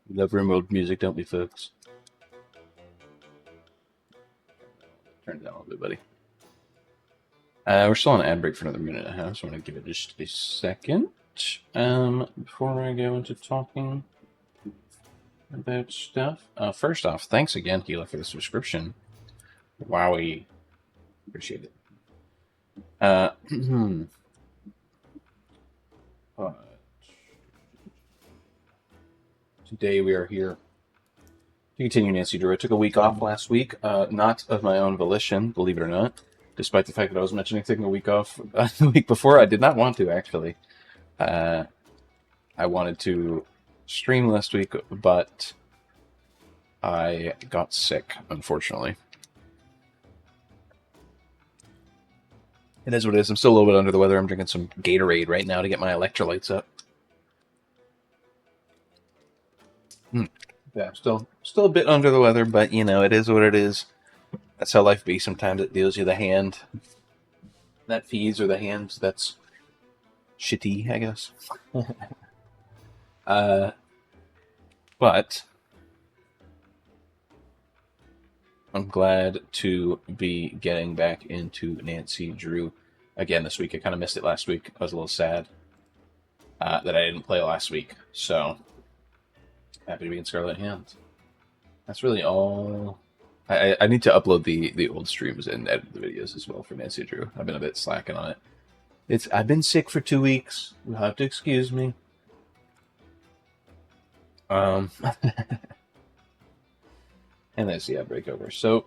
We love remote music, don't we, folks? Turn it down a little bit, buddy. We're still on ad break for another minute and a half, so I'm going to give it just a second. Before I go into talking about stuff. First off, thanks again, Gila, for the subscription. Wowie. Appreciate it. Today we are here to continue Nancy Drew. I took a week off last week, not of my own volition, believe it or not. Despite the fact that I was mentioning taking a week off the week before, I did not want to, actually. I wanted to stream last week, but I got sick, unfortunately. It is what it is. I'm still a little bit under the weather. I'm drinking some Gatorade right now to get my electrolytes up. Yeah, still a bit under the weather, but you know, it is what it is. That's how life be. Sometimes it deals you the hand that feeds or the hand that's shitty, I guess. But I'm glad to be getting back into Nancy Drew again this week. I kind of missed it last week. I was a little sad that I didn't play last week. So happy to be in Scarlet hands. That's really all. I need to upload the old streams and edit the videos as well for Nancy Drew. I've been a bit slacking on it. I've been sick for 2 weeks. You'll have to excuse me. And that's the outbreak over. So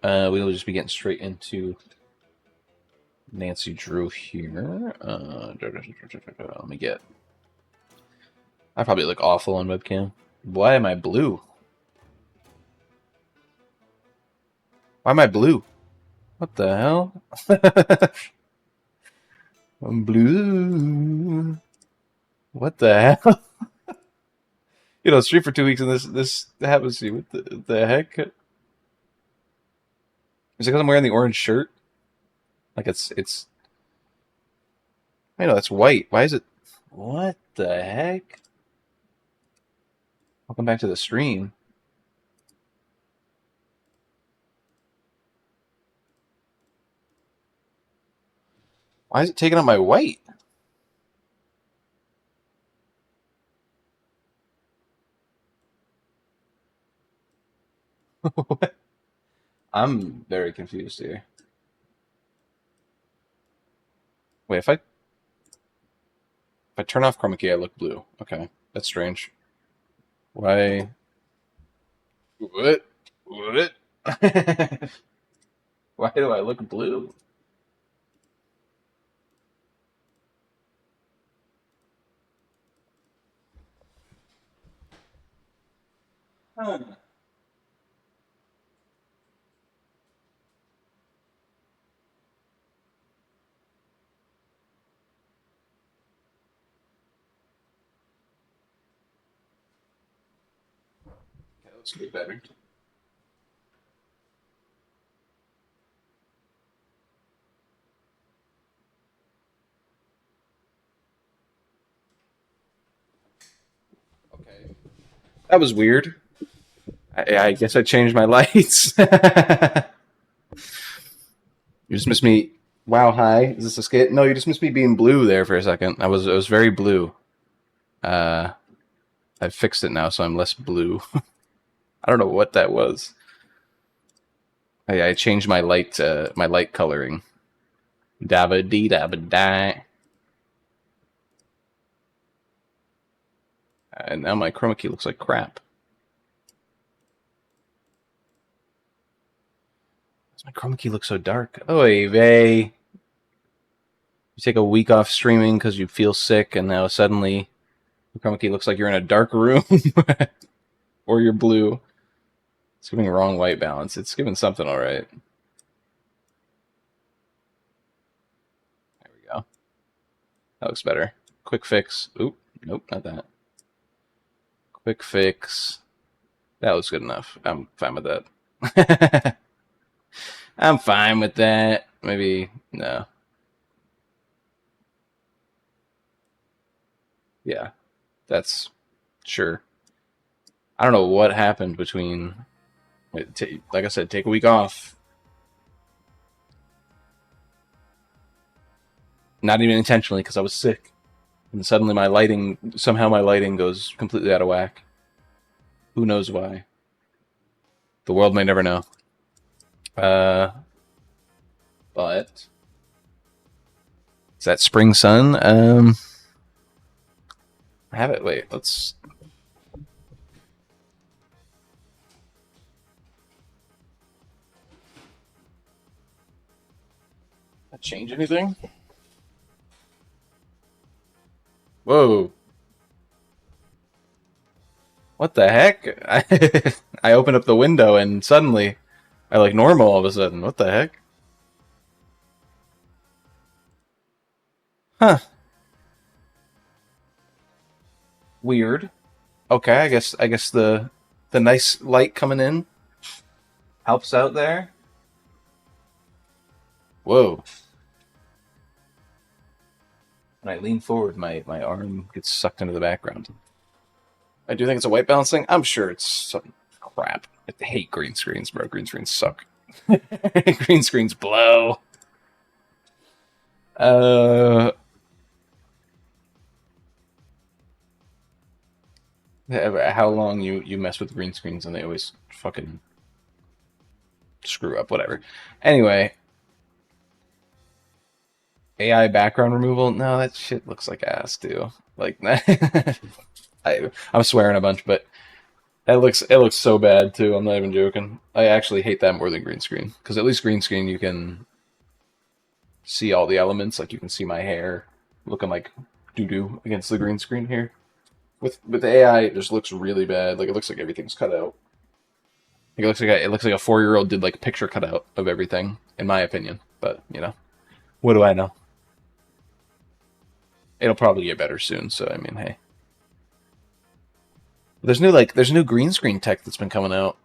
we'll just be getting straight into Nancy Drew here. Let me get. I probably look awful on webcam. Why am I blue? Why am I blue? What the hell? I'm blue. What the hell? You know, stream for 2 weeks and this happens to you. What the heck? Is it because I'm wearing the orange shirt? Like it's. I know that's white. Why is it? What the heck? Welcome back to the stream. Why is it taking up my white? I'm very confused here. Wait, if I turn off chroma key, I look blue. Okay, that's strange. Why? What? What? Why do I look blue? Huh. Okay, let's get better. Okay. That was weird. I guess I changed my lights. You just missed me. Wow, hi. Is this a skit? No, you just missed me being blue there for a second. I was very blue. I've fixed it now, so I'm less blue. I don't know what that was. I changed my light coloring. Dabba dee dabba die. And now my chroma key looks like crap. My chroma key looks so dark. Oy vey. You take a week off streaming because you feel sick, and now suddenly the chroma key looks like you're in a dark room. Or you're blue. It's giving wrong white balance. It's giving something alright. There we go. That looks better. Quick fix. Oop. Nope, not that. Quick fix. That looks good enough. I'm fine with that. I'm fine with that. Maybe, no. Yeah, that's sure. I don't know what happened between, like I said, take a week off. Not even intentionally, because I was sick. And suddenly somehow my lighting goes completely out of whack. Who knows why? The world may never know. But is that spring sun? Have it. Wait, let's. That change anything? Whoa. What the heck? I opened up the window and suddenly I like normal all of a sudden. What the heck? Huh. Weird. Okay, I guess the nice light coming in helps out there. Whoa. When I lean forward, my arm gets sucked into the background. I do think it's a white balancing. I'm sure it's some crap. I hate green screens, bro. Green screens suck. Green screens blow. How long you mess with green screens and they always fucking screw up, whatever. Anyway, AI background removal. No, that shit looks like ass too. Like, I'm swearing a bunch, but it looks so bad too. I'm not even joking. I actually hate that more than green screen because at least green screen you can see all the elements. Like you can see my hair looking like doo doo against the green screen here. With the AI, it just looks really bad. Like it looks like everything's cut out. Like, it looks like a 4-year-old did like a picture cutout of everything, in my opinion. But what do I know? It'll probably get better soon. So I mean, hey, there's new green screen tech that's been coming out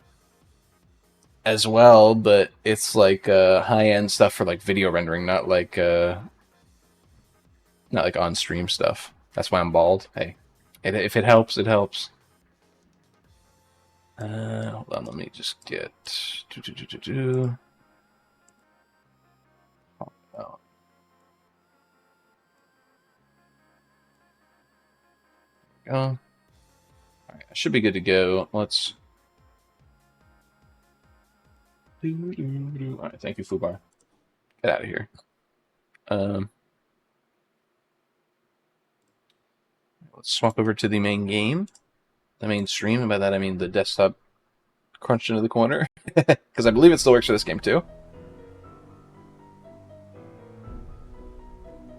as well, but it's like high end stuff for like video rendering, not like on stream stuff. That's why I'm bald. Hey, if it helps, it helps. Hold on, let me just get. Oh. Go. All right, I should be good to go. Let's. All right, thank you, Fubar. Get out of here. Let's swap over to the main game, the main stream, and by that I mean the desktop crunched into the corner, because I believe it still works for this game too.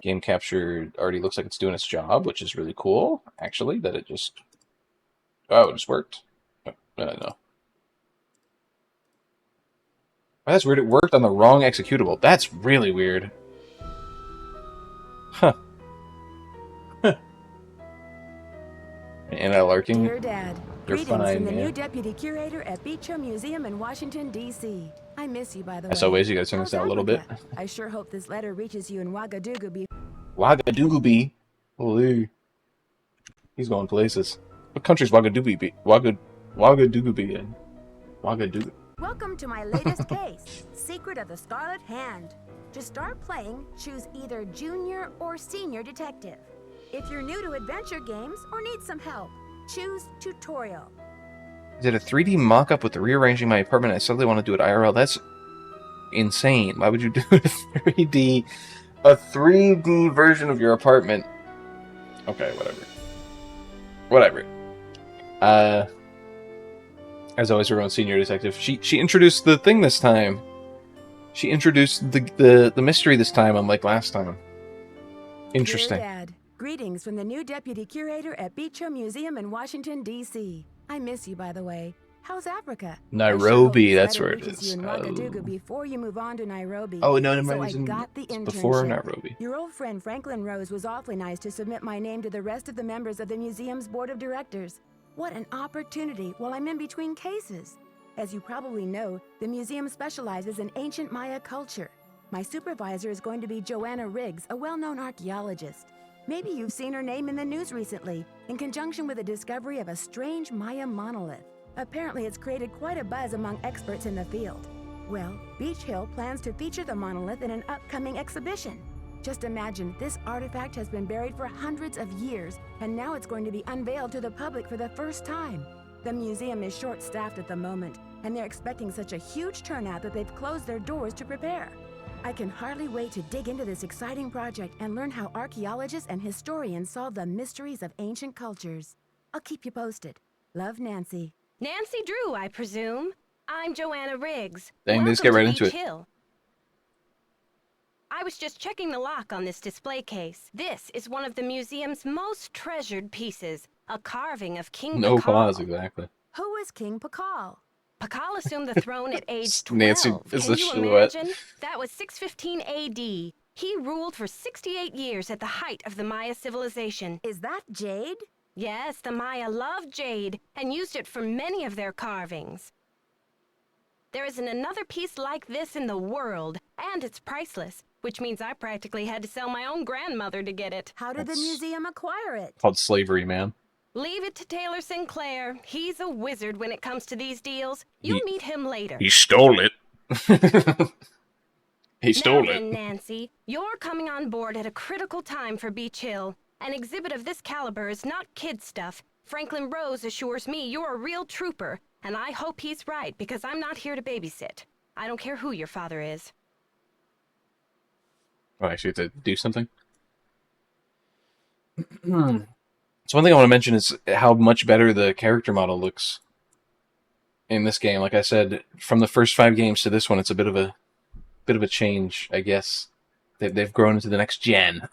Game capture already looks like it's doing its job, which is really cool, actually, that it just... Oh, it just worked. No. Oh, that's weird. It worked on the wrong executable. That's really weird. Huh. Anna Larking. Dear Dad, You're greetings fine, from the yeah. new deputy curator at Beecham Museum in Washington, D.C. I miss you, by the way. As always, you gotta turn this down a little bit. I sure hope this letter reaches you in Ouagadougou. Ouagadougou. Holy. He's going places. What country's Ouagadougou be? Ouagadougou be in? Ouagadougou. Welcome to my latest case, Secret of the Scarlet Hand. To start playing, choose either junior or senior detective. If you're new to adventure games or need some help, choose tutorial. I did a 3D mock-up with rearranging my apartment. I suddenly want to do it IRL. That's insane. Why would you do a 3D version of your apartment? Okay, whatever. As always, everyone's senior detective. She introduced the thing this time. She introduced the mystery this time, unlike last time. Interesting. Dear Dad, greetings from the new deputy curator at Beecham Museum in Washington, D.C. I miss you, by the way. How's Africa? Nairobi, that's where it is. You in Ouagadougou before you move on to Nairobi. Oh, no, so I got the internship. Before Nairobi. Your old friend Franklin Rose was awfully nice to submit my name to the rest of the members of the museum's board of directors. What an opportunity while I'm in between cases. As you probably know, the museum specializes in ancient Maya culture. My supervisor is going to be Joanna Riggs, a well-known archaeologist. Maybe you've seen her name in the news recently, in conjunction with the discovery of a strange Maya monolith. Apparently, it's created quite a buzz among experts in the field. Well, Beach Hill plans to feature the monolith in an upcoming exhibition. Just imagine, this artifact has been buried for hundreds of years, and now it's going to be unveiled to the public for the first time. The museum is short-staffed at the moment, and they're expecting such a huge turnout that they've closed their doors to prepare. I can hardly wait to dig into this exciting project and learn how archaeologists and historians solve the mysteries of ancient cultures. I'll keep you posted. Love, Nancy. Nancy Drew, I presume. I'm Joanna Riggs. Dang, Welcome let's get right to into Beach it. Hill. I was just checking the lock on this display case. This is one of the museum's most treasured pieces, a carving of King No Popol. pause, exactly. Who is King Popol? Popol assumed the throne at age 12. Nancy is Can a you silhouette. imagine? That was 615 AD. He ruled for 68 years at the height of the Maya civilization. Is that Jade? Yes, the Maya loved jade and used it for many of their carvings. There isn't another piece like this in the world, and it's priceless, which means I practically had to sell my own grandmother to get it. How did the That's- museum acquire it? Called slavery, man. Leave it to Taylor Sinclair. He's a wizard when it comes to these deals. You'll meet him later. He stole it. He stole Now it. then, Nancy, you're coming on board at a critical time for Beach Hill. An exhibit of this caliber is not kid stuff. Franklin Rose assures me you're a real trooper, and I hope he's right because I'm not here to babysit. I don't care who your father is. Oh, I actually have to do something? So one thing I want to mention is how much better the character model looks in this game. Like I said, from the first 5 games to this one, it's a bit of a change, I guess. They've grown into the next gen.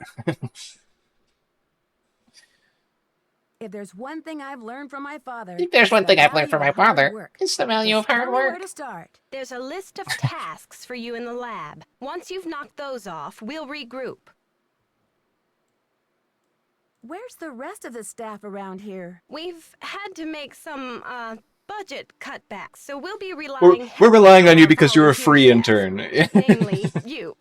If there's one thing I've learned from my father, If there's it's one the thing I've learned value from my of hard father, work. it's the value of Just hard tell me where work. to start. There's a list of tasks for you in the lab. Once you've knocked those off, we'll regroup. Where's the rest of the staff around here? We've had to make some, budget cutbacks, so we'll be relying We're heavily relying on you our because you're a volunteer free staff. intern. Namely, you.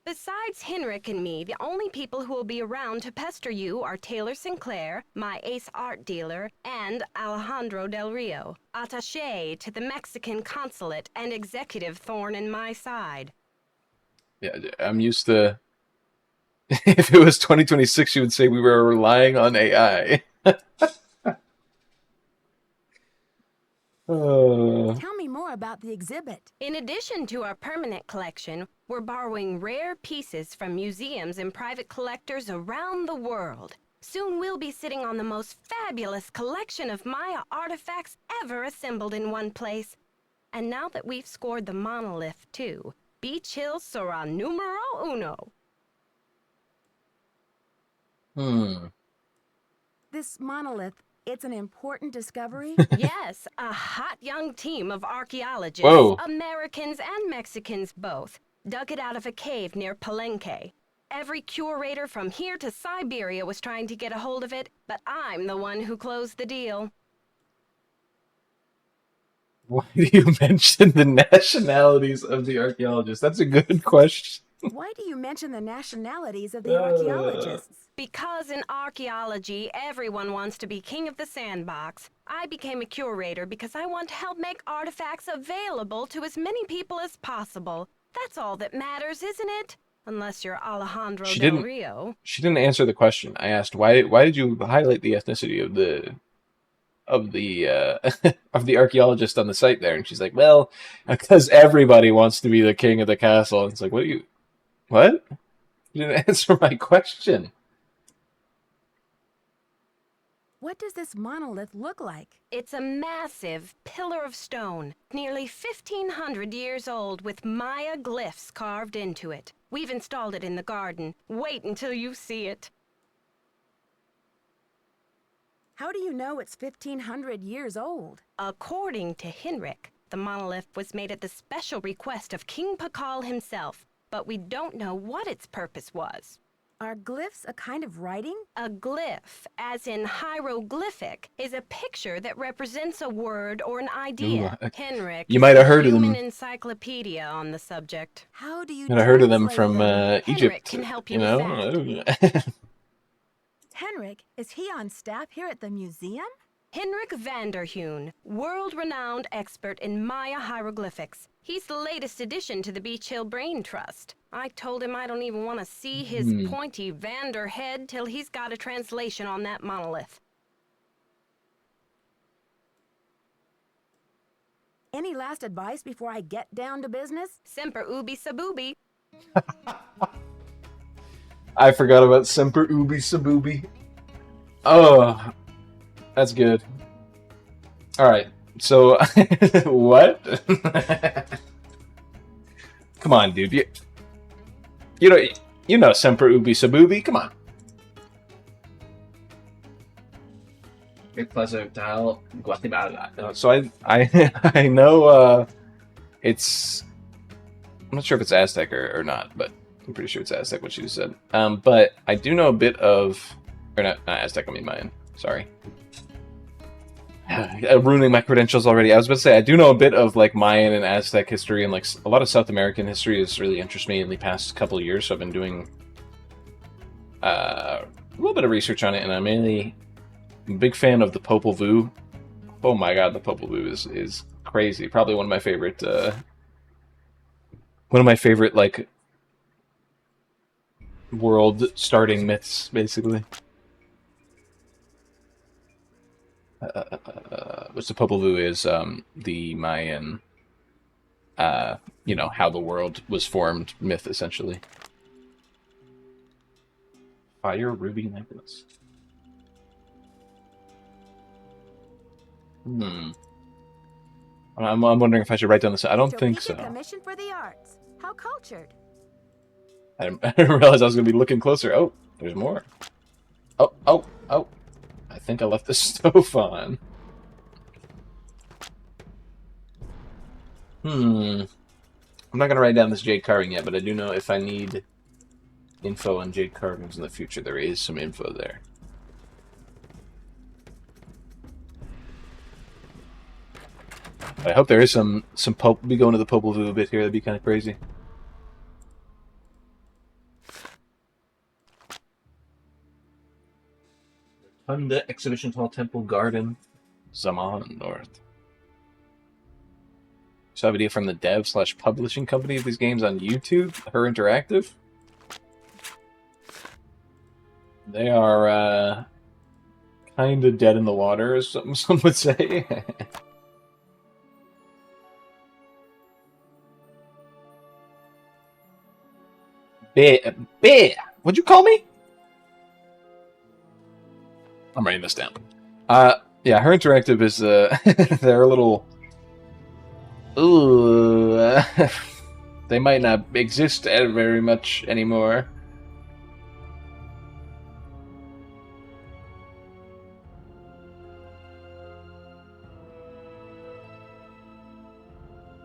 Besides Henrik and me, the only people who will be around to pester you are Taylor Sinclair, my ace art dealer, and Alejandro Del Rio, attaché to the Mexican consulate and executive thorn in my side. Yeah, I'm used to... If it was 2026, you would say we were relying on AI. Tell me more about the exhibit. In addition to our permanent collection, we're borrowing rare pieces from museums and private collectors around the world. Soon we'll be sitting on the most fabulous collection of Maya artifacts ever assembled in one place. And now that we've scored the monolith too, Beach Hill sera numero uno. This monolith, it's an important discovery? Yes, a hot young team of archaeologists, Whoa. Americans and Mexicans both, dug it out of a cave near Palenque. Every curator from here to Siberia was trying to get a hold of it, but I'm the one who closed the deal. Why do you mention the nationalities of the archaeologists? That's a good question. Why do you mention the nationalities of the archaeologists? Because in archaeology, everyone wants to be king of the sandbox. I became a curator because I want to help make artifacts available to as many people as possible. That's all that matters, isn't it? Unless you're Alejandro She Del didn't- Rio. She didn't answer the question. I asked why did you highlight the ethnicity of the of the archaeologist on the site there? And she's like, well, because everybody wants to be the king of the castle. And it's like, what? You didn't answer my question. What does this monolith look like? It's a massive pillar of stone, nearly 1,500 years old, with Maya glyphs carved into it. We've installed it in the garden. Wait until you see it. How do you know it's 1,500 years old? According to Henrik, the monolith was made at the special request of King Pakal himself, but we don't know what its purpose was. Are glyphs a kind of writing? A glyph, as in hieroglyphic, is a picture that represents a word or an idea. Ooh, Henrik, you might have is a heard of them. human encyclopedia on the subject. How do you And I heard of them translate from them? Henrik Egypt. can help You you know? with Henrik, is he on staff here at the museum? Henrik Vanderheun, world-renowned expert in Maya hieroglyphics. He's the latest addition to the Beach Hill Brain Trust. I told him I don't even want to see his pointy Vander head till he's got a translation on that monolith. Any last advice before I get down to business? Semper ubi sabubi. I forgot about Semper Ubi Sabubi. Oh, that's good. Alright, so... what? Come on, dude. You know Semper Ubi Sabubi. Come on. Great pleasure, Tal Guatemala. So I know it's... I'm not sure if it's Aztec or not, but I'm pretty sure it's Aztec, what you said. But I do know a bit of... Or not Aztec, I mean Mayan. Sorry. Ruining my credentials already. I was about to say, I do know a bit of like Mayan and Aztec history, and like a lot of South American history has really interested me in the past couple of years, so I've been doing a little bit of research on it, and I'm mainly a big fan of the Popol Vuh. Oh my god, the Popol Vuh is crazy. Probably one of my favorite like world starting myths, basically. Which the Popol Vuh is the Mayan, you know, how the world was formed myth, essentially. Fire ruby necklace. I'm wondering if I should write down this. I don't think so. Commission for the arts. How cultured. I didn't realize I was going to be looking closer. Oh, there's more. Oh. I think I left the stove on. I'm not going to write down this jade carving yet, but I do know if I need info on jade carvings in the future, there is some info there. I hope there is some be going to the Popol Vuh a bit here. That'd be kind of crazy. Rotunda Exhibition Hall Temple Garden, Zaman North. So I have a video from the dev/publishing company of these games on YouTube, Her Interactive. They are kind of dead in the water, as some would say. Bear! What'd you call me? I'm writing this down. Yeah, Her Interactive is, they're a little... Ooh, they might not exist very much anymore.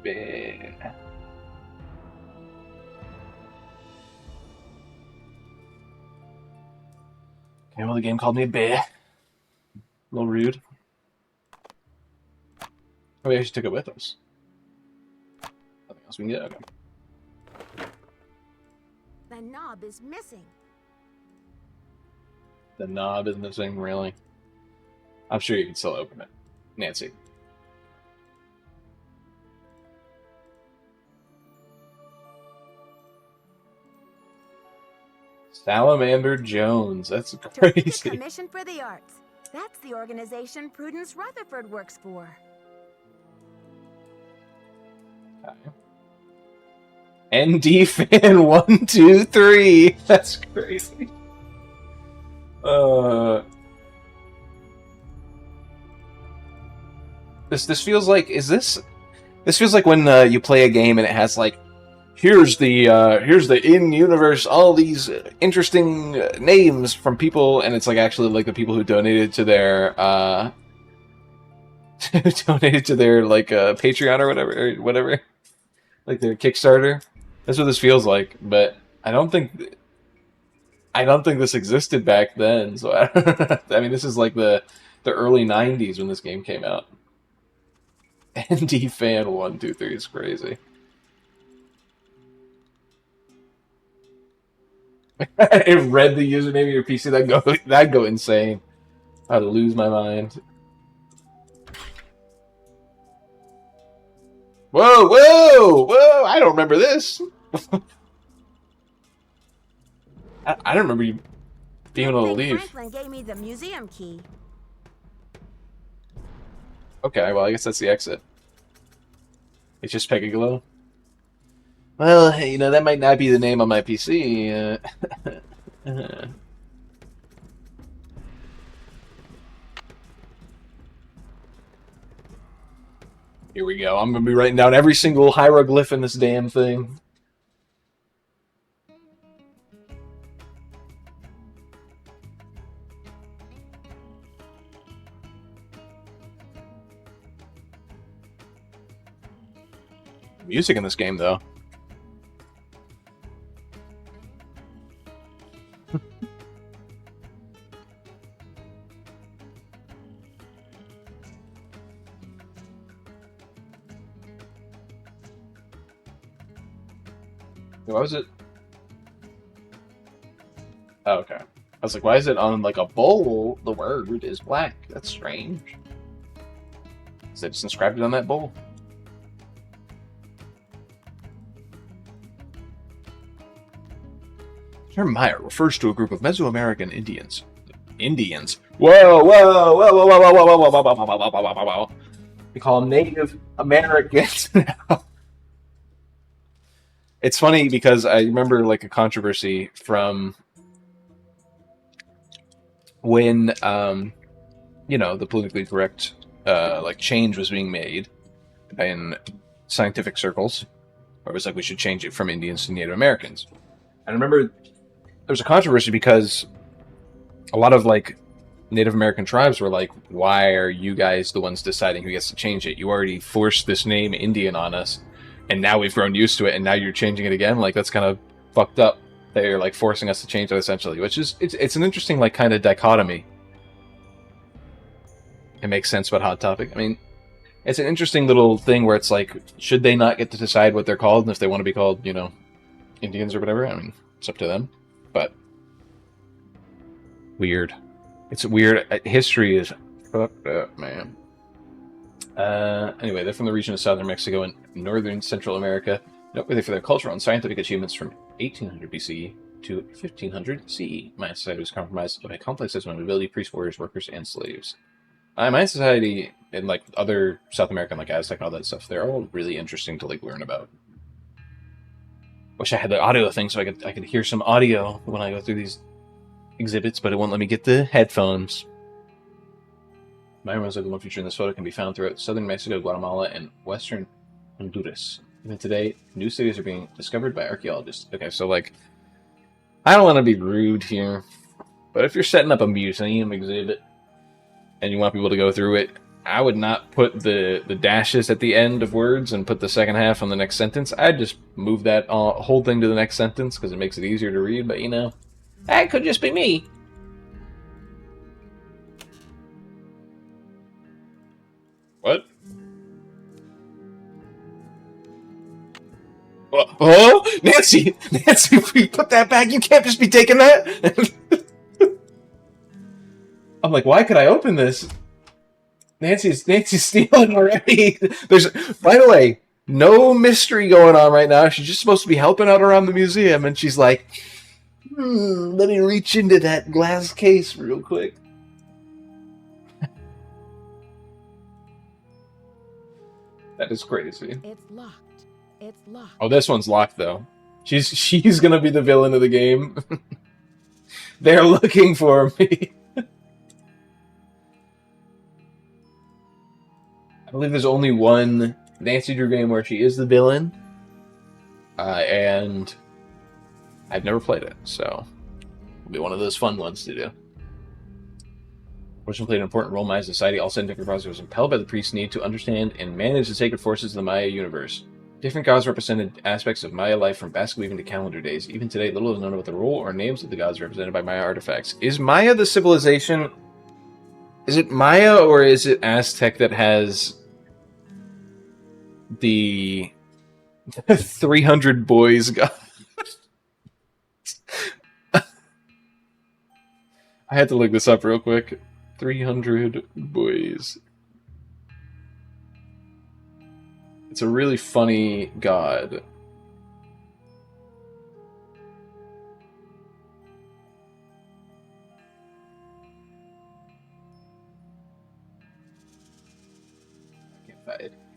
Bear. Okay, well, the game called me a bear. A little rude. Oh, we actually took it with us. Nothing else we can get? Okay. The knob is missing. The knob is missing, really? I'm sure you can still open it. Nancy. Salamander Jones. That's crazy. Commission for the Arts. That's the organization Prudence Rutherford works for. Okay. ND fan 123. That's crazy. This feels like this feels like when you play a game and it has like here's the in-universe all these interesting names from people, and it's like actually like the people who donated to their like Patreon or whatever, like their Kickstarter. That's what this feels like, but I don't think this existed back then. So I mean, this is like the early '90s when this game came out. ND fan 123 is crazy. It read the username of your PC. That'd go insane. I'd lose my mind. Whoa, whoa, whoa! I don't remember this. I don't remember you being able to leave. Franklin gave me the museum key. Okay, well, I guess that's the exit. It's just Paggigalo. Well, you know, that might not be the name on my PC. Here we go. I'm going to be writing down every single hieroglyph in this damn thing. Music in this game, though. Why was it? Oh, okay. I was like, why is it on like a bowl? The word is black. That's strange. Because they just inscribed it on that bowl. The term Maya refers to a group of Mesoamerican Indians. Indians? Whoa, whoa, whoa, whoa, whoa, whoa, whoa, whoa, whoa, whoa, whoa, whoa, whoa, whoa, whoa. We call them Native Americans now. It's funny because I remember like a controversy from when, you know, the politically correct like change was being made in scientific circles, where it was like we should change it from Indians to Native Americans. I remember there was a controversy because a lot of like Native American tribes were like, "Why are you guys the ones deciding who gets to change it? You already forced this name Indian on us." And now we've grown used to it, and now you're changing it again. Like, that's kind of fucked up. They're like forcing us to change it essentially, which is it's an interesting like kind of dichotomy. It makes sense about Hot Topic. I mean, it's an interesting little thing where it's like, should they not get to decide what they're called, and if they want to be called, you know, Indians or whatever? I mean, it's up to them. But weird. It's weird. History is fucked up, man. Anyway, they're from the region of southern Mexico and northern Central America, noteworthy for their cultural and scientific achievements from 1800 BCE to 1500 CE. Mayan society was comprised of a complex system of nobility, priests, warriors, workers, and slaves. Mayan society and like other South American, like Aztec and all that stuff, they're all really interesting to like learn about. Wish I had the audio thing so I could hear some audio when I go through these exhibits, but it won't let me get the headphones. Mayan ruins of the one featured in this photo can be found throughout southern Mexico, Guatemala, and western Honduras. Even today, new cities are being discovered by archaeologists. Okay, so like, I don't want to be rude here, but if you're setting up a museum exhibit and you want people to go through it, I would not put the dashes at the end of words and put the second half on the next sentence. I'd just move that whole thing to the next sentence because it makes it easier to read, but you know, that could just be me. What? Oh, Nancy! Nancy, if we put that back, you can't just be taking that! I'm like, why could I open this? Nancy's stealing already. There's, by the way, no mystery going on right now. She's just supposed to be helping out around the museum, and she's like, let me reach into that glass case real quick. That is crazy. It's locked. It's locked. Oh, this one's locked though. She's gonna be the villain of the game. They're looking for me. I believe there's only one Nancy Drew game where she is the villain, and I've never played it, so it'll be one of those fun ones to do. Fortune played an important role in Maya society. All scientific process was impelled by the priest's need to understand and manage the sacred forces of the Maya universe. Different gods represented aspects of Maya life from basket weaving to calendar days. Even today, little is known about the role or names of the gods represented by Maya artifacts. Is Maya the civilization? Is it Maya or is it Aztec that has the 300 boys god? I had to look this up real quick. 300 boys. It's a really funny god.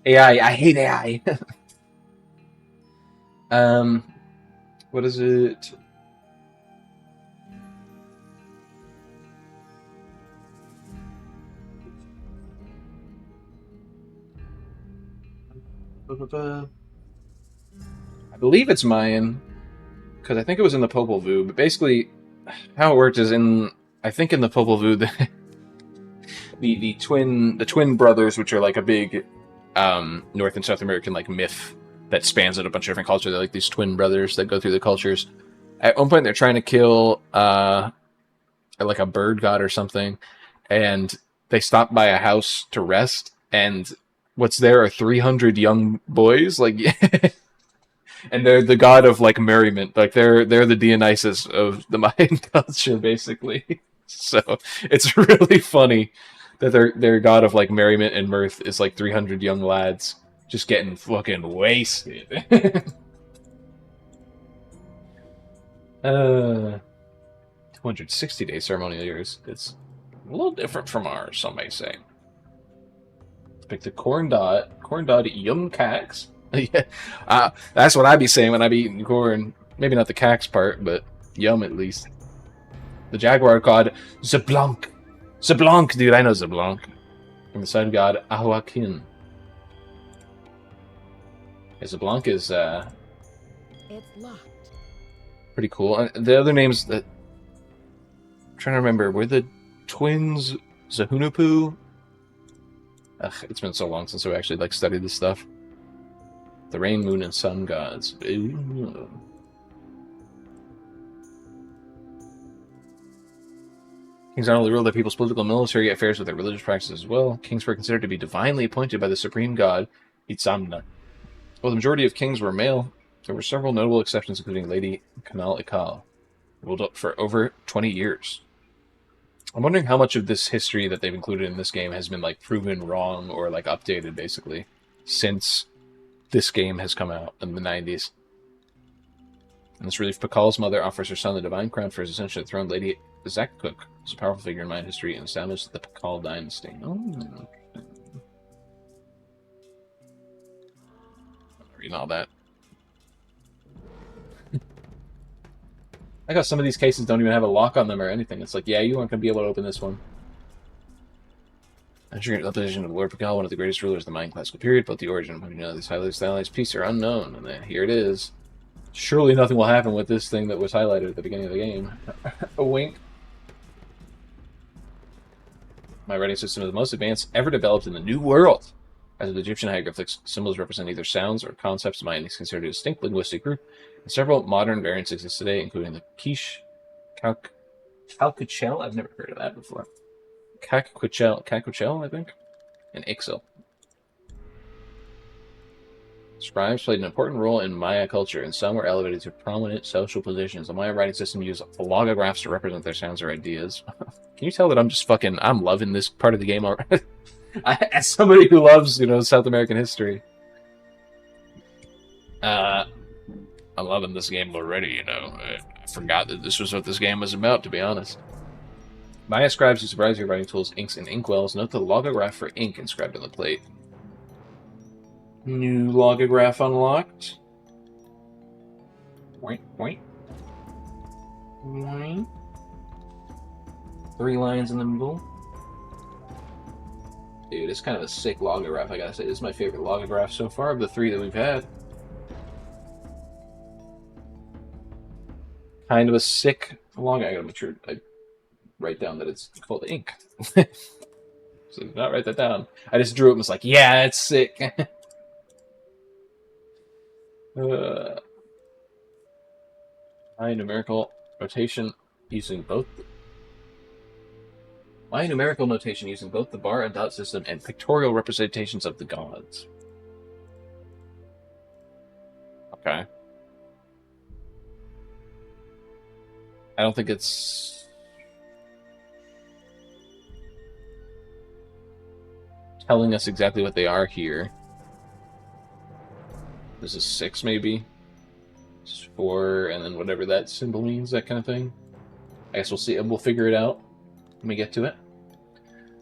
AI, I hate AI. What is it? I believe it's Mayan, because I think it was in the Popol Vuh. But basically, how it worked is I think in the Popol Vuh, the twin brothers, which are like a big North and South American like myth that spans out a bunch of different cultures. They're like these twin brothers that go through the cultures. At one point, they're trying to kill like a bird god or something, and they stop by a house to rest, and what's there are 300 young boys, like, and they're the god of like merriment, like they're the Dionysus of the Mayan culture, basically. So it's really funny that their god of like merriment and mirth is like 300 young lads just getting fucking wasted. 260-day ceremonial years. It's a little different from ours, some may say. Let's pick the corn dot yum cax. Yeah, that's what I be saying when I be eating corn. Maybe not the cax part, but yum at least. The jaguar god Zablanc. Zablanc, dude, I know Zablanc. And the sun god Ahuakin. Yeah, Zablanc is It's locked. pretty cool. And the other names that I'm trying to remember were the twins Zahunapu. Ugh, it's been so long since we actually like studied this stuff. The rain, moon, and sun gods. Ooh. Kings not only ruled their people's political and military affairs with their religious practices as well. Kings were considered to be divinely appointed by the supreme god Itzamna. While the majority of kings were male, there were several notable exceptions, including Lady Kanal Ikal, who ruled for over 20 years. I'm wondering how much of this history that they've included in this game has been like proven wrong or like updated, basically, since this game has come out in the 90s. In this relief, Pakal's mother offers her son the divine crown for his ascension to the throne. Lady Zakuk was a powerful figure in Mayan history and established the Pakal dynasty. Oh, I'm reading all that. I got some of these cases don't even have a lock on them or anything. It's like, yeah, you aren't going to be able to open this one. Entering the position of Lord Paggigalo, one of the greatest rulers of the Mayan classical period, both the origin of these highly stylized pieces are unknown, and then here it is. Surely nothing will happen with this thing that was highlighted at the beginning of the game. A wink. My writing system is the most advanced ever developed in the New World. As with Egyptian hieroglyphics, symbols represent either sounds or concepts. Mayan is considered a distinct linguistic group, and several modern variants exist today, including the Quiche, Calcuchel. I've never heard of that before. Cacuchel, I think, and Ixil. Scribes played an important role in Maya culture, and some were elevated to prominent social positions. The Maya writing system used logographs to represent their sounds or ideas. Can you tell that I'm loving this part of the game already? As somebody who loves, South American history. I'm loving this game already, I forgot that this was what this game was about, to be honest. Maya scribes use variety of writing tools, inks, and inkwells. Note the logograph for ink inscribed on the plate. New logograph unlocked. Point. 3 lines in the middle. Dude, it's kind of a sick logograph, I gotta say. This is my favorite logograph so far of the 3 that we've had. Kind of a sick log. I gotta make sure I write down that it's called ink. So not write that down. I just drew it and was like, yeah, it's sick. High numerical notation using both the bar and dot system and pictorial representations of the gods. Okay. I don't think it's... telling us exactly what they are here. This is 6, maybe. This is 4, and then whatever that symbol means, that kind of thing. I guess we'll see. We'll figure it out when we get to it.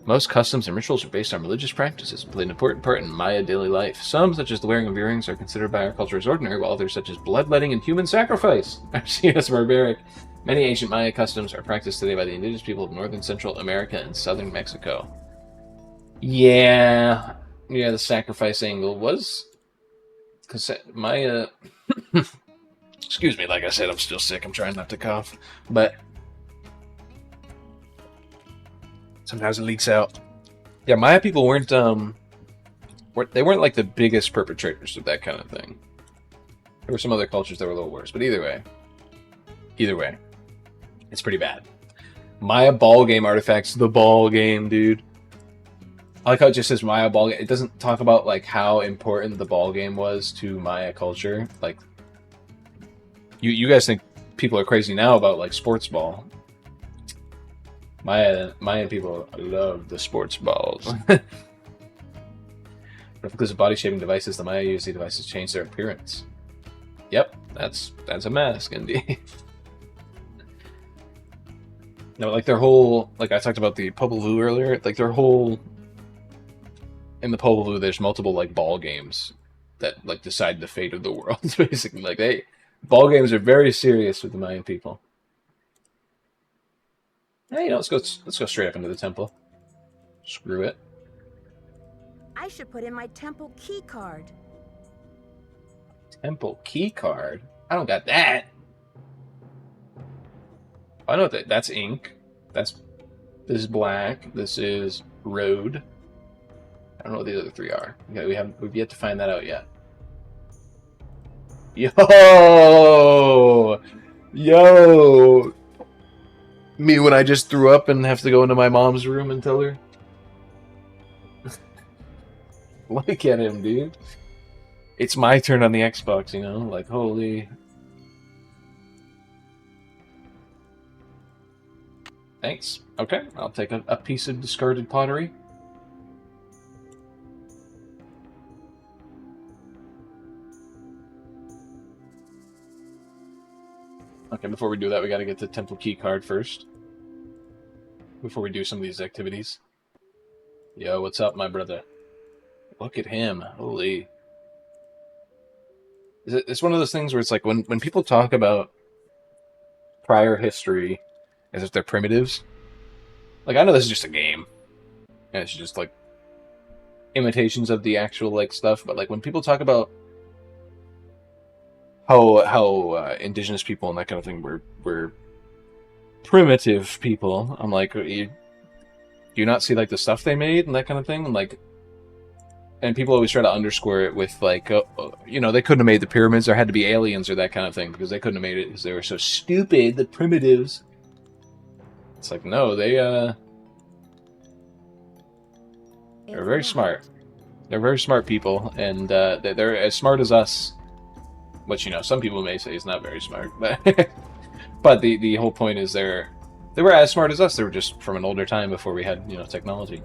Most customs and rituals are based on religious practices and play an important part in Maya daily life. Some, such as the wearing of earrings, are considered by our culture as ordinary, while others, such as bloodletting and human sacrifice, are seen as barbaric. Many ancient Maya customs are practiced today by the indigenous people of northern Central America and southern Mexico. Yeah, the sacrifice angle was... Because Maya... Excuse me, like I said, I'm still sick. I'm trying not to cough. But... sometimes it leaks out. Yeah, Maya people weren't like the biggest perpetrators of that kind of thing. There were some other cultures that were a little worse, but either way, it's pretty bad. Maya ball game artifacts, the ball game, dude. I like how it just says Maya ball game. It doesn't talk about like how important the ball game was to Maya culture. Like, you guys think people are crazy now about like sports ball. Mayan people love the sports balls. Replicas of body shaping devices, the Maya used these devices to change their appearance. Yep, that's a mask indeed. No, like their whole, like I talked about the Popol Vuh earlier, like their whole, in the Popol Vuh there's multiple like ball games that like decide the fate of the world, basically. Like ball games are very serious with the Mayan people. Hey, let's go straight up into the temple. Screw it. I should put in my temple key card. Temple key card? I don't got that. I know that's ink. This is black. This is road. I don't know what the other 3 are. Okay, we've yet to find that out yet. Yo! Me when I just threw up and have to go into my mom's room and tell her. Look at him, dude. It's my turn on the Xbox, you know? Like, holy... Thanks. Okay, I'll take a piece of discarded pottery. Okay, before we do that, we gotta get the temple key card first. Before we do some of these activities. Yo, what's up, my brother? Look at him. Holy. It's one of those things where it's like when people talk about prior history as if they're primitives. Like, I know this is just a game. And it's just like imitations of the actual like stuff, but like when people talk about how indigenous people and that kind of thing were primitive people, I'm like, do you not see like the stuff they made and that kind of thing? And people always try to underscore it with like, you know, they couldn't have made the pyramids. There had to be aliens or that kind of thing because they couldn't have made it because they were so stupid. The primitives. It's like, no, they're very smart. They're very smart people, and they're as smart as us. Which, you know, some people may say is not very smart, but but the whole point is they were as smart as us. They were just from an older time before we had, you know, technology.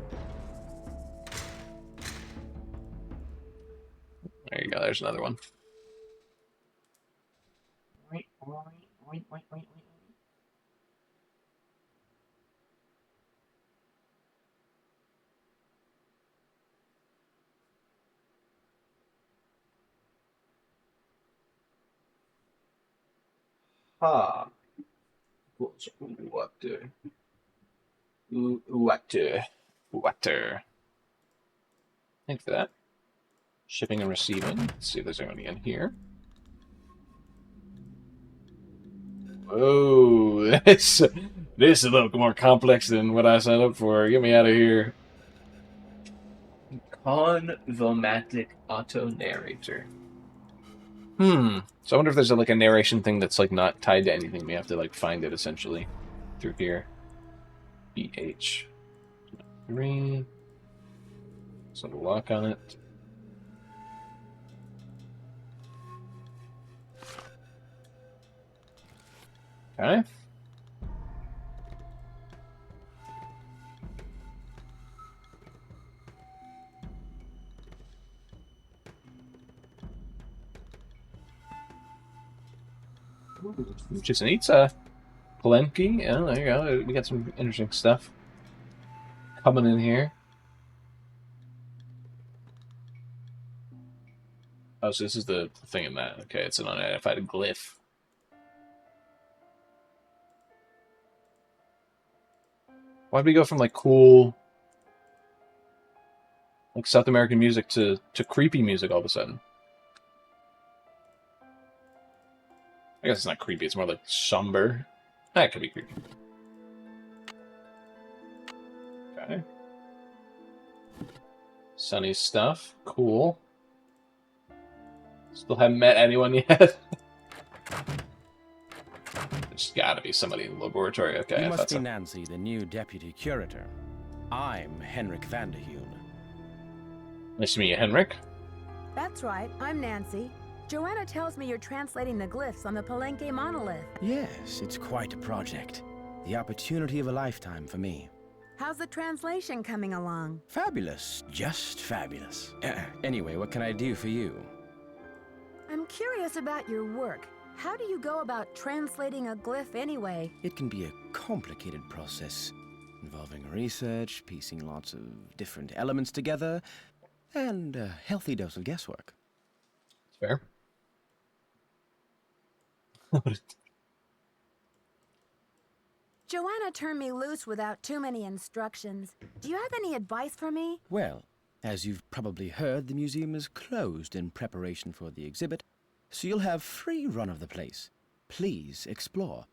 There you go. There's another one. Ha. Water. Thanks for that. Shipping and receiving. Let's see if there's anything in here. Oh, this is a little more complex than what I signed up for. Get me out of here. Convomatic auto narrator. So I wonder if there's like a narration thing that's like not tied to anything. We have to like find it essentially through here. BH 3. So the lock on it. Okay. Chichen Palenque. Yeah, there you go. We got some interesting stuff coming in here. Oh, so this is the thing in that. Okay, it's an unidentified glyph. Why'd we go from like cool, like South American music to creepy music all of a sudden? I guess it's not creepy. It's more like somber. That could be creepy. Okay. Sunny stuff. Cool. Still haven't met anyone yet. There's gotta be somebody in the laboratory. Okay, You must be Nancy, the new deputy curator. I'm Henrik Vanderheun. Nice to meet you, Henrik. That's right, I'm Nancy. Joanna tells me you're translating the glyphs on the Palenque monolith. Yes, it's quite a project. The opportunity of a lifetime for me. How's the translation coming along? Fabulous. Just fabulous. Anyway, what can I do for you? I'm curious about your work. How do you go about translating a glyph anyway? It can be a complicated process, involving research, piecing lots of different elements together, and a healthy dose of guesswork. Fair. Joanna turned me loose without too many instructions. Do you have any advice for me? Well, as you've probably heard, the museum is closed in preparation for the exhibit, so you'll have free run of the place. Please explore.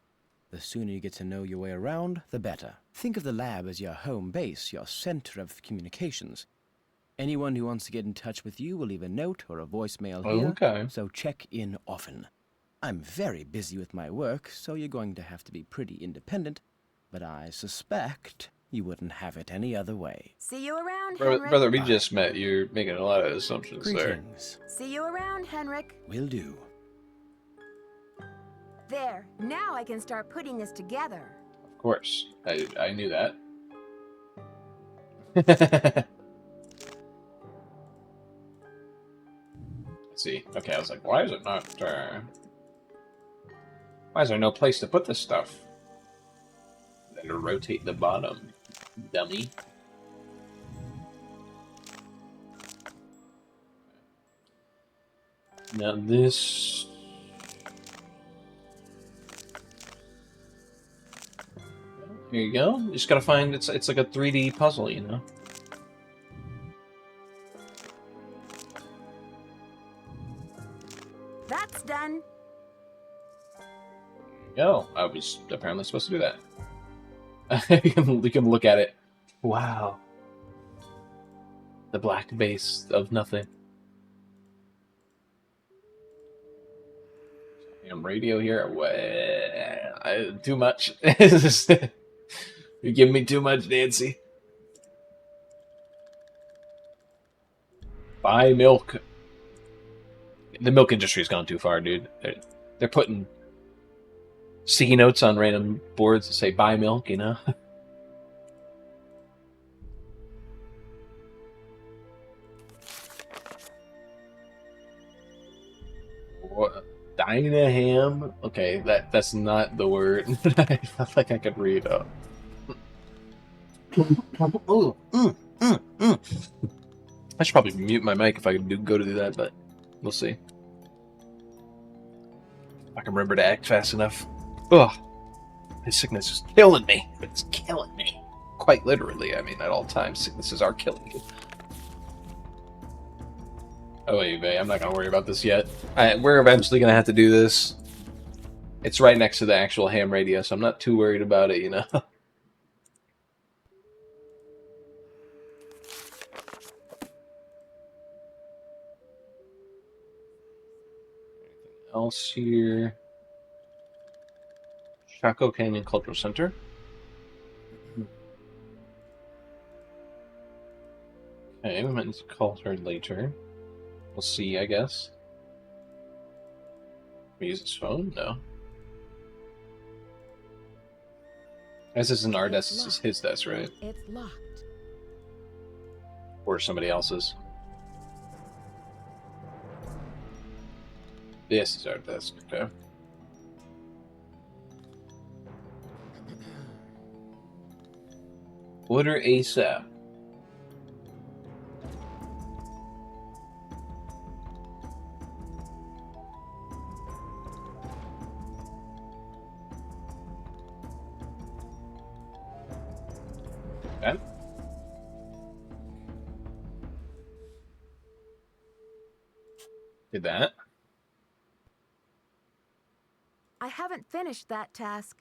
The sooner you get to know your way around, the better. Think of the lab as your home base, your center of communications. Anyone who wants to get in touch with you will leave a note or a voicemail here, Okay. so check in often. I'm very busy with my work, so you're going to have to be pretty independent, but I suspect you wouldn't have it any other way. See you around, Brother, Henrik. brother, we just met. You're making a lot of assumptions there. Greetings. See you around, Henrik. Will do. There, now I can start putting this together. Of course. I knew that. Let's see. Okay, I was like, why is it not... why is there no place to put this stuff? Then to rotate the bottom, dummy. Now this... Here you go. You just gotta find... It's like a 3D puzzle, you know? That's done. Go. I was apparently supposed to do that. You can look at it. Wow. The black base of nothing. Damn radio here. Too much. You're giving me too much, Nancy. Buy milk. The milk industry's gone too far, dude. They're putting sticky notes on random boards that say buy milk, you know? What? Dynaham? Okay, that's not the word I felt like I could read. I should probably mute my mic if I could go to do that, but we'll see. I can remember to act fast enough. Ugh. This sickness is killing me. It's killing me. Quite literally, I mean, at all times, sicknesses are killing you. Oh, wait, I'm not going to worry about this yet. We're eventually going to have to do this. It's right next to the actual ham radio, so I'm not too worried about it, you know? Else here? Chaco Canyon Cultural Center. Okay, we might need to call her later. We'll see, I guess. We use his phone? No. This isn't our desk, this is his desk, right? It's locked. Or somebody else's. This is our desk, okay. Order ASAP. Okay. Did that. I haven't finished that task.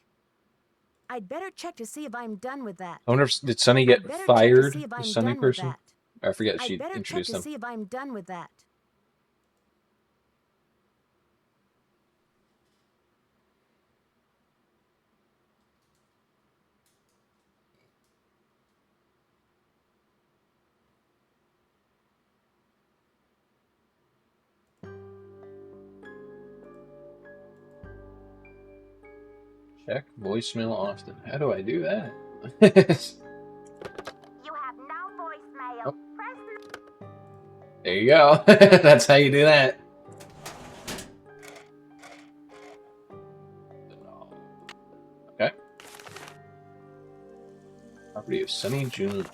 I'd better check to see if I'm done with that. I wonder if did Sunny I'd get better check to fired? see if The I'm Sunny done with person? that. I forget if I'd she better check introduced to them. see if I'm done with that. Check voicemail often. How do I do that? You have no voicemail. Oh. Press There you go. That's how you do that. Okay. Property of Sunny June.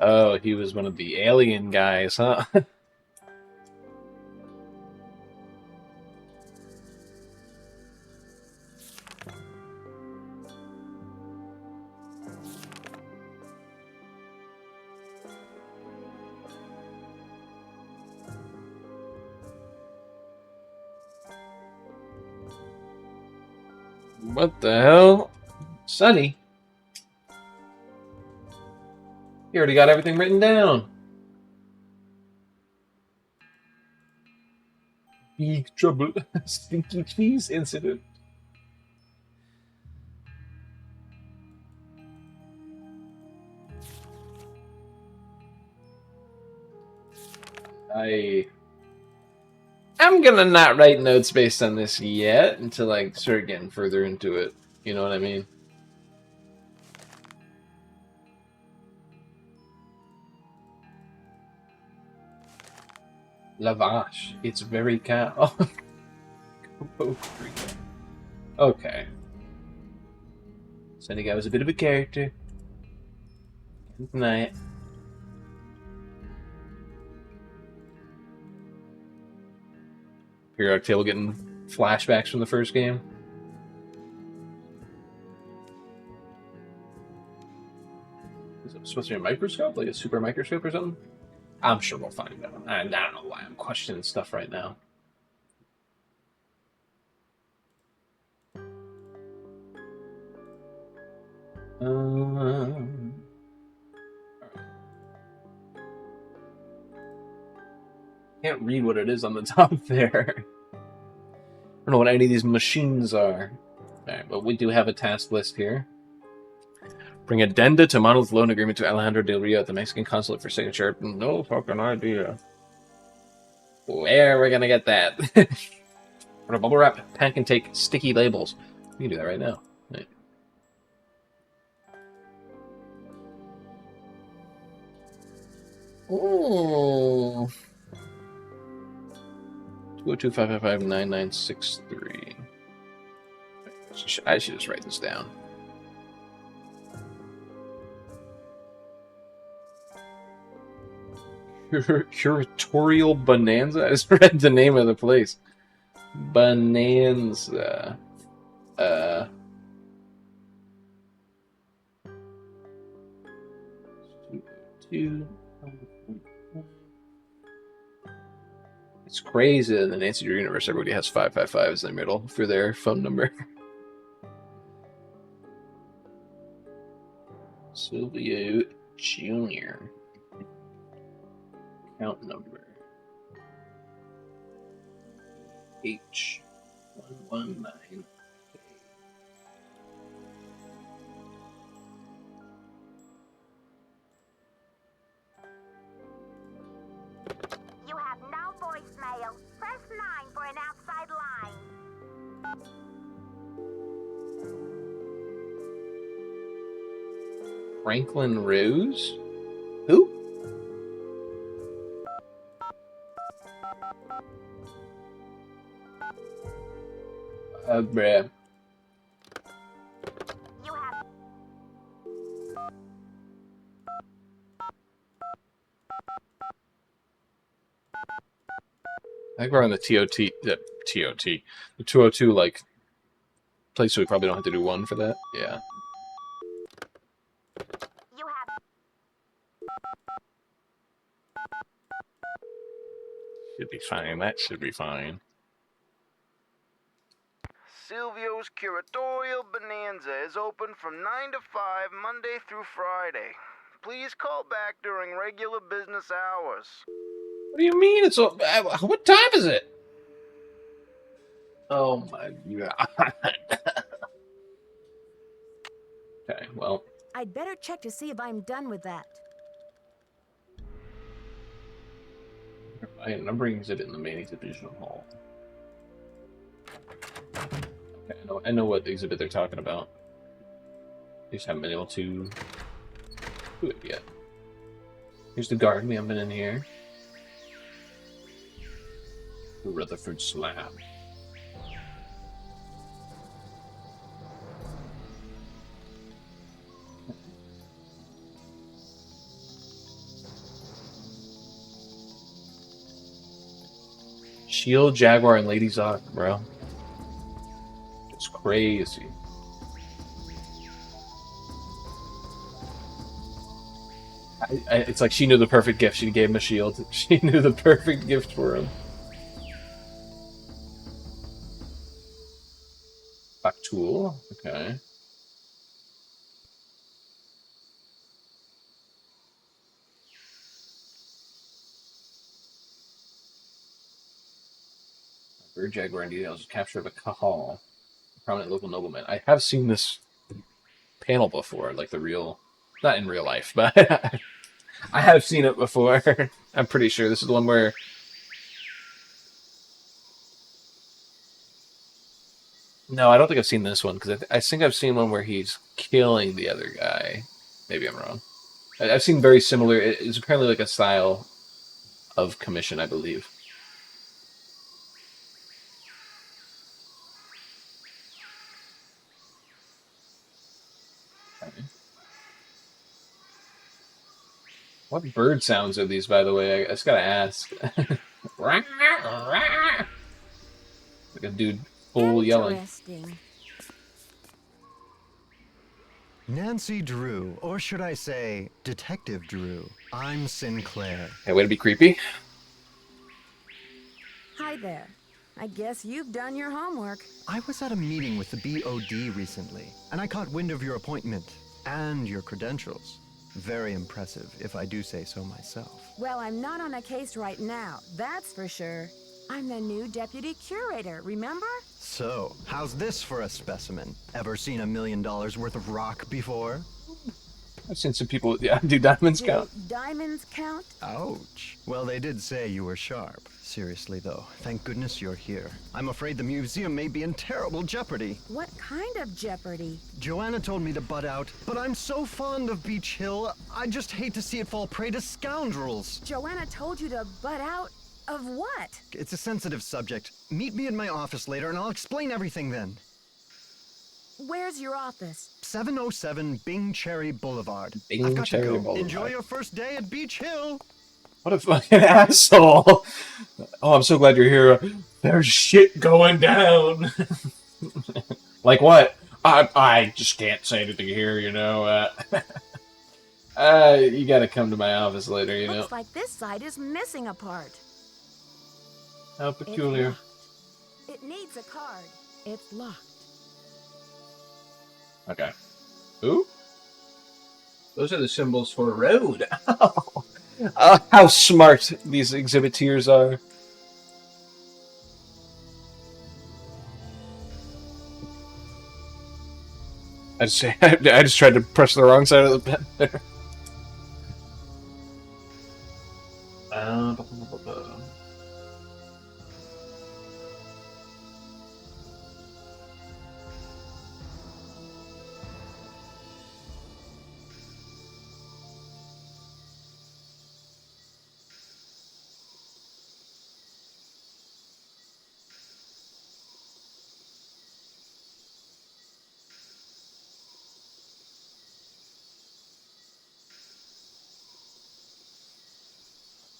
Oh, he was one of the alien guys, huh? What the hell? Sunny? You already got everything written down. Big trouble. Stinky cheese incident. I'm gonna not write notes based on this yet until I start getting further into it. You know what I mean? Lavash. It's very cow. Okay. Sunny guy was a bit of a character. Tonight. Periodic table getting flashbacks from the first game. Is it supposed to be a microscope? Like a super microscope or something? I'm sure we'll find out. I don't know why I'm questioning stuff right now. Can't read what it is on the top there. I don't know what any of these machines are. Alright, but we do have a task list here. Bring addenda to Monolith loan agreement to Alejandro Del Rio at the Mexican consulate for signature. No fucking idea. Where are we gonna get that? Put a bubble wrap pen can take sticky labels. We can do that right now. Right. Oh. 202-555-9963. I should just write this down. Curatorial Bonanza? I just read the name of the place. Bonanza. It's crazy in the Nancy Drew universe. Everybody has 555s in the middle for their phone number. Silvio Jr. Account number H119. You have no voicemail. Press 9 for an outside line. Franklin Rose? Who? Bruh. I think we're on the the 202 like place, so we probably don't have to do one for that. Yeah. You have Should be fine. That should be fine. Silvio's Curatorial Bonanza is open from 9 to 5 Monday through Friday. Please call back during regular business hours. What do you mean? It's all, what time is it? Oh my god. Okay, well. I'd better check to see if I'm done with that. I numbering exhibit in the main exhibition hall. Okay, I know what exhibit they're talking about. I just haven't been able to do it yet. Here's the garden. We haven't been in here. The Rutherford slab. Shield, Jaguar, and Lady Zoc, bro. It's crazy. It's like she knew the perfect gift. She gave him a shield. She knew the perfect gift for him. Back tool. Okay. Bird, Jaguar, and details. Capture of a Cahal, a prominent local nobleman. I have seen this panel before, like the real, not in real life, but I have seen it before. I'm pretty sure this is the one where no, I don't think I've seen this one because I think I've seen one where he's killing the other guy. Maybe I'm wrong. I've seen very similar. It's apparently like a style of commission, I believe. Okay. What bird sounds are these, by the way? I just gotta ask. Like a dude full yelling. Interesting. Nancy Drew, or should I say, Detective Drew. I'm Sinclair. Hey, way to be creepy. Hi there. I guess you've done your homework. I was at a meeting with the BOD recently, and I caught wind of your appointment and your credentials. Very impressive, if I do say so myself. Well, I'm not on a case right now, that's for sure. I'm the new deputy curator, remember? So, how's this for a specimen? Ever seen $1 million worth of rock before? I've seen some people, yeah, do diamonds Do count? diamonds count? Ouch. Well, they did say you were sharp. Seriously, though, thank goodness you're here. I'm afraid the museum may be in terrible jeopardy. What kind of jeopardy? Joanna told me to butt out, but I'm so fond of Beach Hill, I just hate to see it fall prey to scoundrels. Joanna told you to butt out? Of what? It's a sensitive subject. Meet me in my office later and I'll explain everything then. Where's your office? 707 Bing Cherry Boulevard. Bing I've got Cherry to go. Boulevard. Enjoy your first day at Beach Hill. What a fucking asshole. Oh, I'm so glad you're here. There's shit going down. Like what? I just can't say anything here, you know. You gotta come to my office later, you know. Looks like this side is missing a part. How peculiar. It's locked. It needs a card. It's locked. Okay. Ooh. Those are the symbols for a road. How smart these exhibiteers are. I just tried to press the wrong side of the pen there.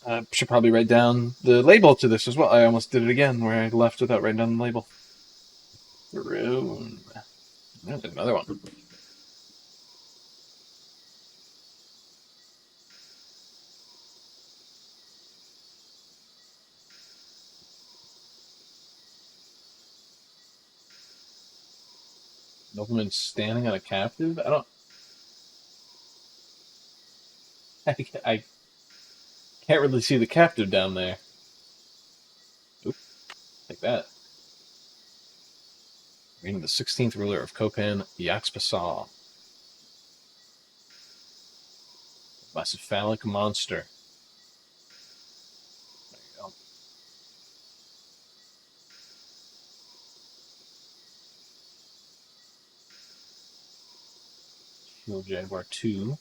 I should probably write down the label to this as well. I almost did it again where I left without writing down the label. Rune. There's another one. Nobleman standing on a captive? I can't really see the captive down there. Oop, like that. Reigning the 16th ruler of Copan, Yaxpasal. Macephalic monster. There you go. Shield Jaguar 2.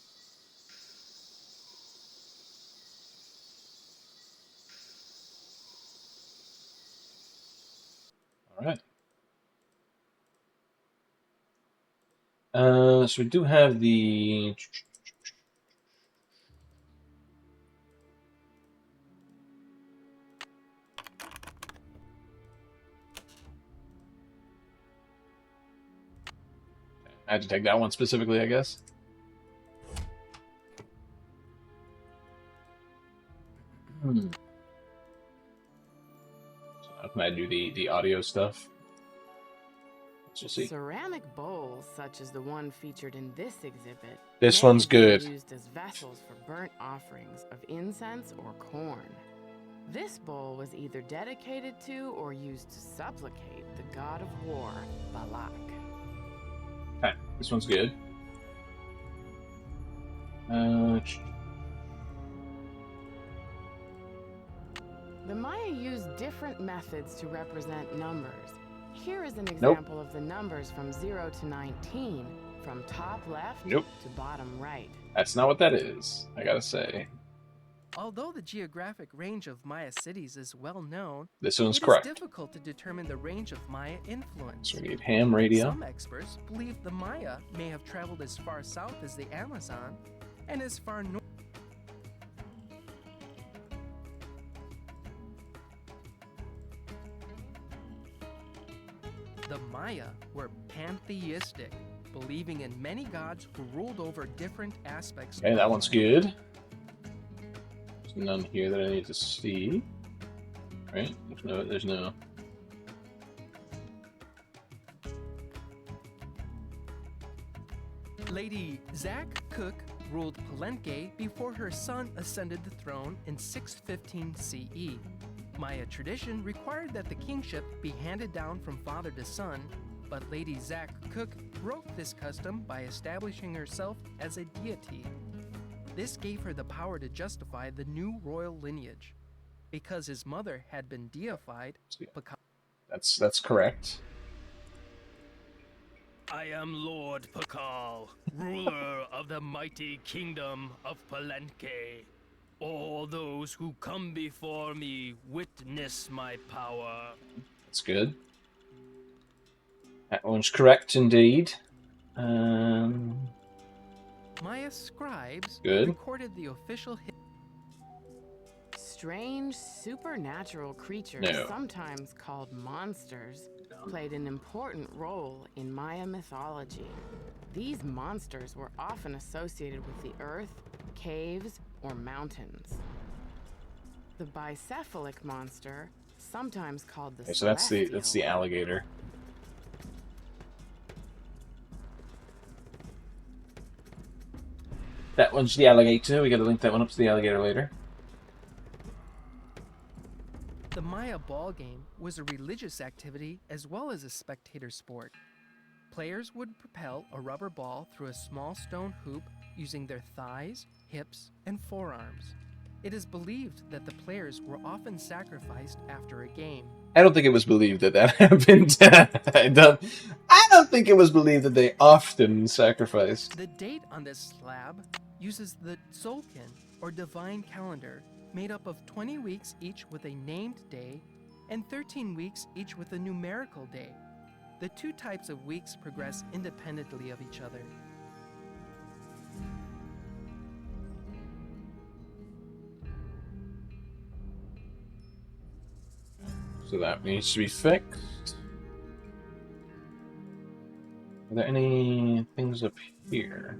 Alright. So we do have the... I had to take that one specifically, I guess. So how can I do the audio stuff? We'll see. Ceramic bowls, such as the one featured in this exhibit, This may one's have been good. used as vessels for burnt offerings of incense or corn. This bowl was either dedicated to or used to supplicate the god of war, Balak. Okay, this one's good. The Maya used different methods to represent numbers. Here is an Nope. example of the numbers from 0 to 19, from top left Nope. to bottom right. That's not what that is, I gotta say. Although the geographic range of Maya cities is well known, This one's it correct. is difficult to determine the range of Maya influence. So we need ham radio. Some experts believe the Maya may have traveled as far south as the Amazon and as far north. The Maya were pantheistic, believing in many gods who ruled over different aspects Okay, of that one's life. good. There's none here that I need to see. Right? There's no. Lady Zack Cook ruled Palenque before her son ascended the throne in 615 CE. Maya tradition required that the kingship be handed down from father to son, but Lady Zack Cook broke this custom by establishing herself as a deity. This gave her the power to justify the new royal lineage. Because his mother had been deified, That's correct. I am Lord Popol, ruler of the mighty kingdom of Palenque. All those who come before me witness my power. That's good. That one's correct indeed. Maya scribes Good. recorded the official Strange supernatural creatures, No. sometimes called monsters, played an important role in Maya mythology. These monsters were often associated with the earth, caves, or mountains. The bicephalic monster, sometimes called the Okay, so that's the celestial, alligator. That one's the alligator. We gotta link that one up to the alligator later. The Maya ball game was a religious activity as well as a spectator sport. Players would propel a rubber ball through a small stone hoop using their thighs, hips, and forearms. It is believed that the players were often sacrificed after a game. I don't think it was believed that happened. I don't think it was believed that they often sacrificed. The date on this slab uses the Tzolk'in, or divine calendar, made up of 20 weeks each with a named day and 13 weeks each with a numerical day. The two types of weeks progress independently of each other. So that needs to be fixed. Are there any things up here?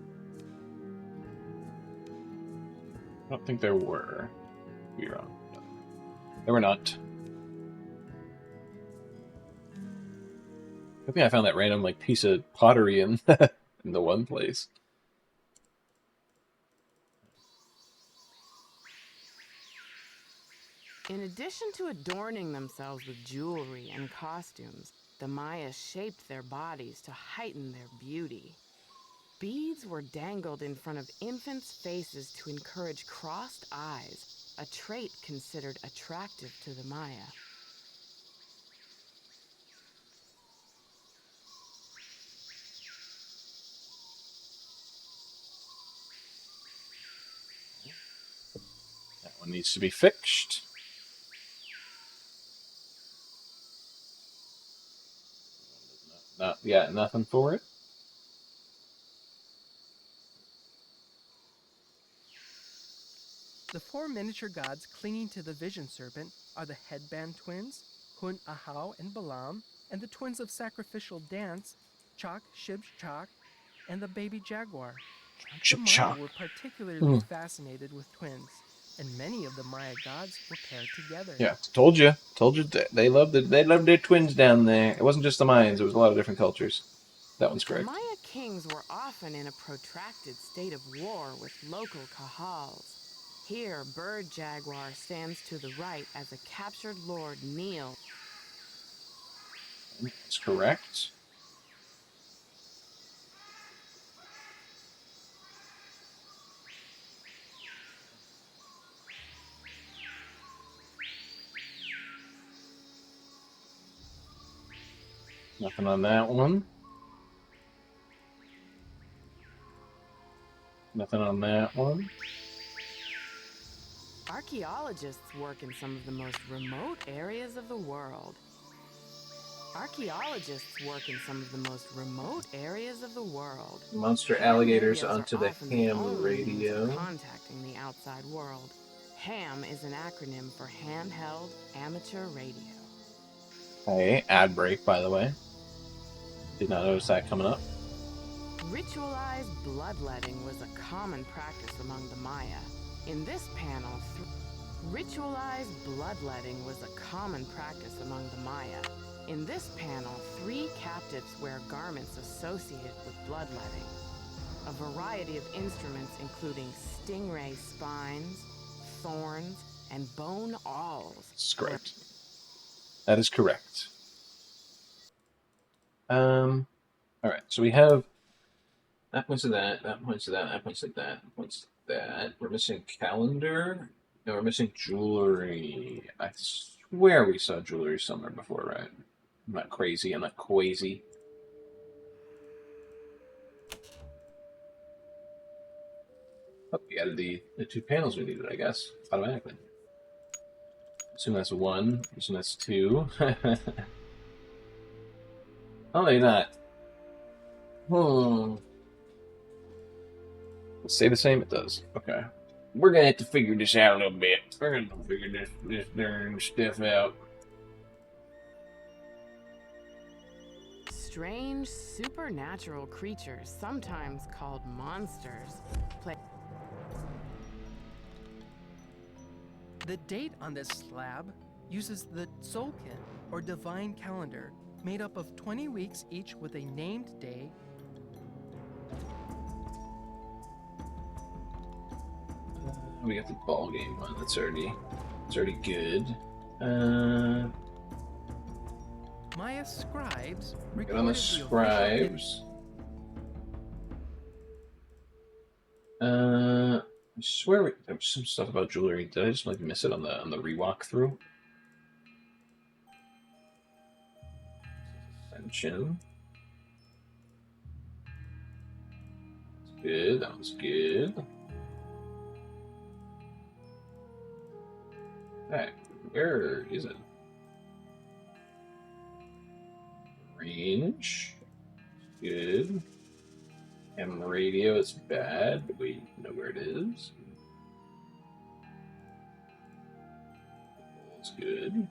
I don't think there were. Could be wrong. No. There were not. I think I found that random like piece of pottery in in the one place. In addition to adorning themselves with jewelry and costumes, the Maya shaped their bodies to heighten their beauty. Beads were dangled in front of infants' faces to encourage crossed eyes, a trait considered attractive to the Maya. That one needs to be fixed. Not yet, nothing for it. The four miniature gods clinging to the vision serpent are the headband twins, Hun, Ahau, and Balaam, and the twins of sacrificial dance, Chak, Shib, Chak, and the baby jaguar. The Maya were particularly fascinated with twins, and many of the Maya gods were paired together. Yeah, told you they loved it. They loved their twins down there. It wasn't just the Mayans; it was a lot of different cultures. That one's The correct. Maya kings were often in a protracted state of war with local kahals. Here, bird jaguar stands to the right as a captured lord kneels. That's correct. Nothing on that one. Nothing on that one. Archaeologists work in some of the most remote areas of the world. Archaeologists work in some of the most remote areas of the world. Monster Ham alligators radios onto are the often ham only means radio. of contacting the outside world. HAM is an acronym for Handheld Amateur Radio. Hey, ad break, by the way. Did not notice that coming up. Ritualized bloodletting was a common practice among the Maya. In this panel, ritualized bloodletting was a common practice among the Maya. In this panel, 3 captives wear garments associated with bloodletting. A variety of instruments including stingray spines, thorns, and bone awls. That's correct. That is correct. Alright, so we have that points to that, that points to that, that points to that, that points to that. We're missing calendar. No, we're missing jewelry. I swear we saw jewelry somewhere before, right? I'm not crazy, I'm not quazy. Oh, we added the 2 panels we needed, I guess, automatically. Assume that's 1, assume that's 2. Oh, maybe not. Stay the same? It does. Okay. We're gonna have to figure this out a little bit. We're gonna figure this darn stuff out. Strange supernatural creatures, sometimes called monsters, play. The date on this slab uses the Tzolk'in, or divine calendar, made up of 20 weeks each with a named day. We got the ball game one. It's already good. Maya scribes Get on the scribes. I swear there was some stuff about jewelry. Did I just like miss it on the rewalk through? Ascension. That's good. That was good. Hey, where is it? Range. Good. Ham radio is bad, but we know where it is. It's good.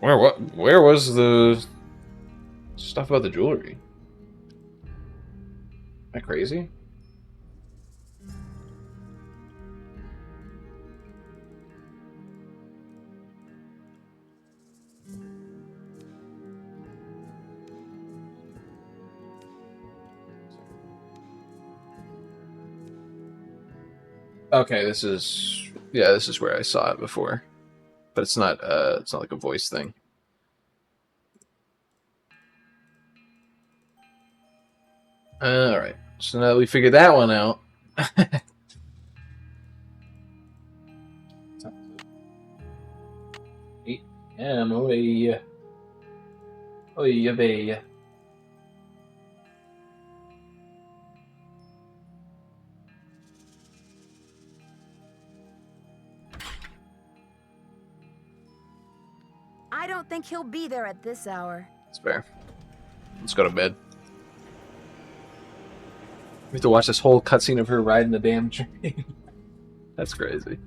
Where was the stuff about the jewelry? Am I crazy? Okay, this is where I saw it before. But it's not like a voice thing. Alright. So now that we figured that one out. Oh yeah. I don't think he'll be there at this hour. It's fair. Let's go to bed. We have to watch this whole cutscene of her riding the damn train. That's crazy.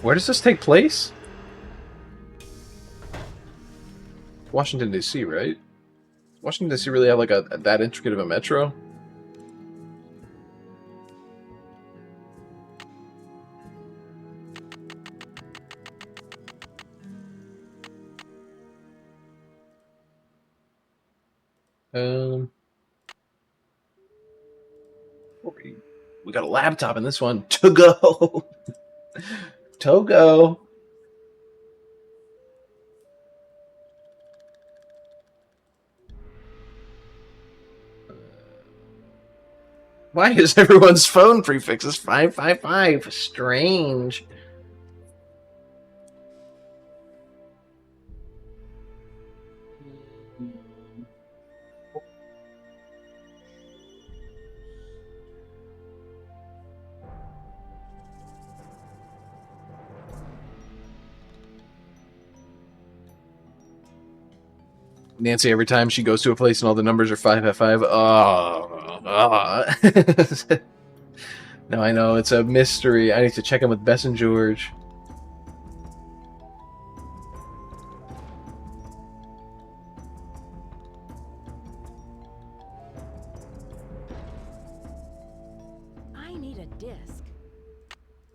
Where does this take place? Washington, D.C., right? Washington, D.C. really have like that intricate of a metro? We got a laptop in this one. To go. Togo. Why is everyone's phone prefixes 555? Strange. Nancy, every time she goes to a place and all the numbers are 555, Now I know it's a mystery. I need to check in with Bess and George. I need a disc.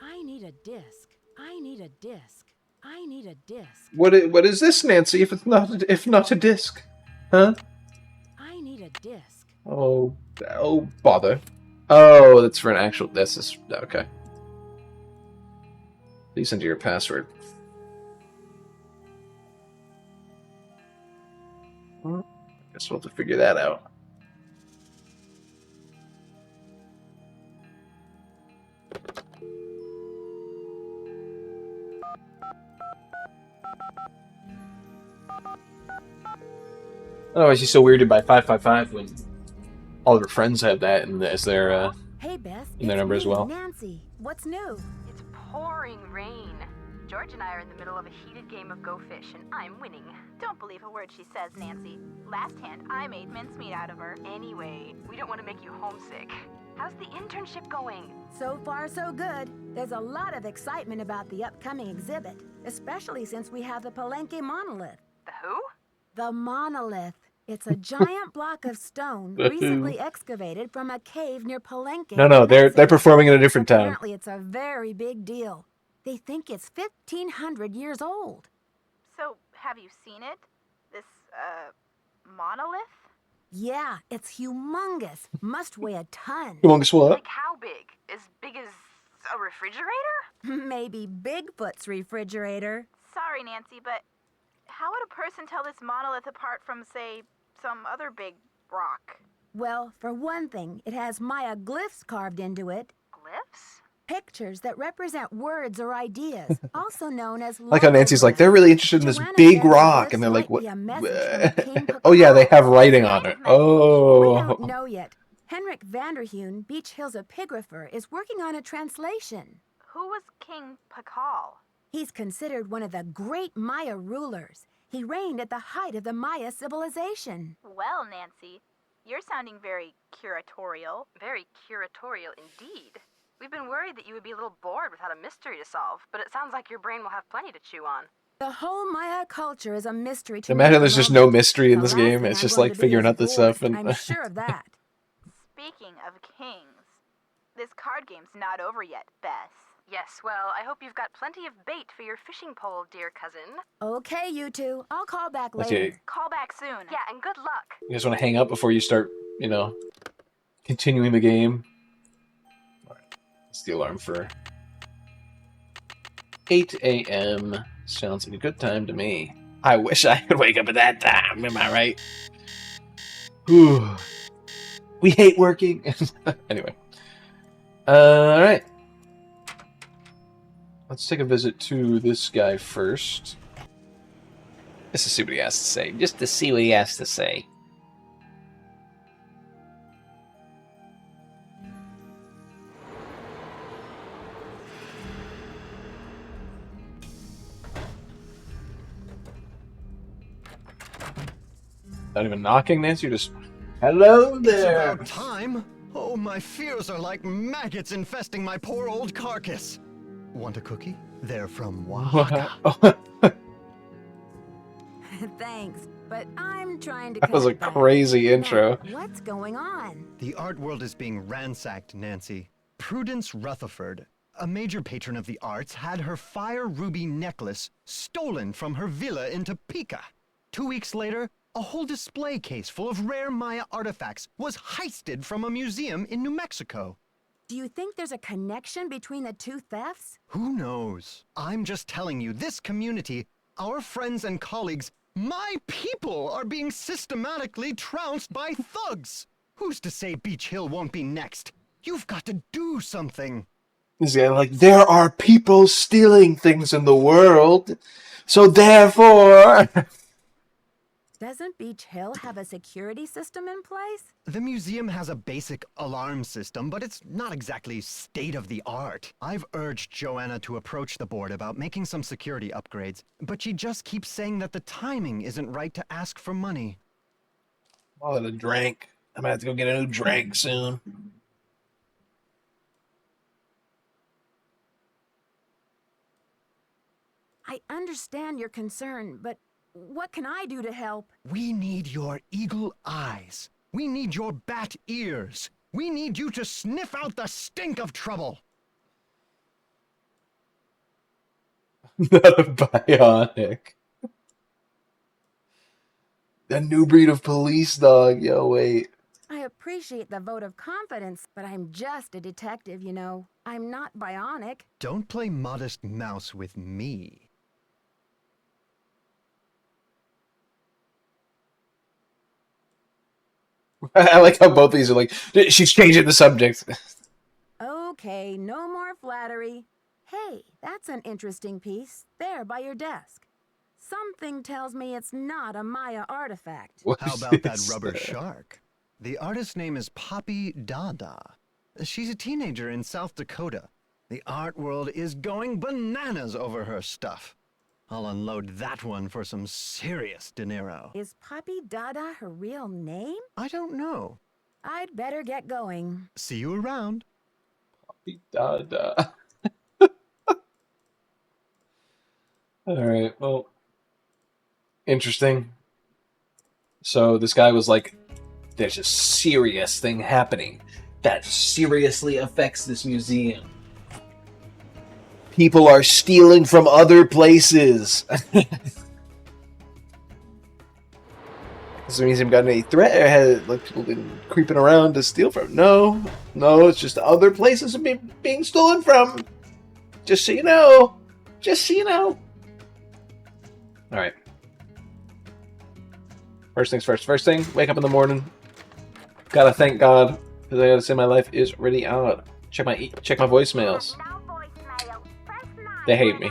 I need a disc. I need a disc. I need a disc. What is this, Nancy? If not a disc, huh? I need a disc. Oh bother. Oh, that's for an actual. This is okay. Please enter your password. Well, guess we'll have to figure that out. Otherwise, he's so weirded by 555 when all of her friends have that and as their Hey Beth, in their it's number as me, well. Nancy, what's new? It's pouring rain. George and I are in the middle of a heated game of Go Fish, and I'm winning. Don't believe a word she says, Nancy. Last hand, I made mincemeat out of her. Anyway, we don't want to make you homesick. How's the internship going? So far, so good. There's a lot of excitement about the upcoming exhibit, especially since we have the Palenque monolith. The who? The monolith. It's a giant block of stone recently excavated from a cave near Palenque. No, they're performing in a different town. Apparently, it's a very big deal. They think it's 1,500 years old. So, have you seen it? This, monolith? Yeah, it's humongous. Must weigh a ton. Humongous what? Like how big? As big as a refrigerator? Maybe Bigfoot's refrigerator. Sorry, Nancy, but how would a person tell this monolith apart from, say, some other big rock? Well, for one thing, it has Maya glyphs carved into it. Glyphs? Pictures that represent words or ideas, also known as Like how Nancy's like, they're really interested in this Joanna big says the rock, glyphs and they're like, might what? be a message from King Oh yeah, they Popol. have writing on it. We Oh. don't know yet. Henrik Vanderheun, Beach Hill's epigrapher, is working on a translation. Who was King Pakal? He's considered one of the great Maya rulers. He reigned at the height of the Maya civilization. Well, Nancy, you're sounding very curatorial. Very curatorial indeed. We've been worried that you would be a little bored without a mystery to solve, but it sounds like your brain will have plenty to chew on. The whole Maya culture is a mystery to me. Imagine at the there's just moment. no mystery in The this last game. thing It's I'm just going like to be figuring is out this bored. stuff. And I'm sure of that. Speaking of kings, this card game's not over yet, Bess. Yes, well, I hope you've got plenty of bait for your fishing pole, dear cousin. Okay, you two. I'll call back later. okay, Call back soon. Yeah, and good luck. you guys want to hang up before you start, continuing the game? All right, that's the alarm for 8 a.m. Sounds like a good time to me. I wish I could wake up at that time. Am I right? Whew. We hate working. Anyway. All right. Let's take a visit to this guy first. Just to see what he has to say. Just to see what he has to say. Not even knocking, Nancy? You're just... Hello there! It's about time! Oh, my fears are like maggots infesting my poor old carcass. Want a cookie? They're from Oaxaca. Thanks, but I'm trying to That was a cut back. crazy intro. Now, what's going on? The art world is being ransacked, Nancy. Prudence Rutherford, a major patron of the arts, had her fire ruby necklace stolen from her villa in Topeka. 2 weeks later, a whole display case full of rare Maya artifacts was heisted from a museum in New Mexico. Do you think there's a connection between the two thefts? Who knows? I'm just telling you, this community, our friends and colleagues, my people are being systematically trounced by thugs. Who's to say Beach Hill won't be next? You've got to do something. This guy, like, there are people stealing things in the world, so therefore... Doesn't Beach Hill have a security system in place? The museum has a basic alarm system, but it's not exactly state-of-the-art. I've urged Joanna to approach the board about making some security upgrades, but she just keeps saying that the timing isn't right to ask for money. I'll have a drink. I'm gonna have to go get a new drink soon. I understand your concern, but what can I do to help? We need your eagle eyes. We need your bat ears. We need you to sniff out the stink of trouble. Not a bionic. A new breed of police dog. Yo, wait. I appreciate the vote of confidence, but I'm just a detective, you know. I'm not bionic. Don't play modest mouse with me. I like how both of these are like, she's changing the subject. Okay, no more flattery. Hey, that's an interesting piece, there by your desk. Something tells me it's not a Maya artifact. How about that rubber shark? The artist's name is Poppy Dada. She's a teenager in South Dakota. The art world is going bananas over her stuff. I'll unload that one for some serious dinero. Is Poppy Dada her real name? I don't know. I'd better get going. See you around. Dada. Alright, well. Interesting. So this guy was like, there's a serious thing happening that seriously affects this museum. People are stealing from other places. Does the museum got any threat? Or had like people been creeping around to steal from? No, it's just other places are being stolen from. Just so you know. Just so you know. All right. First things first. First thing, wake up in the morning. Gotta thank God because I gotta say my life is really odd. Check my voicemails. They hate me.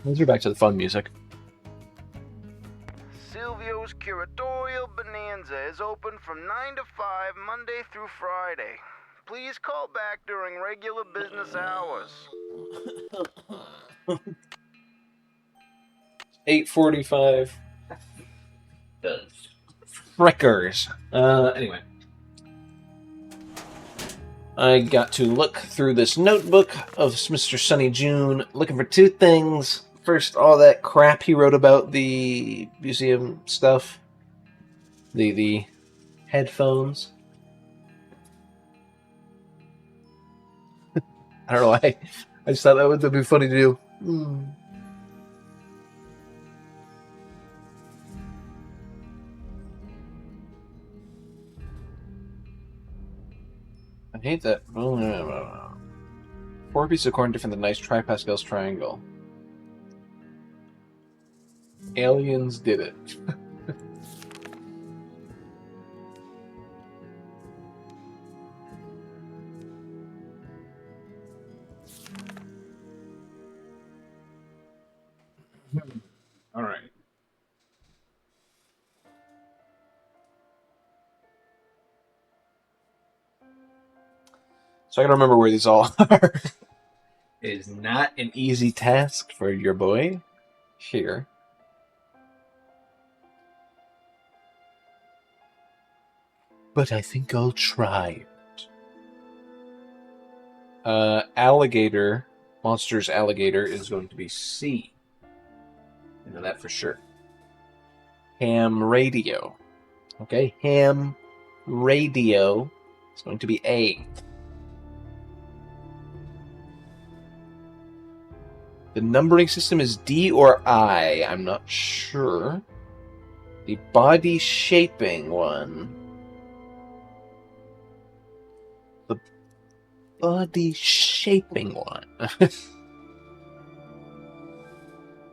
Let's go back to the fun music. Silvio's Curatorial Bonanza is open from 9 to 5 Monday through Friday. Please call back during regular business hours. 8:45. Frickers. Anyway. I got to look through this notebook of Mr. Sunny June, looking for two things. First, all that crap he wrote about the museum stuff. The headphones. I don't know why. I just thought that would be funny to do. I hate that. 4 pieces of corn different than nice Pascal's triangle. Aliens did it. All right. So I gotta remember where these all are. It is not an easy task for your boy here. But I think I'll try it. Alligator, Monsters Alligator is going to be C. I know that for sure. Ham Radio. Okay, ham radio is going to be A. The numbering system is D or I. I'm not sure. The body shaping one. The body shaping one.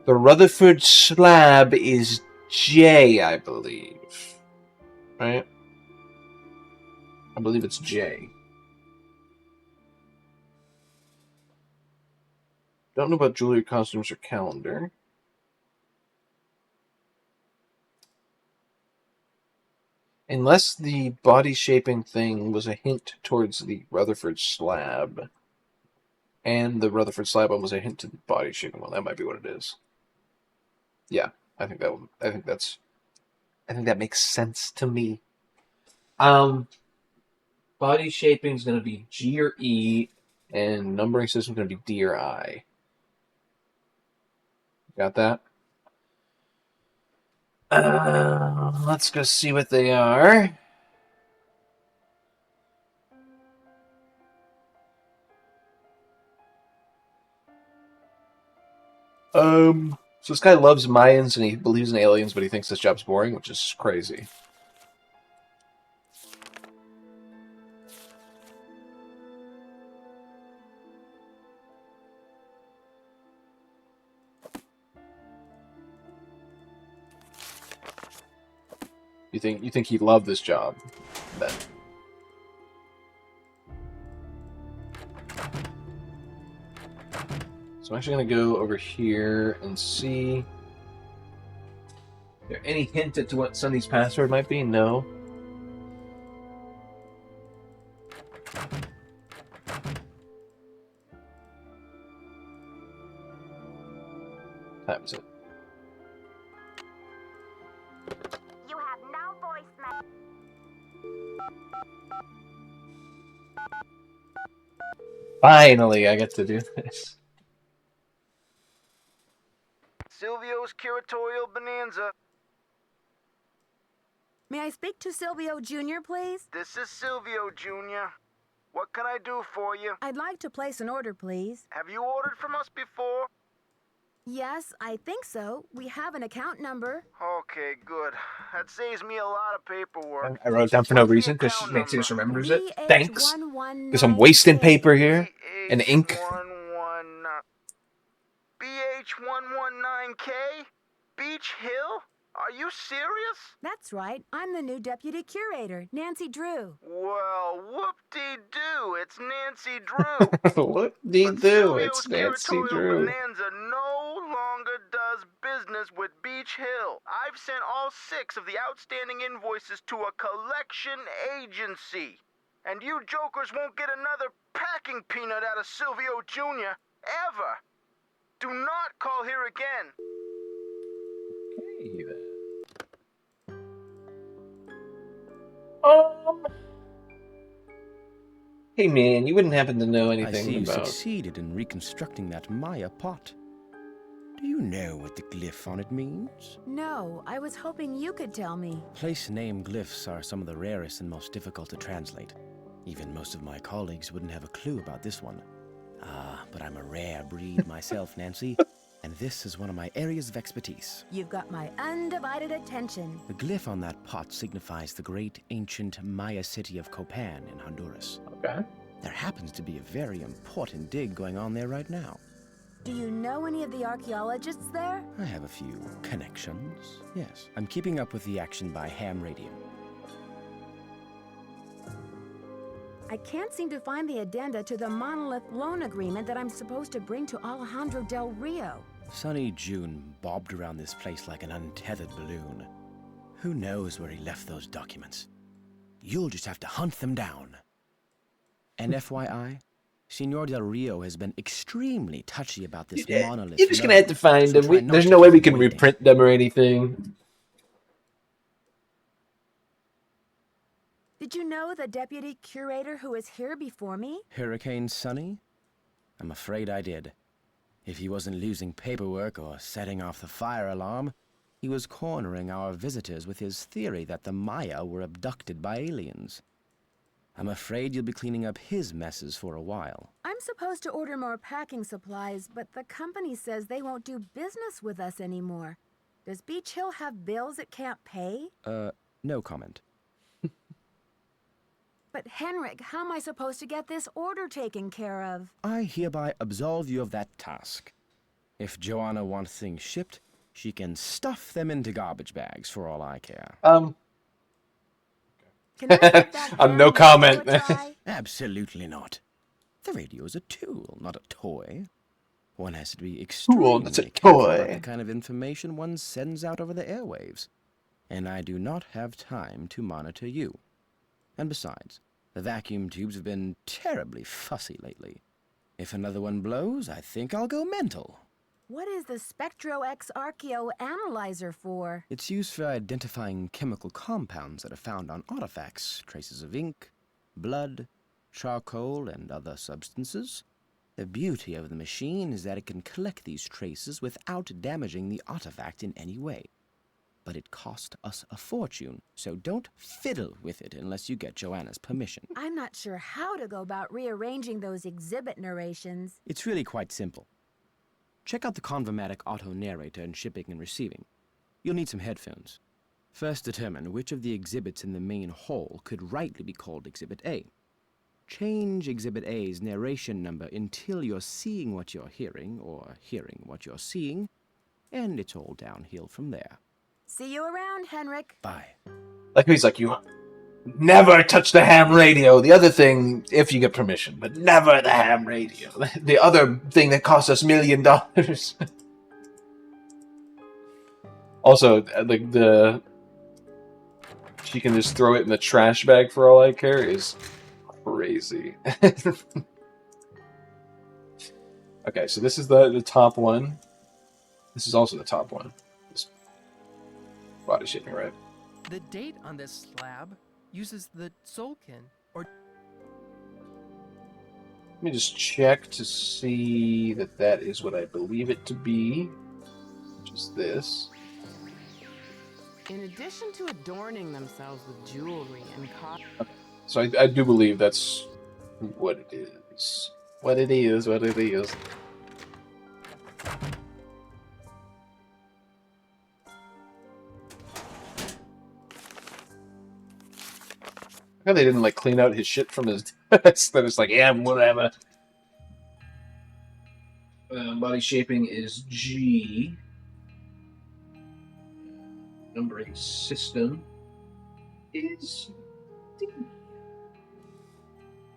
The Rutherford slab is J, I believe. Right? I believe it's J. Don't know about jewelry, costumes, or calendar. Unless the body shaping thing was a hint towards the Rutherford slab, and the Rutherford slab one was a hint to the body shaping one. That might be what it is. Yeah, I think that makes sense to me. Body shaping is going to be G or E, and numbering system is going to be D or I. Got that? Let's go see what they are. So this guy loves Mayans and he believes in aliens, but he thinks this job's boring, which is crazy. You think he'd love this job, then? So I'm actually going to go over here and see. Is there any hint to what Sunny's password might be? No. That was it. You have no voicemail. Finally, I get to do this. Silvio's curatorial bonanza. May I speak to Silvio Jr., please? This is Silvio Jr. What can I do for you? I'd like to place an order, please. Have you ordered from us before? Yes, I think so. We have an account number. Okay, good. That saves me a lot of paperwork. I wrote it down for no What's the reason because account Nancy just number? remembers it. Thanks. Because I'm wasting paper here and ink. BH119K? Beach Hill? Are you serious? That's right. I'm the new deputy curator, Nancy Drew. Well, whoop-de-doo, it's Nancy Drew. Whoop-de-doo, it's Nancy Drew. Bonanza no longer does business with Beach Hill. I've sent all 6 of the outstanding invoices to a collection agency. And you jokers won't get another packing peanut out of Silvio Jr. ever. Do not call here again. Hey man, you wouldn't happen to know I see anything you about... succeeded in reconstructing that Maya pot. Do you know what the glyph on it means? No, I was hoping you could tell me. Place name glyphs are some of the rarest and most difficult to translate. Even most of my colleagues wouldn't have a clue about this one. But I'm a rare breed myself, Nancy, and this is one of my areas of expertise. You've got my undivided attention. The glyph on that pot signifies the great ancient Maya city of Copan in Honduras. Okay. There happens to be a very important dig going on there right now. Do you know any of the archaeologists there? I have a few connections, yes. I'm keeping up with the action by ham radio. I can't seem to find the addenda to the monolith loan agreement that I'm supposed to bring to Alejandro Del Rio. Sunny June bobbed around this place like an untethered balloon. Who knows where he left those documents? You'll just have to hunt them down. And FYI, Senor Del Rio has been extremely touchy about this monolith. You're just gonna have to find so them. try not There's to no way keep we him can waiting. reprint them or anything. Did you know the deputy curator who was here before me? Hurricane Sunny? I'm afraid I did. If he wasn't losing paperwork or setting off the fire alarm, he was cornering our visitors with his theory that the Maya were abducted by aliens. I'm afraid you'll be cleaning up his messes for a while. I'm supposed to order more packing supplies, but the company says they won't do business with us anymore. Does Beach Hill have bills it can't pay? No comment. But Henrik, how am I supposed to get this order taken care of? I hereby absolve you of that task. If Joanna wants things shipped, she can stuff them into garbage bags for all I care. Can I put that I'm no damn comment. radio a try? Absolutely not. The radio is a tool, not a toy. One has to be Tool, extremely that's a careful about toy. the kind of information one sends out over the airwaves. And I do not have time to monitor you. And besides, the vacuum tubes have been terribly fussy lately. If another one blows, I think I'll go mental. What is the Spectro X Archeo analyzer for? It's used for identifying chemical compounds that are found on artifacts, traces of ink, blood, charcoal, and other substances. The beauty of the machine is that it can collect these traces without damaging the artifact in any way. But it cost us a fortune, so don't fiddle with it unless you get Joanna's permission. I'm not sure how to go about rearranging those exhibit narrations. It's really quite simple. Check out the Convermatic auto narrator in shipping and receiving. You'll need some headphones. First determine which of the exhibits in the main hall could rightly be called Exhibit A. Change Exhibit A's narration number until you're seeing what you're hearing, or hearing what you're seeing, and it's all downhill from there. See you around, Henrik. Bye. Like he's like, you never touch the ham radio. The other thing, if you get permission, but never the ham radio. The other thing that cost us $1 million. Also, like she can just throw it in the trash bag for all I care is crazy. Okay, so this is the top one. This is also the top one. This body shaping, right? The date on this slab uses the Tzolk'in, or Let me just check to see that that is what I believe it to be, which is this. In addition to adorning themselves with jewelry and So I do believe that's what it is. What it is. How they didn't like clean out his shit from his desk. They're just like, yeah, whatever. Body shaping is G. Numbering system is D.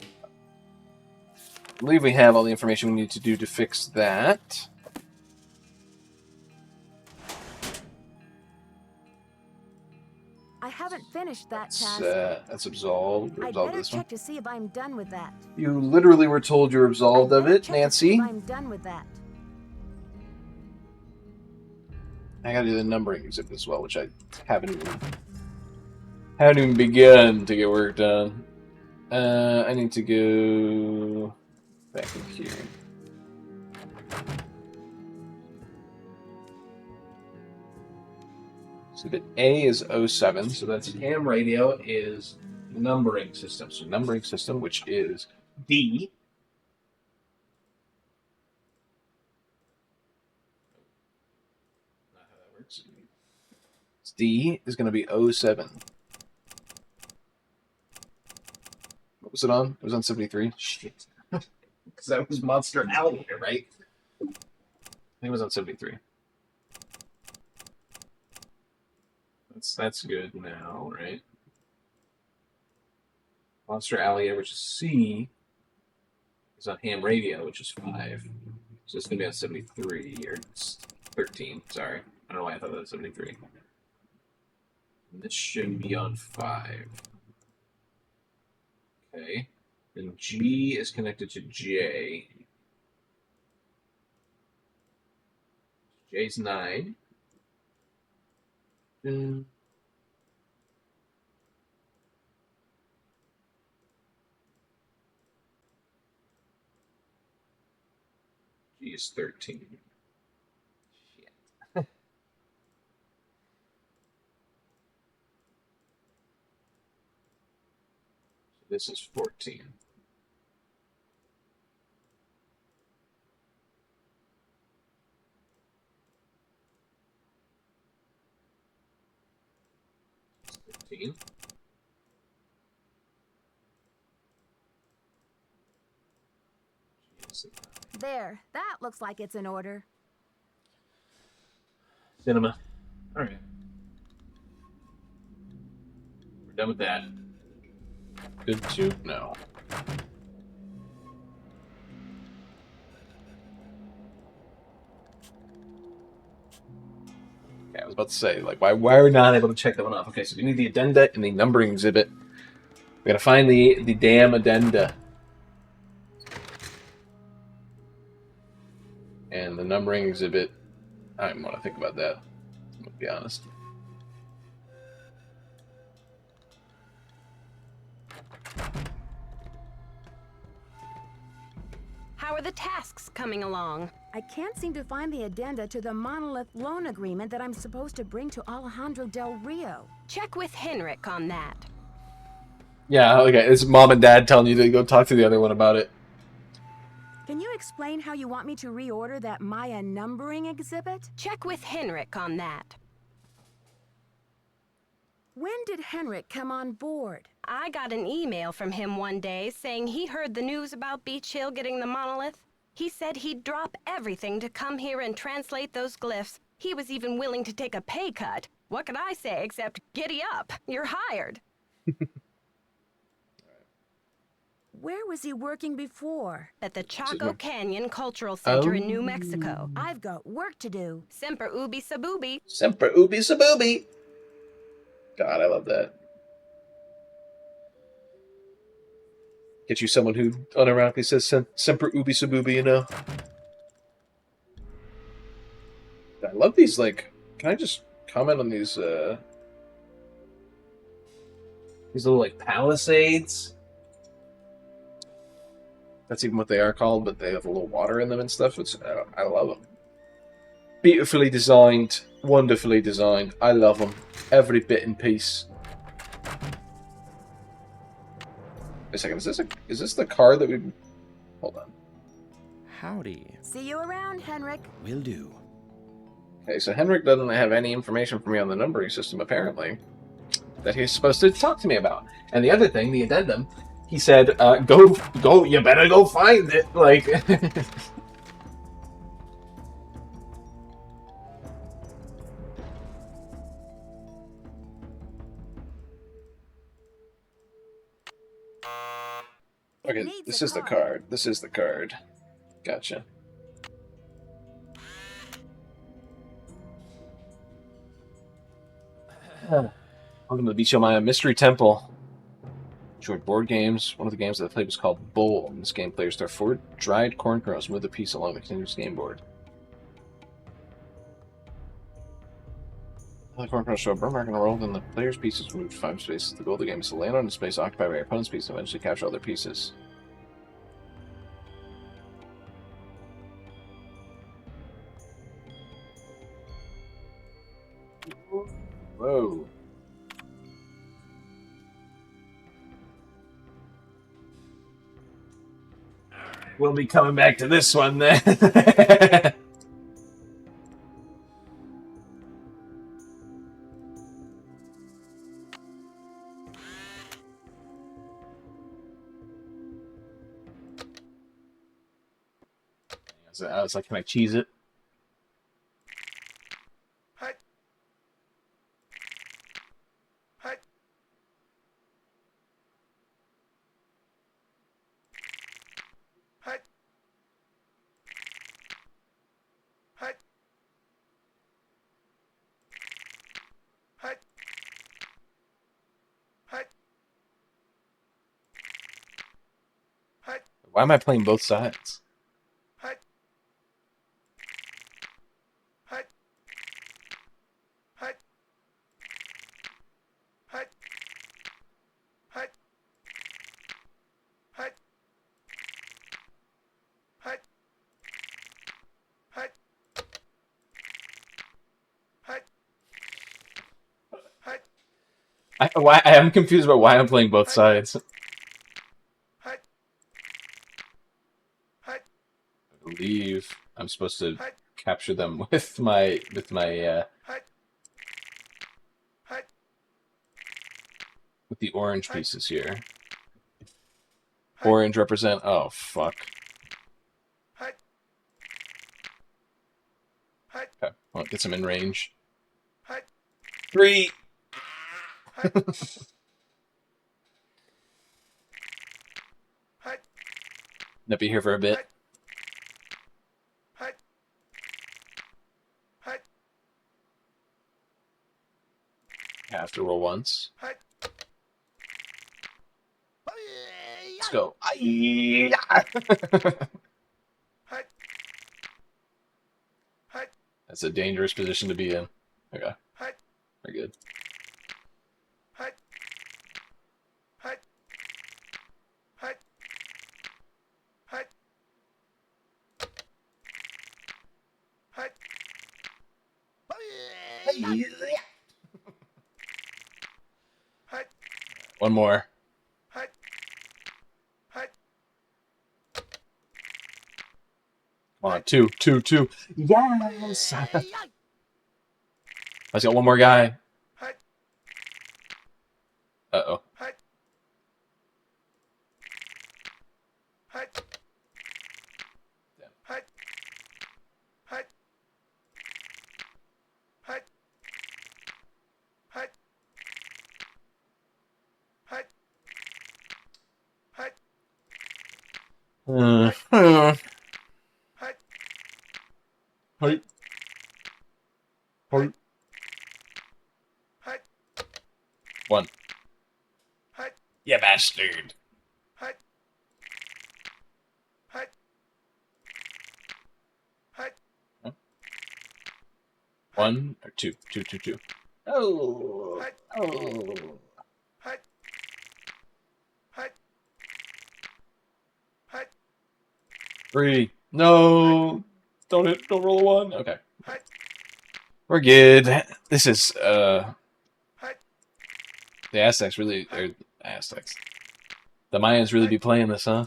I believe we have all the information we need to do to fix that. I haven't finished that task. That's absolved. We're I'd absolved better of this one. check to see if I'm done with that. You literally were told you're absolved I'd of better it, check to see Nancy. if I'm done with that. I gotta do the numbering exhibit as well, which I haven't even begun to get work done. I need to go back in here. So the A is 07, so that's ham radio is numbering system. So numbering system, which is D. Not how that works. It's D is going to be 07. What was it on? It was on 73? Shit. Because that was Monster Alligator, right? I think it was on 73. That's good now, right? Monster Alligator, which is C, is on ham radio, which is 5. So it's going to be on 73, or 13, sorry. I don't know why I thought that was 73. And this should be on 5. Okay. And G is connected to J. J's 9. G is 13. Shit. So this is 14. It's 15. There, that looks like it's in order. Cinema. Alright. We're done with that. Good to know. Okay, I was about to say, like, why are we not able to check that one off? Okay, so we need the addenda and the numbering exhibit. We gotta find the damn addenda. And the numbering exhibit, I don't want to think about that, to be honest. How are the tasks coming along? I can't seem to find the addenda to the monolith loan agreement that I'm supposed to bring to Alejandro Del Rio. Check with Henrik on that. Yeah, okay, it's mom and dad telling you to go talk to the other one about it. Can you explain how you want me to reorder that Maya numbering exhibit? Check with Henrik on that. When did Henrik come on board? I got an email from him one day saying he heard the news about Beach Hill getting the monolith. He said he'd drop everything to come here and translate those glyphs. He was even willing to take a pay cut. What could I say except giddy up? You're hired. Where was he working before? At the Chaco Canyon Cultural Center in New Oh. Mexico. I've got work to do. Semper ubi sabubi. Semper ubi sabubi. God, I love that. Get you someone who unironically says Semper ubi sabubi, you know? I love these, like, can I just comment on these little, like, palisades? That's even what they are called, but they have a little water in them and stuff. I love them. Beautifully designed, wonderfully designed. I love them. Every bit and piece. Wait a second, is this the car that we... Hold on. Howdy. See you around, Henrik. Will do. Okay, so Henrik doesn't have any information for me on the numbering system, apparently, that he's supposed to talk to me about. And the other thing, the addendum, he said, go, you better go find it. Like, okay, this is the card. This is the card. Gotcha. Welcome to the Beach Hill Maya Mystery Temple. Enjoyed board games. One of the games that I played was called Bowl. In this game, players throw 4 dried corn kernels with a piece along the continuous game board. The corner can show a burn mark on a roll, then the player's pieces moved 5 spaces. The goal of the game is to land on a space occupied by your opponent's piece and eventually capture all their pieces. Whoa. We'll be coming back to this one then. So I was like, can I cheese it? Why am I playing both sides? I am confused about why I'm playing both sides. I believe I'm supposed to capture them with my with the orange pieces here. Orange represent. Oh fuck. Okay, well, get some in range. 3. Gonna be here for a bit. I have to roll once. Let's go. That's a dangerous position to be in. Okay. Very good. One more. Come on, 2. Yes! I got one more guy. Uh-oh. One. You bastard. One or two. Two. Oh. Oh. 3. No. Don't roll a 1. Okay. We're good. This is the Aztecs really Aztecs. The Mayans really be playing this, huh?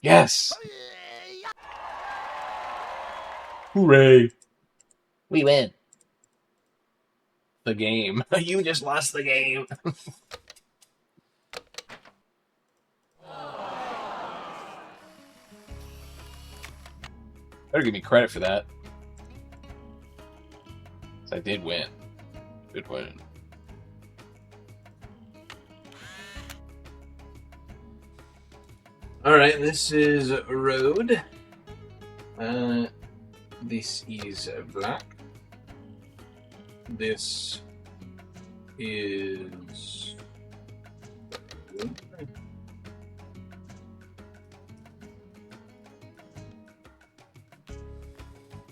Yes. Hooray. We win. The game. You just lost the game. Better give me credit for that. I did win. Good win. Alright, this is road. This is black. This is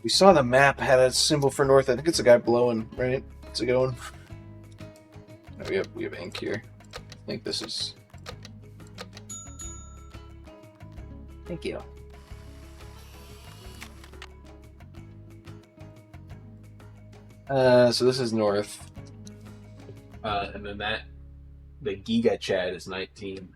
We saw the map had a symbol for north. I think it's a guy blowing, right? It's a going. Oh, we have ink here. I think this is. Thank you. So this is north. And then the Giga Chad is 19.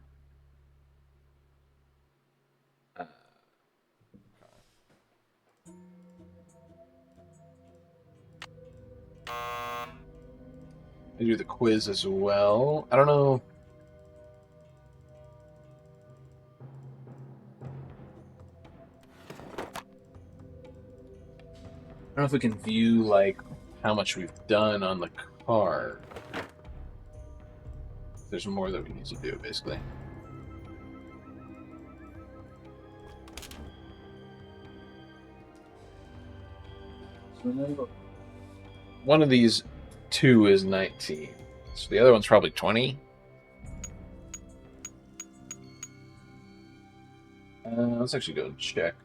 I do the quiz as well. I don't know. I don't know if we can view like how much we've done on the card. There's more that we need to do, basically. So one of these two is 19. So the other one's probably 20. Let's actually go and check.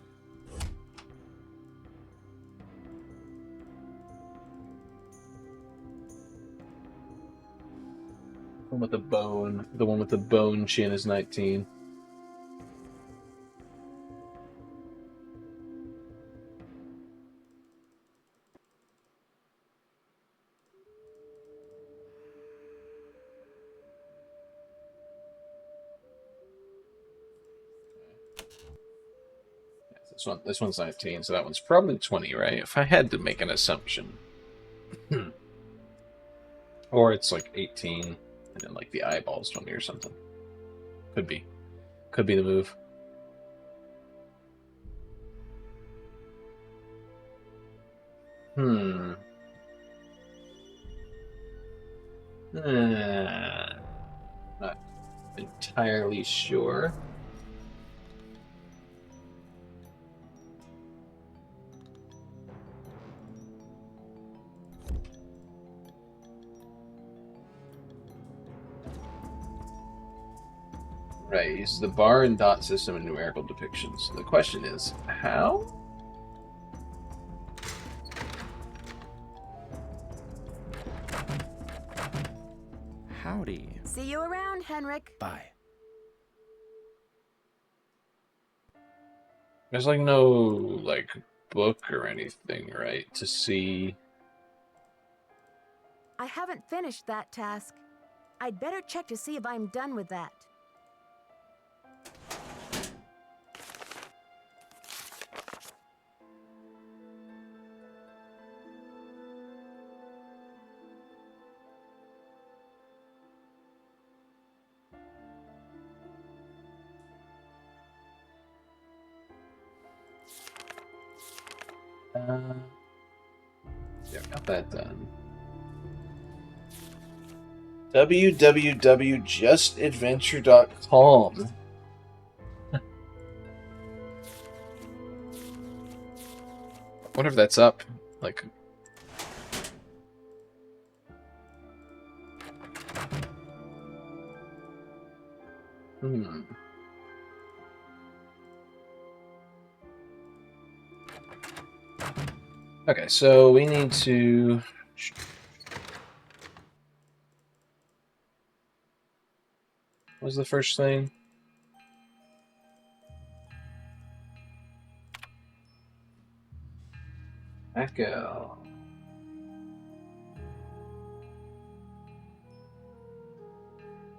The one with the bone chin is 19. This one's 19, so that one's probably 20, right? If I had to make an assumption. Or it's like 18, and then like the eyeball's 20 or something. Could be. Could be the move. Not entirely sure. Right, he uses the bar and dot system in numerical depictions. The question is, how? Howdy. See you around, Henrik. Bye. There's like no like book or anything, right? To see. I haven't finished that task. I'd better check to see if I'm done with that. Yeah, got that done. www.justadventure.com. Wonder if that's up. Like. Okay, so we need to. What was the first thing? Echo.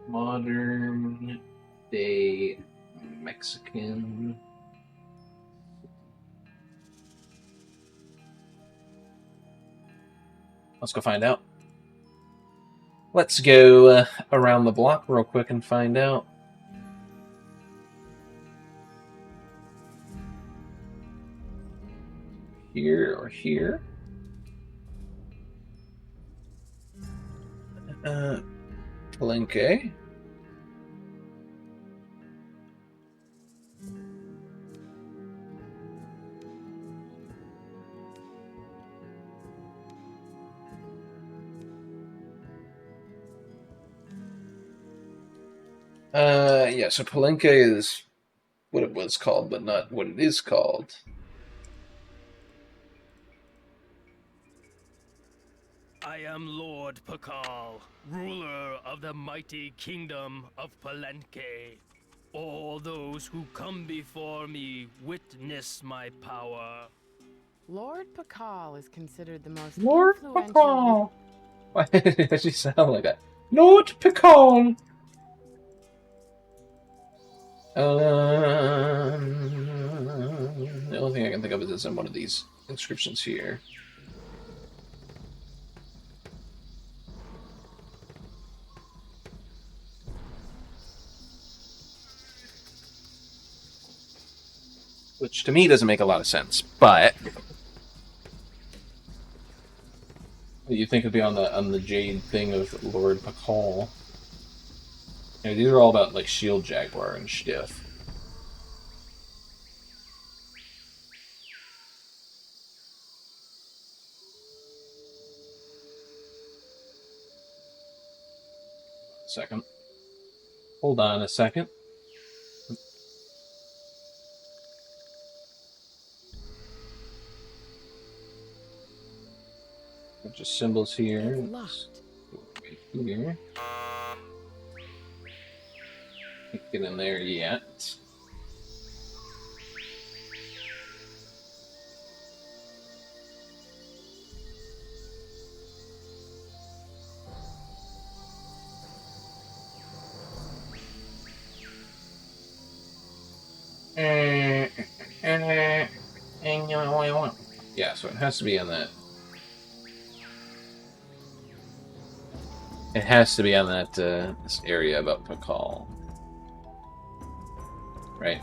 Modern day Mexican. Let's go find out. Let's go around the block real quick and find out. Here or here. Palenque. Yeah, so Palenque is what it was called, but not what it is called. I am Lord Popol, ruler of the mighty kingdom of Palenque. All those who come before me witness my power. Lord Paggigalo is considered the most Lord influential. Popol. Why does she sound like that? Lord Popol. The only thing I can think of is in one of these inscriptions here. Which to me doesn't make a lot of sense, but you think would be on the jade thing of Lord Popol. You know, these are all about like Shield Jaguar and stuff. Second. Hold on a second. Bunch of symbols here. It's locked. Right here. Can't get in there yet. Yeah, so it has to be on that. It has to be on that this area about Popol, right?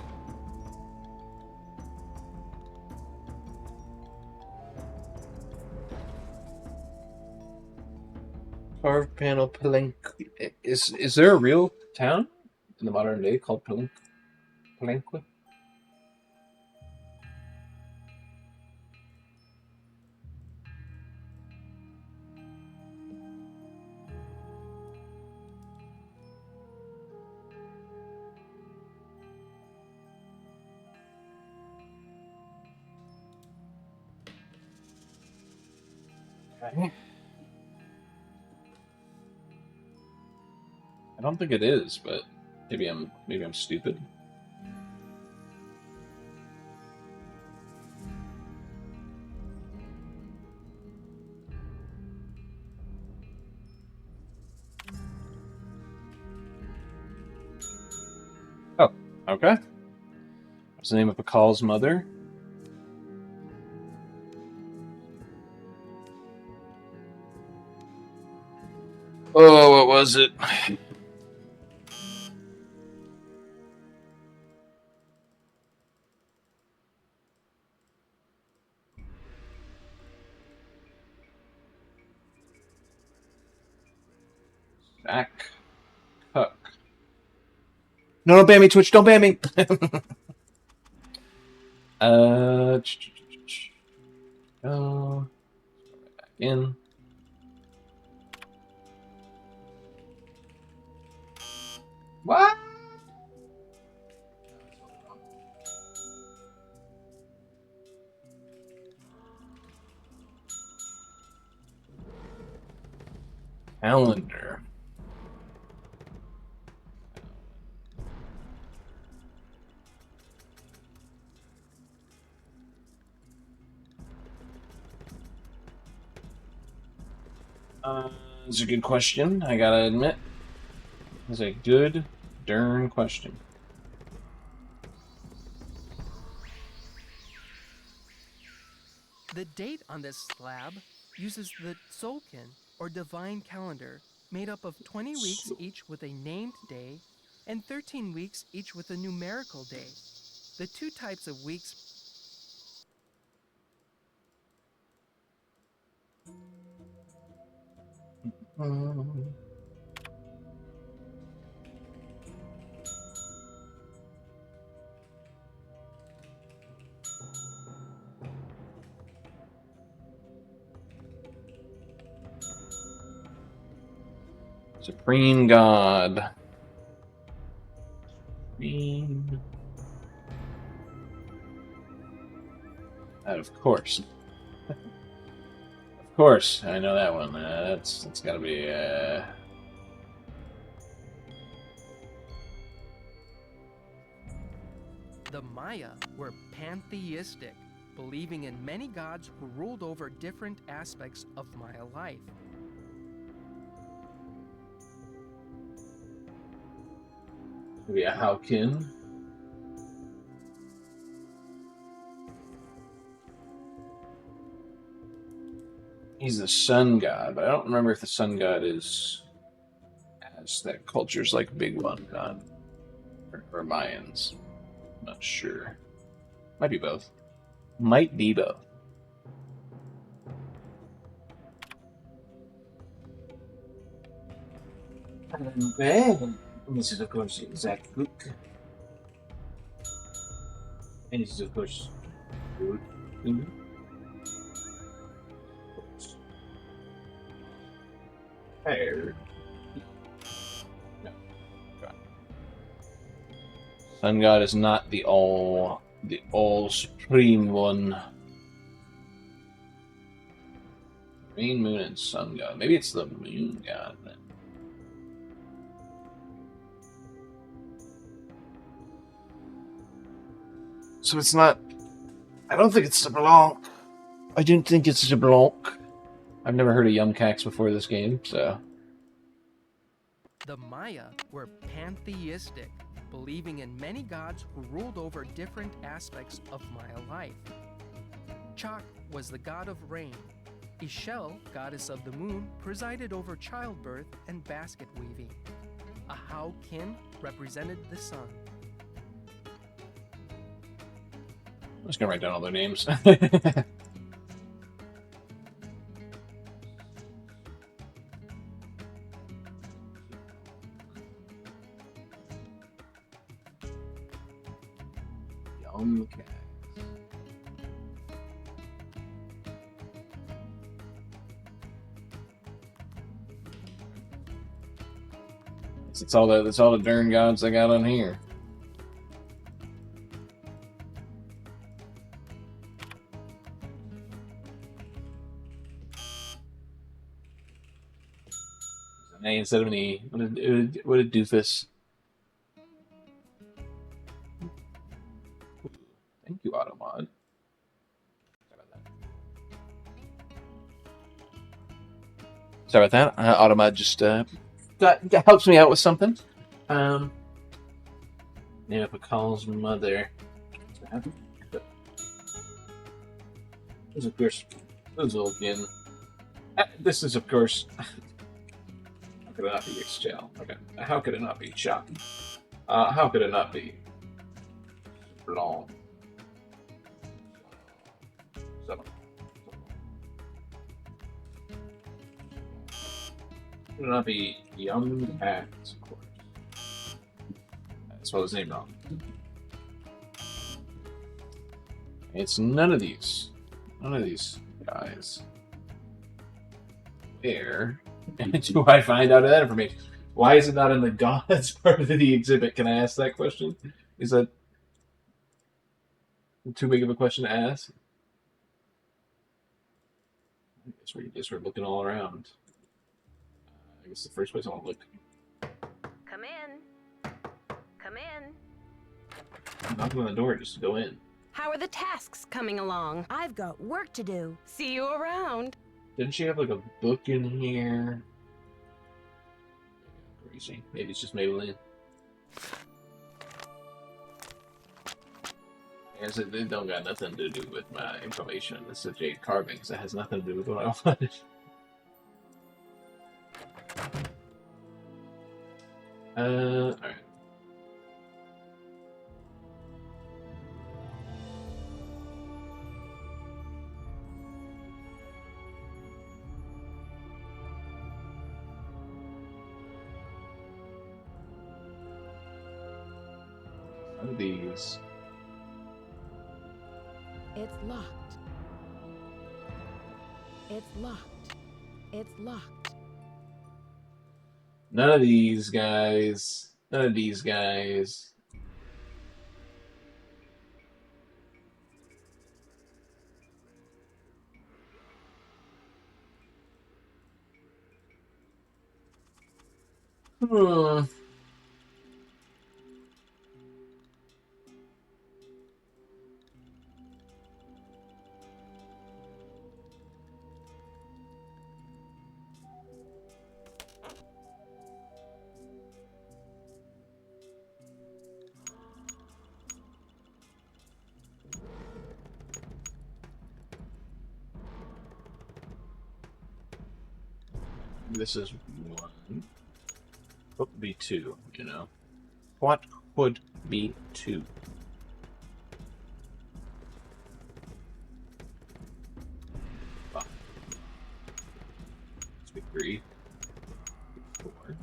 Carved panel Palenque. Is there a real town in the modern day called Palenque? Palenque? Okay. I don't think it is, but maybe I'm stupid. Oh, okay. What's the name of Pakal's mother? Oh, what was it? Zach Cook. No, don't ban me, Twitch. Don't ban me. Go back in. What? Calendar. It's a good question, I gotta admit. It's a good darn question. The date on this slab uses the Tzolk'in, or divine calendar, made up of 20 weeks each with a named day, and 13 weeks each with a numerical day. The two types of weeks Supreme God. Supreme. And of course. Of Of course, I know that one. That's got to be. The Maya were pantheistic, believing in many gods who ruled over different aspects of Maya life. Maybe a Haukin. He's the sun god, but I don't remember if the sun god is as that culture's like big one god or Mayans. I'm not sure. Might be both. Might be both. Okay. This is of course Zach Cook. And this is of course good. Hair. No. Sun God is not the all supreme one. Rain, moon, and sun god. Maybe it's the moon god then. So it's not. I don't think it's the Blanc. I don't think it's the Blanc. I've never heard of Yumcax before this game, so. The Maya were pantheistic, believing in many gods who ruled over different aspects of Maya life. Chak was the god of rain. Ishel, goddess of the moon, presided over childbirth and basket weaving. Ahau Kim represented the sun. I'm just gonna write down all their names. Yumcax. That's all the darn gods I got on here. An A instead of an E. What a doofus. Thank you, Automod. Sorry about that. Automod just helps me out with something. Name up Pacol's mother. This is, of course, Uzulkin. This is, of course. How could it not be Excel? Okay. How could it not be Chop? How could it not be Blanc? Could it not be Yumcax, of course? I spelled his name wrong. It's none of these. None of these guys. Where do I find out that information? Why is it not in the gods part of the exhibit? Can I ask that question? Is that too big of a question to ask? I guess we're looking all around. I guess the first place I want to look. Come in. Come in. I'm knocking on the door just to go in. How are the tasks coming along? I've got work to do. See you around. Didn't she have like a book in here? Crazy. Maybe it's just Maybelline. Yes, it don't got nothing to do with my information. It's a jade carvings. That has nothing to do with what I wanted. Alright. What are these? It's locked. It's locked. It's locked. None of these guys. None of these guys. Hmm. This is one. What would be two, you know? What would be two? Five. Let's be three. Four.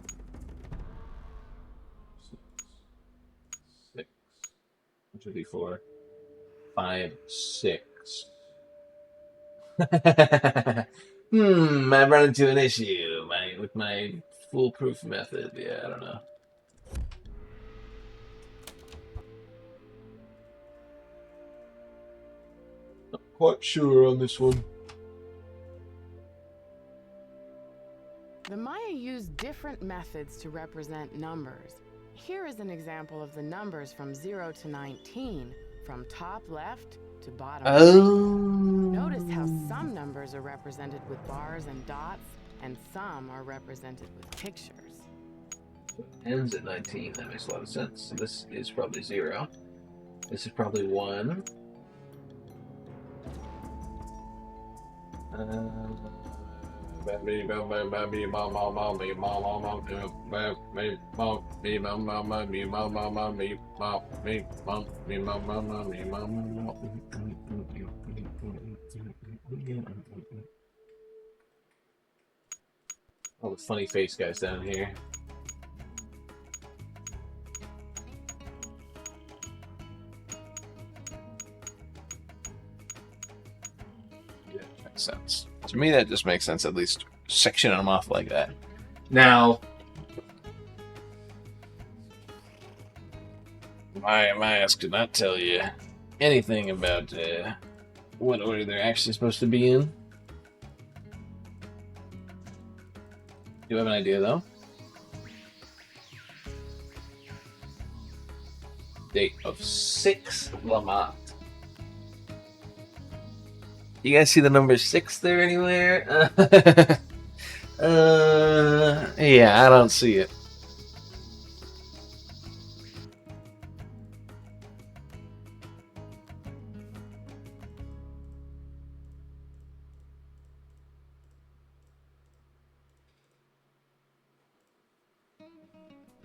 Six. Which would be four. 5, 6. I've run into an issue with my foolproof method. Yeah, I don't know. Not quite sure on this one. The Maya used different methods to represent numbers. Here is an example of the numbers from 0 to 19, from top left to bottom right. Notice how some numbers are represented with bars and dots, and some are represented with pictures. Ends at 19. That makes a lot of sense. So this is probably 0. This is probably 1. All the funny face guys down here. Yeah, makes sense. To me, that just makes sense, at least sectioning them off like that. Now, my ass could not tell you anything about what order they're actually supposed to be in. You have an idea, though? Date of 6 Lamont. You guys see the number 6 there anywhere? Yeah, I don't see it.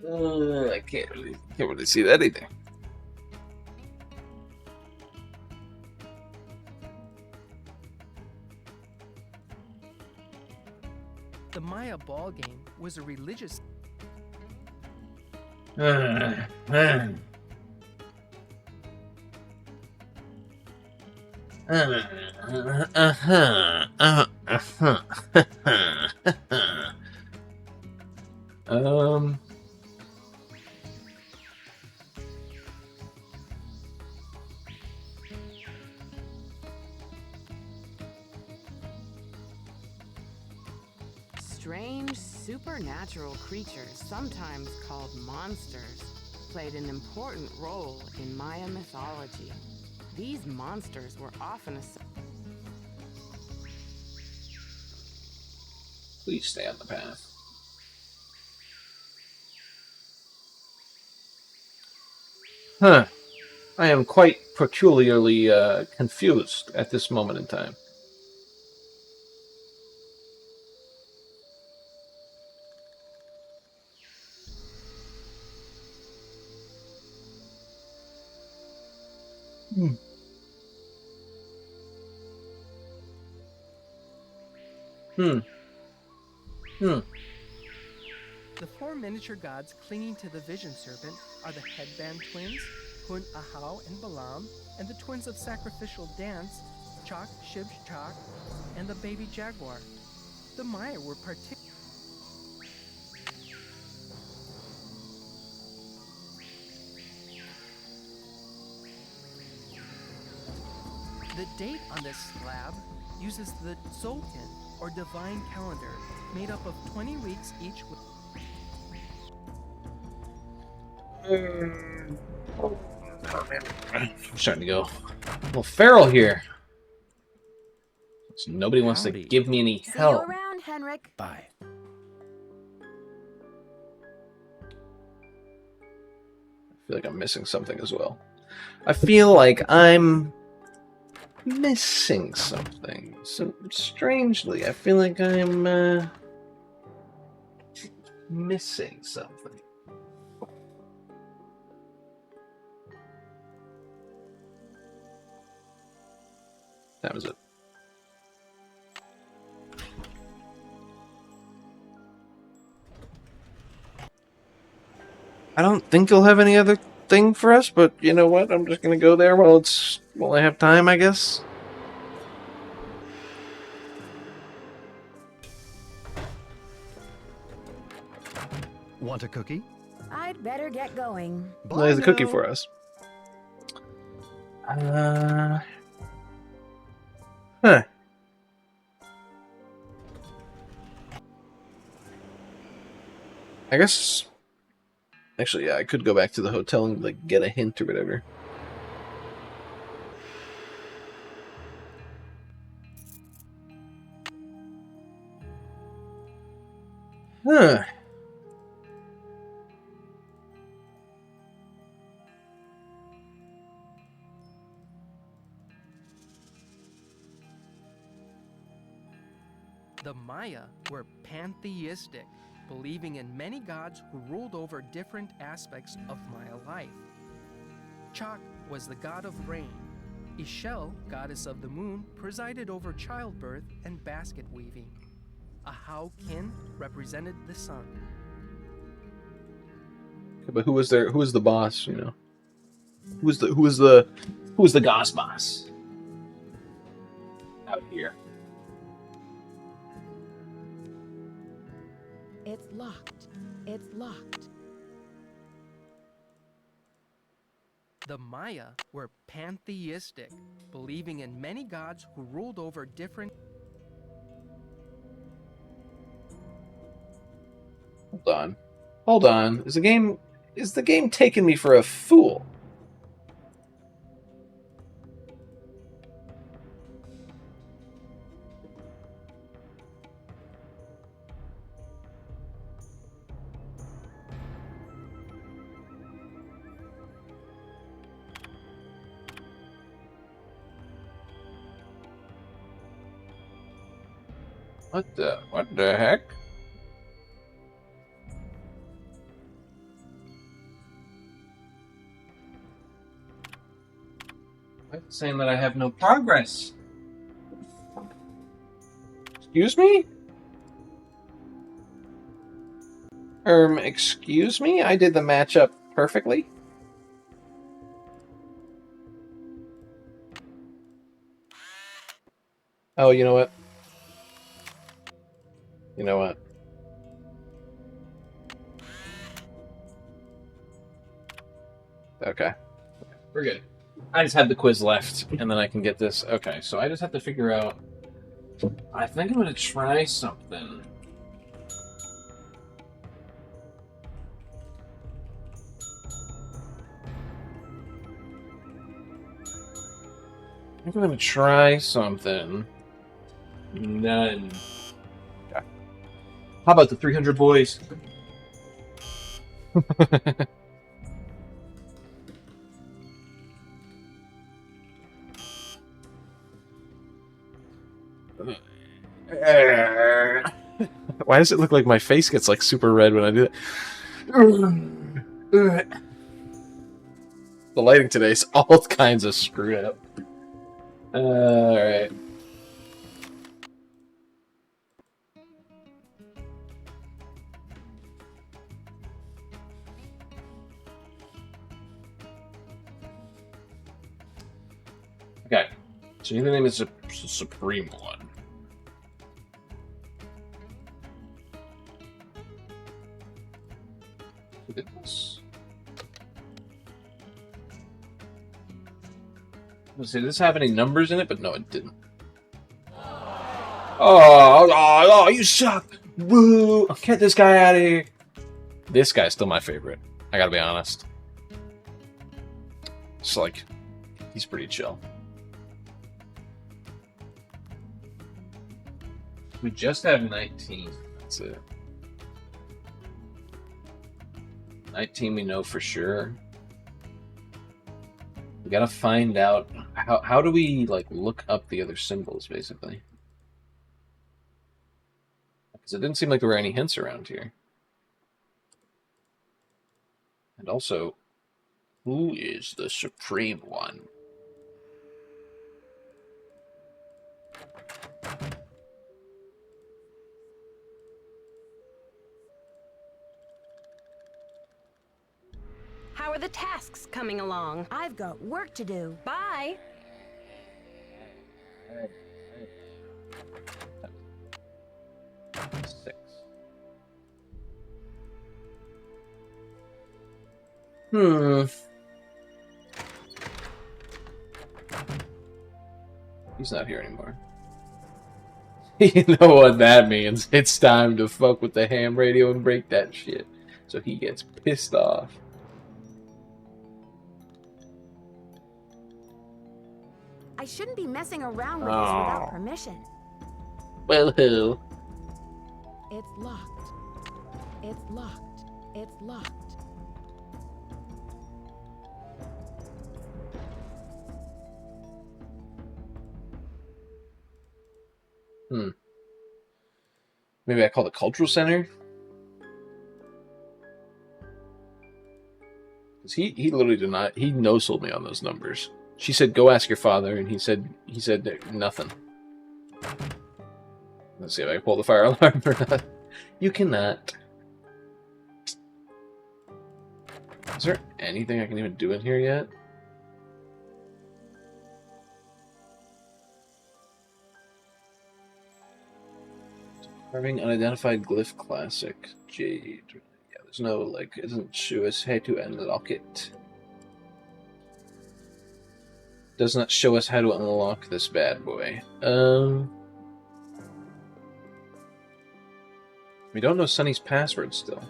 I can't really see that either. The Maya ball game was a religious. Strange supernatural creatures, sometimes called monsters, played an important role in Maya mythology. These monsters were often Please stay on the path. Huh. I am quite peculiarly confused at this moment in time. The 4 miniature gods clinging to the vision serpent are the headband twins, Hun, Ahau, and Balaam, and the twins of sacrificial dance, Chak, Shib, Chak, and the baby jaguar. The Maya were particular. The date on this slab uses the Zolkin, or divine calendar, made up of 20 weeks each with. I'm starting to go a little feral here. So nobody wants to Howdy. give me any See you help. around, Henrik. Bye. I feel like I'm missing something as well. I feel like I'm missing something. So strangely, I feel like I'm missing something. That was it. I don't think he'll have any other thing for us, but you know what? I'm just gonna go there while I have time, I guess. Want a cookie? I'd better get going. Bye There's a cookie now. for us. Huh. I guess. Actually, yeah, I could go back to the hotel and like get a hint or whatever. Huh. The Maya were pantheistic, believing in many gods who ruled over different aspects of Maya life. Chak was the god of rain. Ishel, goddess of the moon, presided over childbirth and basket weaving. Ahau Kin represented the sun. But who was there? Who was the boss? You know, who was the goss boss out here? It's locked. It's locked. The Maya were pantheistic, believing in many gods who ruled over different. Hold on, hold on. Is the game taking me for a fool? What the heck? It's saying that I have no progress. Excuse me? Excuse me? I did the matchup perfectly. Oh, you know what? You know what? Okay. We're good. I just have the quiz left, and then I can get this. Okay, so I just have to figure out... I think I'm going to try something. I think I'm going to try something. None. Okay. How about the 300 boys? Why does it look like my face gets like super red when I do that? The lighting today is all kinds of screwed up. Alright. Okay. So your name is the Supreme One. Let's see, did this have any numbers in it? But no, it didn't. Oh, you suck! Woo! Get this guy out of here! This guy's still my favorite. I gotta be honest. It's like, he's pretty chill. We just have 19. That's it. 19 we know for sure. We gotta find out how do we like look up the other symbols basically. Because it didn't seem like there were any hints around here. And also, who is the Supreme One? How are the tasks coming along? I've got work to do. Bye. Six. He's not here anymore. You know what that means. It's time to fuck with the ham radio and break that shit. So he gets pissed off. I shouldn't be messing around with this without permission. Well, who? It's locked. It's locked. It's locked. Maybe I call the cultural center? Because he literally did not, he no-sold me on those numbers. She said, go ask your father, and he said nothing. Let's see if I can pull the fire alarm or not. You cannot. Is there anything I can even do in here yet? Carving unidentified glyph classic. Jade. Yeah, there's no, like, it doesn't show us how to unlock it. Does not show us how to unlock this bad boy. We don't know Sunny's password still.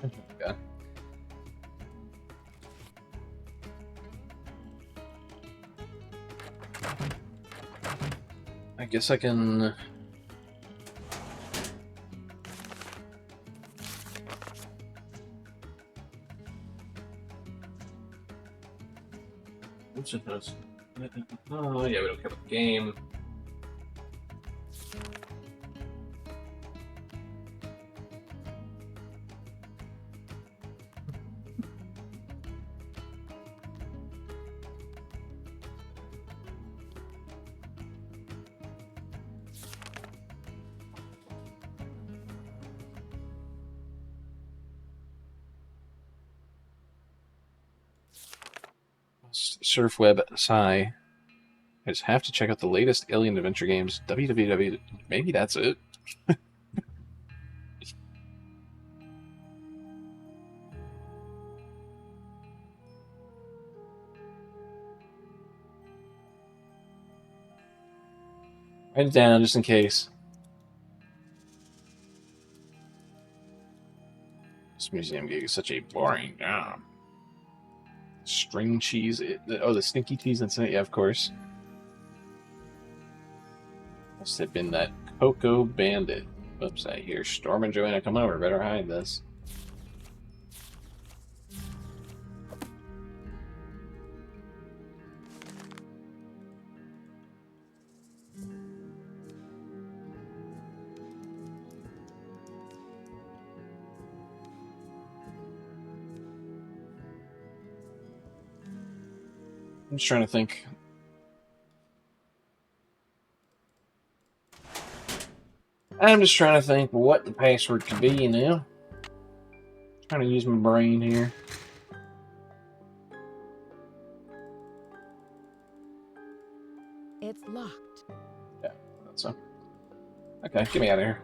Okay. I guess I can... What's it does? Oh, yeah, we don't care about the game. Surfweb Psy. I just have to check out the latest Alien Adventure games. www. Maybe that's it. Write it down just in case. This museum gig is such a boring job. String cheese. Oh, the stinky cheese inside. Yeah, of course. Must have been that Cocoa Bandit. Oops, I hear Storm and Joanna come over. Better hide this. I'm just trying to think. I'm just trying to think what the password could be, you know? Trying to use my brain here. It's locked. Yeah, that's so. Okay, get me out of here.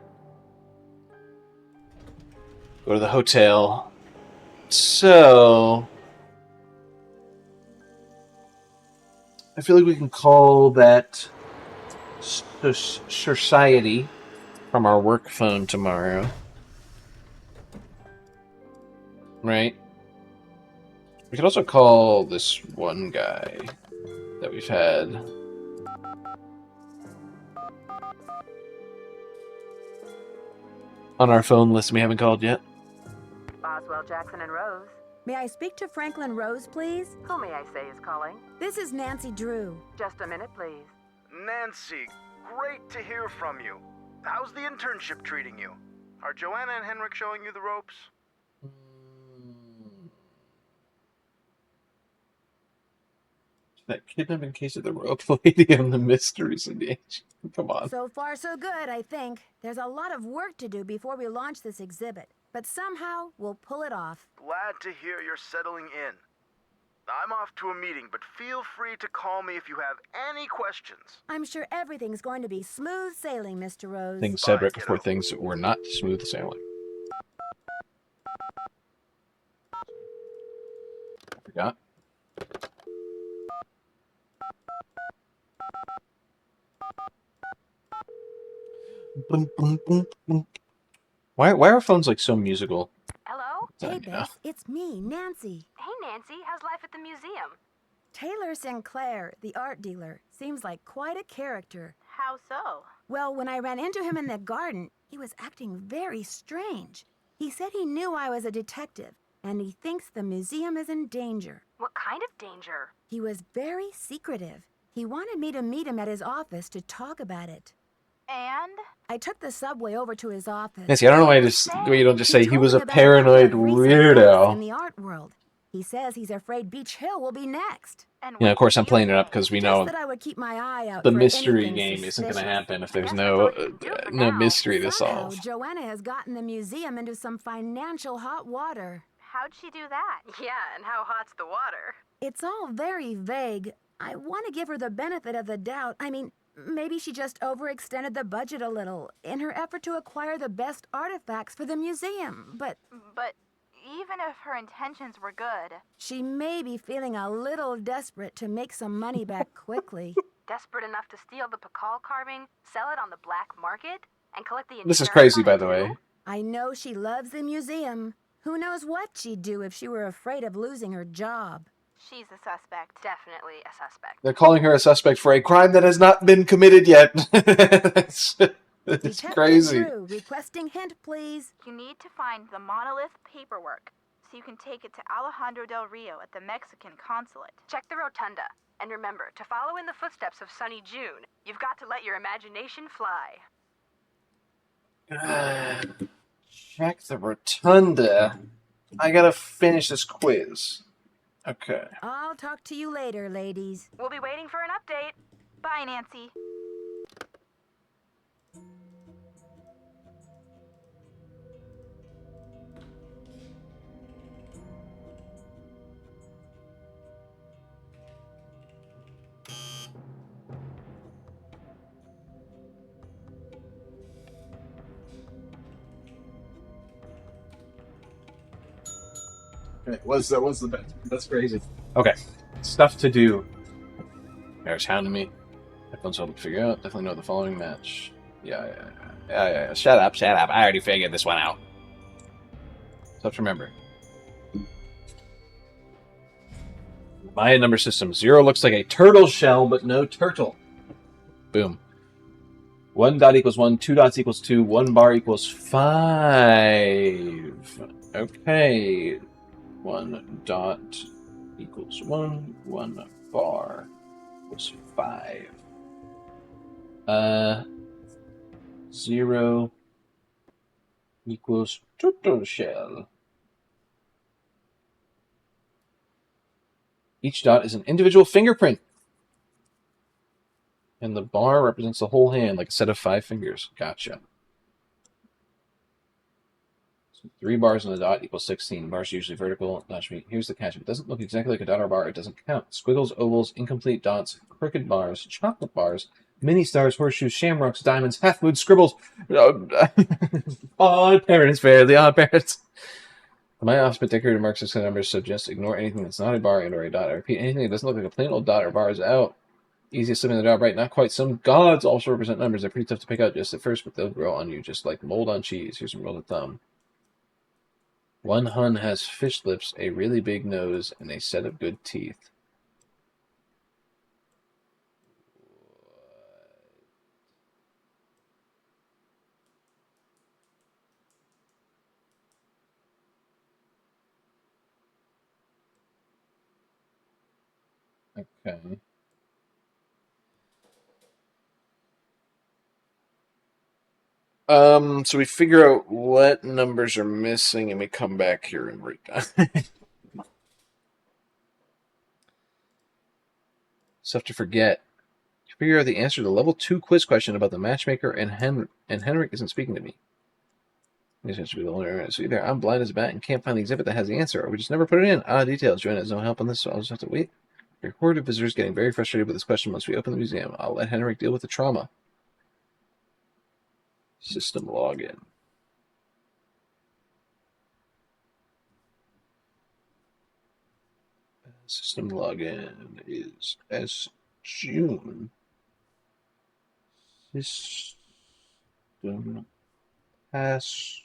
Go to the hotel. So, I feel like we can call that society from our work phone tomorrow. Right? We could also call this one guy that we've had. On our phone list we haven't called yet. Boswell, Jackson, and Rose. May I speak to Franklin Rose, please? Who may I say is calling? This is Nancy Drew. Just a minute, please. Nancy, great to hear from you. How's the internship treating you? Are Joanna and Henrik showing you the ropes? That kidnapping case of the rope lady and the mysteries of the age. Come on. So far, so good, I think. There's a lot of work to do before we launch this exhibit, but somehow we'll pull it off. Glad to hear you're settling in. I'm off to a meeting, but feel free to call me if you have any questions. I'm sure everything's going to be smooth sailing, Mr. Rose. Things said right before things were not smooth sailing. I forgot. Boom, boom, boom, boom. Why are phones like so musical? Hello? Hey, Bess, it's me, Nancy. Hey, Nancy. How's life at the museum? Taylor Sinclair, the art dealer, seems like quite a character. How so? Well, when I ran into him in the garden, he was acting very strange. He said he knew I was a detective, and he thinks the museum is in danger. What kind of danger? He was very secretive. He wanted me to meet him at his office to talk about it. And? I took the subway over to his office. Nancy, I don't know why you don't just say he was a told me about paranoid the recent events weirdo. in the art world. He says he's afraid Beach Hill will be next. And You know, of course, I'm playing it up because we know Just that I would keep my eye out the for mystery anything game isn't going to suspicious. happen if there's no mystery to Somehow, solve. Joanna has gotten the museum into some financial hot water. How'd she do that? Yeah, and how hot's the water? It's all very vague. I want to give her the benefit of the doubt. I mean, maybe she just overextended the budget a little in her effort to acquire the best artifacts for the museum. But even if her intentions were good... she may be feeling a little desperate to make some money back quickly. Desperate enough to steal the Popol carving, sell it on the black market, and collect the This is insurance crazy, on by it, the too? way. I know she loves the museum. Who knows what she'd do if she were afraid of losing her job. She's a suspect. Definitely a suspect. They're calling her a suspect for a crime that has not been committed yet. It's Detective crazy. Drew, requesting hint, please. You need to find the monolith paperwork so you can take it to Alejandro Del Rio at the Mexican consulate. Check the rotunda. And remember, to follow in the footsteps of Sunny June, you've got to let your imagination fly. Check the rotunda. I gotta finish this quiz. Okay. I'll talk to you later, ladies. We'll be waiting for an update. Bye, Nancy. Okay, what's the best? That's crazy. Okay, stuff to do. Mayor's hounding me. Headphones help to figure out. Definitely know the following match. Yeah. Shut up. I already figured this one out. Stuff to remember. Maya number system. 0 looks like a turtle shell, but no turtle. Boom. 1 dot equals 1, 2 dots equals 2, 1 bar equals 5. Okay. 1 dot equals 1, 1 bar equals 5. 0 equals turtle shell. Each dot is an individual fingerprint. And the bar represents the whole hand, like a set of 5 fingers. Gotcha. So 3 bars on the dot equals 16. Bars are usually vertical, not should be. Here's the catch. If it doesn't look exactly like a dot or bar, it doesn't count. Squiggles, ovals, incomplete dots, crooked bars, chocolate bars, mini stars, horseshoes, shamrocks, diamonds, half moons, scribbles. Odd parents, fairly odd parents. My alphabet decorated marks and numbers suggest ignore anything that's not a bar and or a dot. I repeat, anything that doesn't look like a plain old dot or bar is out. Easiest slipping the dot right, not quite. Some gods also represent numbers. They're pretty tough to pick out just at first, but they'll grow on you just like mold on cheese. Here's some rule of thumb. One Hun has fish lips, a really big nose, and a set of good teeth. Okay. So we figure out what numbers are missing, and we come back here and write down. Stuff to forget. To figure out the answer to the level 2 quiz question about the matchmaker, and Henrik isn't speaking to me. This has to be the only. So either I'm blind as a bat and can't find the exhibit that has the answer, or we just never put it in. Details. Joanna has no help on this, so I'll just have to wait. Your horde of visitors getting very frustrated with this question once we open the museum. I'll let Henrik deal with the trauma. System login. System login is as June. System password.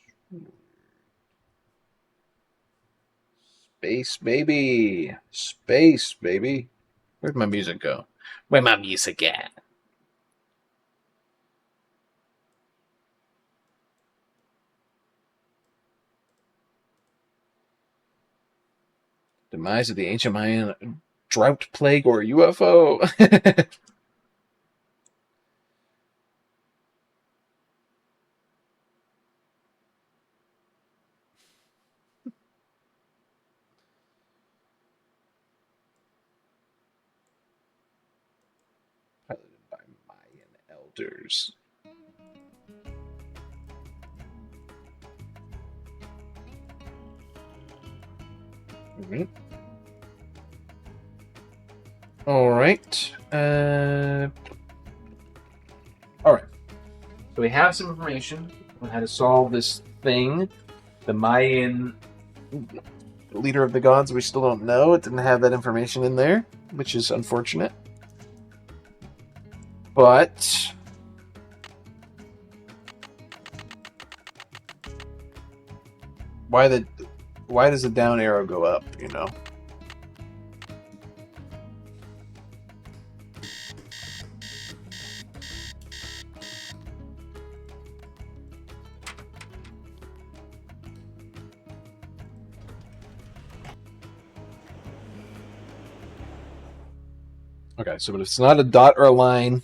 Space baby. Space baby. Where'd my music go? Where my music at? Demise of the ancient Mayan drought plague or UFO. Piloted by Mayan elders. Mm-hmm. All right. All right. So we have some information on how to solve this thing. The Mayan leader of the gods, we still don't know. It didn't have that information in there, which is unfortunate. But why does the down arrow go up, you know? Okay, so but if it's not a dot or a line,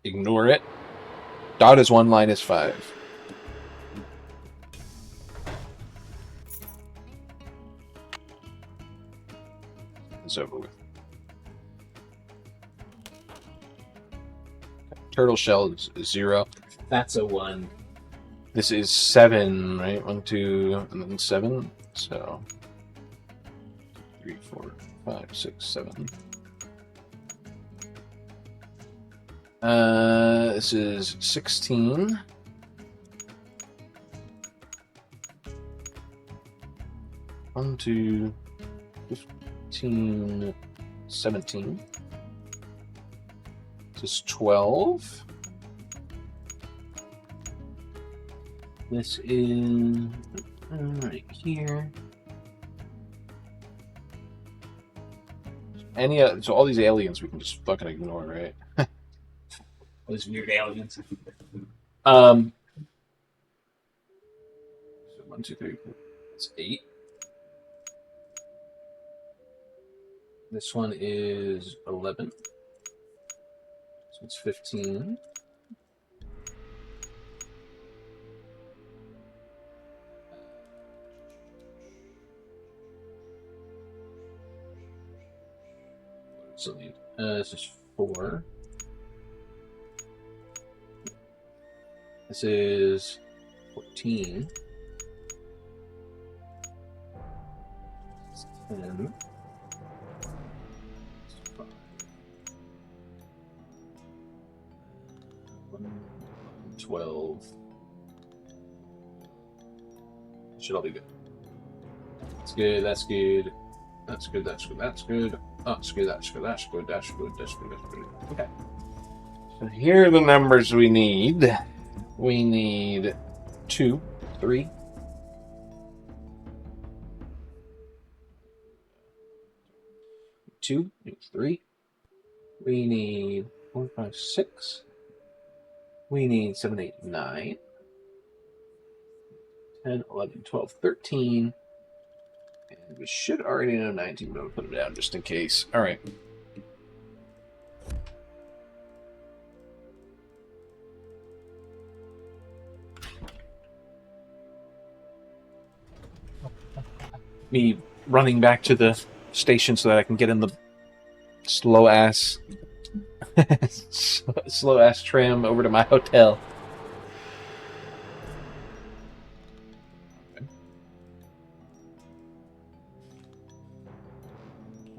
ignore it. Dot is 1, line is 5. It's over with. Turtle shell is 0. That's a 1. This is 7, right? 1, 2, and then 7. So 3, 4, 5, 6, 7. This is 16. One, 2, 15, 17. This is 12. This is right here. So all these aliens we can just fucking ignore, right? All these weird aliens. So 1, 2, 3, 4. That's 8. This one is 11. So it's 15. So this is 4. This is 14. 10, 12. Should all be good. That's good, that's good. That's good, that's good, that's good. Oh, that's good, that's good, that's good, that's good, that's good, that's good. Okay. So here are the numbers we need. We need 2, 3. Two, 3. We need 4, 5, 6. We need 7, 8, 9. 10, 11, 12, 13. And we should already know 19, but I'll put it down just in case. All right. Me running back to the station so that I can get in the slow ass tram over to my hotel.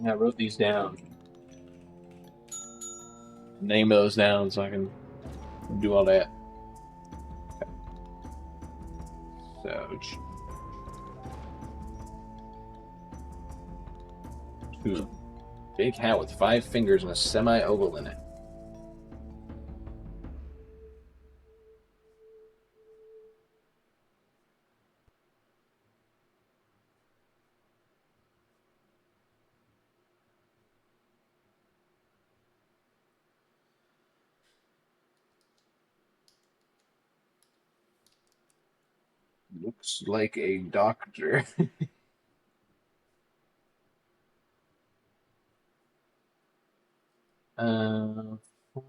I wrote these down. Name those down so I can do all that. Okay. So, 2. Big hat with 5 fingers and a semi-oval in it. Looks like a doctor. 4, 5,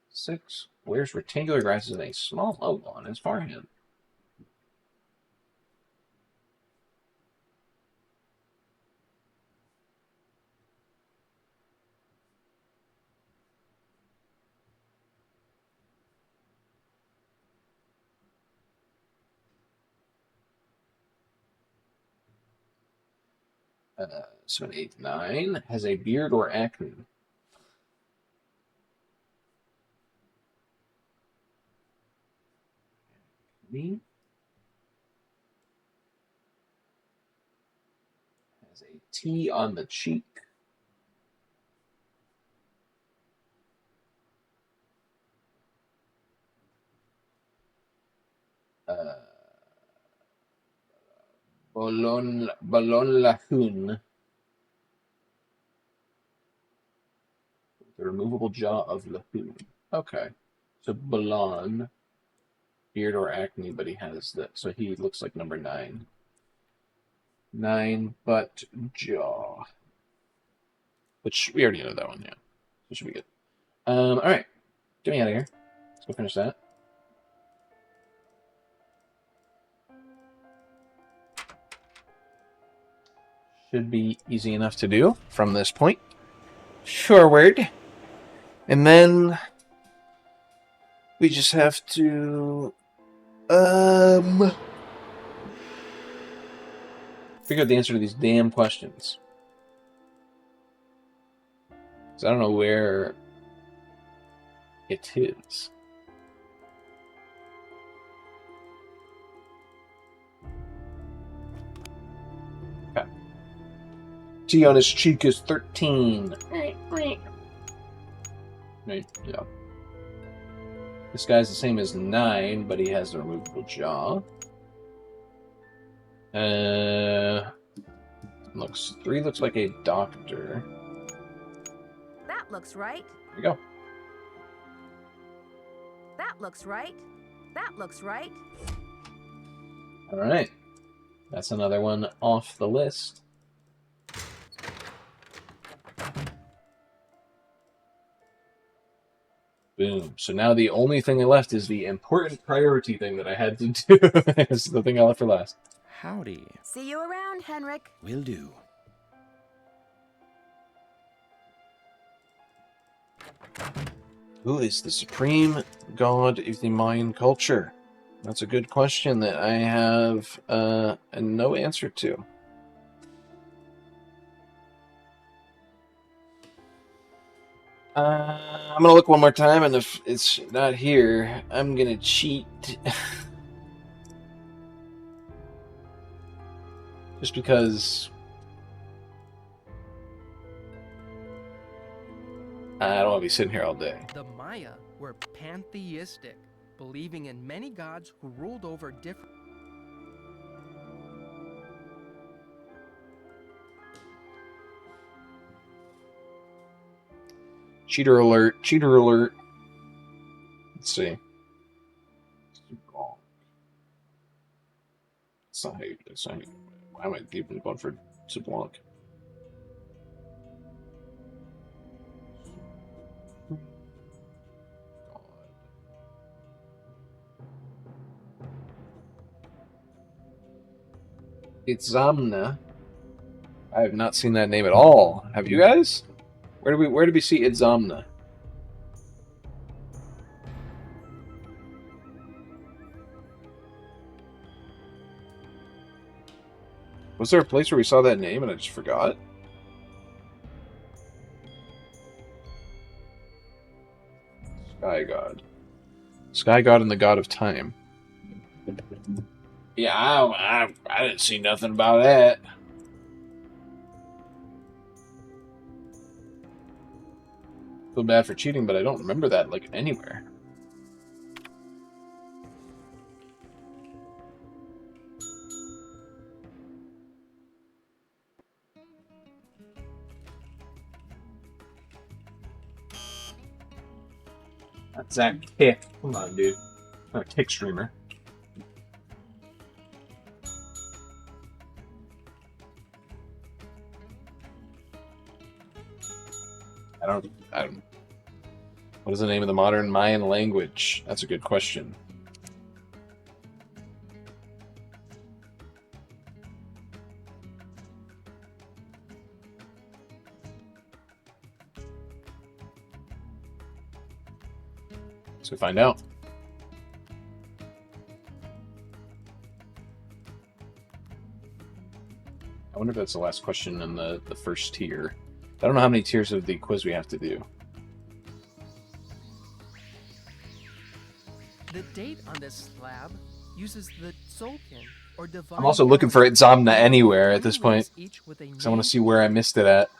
6. Wears rectangular glasses and a small logo on his forehead. 7, 8, 9. Has a beard or acne. Has a T on the cheek. Ballon Lahoon. The removable jaw of Lahoon. Okay. So Ballon. Beard or acne, but he has that. So he looks like number 9. 9, butt, jaw. Which we already know that one, yeah. So should be good. Alright. Get me out of here. Let's go finish that. Should be easy enough to do from this point forward. And then we just have to figure out the answer to these damn questions. Because I don't know where it is. Okay. T on his cheek is 13. Right, yeah. This guy's the same as 9, but he has a removable jaw. 3 looks like a doctor. That looks right. There you go. That looks right. That looks right. All right. That's another one off the list. Boom. So now the only thing left is the important priority thing that I had to do. It's the thing I left for last. Howdy. See you around, Henrik. Will do. Who is the supreme god of the Mayan culture? That's a good question that I have no answer to. I'm gonna look one more time, and if it's not here, I'm gonna cheat. Just because I don't want to be sitting here all day. The Maya were pantheistic, believing in many gods who ruled over different. Cheater alert! Cheater alert! Let's see. That's not how you. That's not how you. Why am I even going for Zablanc? It's Zamna. I have not seen that name at all. Have you guys? Where did we see Itzamna? Was there a place where we saw that name and I just forgot? Sky God. Sky God and the God of Time. Yeah, I didn't see nothing about that. Feel bad for cheating, but I don't remember that, like, anywhere. That's Zach Kick. Come on, dude. Not a kick streamer. I don't. What is the name of the modern Mayan language? That's a good question. Let's go find out. I wonder if that's the last question in the first tier. I don't know how many tiers of the quiz we have to do. The date on this slab uses the Tzolk'in, or divine. I'm also looking for Itzamna anywhere at this point, because I want to see where I missed it at.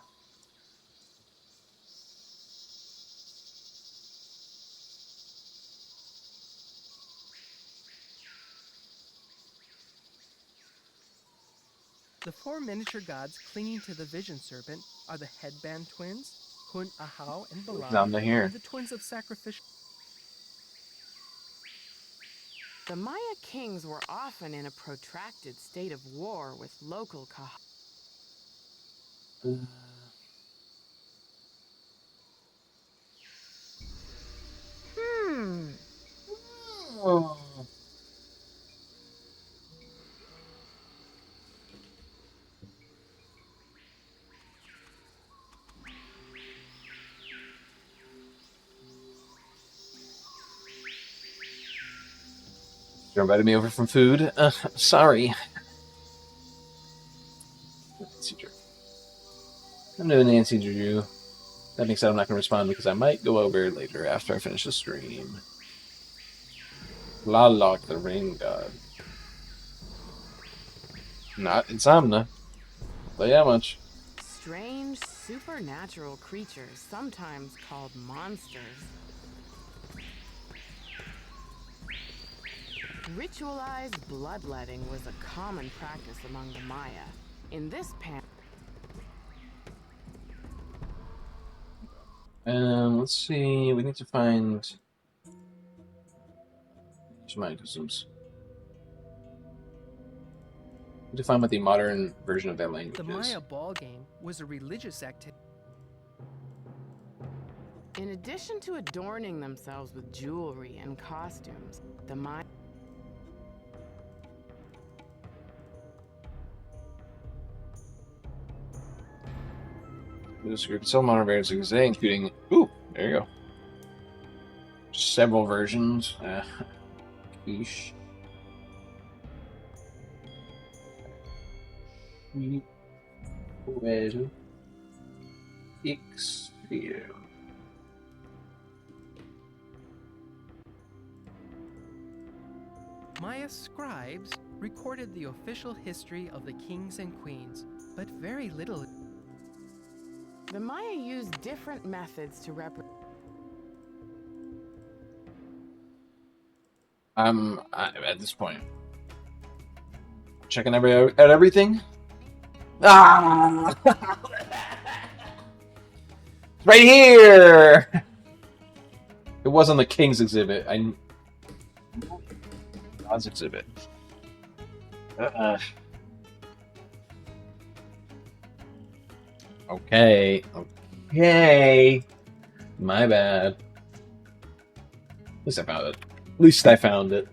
The four miniature gods clinging to the vision serpent are the headband twins, Hun, Ahau, and Balak, Itzamna here. and the twins of sacrificial. The Maya kings were often in a protracted state of war with local Oh. You invited me over from food. Sorry. Nancy Drew. I'm new Nancy Drew. That being said, I'm not going to respond because I might go over later after I finish the stream. Lalak, the rain god. Not Itzamna. Tell you how much. strange supernatural creatures, sometimes called monsters. Ritualized bloodletting was a common practice among the Maya. In this Let's see. We need to find Shemaitisms. We need to find what the modern version of that language The is. Maya ball game was a religious activity. In addition to adorning themselves with jewelry and costumes, the Maya This group some modern variants exist, including there you go. Several versions. Quiche. Well, X. Maya scribes recorded the official history of the kings and queens, but very little. The Maya used different methods to represent. At this point, checking at everything. Ah! It's right here! It was on the King's exhibit. God's exhibit. Okay. Okay. My bad. At least I found it. At least I found it.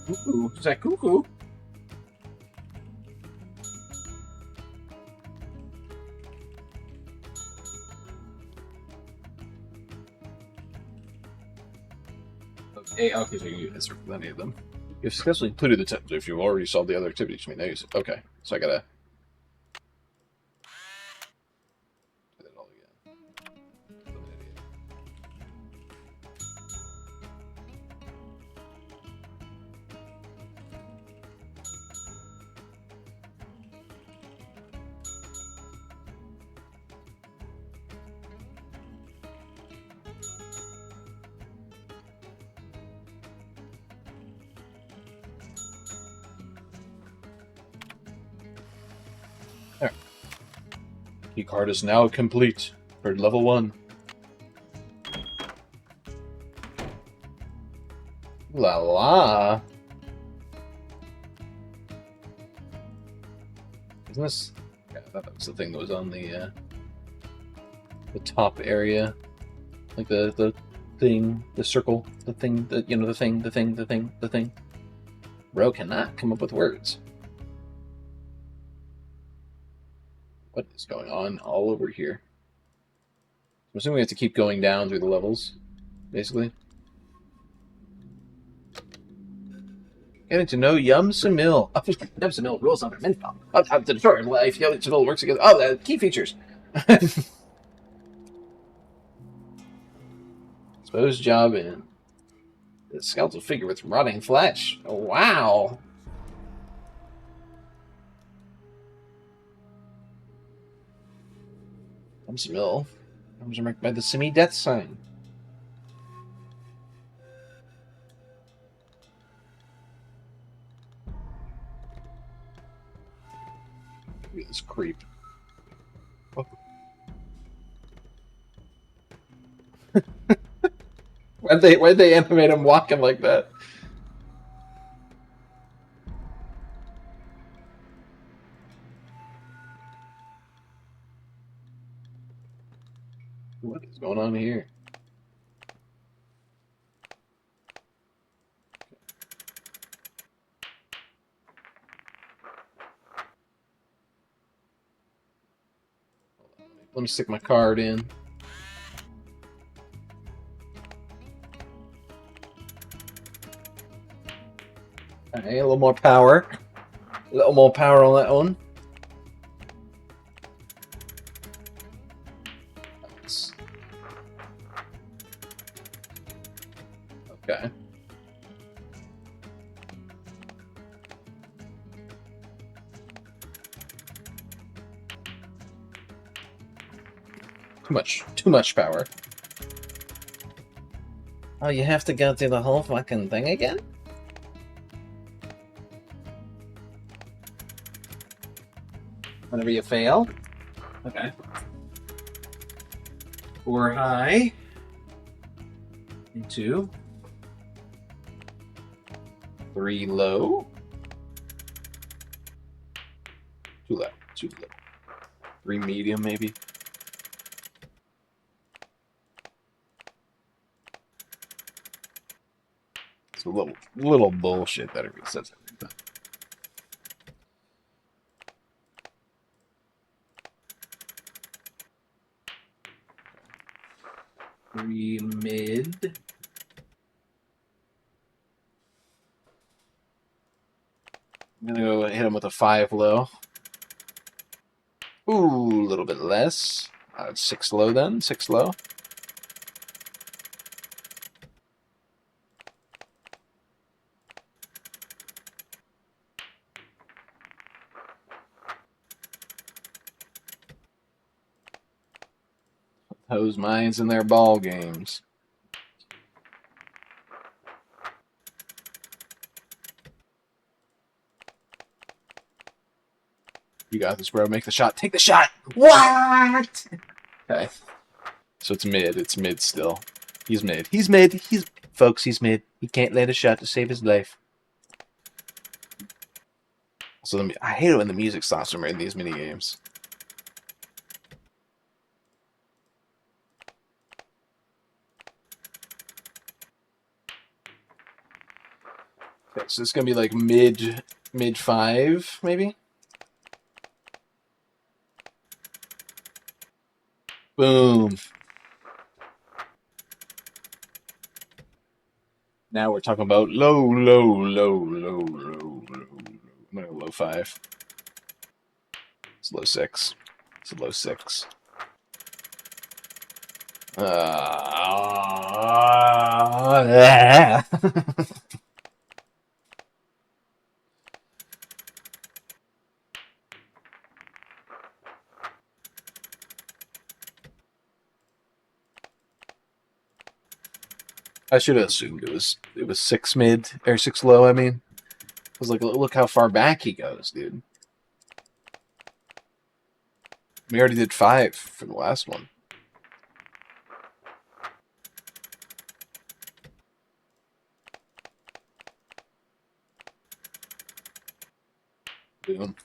Cuckoo. Is that cuckoo? Okay, so you answer any of them. You've successfully completed the test. If you've already solved the other activities, you may now use it. Okay, so I gotta do that all again. I'm an idiot. There. Key card is now complete for level 1. La la. Isn't this? Yeah, I thought that was the thing that was on the top area, like the thing, the circle, the thing, the thing. Bro cannot come up with words. What is going on all over here? I'm assuming we have to keep going down through the levels, basically. Getting to know Yum Samil. Yum Samil rules under Minfall. To destroy life, Yum Samil works together. Oh, key features. Exposed job in. The skeletal figure with rotting flesh. Oh, wow. Yum Samil. Arms are marked by the semi-death sign. Look at this creep. Oh. Why'd they animate him walking like that? What is going on here? Let me stick my card in. Okay, a little more power. A little more power on that one. Nice. Okay. Too much power. Oh, you have to go through the whole fucking thing again? Whenever you fail? Okay. 4 high. And 2. 3 low. 2 low. 2 low. 3 medium, maybe. It's a little bullshit that it resets every time. Three mid. I'm gonna go hit him with a 5 low. Ooh, a little bit less. 6 low then. 6 low. Those minds in their ball games. You got this, bro. Make the shot. Take the shot. What? Okay. So it's mid. It's mid still. He's mid. He's mid. Folks, he's mid. He can't land a shot to save his life. So I hate it when the music stops when we're in these mini games. Okay, so it's gonna be like mid 5, maybe. Boom. Now we're talking about low. I'm gonna go low 5. It's low 6. It's a low 6. I should have assumed it was 6 mid or 6 low. I mean, I was like, look how far back he goes, dude. We already did 5 for the last one. Boom.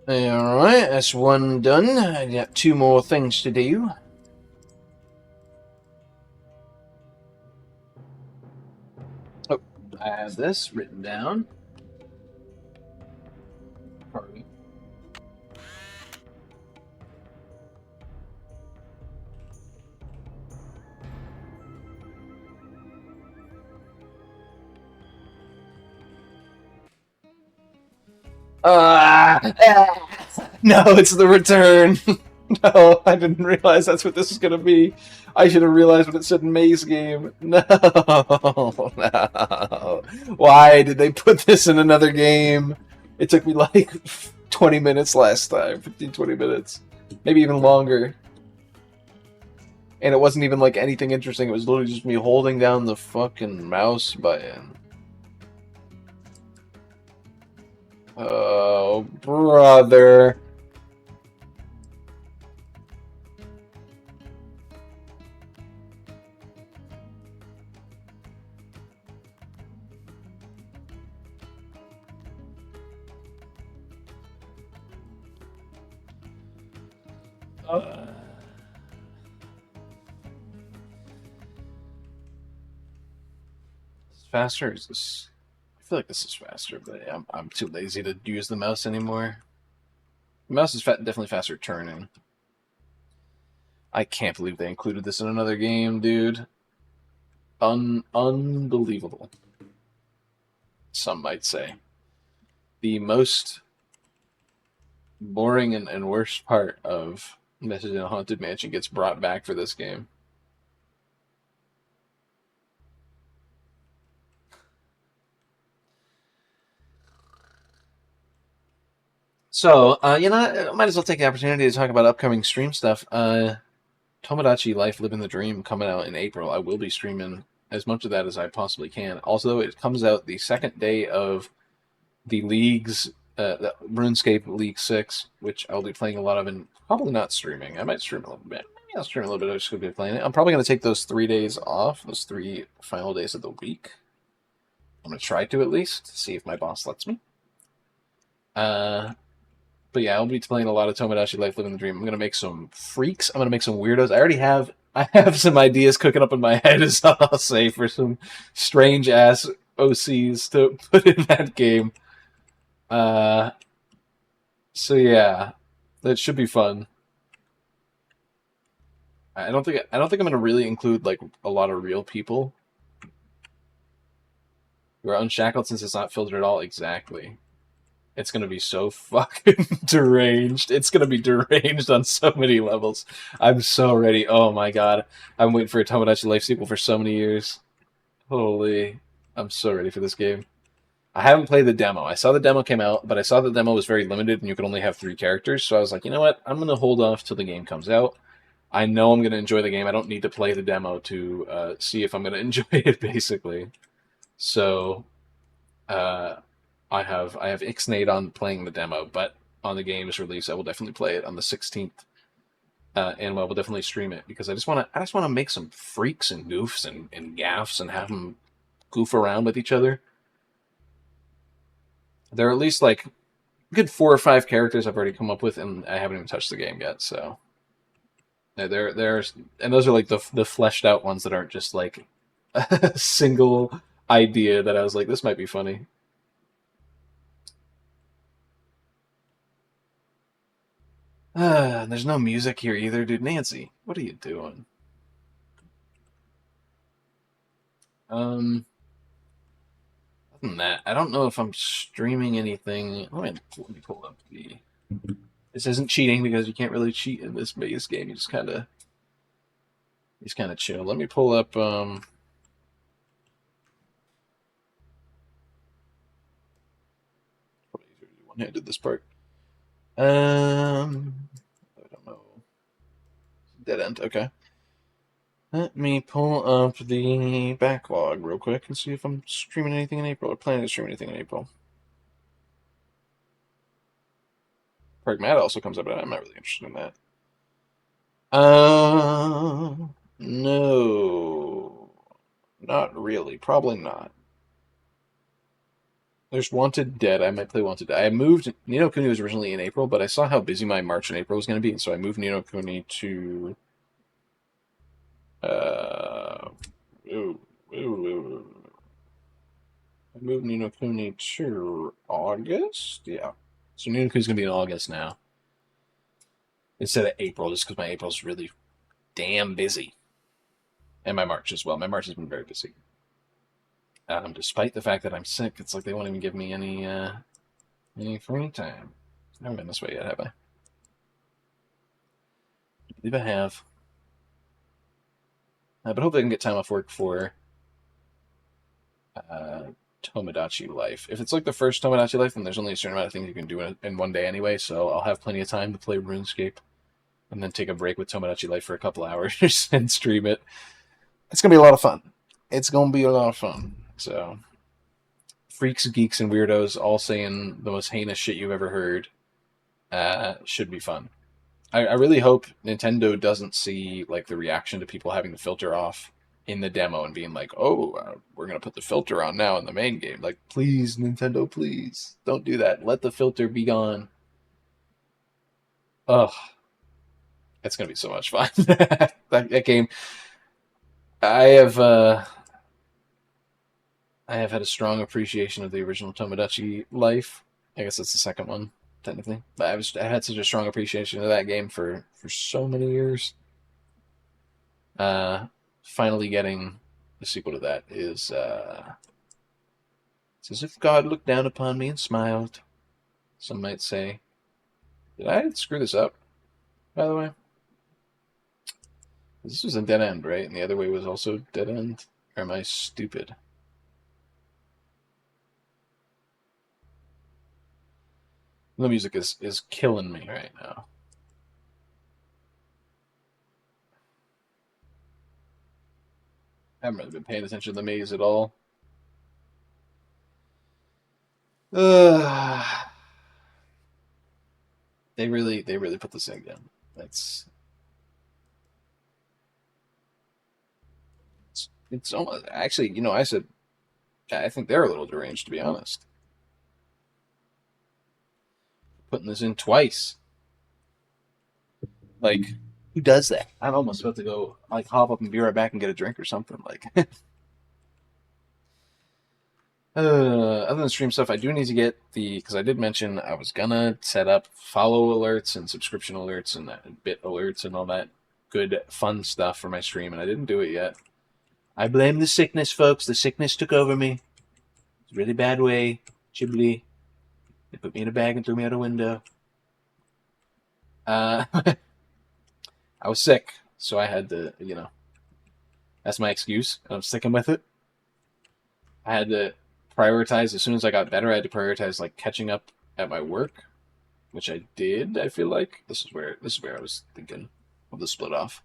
Alright, that's one done. I got 2 more things to do. Oh, I have this written down. Pardon. No, it's the return. No, I didn't realize that's what this is gonna be. I should have realized when it said maze game. No, no. Why did they put this in another game? It took me like 20 minutes last time. 15, 20 minutes. Maybe even longer. And it wasn't even like anything interesting. It was literally just me holding down the fucking mouse button. Oh, brother. Is this faster? Or is this? I feel like this is faster, but I'm too lazy to use the mouse anymore. The mouse is definitely faster turning. I can't believe they included this in another game, dude. Unbelievable. Some might say. The most boring and worst part of Message in a Haunted Mansion gets brought back for this game. So, I might as well take the opportunity to talk about upcoming stream stuff. Tomodachi Life Living the Dream coming out in April. I will be streaming as much of that as I possibly can. Also, it comes out the second day of the League's the RuneScape League 6, which I'll be playing a lot of and probably not streaming. I might stream a little bit. Maybe I'll stream a little bit. I'm just going to be playing it. I'm probably going to take those 3 days off, those 3 final days of the week. I'm going to try to at least, see if my boss lets me. But yeah, I'll be playing a lot of Tomodachi Life Living the Dream. I'm going to make some freaks. I'm going to make some weirdos. I have some ideas cooking up in my head, as I'll say, for some strange-ass OCs to put in that game. So yeah, that should be fun. I don't think I'm going to really include like a lot of real people. We're unshackled since it's not filtered at all. Exactly. It's gonna be so fucking deranged. It's gonna be deranged on so many levels. I'm so ready. Oh my god. I'm waiting for a Tomodachi Life sequel for so many years. Holy. I'm so ready for this game. I haven't played the demo. I saw the demo came out, but I saw the demo was very limited and you could only have 3 characters, so I was like, you know what? I'm gonna hold off till the game comes out. I know I'm gonna enjoy the game. I don't need to play the demo to see if I'm gonna enjoy it, basically. So, I have ixnayed on playing the demo, but on the game's release, I will definitely play it on the 16th, and I will definitely stream it because I just want to make some freaks and goofs and gaffs and have them goof around with each other. There are at least like a good 4 or 5 characters I've already come up with, and I haven't even touched the game yet. So there's and those are like the fleshed out ones that aren't just like a single idea that I was like, this might be funny. There's no music here either, dude. Nancy, what are you doing? Other than that, I don't know if I'm streaming anything. Let me pull up the. This isn't cheating because you can't really cheat in this Vegas game. You just kind of chill. Let me pull up. Probably easier to do one-handed this part. I don't know. Dead end. Okay. Let me pull up the backlog real quick and see if I'm streaming anything in April or planning to stream anything in April. Pragmat also comes up, but I'm not really interested in that. No. Not really. Probably not. There's Wanted Dead. I might play Wanted Dead. I moved... Ni no Kuni was originally in April, but I saw how busy my March and April was going to be, and so I moved Ni no Kuni to... I moved Ni no Kuni to August? Yeah. So Ni no Kuni's going to be in August now. Instead of April, just because my April's really damn busy. And my March as well. My March has been very busy. Despite the fact that I'm sick, it's like they won't even give me any free time. I haven't been this way yet, have I? I believe I have. But hopefully I can get time off work for Tomodachi Life. If it's like the first Tomodachi Life, then there's only a certain amount of things you can do in one day anyway, so I'll have plenty of time to play RuneScape and then take a break with Tomodachi Life for a couple hours and stream it. It's going to be a lot of fun. It's going to be a lot of fun. So, freaks, geeks, and weirdos all saying the most heinous shit you've ever heard should be fun. I really hope Nintendo doesn't see like the reaction to people having the filter off in the demo and being like, oh, we're going to put the filter on now in the main game. Like, please, Nintendo, please. Don't do that. Let the filter be gone. Ugh. It's going to be so much fun. that game... I have had a strong appreciation of the original Tomodachi Life. I guess that's the second one, technically. But I had such a strong appreciation of that game for so many years. Finally getting the sequel to that is it's as if God looked down upon me and smiled. Some might say. Did I screw this up, by the way? This was a dead end, right? And the other way was also dead end? Or am I stupid? The music is killing me right now. I haven't really been paying attention to the maze at all. They really put this thing down. It's almost, actually, you know, I think they're a little deranged, to be honest. Putting this in twice. Like, who does that? I'm almost about to go, like, hop up and be right back and get a drink or something. Like, other than stream stuff, I do need to get because I did mention I was gonna set up follow alerts and subscription alerts and bit alerts and all that good, fun stuff for my stream, and I didn't do it yet. I blame the sickness, folks. The sickness took over me. It's a really bad way. Ghibli. They put me in a bag and threw me out a window. I was sick, so I had to, that's my excuse. And I'm sticking with it. I had to prioritize, as soon as I got better, I had to prioritize, like, catching up at my work, which I did, I feel like. This is where I was thinking of the split off.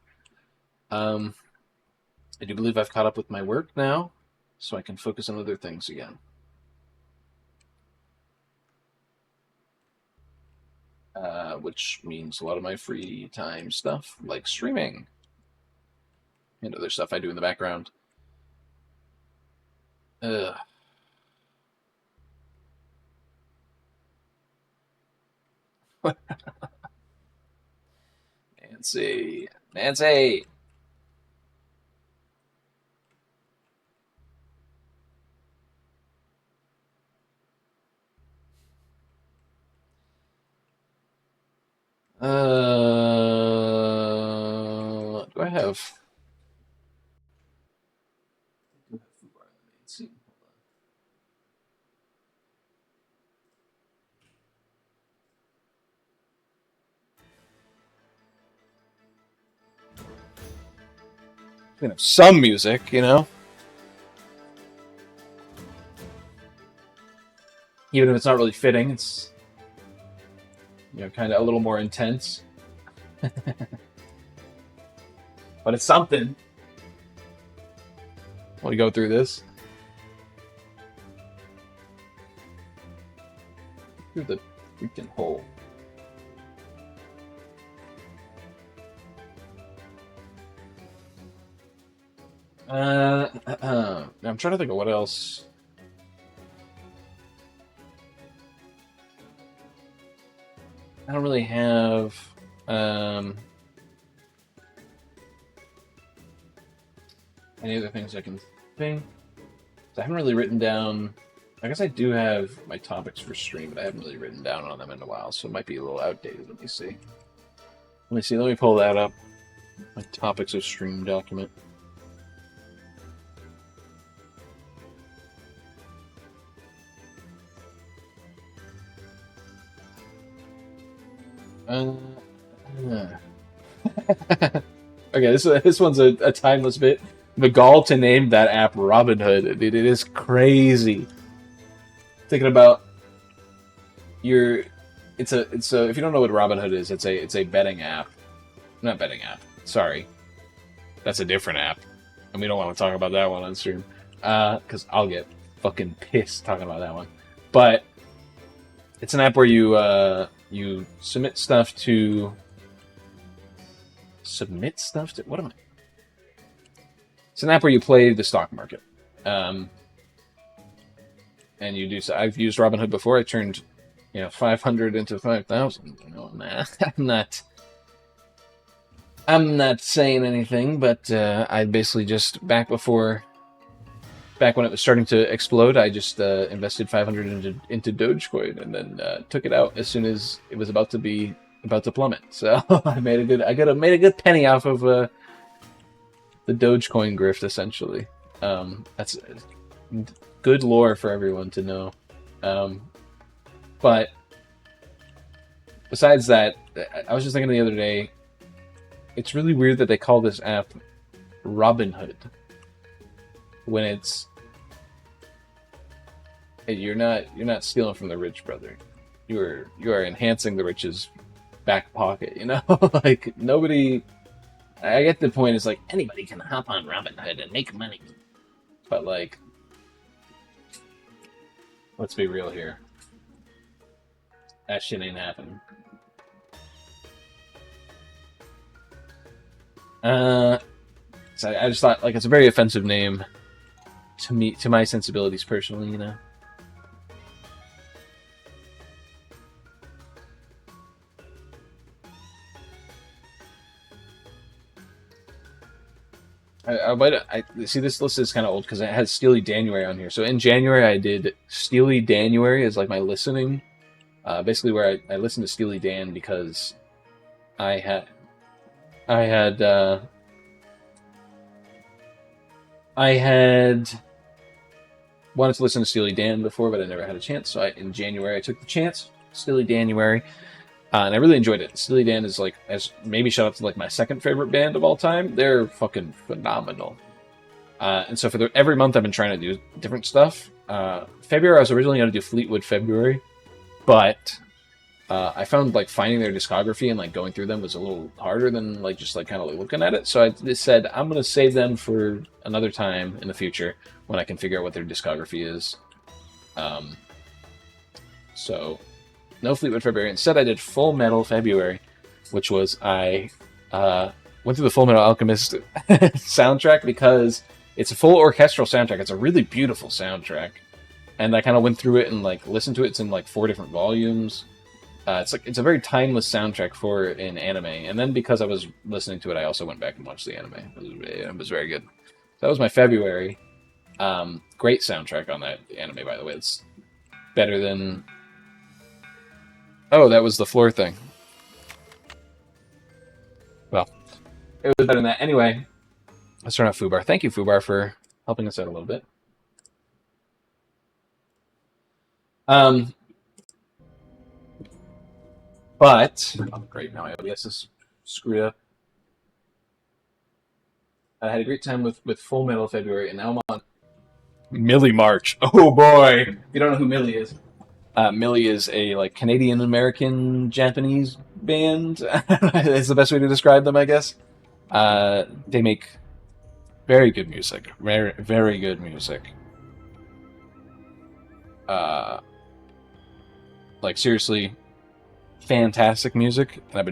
I do believe I've caught up with my work now, so I can focus on other things again. Which means a lot of my free time stuff, like streaming and other stuff I do in the background. Ugh. Nancy! What do I have? Nancy. We can have some music, Even if it's not really fitting, it's kind of a little more intense. But it's something. Want to go through this? Through the freaking hole. I'm trying to think of what else. I don't really have any other things I can think. I haven't really written down. I guess I do have my topics for stream, but I haven't really written down on them in a while, so it might be a little outdated. Let me see. Let me pull that up. My topics of stream document. Okay, this one's a timeless bit. The gall to name that app Robin Hood. Dude, it is crazy. Thinking about it's a if you don't know what Robin Hood is, it's a betting app. Not betting app. Sorry. That's a different app. And we don't want to talk about that one on stream. Because I'll get fucking pissed talking about that one. But it's an app where you submit stuff to what am I? It's an app where you play the stock market. And you do so. I've used Robinhood before. I turned 500 into 5,000. I'm not saying anything, but I basically just back when it was starting to explode, I just invested 500 into Dogecoin and then took it out as soon as it was about to plummet. So I made a good penny off of the Dogecoin grift, essentially. That's good lore for everyone to know. But besides that, I was just thinking the other day, it's really weird that they call this app Robinhood when you're not stealing from the rich, brother. You are enhancing the rich's back pocket. Like nobody. I get the point. It's like anybody can hop on Robinhood and make money, but like, let's be real here. That shit ain't happening. So I just thought like it's a very offensive name to my sensibilities personally, I see this list is kind of old because it has Steely Danuary on here. So in January I did Steely Danuary as like my listening, basically where I listened to Steely Dan because I had wanted to listen to Steely Dan before, but I never had a chance. So in January, I took the chance. Steely January. And I really enjoyed it. Steely Dan is like, as maybe shout out to like my second favorite band of all time. They're fucking phenomenal. And so for every month I've been trying to do different stuff. February I was originally going to do Fleetwood February, but I found like finding their discography and like going through them was a little harder than like just like kind of like looking at it. So I just said I'm going to save them for another time in the future when I can figure out what their discography is. So no Fleetwood February. Instead, I did Full Metal February, which was I went through the Full Metal Alchemist soundtrack because it's a full orchestral soundtrack. It's a really beautiful soundtrack, and I kind of went through it and like listened to it. It's in like 4 different volumes. It's a very timeless soundtrack for an anime. And then because I was listening to it, I also went back and watched the anime. It was very good. That was my February. Great soundtrack on that anime, by the way. It's better than. Oh, that was the floor thing. Well, it was better than that. Anyway, let's turn off Fubar. Thank you, Fubar, for helping us out a little bit. But great, now my OBS is screwed up. I had a great time with Full Metal February, and now I'm on Millie March. Oh boy! If you don't know who Millie is, Millie is a like Canadian American Japanese band. Is the best way to describe them, I guess. They make very good music, very very good music. Like seriously, fantastic music, and I've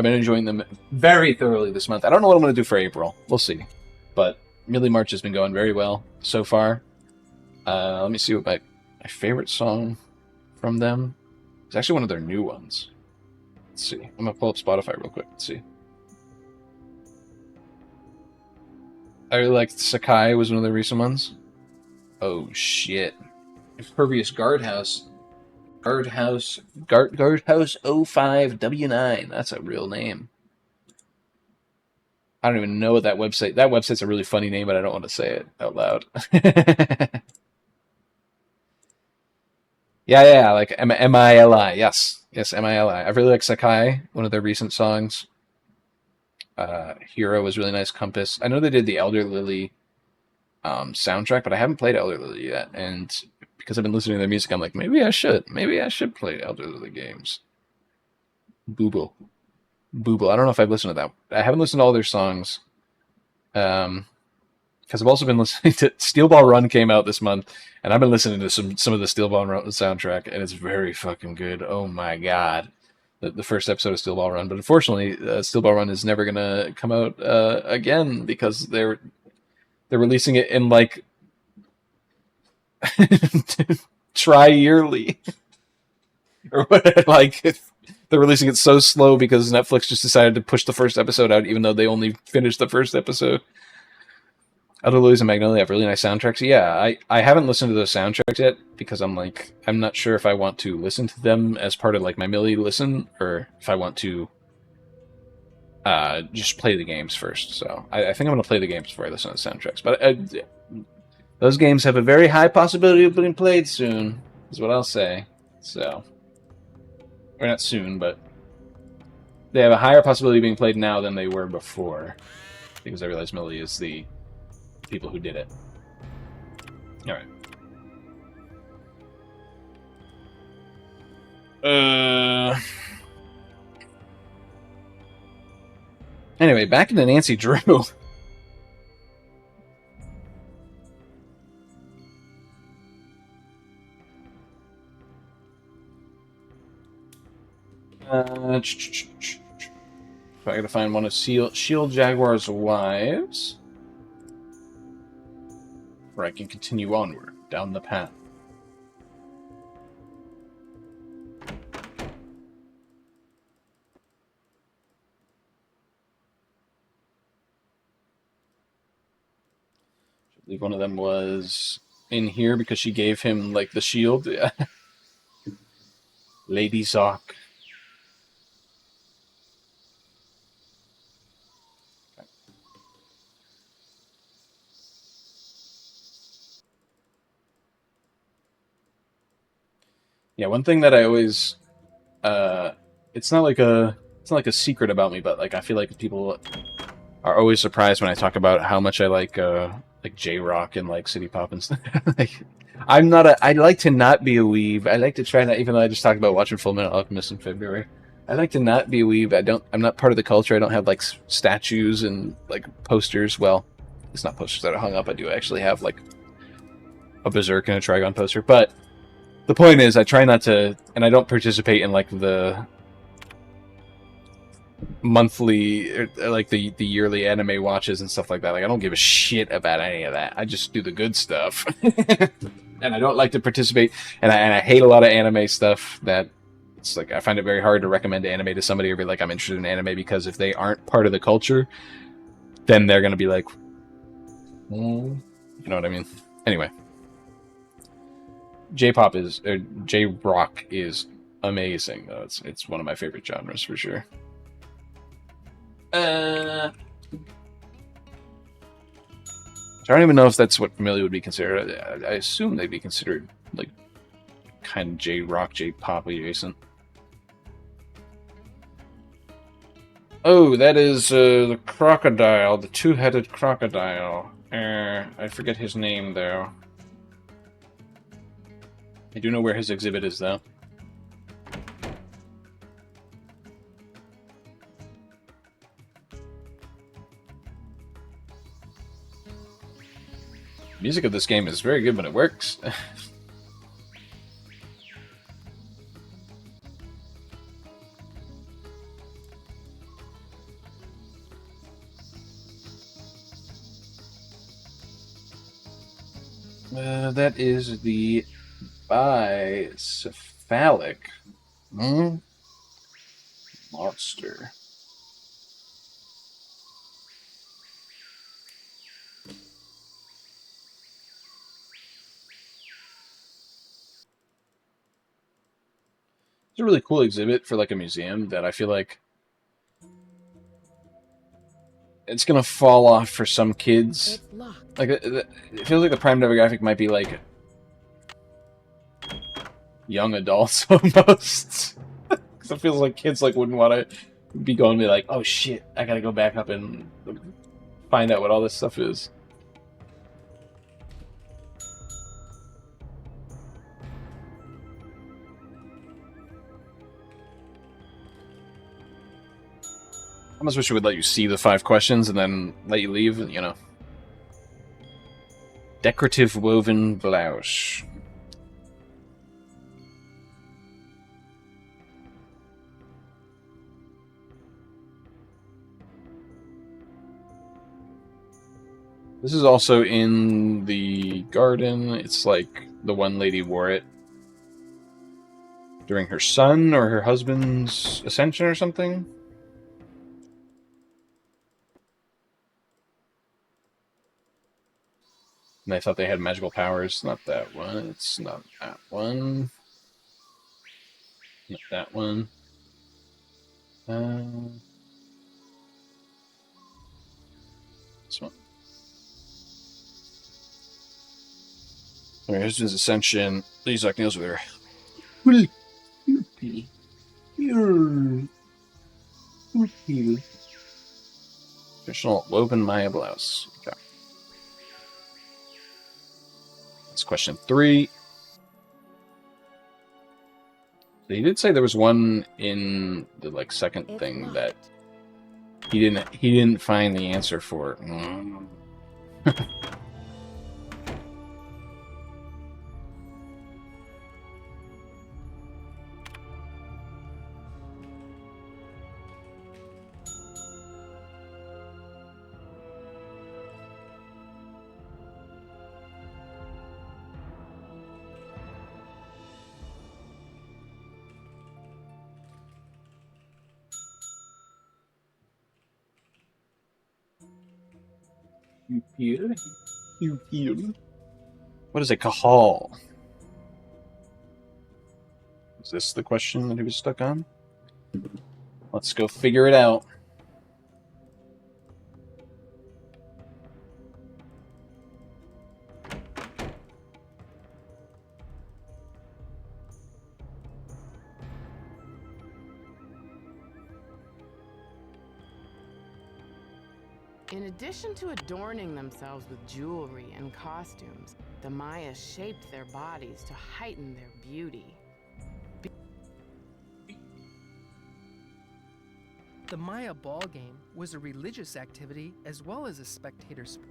been enjoying them very thoroughly this month. I don't know what I'm going to do for April. We'll see, but Millie March has been going very well so far. Let me see what my favorite song from them. It's actually one of their new ones. Let's see. I'm gonna pull up Spotify real quick. Let's see. I really liked Sakai was one of the recent ones. Oh shit! Impervious Guardhouse 05W9. That's a real name. I don't even know what that website. That website's a really funny name, but I don't want to say it out loud. Yeah, like MILI. Yes, MILI. I really like Sakai, one of their recent songs. Hero was really nice. Compass. I know they did the Elder Lily soundtrack, but I haven't played Elder Lily yet. And because I've been listening to their music, I'm like, maybe I should play Elder Lily games. Booble. I don't know if I've listened to that. I haven't listened to all their songs. Because I've also been listening to Steel Ball Run came out this month, and I've been listening to some of the Steel Ball Run soundtrack, and it's very fucking good. Oh my god, the first episode of Steel Ball Run. But unfortunately, Steel Ball Run is never gonna come out again because they're releasing it in like tri-yearly or what, like they're releasing it so slow because Netflix just decided to push the first episode out, even though they only finished the first episode. Elder Lilies and Magnolia have really nice soundtracks. Yeah, I haven't listened to those soundtracks yet because I'm not sure if I want to listen to them as part of like my Millie listen or if I want to just play the games first. So I think I'm going to play the games before I listen to the soundtracks. But those games have a very high possibility of being played soon, is what I'll say. So, or not soon, but they have a higher possibility of being played now than they were before because I realize Millie is the people who did it. All right. Anyway, back into Nancy Drew. I gotta find one of Shield Jaguar's wives, where I can continue onward down the path. I believe one of them was in here because she gave him like the shield. Yeah. Lady Zoc. Yeah, one thing that I always it's not like a secret about me, but like I feel like people are always surprised when I talk about how much I like J-Rock and like City Pop and stuff. Like I like to not be a weeb. I like to try not, even though I just talked about watching Full Metal Alchemist in February. I like to not be a weeb. I'm not part of the culture. I don't have like statues and like posters. Well, it's not posters that are hung up. I do actually have like a Berserk and a Trigon poster, but the point is, I try not to, and I don't participate in like the monthly, or, like the yearly anime watches and stuff like that. Like I don't give a shit about any of that. I just do the good stuff, and I don't like to participate. And I hate a lot of anime stuff. That it's like I find it very hard to recommend anime to somebody or be like I'm interested in anime, because if they aren't part of the culture, then they're gonna be like, you know what I mean? Anyway. J-pop is, or J-rock is amazing. Though. It's one of my favorite genres for sure. I don't even know if that's what familiar would be considered. I assume they'd be considered like kind of J-rock, J-pop adjacent. Oh, that is the crocodile, the two-headed crocodile. I forget his name though. I do know where his exhibit is, though. Music of this game is very good when it works. That is the bicephalic monster. It's a really cool exhibit for like a museum that I feel like it's gonna fall off for some kids. Like it feels like the prime demographic might be like young adults almost. Because it feels like kids like wouldn't want to be going to be like, oh shit, I gotta go back up and find out what all this stuff is. I almost wish it would let you see the 5 questions and then let you leave, you know. Decorative woven blouse. This is also in the garden. It's like the one lady wore it during her son or her husband's ascension or something. And I thought they had magical powers. Not that one. It's not that one. Not that one. This one. Here's his ascension. These like nails with her. Traditional woven Maya blouse. Okay. That's question 3. So he did say there was one in the like second thing that he didn't find the answer for. What is a kahal? Is this the question that he was stuck on? Let's go figure it out. In addition to adorning themselves with jewelry and costumes, the Maya shaped their bodies to heighten their beauty. The Maya ball game was a religious activity as well as a spectator sport.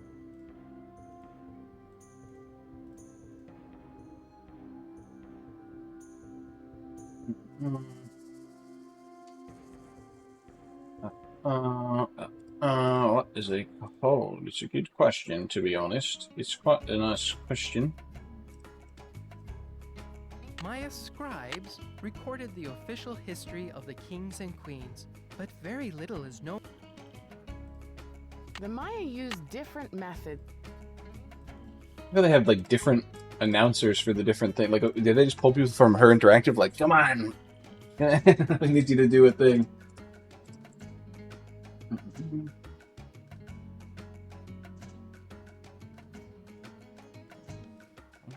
What is a Popol? It's a good question, to be honest. It's quite a nice question. Maya scribes recorded the official history of the kings and queens, but very little is known. The Maya used different methods. They have like different announcers for the different thing. Like, did they just pull people from Her Interactive? Like, come on, I need you to do a thing.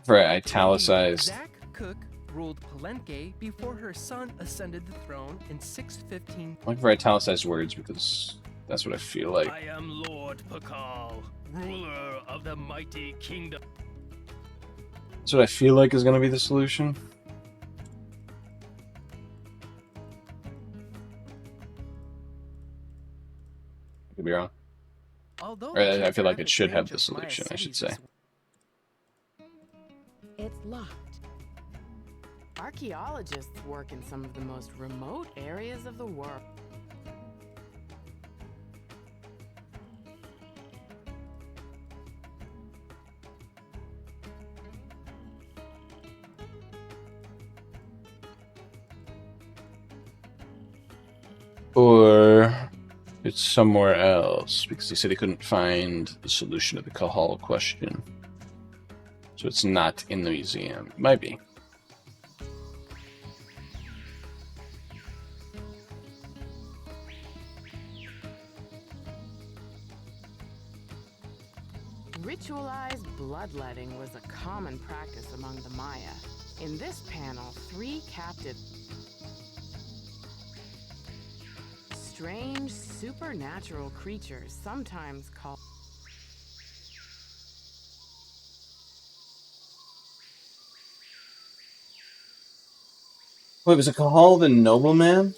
For italicized. Zach Cook ruled Palenque before her son ascended the throne in 615. I'm looking for italicized words because that's what I feel like. I am Lord Popol, ruler of the mighty kingdom. That's what I feel like is going to be the solution. I could be wrong. Although Or I feel like it should have the solution, I should say. It's locked. Archaeologists work in some of the most remote areas of the world. Or it's somewhere else, because he said he couldn't find the solution to the Cahal question. So it's not in the museum. It might be. Ritualized bloodletting was a common practice among the Maya. In this panel, 3 captive strange supernatural creatures, sometimes called Wait, was it Cahal the nobleman?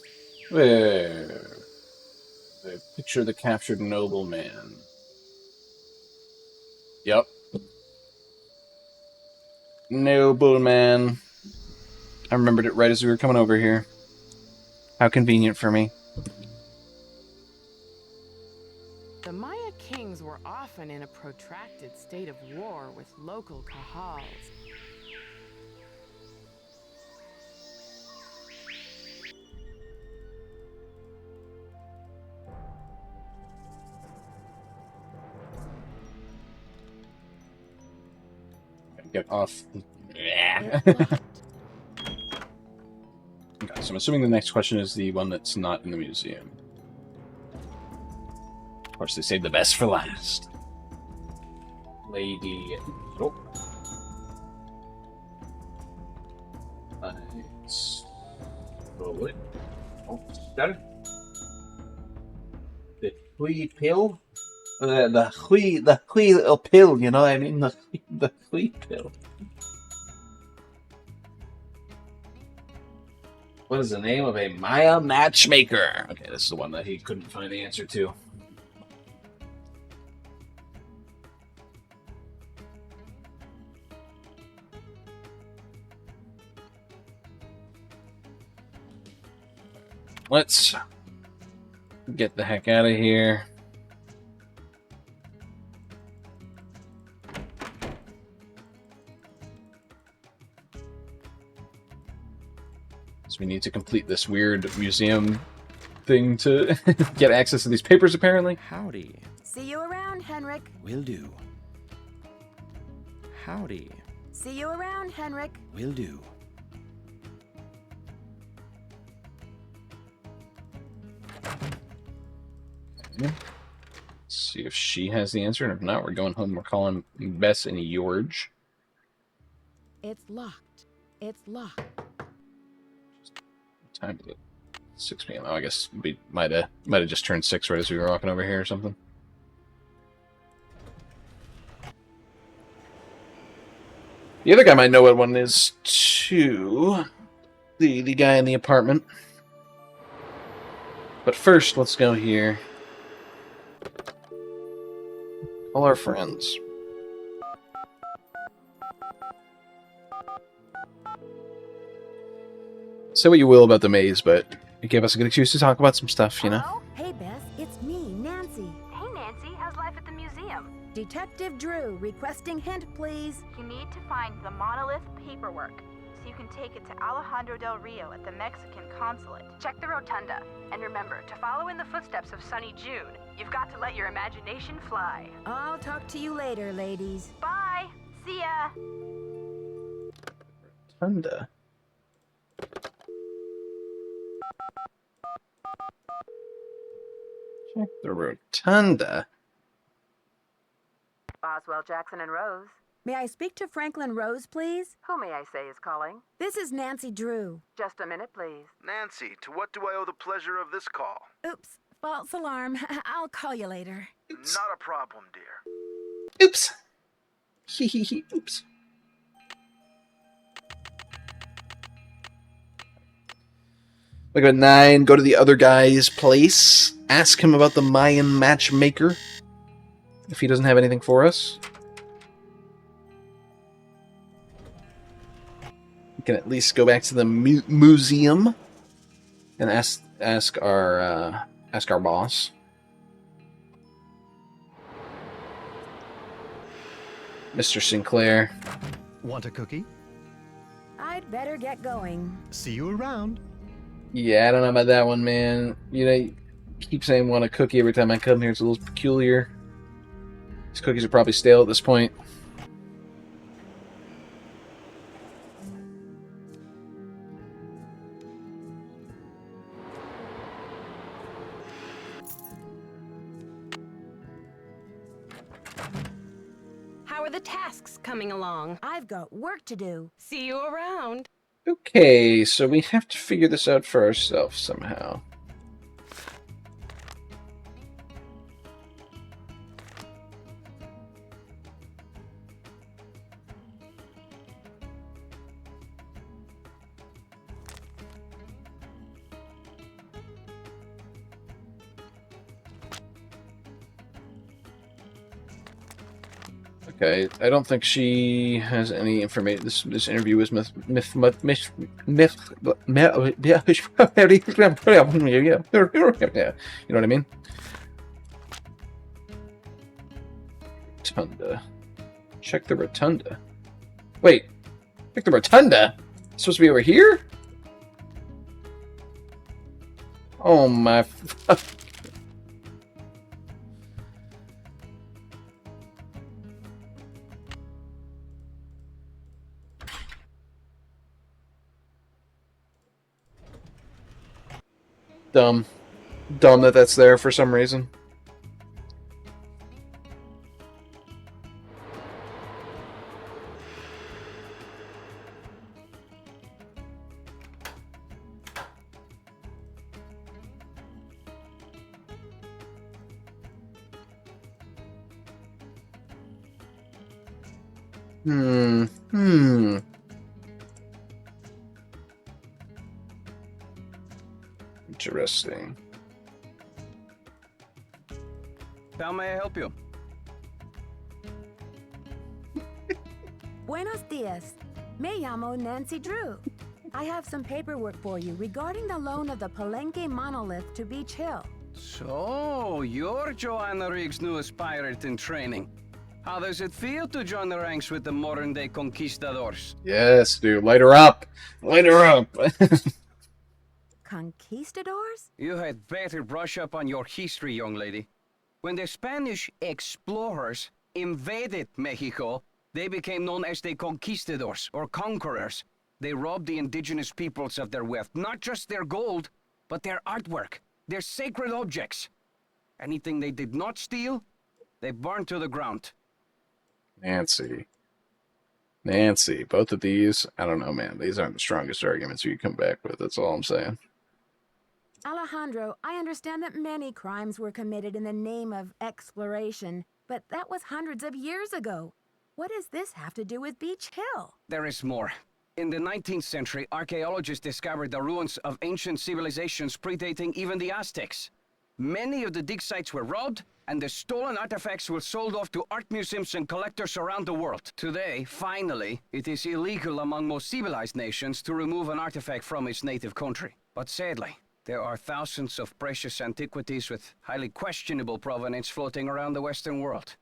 Where? The picture of the captured nobleman. Yep. Nobleman. I remembered it right as we were coming over here. How convenient for me. The Maya kings were often in a protracted state of war with local Cahals. Get off. Okay, so I'm assuming the next question is the one that's not in the museum. Of course, they saved the best for last. Lady. Oh. Nice. Roll it. Oh, got it. The wee pill. The wee little pill, you know what I mean? The wee pill. What is the name of a Maya matchmaker? Okay, this is the one that he couldn't find the answer to. Let's get the heck out of here. So we need to complete this weird museum thing to get access to these papers, apparently. Howdy. See you around, Henrik. Will do. Howdy. See you around, Henrik. Will do. Let's see if she has the answer, and if not, we're going home. We're calling Bess and George. It's locked. It's locked. What time is it? 6 p.m. Oh, I guess we might have just turned 6 right as we were walking over here or something. The other guy might know what one is too. The guy in the apartment. But first, let's go here. All our friends. Say what you will about the maze, but it gave us a good excuse to talk about some stuff, you know? Hello? Hey, Beth, it's me, Nancy. Hey, Nancy, how's life at the museum? Detective Drew, requesting hint, please. You need to find the monolith paperwork so you can take it to Alejandro del Rio at the Mexican consulate. Check the rotunda. And remember, to follow in the footsteps of Sunny June, you've got to let your imagination fly. I'll talk to you later, ladies. Bye! See ya! Rotunda. Check the rotunda. Boswell, Jackson, and Rose. May I speak to Franklin Rose, please? Who may I say is calling? This is Nancy Drew. Just a minute, please. Nancy, to what do I owe the pleasure of this call? Oops, false alarm. I'll call you later. Oops. Not a problem, dear. Oops. Oops. Look at 9. Go to the other guy's place. Ask him about the Mayan matchmaker. If he doesn't have anything for us. We can at least go back to the museum and ask our boss. Mr. Sinclair. Want a cookie? I'd better get going. See you around. Yeah, I don't know about that one, man. You know, you keep saying want a cookie every time I come here. It's a little peculiar. These cookies are probably stale at this point. How are the tasks coming along? I've got work to do. See you around. Okay, so we have to figure this out for ourselves somehow. Okay, I don't think she has any information. This interview was You know what I mean? Rotunda. Check the rotunda. Wait, check the rotunda. It's supposed to be over here? Oh my. Dumb. Dumb that that's there for some reason. Interesting. How may I help you? Buenos dias. Me llamo Nancy Drew. I have some paperwork for you regarding the loan of the Palenque monolith to Beach Hill. So, you're Joanna Riggs' newest pirate in training. How does it feel to join the ranks with the modern-day conquistadors? Yes, dude. Light her up. Light her up. Conquistadors? You had better brush up on your history, young lady. When the Spanish explorers invaded Mexico, they became known as the conquistadors, or conquerors. They robbed the indigenous peoples of their wealth, not just their gold, but their artwork, their sacred objects. Anything they did not steal, they burned to the ground. Nancy, both of these, I don't know, man. These aren't the strongest arguments you can come back with. That's all I'm saying. Alejandro, I understand that many crimes were committed in the name of exploration, but that was hundreds of years ago. What does this have to do with Beach Hill? There is more. In the 19th century, archaeologists discovered the ruins of ancient civilizations predating even the Aztecs. Many of the dig sites were robbed, and the stolen artifacts were sold off to art museums and collectors around the world. Today, finally, it is illegal among most civilized nations to remove an artifact from its native country. But sadly, there are thousands of precious antiquities with highly questionable provenance floating around the Western world.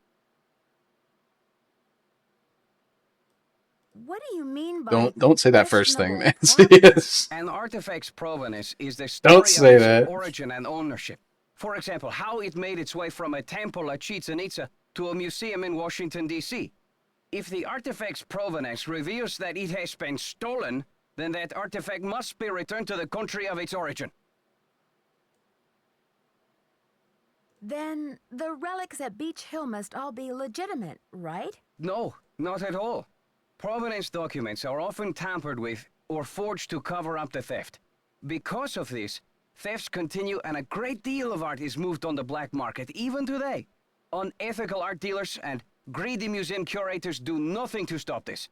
What do you mean by Don't say that first thing, questionable Nancy. Yes. An artifact's provenance is the story Don't say of its that. origin and ownership. For example, how it made its way from a temple at Chichen Itza to a museum in Washington, D.C. If the artifact's provenance reveals that it has been stolen, then that artifact must be returned to the country of its origin. Then the relics at Beach Hill must all be legitimate, right? No, not at all. Provenance documents are often tampered with or forged to cover up the theft. Because of this, thefts continue and a great deal of art is moved on the black market, even today. Unethical art dealers and greedy museum curators do nothing to stop this.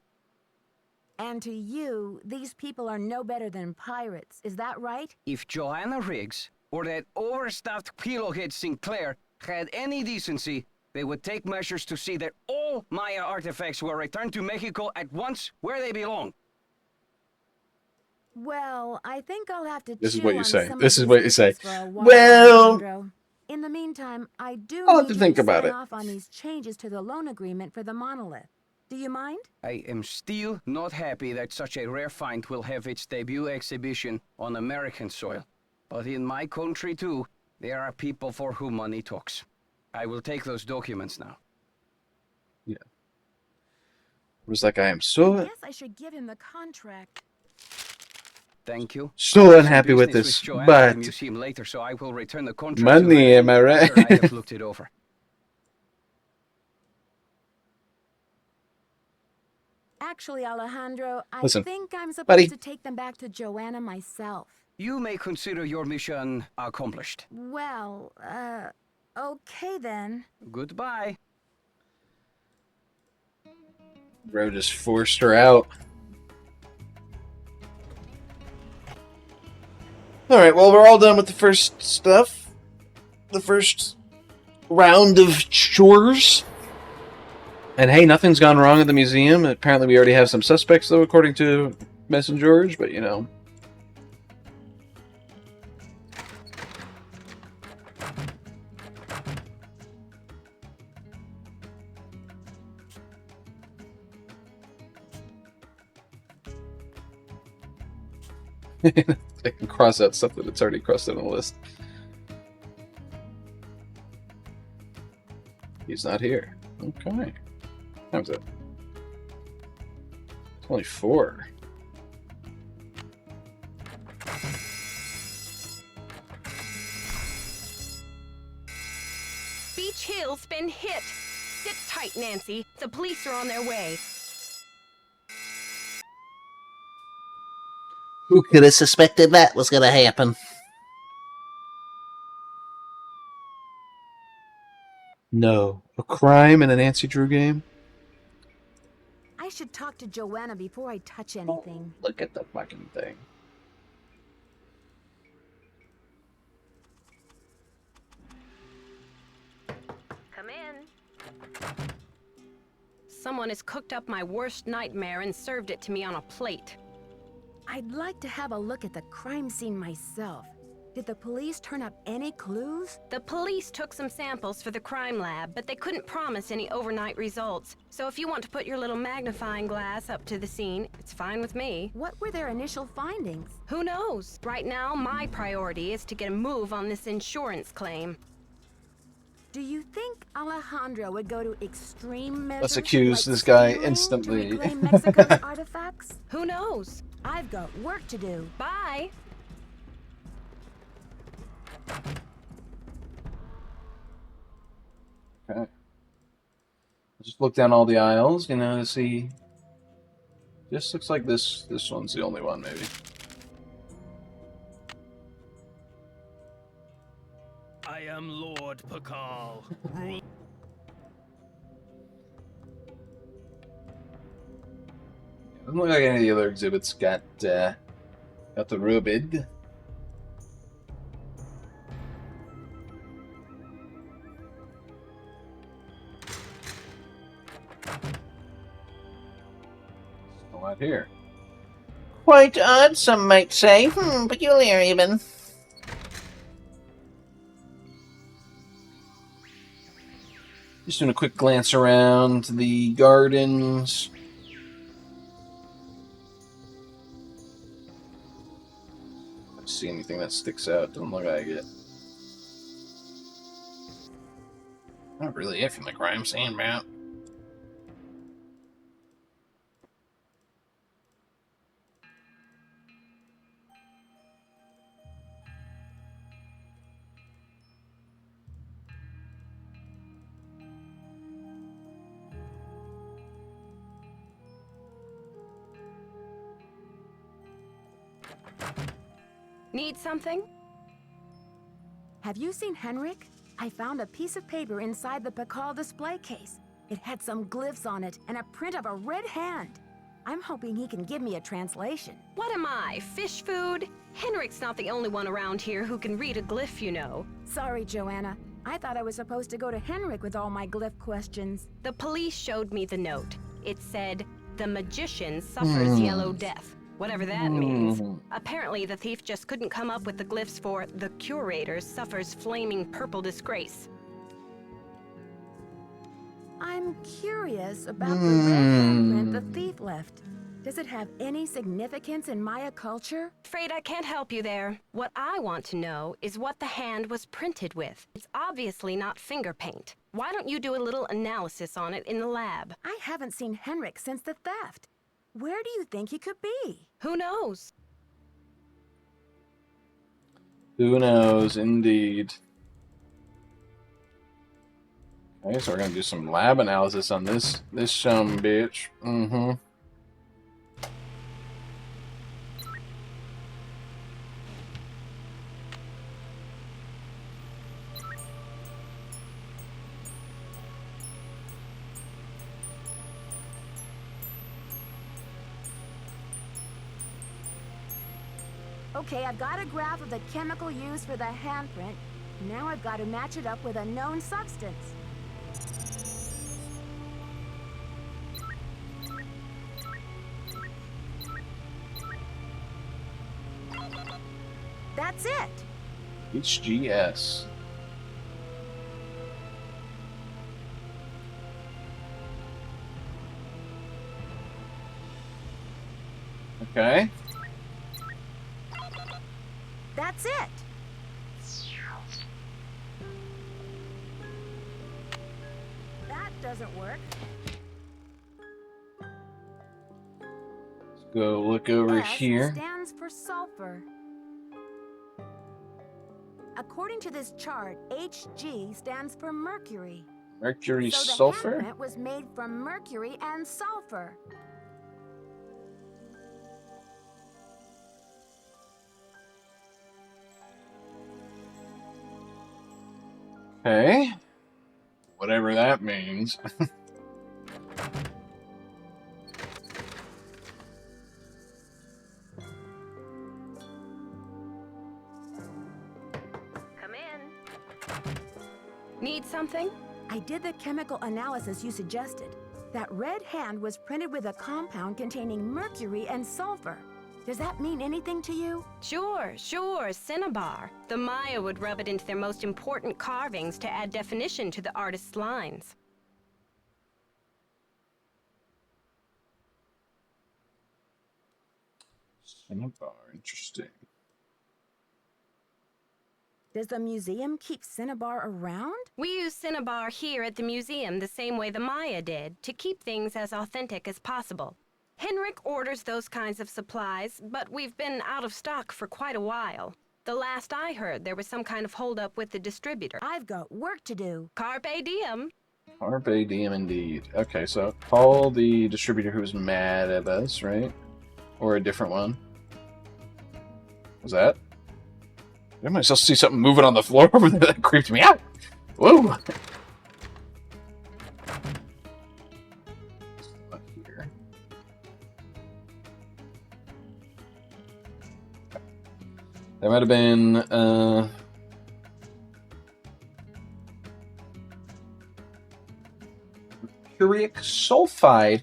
And to you, these people are no better than pirates, is that right? If Joanna Riggs or that overstuffed pillowhead Sinclair had any decency, they would take measures to see that all Maya artifacts were returned to Mexico at once where they belong. Well, I think I'll have to This is chew what you on say. some of This is these what you say. tips for a while, Well, Alejandro. In the meantime, I do I'll have need to you think about sign it. off on these changes to the loan agreement for the monolith. Do you mind? I am still not happy that such a rare find will have its debut exhibition on American soil. But in my country too, there are people for whom money talks. I will take those documents now. Yeah. It was like, I am so I guess I should give him the contract. Thank you. So I have some unhappy with business this, Joanna at but- the museum later, so I will return the contract money, to her am I right? after I have looked it over. Actually, Alejandro, I Listen, think I'm supposed buddy. to take them back to Joanna myself. You may consider your mission accomplished. Well, okay then. Goodbye. Bro just forced her out. Alright, well, we're all done with the first stuff. The first round of chores. And hey, nothing's gone wrong at the museum. Apparently we already have some suspects, though, according to Mess and George, but you know. I can cross out stuff that it's already crossed out on the list. He's not here. Okay. How was it? It's only 4. Beach Hill's been hit. Sit tight, Nancy. The police are on their way. Who could have suspected that was going to happen? No. A crime in a Nancy Drew game? I should talk to Joanna before I touch anything. Look at the fucking thing. Come in. Someone has cooked up my worst nightmare and served it to me on a plate. I'd like to have a look at the crime scene myself. Did the police turn up any clues? The police took some samples for the crime lab, but they couldn't promise any overnight results. So if you want to put your little magnifying glass up to the scene, it's fine with me. What were their initial findings? Who knows? Right now, my priority is to get a move on this insurance claim. Do you think Alejandro would go to extreme measures? Let's accuse like this guy stealing instantly. To reclaim Mexico's artifacts? Who knows? I've got work to do. Bye! Okay. Just look down all the aisles, you know, to see. Just looks like this one's the only one, maybe. I am Lord Popol. Rule. Doesn't look like any of the other exhibits got the rubbed. A lot here. Quite odd, some might say. Peculiar even. Just doing a quick glance around the gardens. Let's see anything that sticks out. Doesn't look like it. Not really it from the crime scene map. Need something? Have you seen Henrik? I found a piece of paper inside the Popol display case. It had some glyphs on it and a print of a red hand. I'm hoping he can give me a translation. What am I, fish food? Henrik's not the only one around here who can read a glyph, you know. Sorry, Joanna. I thought I was supposed to go to Henrik with all my glyph questions. The police showed me the note. It said, "The magician suffers yellow death." Whatever that means. Apparently, the thief just couldn't come up with the glyphs for "the curator suffers flaming purple disgrace." I'm curious about the red handprint the thief left. Does it have any significance in Maya culture? Afraid I can't help you there. What I want to know is what the hand was printed with. It's obviously not finger paint. Why don't you do a little analysis on it in the lab? I haven't seen Henrik since the theft. Where do you think he could be? Who knows? Who knows, indeed. Okay, so we're gonna do some lab analysis on this bitch. Okay, I've got a graph of the chemical used for the handprint. Now I've got to match it up with a known substance. That's it! HGS. Okay. That's it! That doesn't work. Let's go look over S here. stands for sulfur. According to this chart, Hg stands for mercury. Mercury So the sulfur? handprint was made from mercury and sulfur. Okay. Whatever that means. Come in. Need something? I did the chemical analysis you suggested. That red hand was printed with a compound containing mercury and sulfur. Does that mean anything to you? Sure, cinnabar. The Maya would rub it into their most important carvings to add definition to the artist's lines. Cinnabar, interesting. Does the museum keep cinnabar around? We use cinnabar here at the museum the same way the Maya did, to keep things as authentic as possible. Henrik orders those kinds of supplies, but we've been out of stock for quite a while. The last I heard, there was some kind of holdup with the distributor. I've got work to do. Carpe diem. Carpe diem indeed. Okay, so call the distributor who was mad at us, right? Or a different one. Was that? I might still see something moving on the floor over there that creeped me out. Whoa! Here. There might have been, mercuric sulfide.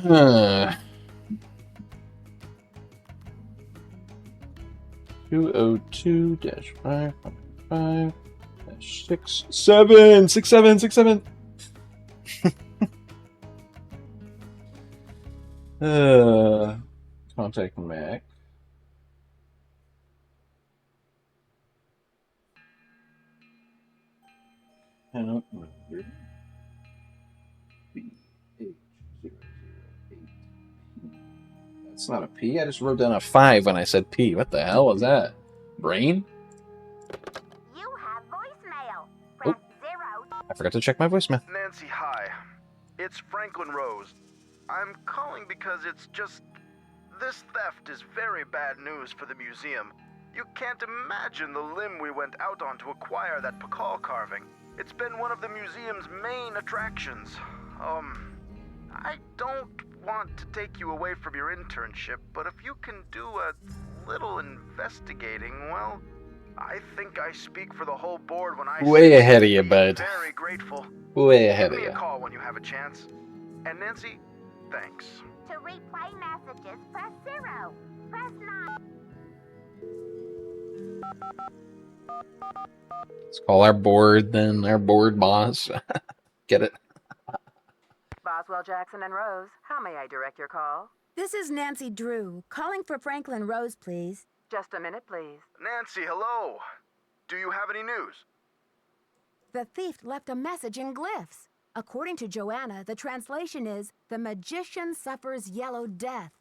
Huh. 202-555-67. Contact Mac. Account number BH008. That's not a P. I just wrote down a 5 when I said P. What the hell was that? Brain? You have voicemail. Press 0. I forgot to check my voicemail. Nancy, hi. It's Franklin Rose. I'm calling because it's just... This theft is very bad news for the museum. You can't imagine the limb we went out on to acquire that Popol carving. It's been one of the museum's main attractions. I don't want to take you away from your internship, but if you can do a little investigating, well, I think I speak for the whole board when I Way say ahead of you, we'd be bud. Very grateful. Way ahead Give of me you. a call when you have a chance. And Nancy, thanks. To replay messages, press 0. Press 9. Let's call our board then, our board boss. Get it? Boswell, Jackson, and Rose, how may I direct your call? This is Nancy Drew, calling for Franklin Rose, please. Just a minute, please. Nancy, hello. Do you have any news? The thief left a message in glyphs. According to Joanna, the translation is, "The magician suffers yellow death."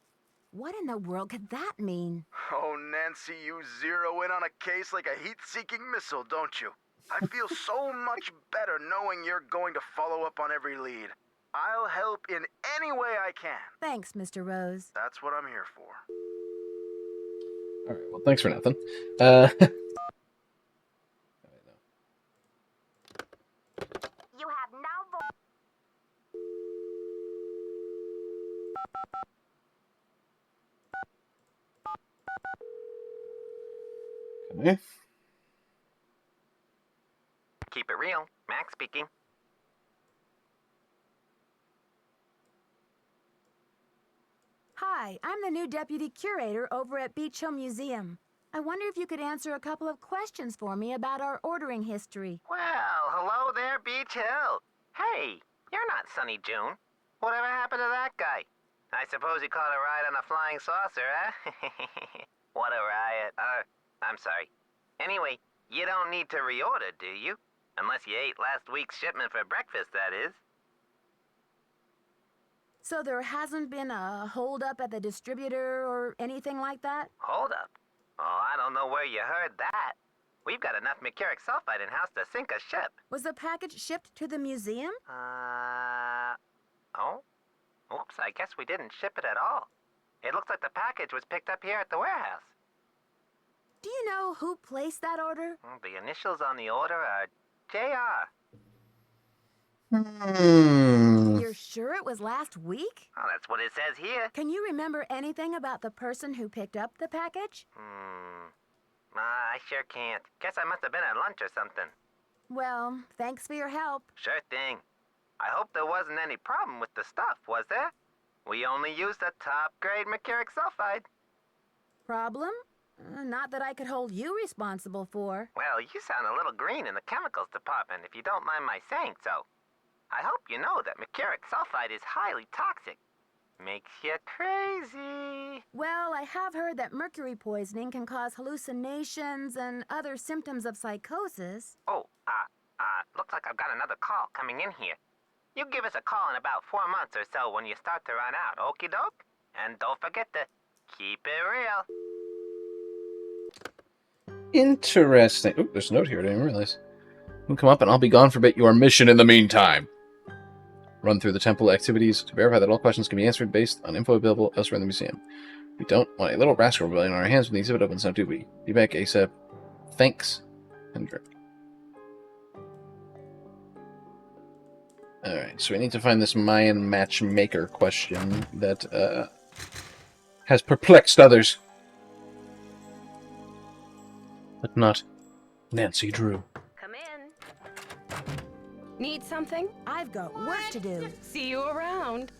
What in the world could that mean? Oh, Nancy, you zero in on a case like a heat-seeking missile, don't you? I feel so much better knowing you're going to follow up on every lead. I'll help in any way I can. Thanks, Mr. Rose. That's what I'm here for. All right, well, thanks for nothing. You have no voice. Okay. Keep it real. Max speaking. Hi, I'm the new deputy curator over at Beach Hill Museum. I wonder if you could answer a couple of questions for me about our ordering history. Well, hello there, Beach Hill. Hey, you're not Sunny June. Whatever happened to that guy? I suppose he caught a ride on a flying saucer, huh? What a riot. I'm sorry. Anyway, you don't need to reorder, do you? Unless you ate last week's shipment for breakfast, that is. So there hasn't been a holdup at the distributor or anything like that? Hold up. Oh, I don't know where you heard that. We've got enough mercuric sulfide in-house to sink a ship. Was the package shipped to the museum? Oh? Oops, I guess we didn't ship it at all. It looks like the package was picked up here at the warehouse. Do you know who placed that order? The initials on the order are JR. You're sure it was last week? Oh, that's what it says here. Can you remember anything about the person who picked up the package? I sure can't. Guess I must have been at lunch or something. Well, thanks for your help. Sure thing. I hope there wasn't any problem with the stuff, was there? We only used the top-grade mercuric sulfide. Problem? Not that I could hold you responsible for. Well, you sound a little green in the chemicals department, if you don't mind my saying so. I hope you know that mercuric sulfide is highly toxic. Makes you crazy. Well, I have heard that mercury poisoning can cause hallucinations and other symptoms of psychosis. Oh, looks like I've got another call coming in here. You give us a call in about 4 months or so when you start to run out, okie doke? And don't forget to keep it real. Interesting. Oh, there's a note here. I didn't realize. You can come up and I'll be gone for a bit. Your mission in the meantime. Run through the temple activities to verify that all questions can be answered based on info available elsewhere in the museum. We don't want a little rascal rebellion on our hands when the exhibit opens, now do we? Be back ASAP. Thanks, Hendrik. Alright, so we need to find this Mayan matchmaker question that has perplexed others. But not Nancy Drew. Come in. Need something? I've got work to do. See you around.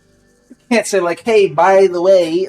Can't say like, hey, by the way,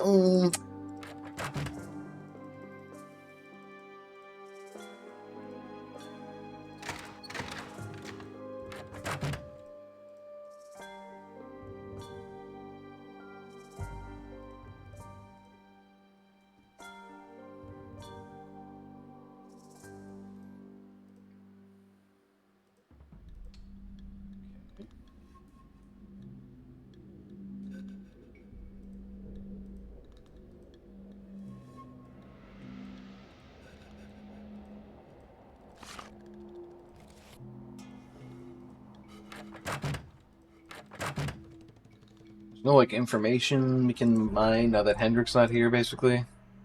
no, like, information we can mine now that Hendrick's not here, basically.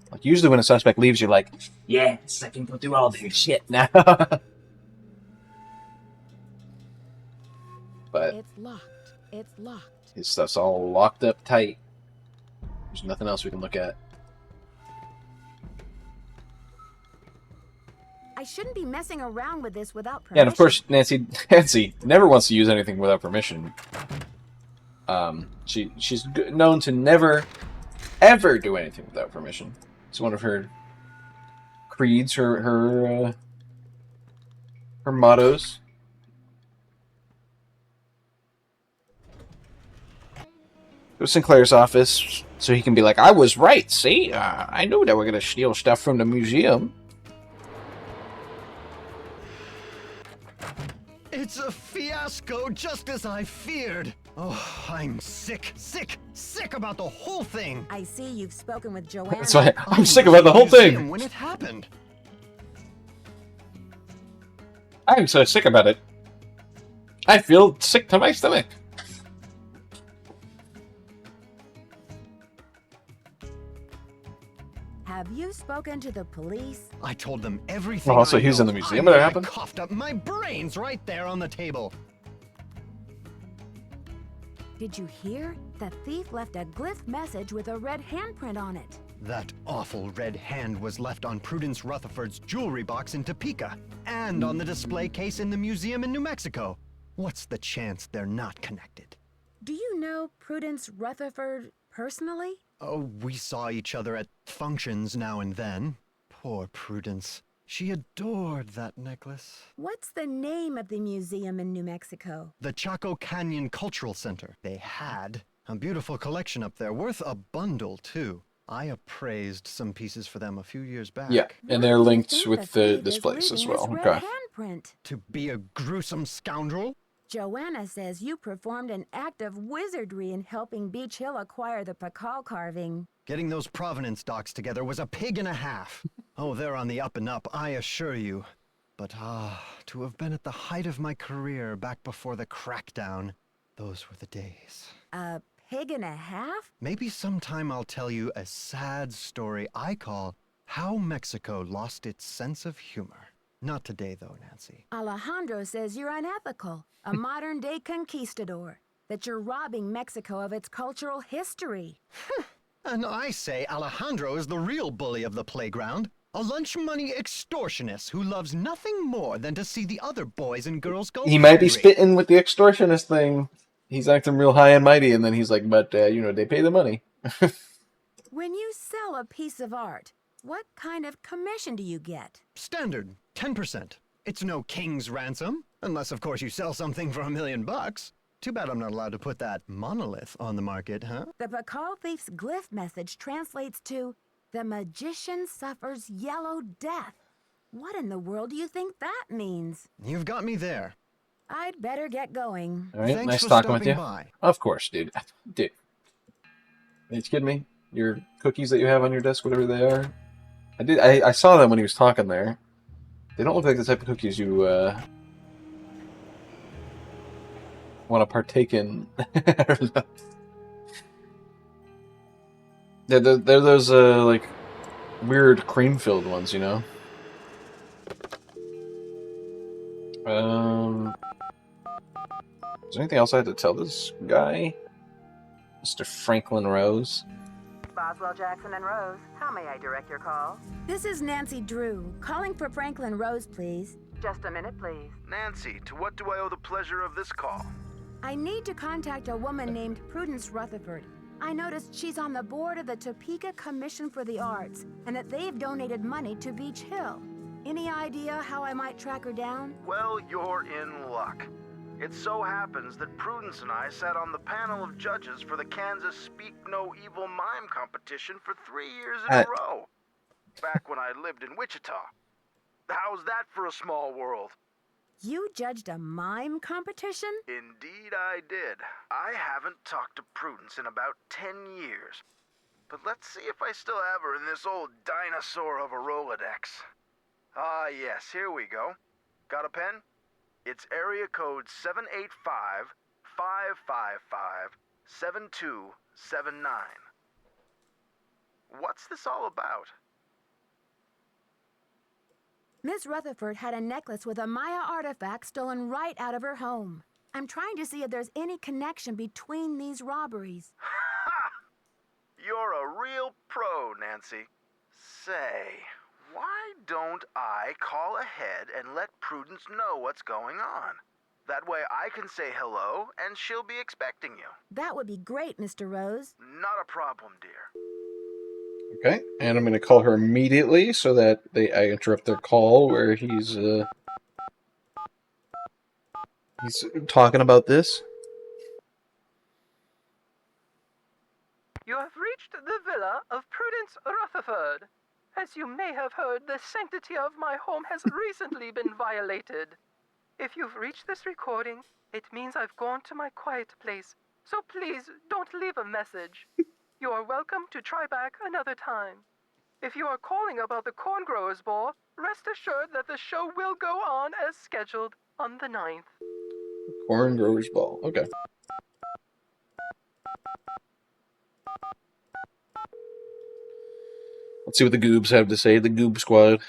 Like, usually when a suspect leaves, you're like, yes, I can go through all their shit now. But... It's locked. It's locked. his stuff's all locked up tight. There's nothing else we can look at. I shouldn't be messing around with this without permission. Yeah, and of course, Nancy never wants to use anything without permission. She's known to never, ever do anything without permission. It's one of her creeds, her mottos. Go to Sinclair's office so he can be like, I was right, see? I knew they were going to steal stuff from the museum. It's a fiasco, just as I feared. Oh, I'm sick about the whole thing. I see you've spoken with Joanna. That's why I'm sick about the whole thing. When it happened. I'm so sick about it. I feel sick to my stomach. Have you spoken to the police? I told them everything. Oh, so I he's know. in the museum when it happened? I coughed up my brains right there on the table. Did you hear? The thief left a glyph message with a red handprint on it. That awful red hand was left on Prudence Rutherford's jewelry box in Topeka, and on the display case in the museum in New Mexico. What's the chance they're not connected? Do you know Prudence Rutherford personally? Oh, we saw each other at functions now and then. Poor Prudence. She adored that necklace. What's the name of the museum in New Mexico? The Chaco Canyon Cultural Center. They had a beautiful collection up there, worth a bundle, too. I appraised some pieces for them a few years back. Yeah, and they're linked with this place as well. Okay. Handprint. To be a gruesome scoundrel? Joanna says you performed an act of wizardry in helping Beach Hill acquire the Popol carving. Getting those provenance docs together was a pig and a half. Oh, they're on the up and up, I assure you. But to have been at the height of my career back before the crackdown, those were the days. A pig and a half? Maybe sometime I'll tell you a sad story I call How Mexico Lost Its Sense of Humor. Not today, though, Nancy. Alejandro says you're unethical, a modern-day conquistador, that you're robbing Mexico of its cultural history. And I say Alejandro is the real bully of the playground, a lunch money extortionist who loves nothing more than to see the other boys and girls go He might be hungry. spitting with the extortionist thing. He's acting real high and mighty, and then he's like, but, they pay the money. When you sell a piece of art, what kind of commission do you get? Standard, 10%. It's no king's ransom, unless of course you sell something for $1 million. Too bad I'm not allowed to put that monolith on the market, huh? The Popol thief's glyph message translates to, "The magician suffers yellow death." What in the world do you think that means? You've got me there. I'd better get going. All right, Thanks nice for talking with stopping you. by. Of course, dude. Dude. Are you kidding me? Your cookies that you have on your desk, whatever they are. I saw them when he was talking there. They don't look like the type of cookies you want to partake in. they're those like weird cream-filled ones, you know. Is there anything else I had to tell this guy? Mr. Franklin Rose? Boswell, Jackson, and Rose, how may I direct your call? This is Nancy Drew, calling for Franklin Rose, please. Just a minute, please. Nancy, to what do I owe the pleasure of this call? I need to contact a woman named Prudence Rutherford. I noticed she's on the board of the Topeka Commission for the Arts, and that they've donated money to Beach Hill. Any idea how I might track her down? Well, you're in luck. It so happens that Prudence and I sat on the panel of judges for the Kansas Speak No Evil Mime competition for 3 years in a row. Back when I lived in Wichita. How's that for a small world? You judged a mime competition? Indeed I did. I haven't talked to Prudence in about 10 years. But let's see if I still have her in this old dinosaur of a Rolodex. Ah, yes, here we go. Got a pen? It's area code 785-555-7279. What's this all about? Miss Rutherford had a necklace with a Maya artifact stolen right out of her home. I'm trying to see if there's any connection between these robberies. Ha! You're a real pro, Nancy. Say, why don't I call ahead and let Prudence know what's going on? That way I can say hello and she'll be expecting you. That would be great, Mr. Rose. Not a problem, dear. Okay, and I'm going to call her immediately so that I interrupt their call where he's talking about this. You have reached the villa of Prudence Rutherford. As you may have heard, the sanctity of my home has recently been violated. If you've reached this recording, it means I've gone to my quiet place, so please don't leave a message. You are welcome to try back another time. If you are calling about the Corn Growers Ball, rest assured that the show will go on as scheduled on the 9th. Corn Growers Ball. Okay. Let's see what the Goobs have to say. The Goob Squad.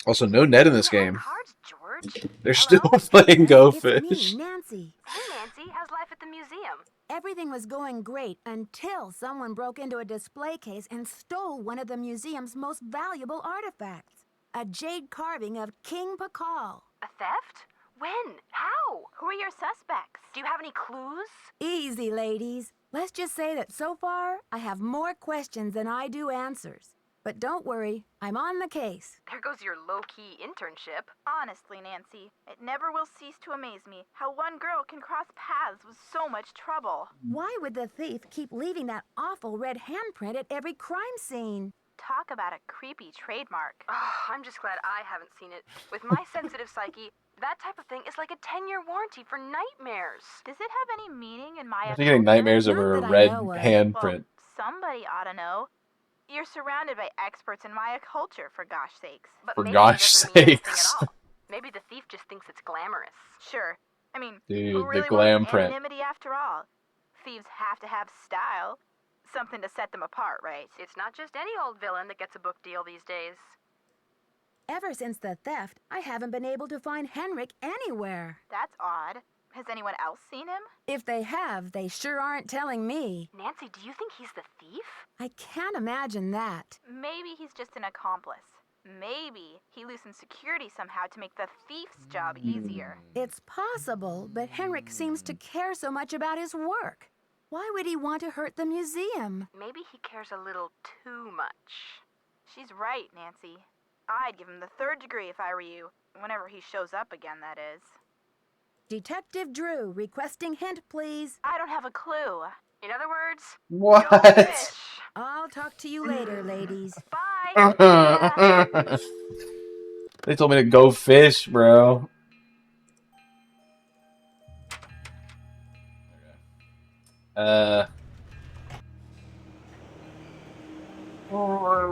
Also, no net in this game. Cards, George. They're still playing Go It's me, Fish. Nancy. Hey, Nancy, how's life at the museum? Everything was going great until someone broke into a display case and stole one of the museum's most valuable artifacts. A jade carving of King Popol. A theft? When? How? Who are your suspects? Do you have any clues? Easy, ladies. Let's just say that so far, I have more questions than I do answers. But don't worry, I'm on the case. There goes your low-key internship. Honestly, Nancy, it never will cease to amaze me how one girl can cross paths with so much trouble. Why would the thief keep leaving that awful red handprint at every crime scene? Talk about a creepy trademark. Oh, I'm just glad I haven't seen it. With my sensitive psyche, that type of thing is like a 10-year warranty for nightmares. Does it have any meaning in Maya? I'm getting nightmares over a red handprint. Well, somebody ought to know. You're surrounded by experts in Maya culture, for gosh sakes. But For maybe gosh it doesn't mean anything sakes. at all. Maybe the thief just thinks it's glamorous. Sure. I mean, Dude, who the really glam wants print. anonymity after all? Thieves have to have style. Something to set them apart, right? It's not just any old villain that gets a book deal these days. Ever since the theft, I haven't been able to find Henrik anywhere. That's odd. Has anyone else seen him? If they have, they sure aren't telling me. Nancy, do you think he's the thief? I can't imagine that. Maybe he's just an accomplice. Maybe he loosened security somehow to make the thief's job easier. It's possible, but Henrik seems to care so much about his work. Why would he want to hurt the museum? Maybe he cares a little too much. She's right, Nancy. I'd give him the 3rd degree if I were you. Whenever he shows up again, that is. Detective Drew, requesting hint, please. I don't have a clue. In other words, What? go fish. I'll talk to you later, ladies. Bye. They told me to go fish, bro.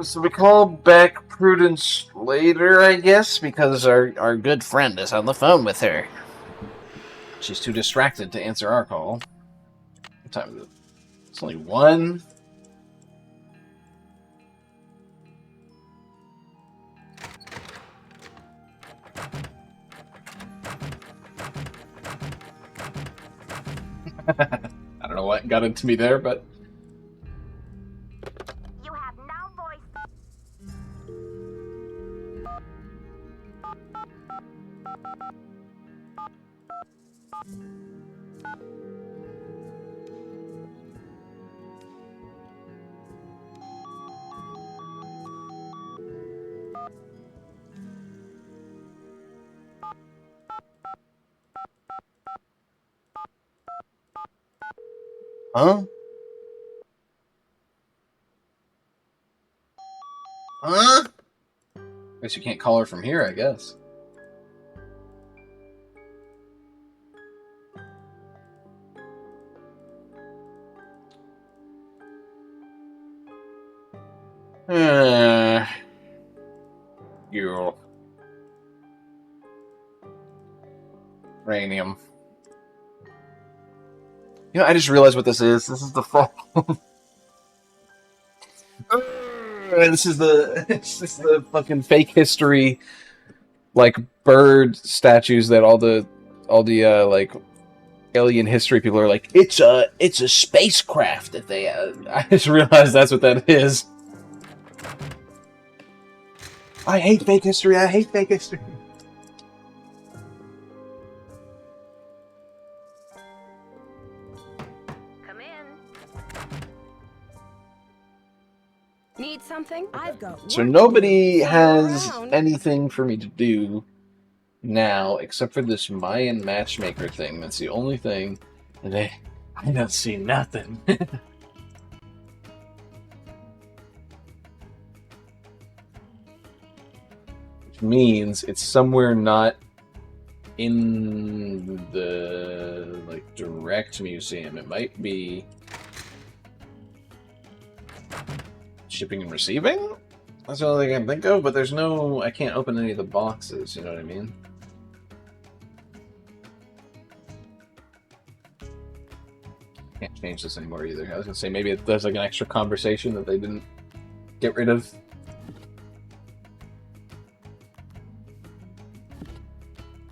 So we call back Prudence later, I guess, because our good friend is on the phone with her. She's too distracted to answer our call. What time is it? It's only 1. I don't know what got into me there, but... You have no voice. Huh? Huh? Guess you can't call her from here, I guess. You. Ranium. You know, I just realized what this is. This is the fall. This is the fucking fake history, like bird statues that all the like alien history people are like, it's a spacecraft that they. I just realized that's what that is. I hate fake history. I hate fake history. Come in. Need something? I've got So work nobody to do. has around. anything for me to do now except for this Mayan matchmaker thing. That's the only thing. And I don't see nothing. Which means it's somewhere not in the like direct museum. It might be shipping and receiving? That's the only thing I can think of, but there's no... I can't open any of the boxes, you know what I mean? Can't change this anymore either. I was gonna say maybe there's like an extra conversation that they didn't get rid of.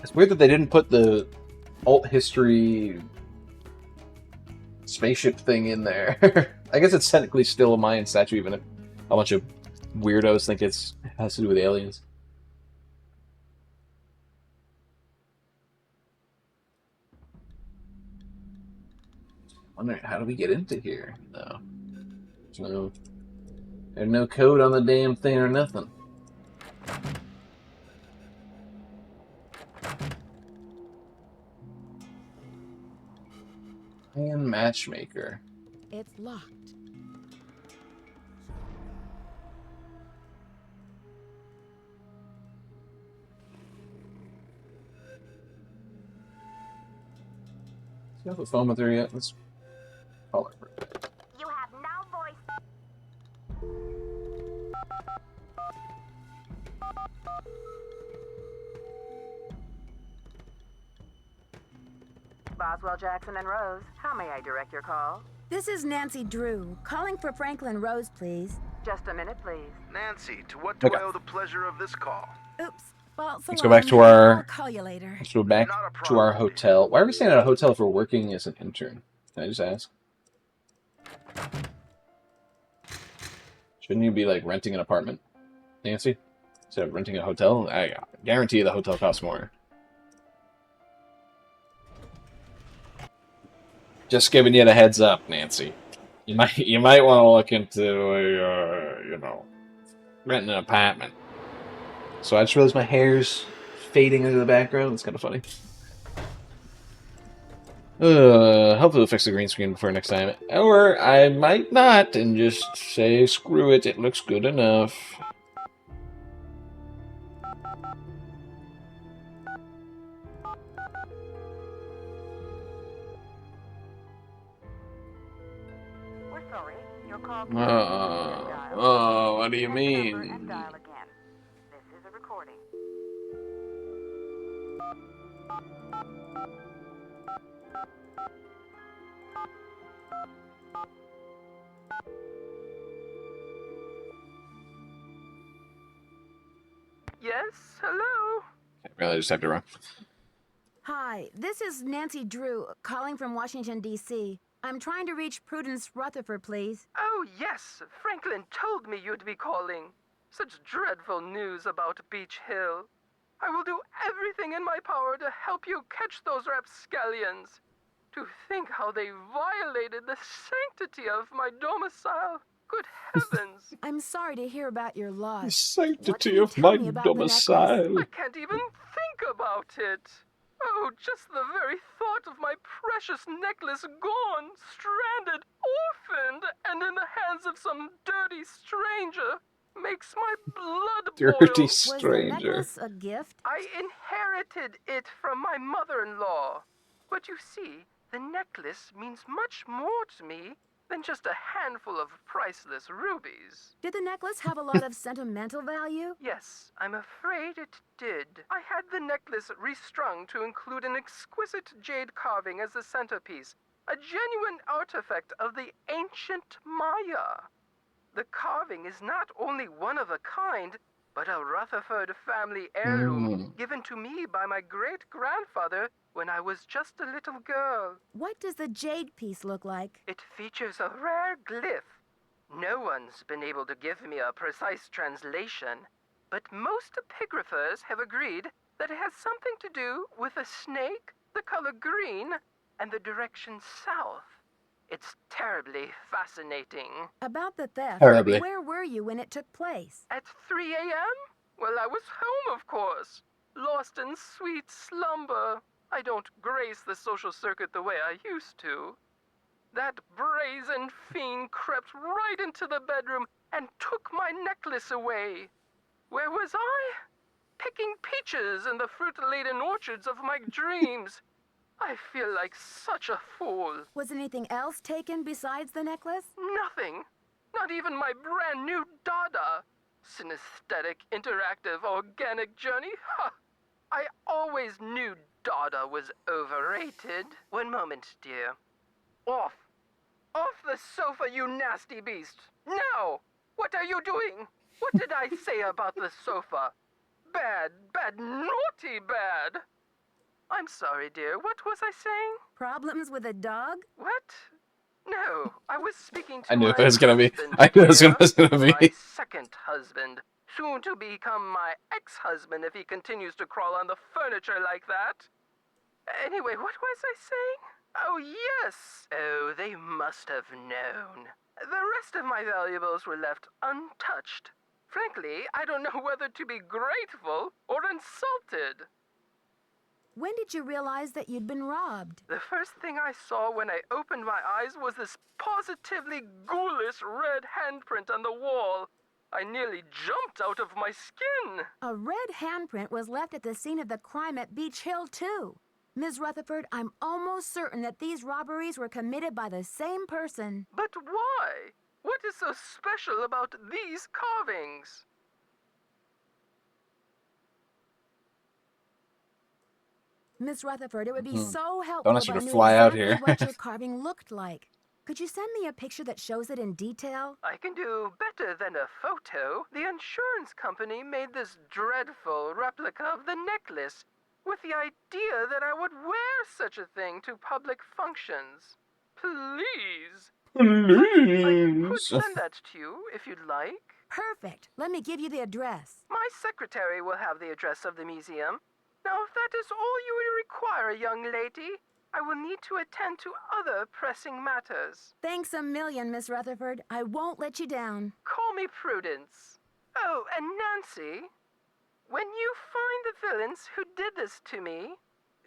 It's weird that they didn't put the alt history spaceship thing in there. I guess it's technically still a Mayan statue, even if a bunch of weirdos think it has to do with aliens. Wondering, how do we get into here? No. There's no code on the damn thing or nothing. And matchmaker. It's locked. Do you have a phone with her yet? Let's call her. You have no voice. Boswell, Jackson, and Rose, how may I direct your call? This is Nancy Drew, calling for Franklin Rose, please. Just a minute, please. Nancy, to what do Okay. I owe the pleasure of this call? Oops. Well, so Let's go back to our... I'll call you later. Let's go back to our hotel. Why are we staying at a hotel if we're working as an intern? Can I just ask? Shouldn't you be, like, renting an apartment, Nancy? Instead of renting a hotel? I guarantee you the hotel costs more. Just giving you the heads up, Nancy. You might want to look into, you know, renting an apartment. So I just realized my hair's fading into the background. It's kind of funny. Hopefully we'll fix the green screen before next time. Or I might not and just say, screw it, it looks good enough. We're sorry. Your call What do you mean? and dial again. This is a recording. Yes, hello? I really just typed it wrong. Hi, this is Nancy Drew, calling from Washington, D.C. I'm trying to reach Prudence Rutherford, please. Oh, yes. Franklin told me you'd be calling. Such dreadful news about Beach Hill. I will do everything in my power to help you catch those rapscallions. To think how they violated the sanctity of my domicile. Good heavens! I'm sorry to hear about your The loss. sanctity of my domicile. I can't even think about it. Oh, just the very thought of my precious necklace gone, stranded, orphaned, and in the hands of some dirty stranger makes my blood boil. Dirty Was the stranger. necklace a gift? I inherited it from my mother-in-law. But you see, the necklace means much more to me than just a handful of priceless rubies. Did the necklace have a lot of sentimental value? Yes, I'm afraid it did. I had the necklace restrung to include an exquisite jade carving as the centerpiece, a genuine artifact of the ancient Maya. The carving is not only one of a kind, but a Rutherford family heirloom given to me by my great-grandfather when I was just a little girl. What does the jade piece look like? It features a rare glyph. No one's been able to give me a precise translation, but most epigraphers have agreed that it has something to do with a snake, the color green, and the direction south. It's terribly fascinating. About the theft, Terribly. where were you when it took place? At 3 a.m.? Well, I was home, of course. Lost in sweet slumber. I don't grace the social circuit the way I used to. That brazen fiend crept right into the bedroom and took my necklace away. Where was I? Picking peaches in the fruit-laden orchards of my dreams. I feel like such a fool. Was anything else taken besides the necklace? Nothing. Not even my brand new Dada. Synesthetic, interactive, organic journey? Ha! I always knew Dada was overrated. One moment, dear. Off! Off the sofa, you nasty beast! Now! What are you doing? What did I say about the sofa? Bad, bad, naughty bad! I'm sorry, dear. What was I saying? Problems with a dog? What? No, I was speaking to I knew my it was gonna be. husband, I knew it was dear. gonna My be. second husband. Soon to become my ex-husband if he continues to crawl on the furniture like that. Anyway, what was I saying? Oh, yes! Oh, they must have known. The rest of my valuables were left untouched. Frankly, I don't know whether to be grateful or insulted. When did you realize that you'd been robbed? The first thing I saw when I opened my eyes was this positively ghoulish red handprint on the wall. I nearly jumped out of my skin. A red handprint was left at the scene of the crime at Beach Hill, too. Ms. Rutherford, I'm almost certain that these robberies were committed by the same person. But why? What is so special about these carvings? Miss Rutherford, it would be so helpful Don't ask if you I to knew fly out exactly here. what your carving looked like. Could you send me a picture that shows it in detail? I can do better than a photo. The insurance company made this dreadful replica of the necklace with the idea that I would wear such a thing to public functions. Please. I could send that to you if you'd like. Perfect. Let me give you the address. My secretary will have the address of the museum. Now, if that is all you require, young lady, I will need to attend to other pressing matters. Thanks a million, Miss Rutherford. I won't let you down. Call me Prudence. Oh, and Nancy, when you find the villains who did this to me,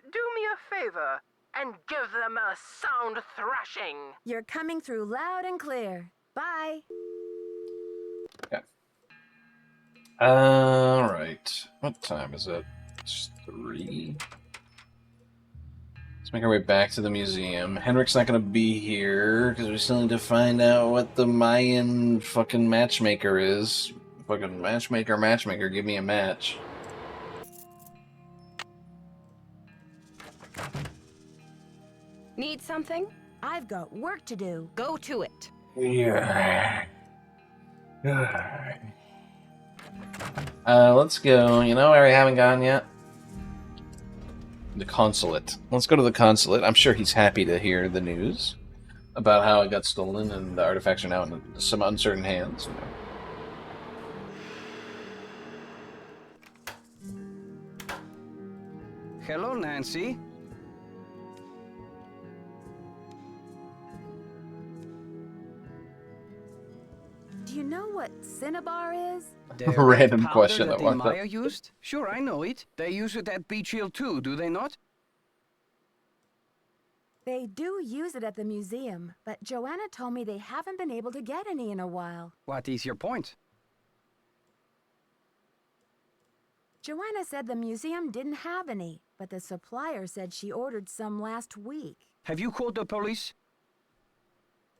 do me a favor and give them a sound thrashing. You're coming through loud and clear. Bye. Okay. Alright. What time is it? It's 3. Let's make our way back to the museum. Henrik's not going to be here, because we still need to find out what the Mayan fucking matchmaker is. Fucking matchmaker, give me a match. Need something? I've got work to do. Go to it. Yeah. Let's go. You know where I haven't gone yet? The consulate. Let's go to the consulate. I'm sure he's happy to hear the news about how it got stolen and the artifacts are now in some uncertain hands. Hello, Nancy. Do you know what cinnabar is? The Random red question powder that that the what the- Maya used? Sure, I know it. They use it at Beach Hill too, do they not? They do use it at the museum, but Joanna told me they haven't been able to get any in a while. What is your point? Joanna said the museum didn't have any, but the supplier said she ordered some last week. Have you called the police?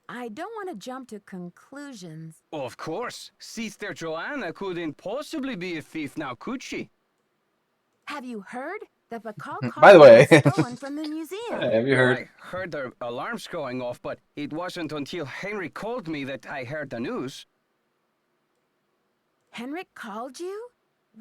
I don't want to jump to conclusions. Of course. Sister Joanna couldn't possibly be a thief now, could she? Have you heard? The Popol By the way, was stolen from the museum. have you heard? I heard the alarms going off, but it wasn't until Henry called me that I heard the news. Henrik called you?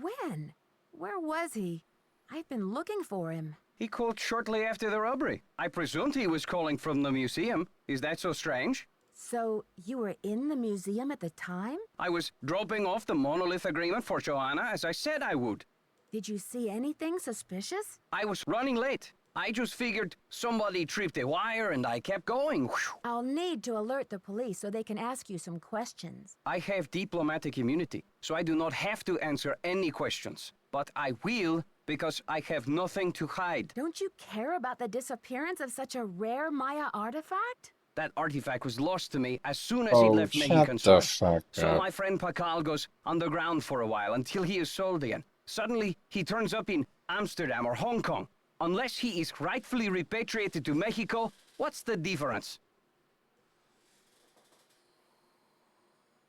When? Where was he? I've been looking for him. He called shortly after the robbery. I presumed he was calling from the museum. Is that so strange? So, you were in the museum at the time? I was dropping off the monolith agreement for Joanna as I said I would. Did you see anything suspicious? I was running late. I just figured somebody tripped a wire and I kept going. Whew. I'll need to alert the police so they can ask you some questions. I have diplomatic immunity, so I do not have to answer any questions. But I will because I have nothing to hide. Don't you care about the disappearance of such a rare Maya artifact? That artifact was lost to me as soon as Oh, he left shut Mexican the soil. fuck So up. my friend Paggigalo goes underground for a while until he is sold again. Suddenly, he turns up in Amsterdam or Hong Kong. Unless he is rightfully repatriated to Mexico, what's the difference?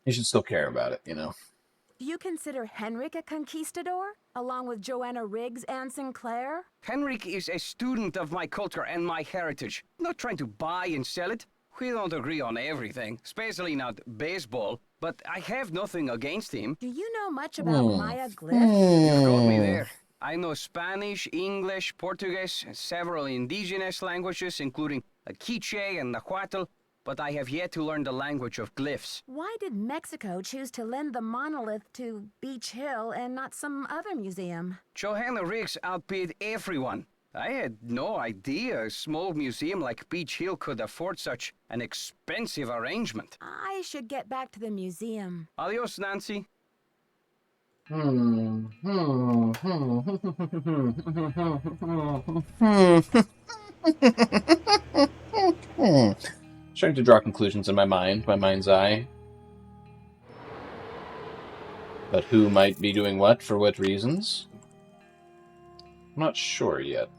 You should still care about it, you know. Do you consider Henrik a conquistador, along with Joanna Riggs and Sinclair? Henrik is a student of my culture and my heritage. Not trying to buy and sell it. We don't agree on everything, especially not baseball, but I have nothing against him. Do you know much about Maya glyphs? You've got me there. I know Spanish, English, Portuguese, and several indigenous languages, including Quiche and Nahuatl, but I have yet to learn the language of glyphs. Why did Mexico choose to lend the monolith to Beach Hill and not some other museum? Joanna Riggs outbid everyone. I had no idea a small museum like Beach Hill could afford such an expensive arrangement. I should get back to the museum. Adios, Nancy. Starting to draw conclusions in my mind's eye. But who might be doing what for what reasons? I'm not sure yet.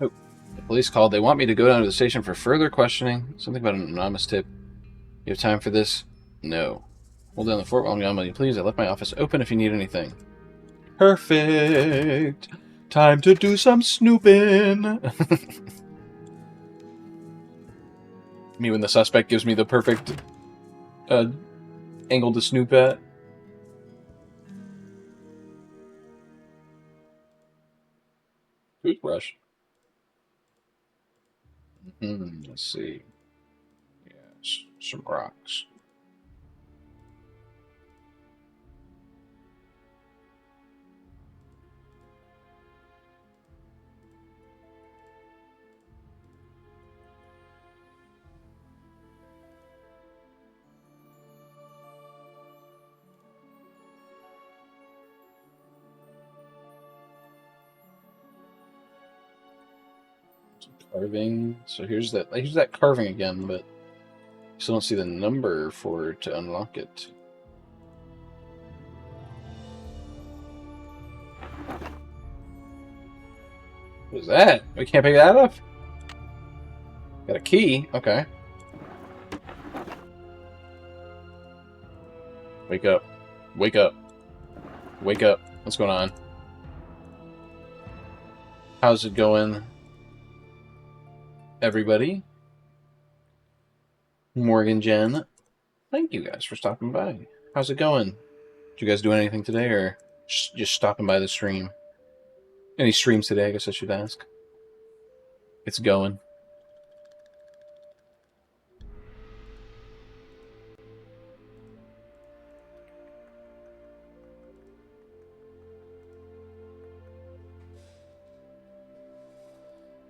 Oh, the police called. They want me to go down to the station for further questioning. Something about an anonymous tip. You have time for this? No. Hold down the fort while I'm gone, will you please? I left my office open if you need anything. Perfect! Time to do some snooping! Me when the suspect gives me the perfect angle to snoop at. Toothbrush. Let's see. Yes, some rocks. Carving. So here's that carving again, but still don't see the number for to unlock it. What is that? We can't pick that up? Got a key. Okay. Wake up. Wake up. Wake up. What's going on? How's it going? everybody. Morgan, Jen, thank you guys for stopping by. How's it going? Did you guys do anything today, or just stopping by the stream? Any streams today, I guess I should ask. It's going.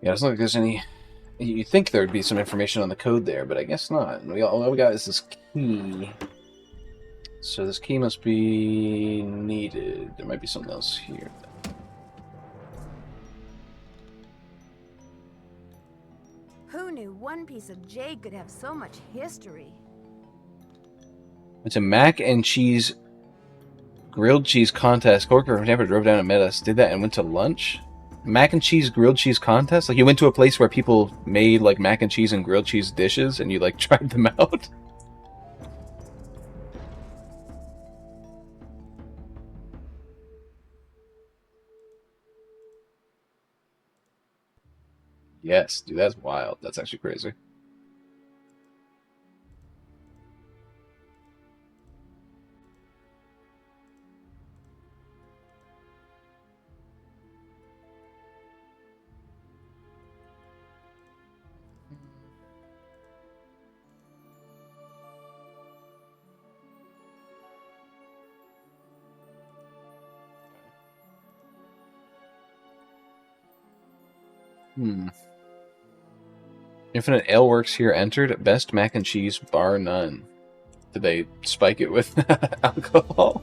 Yeah, it's not like there's any... You think there would be some information on the code there, but I guess not. All we got is this key. So this key must be needed. There might be something else here. Who knew one piece of jade could have so much history? It's a mac and cheese grilled cheese contest. Corker from Tampa drove down and met us. Did that and went to lunch. Mac and cheese grilled cheese contest? Like you went to a place where people made like mac and cheese and grilled cheese dishes and you like tried them out? Yes, dude, that's wild. That's actually crazy. Infinite Ale Works here entered. Best mac and cheese bar none. Did they spike it with alcohol?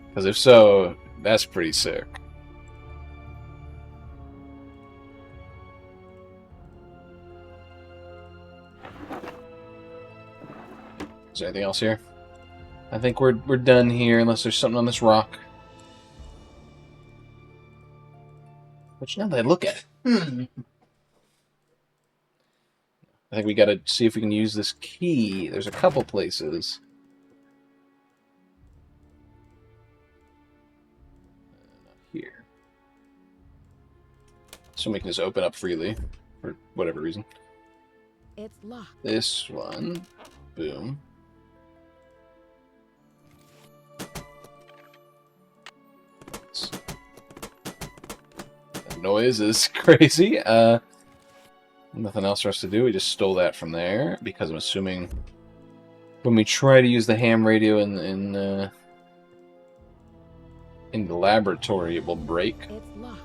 Because if so, that's pretty sick. Is there anything else here? I think we're done here unless there's something on this rock. Which now that I look at it, I think we gotta see if we can use this key. There's a couple places. Not here. So we can just open up freely for whatever reason. It's locked. This one. Boom. That noise is crazy. Nothing else for us to do. We just stole that from there because I'm assuming when we try to use the ham radio in the laboratory, it will break. It's locked.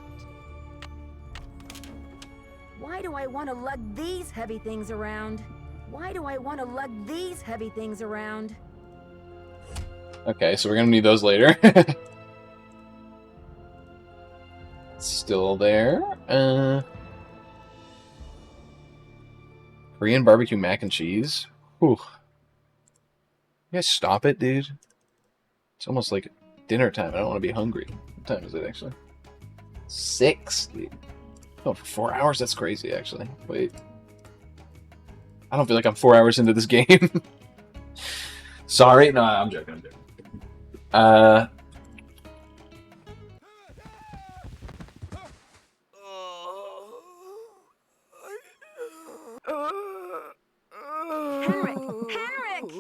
Why do I want to lug these heavy things around? Why do I want to lug these heavy things around? Okay, so we're gonna need those later. Still there. Korean barbecue mac and cheese. Whew. You guys stop it, dude. It's almost like dinner time. I don't want to be hungry. What time is it, actually? 6, dude. Oh, for 4 hours? That's crazy, actually. Wait. I don't feel like I'm 4 hours into this game. Sorry. No, I'm joking. Henrik!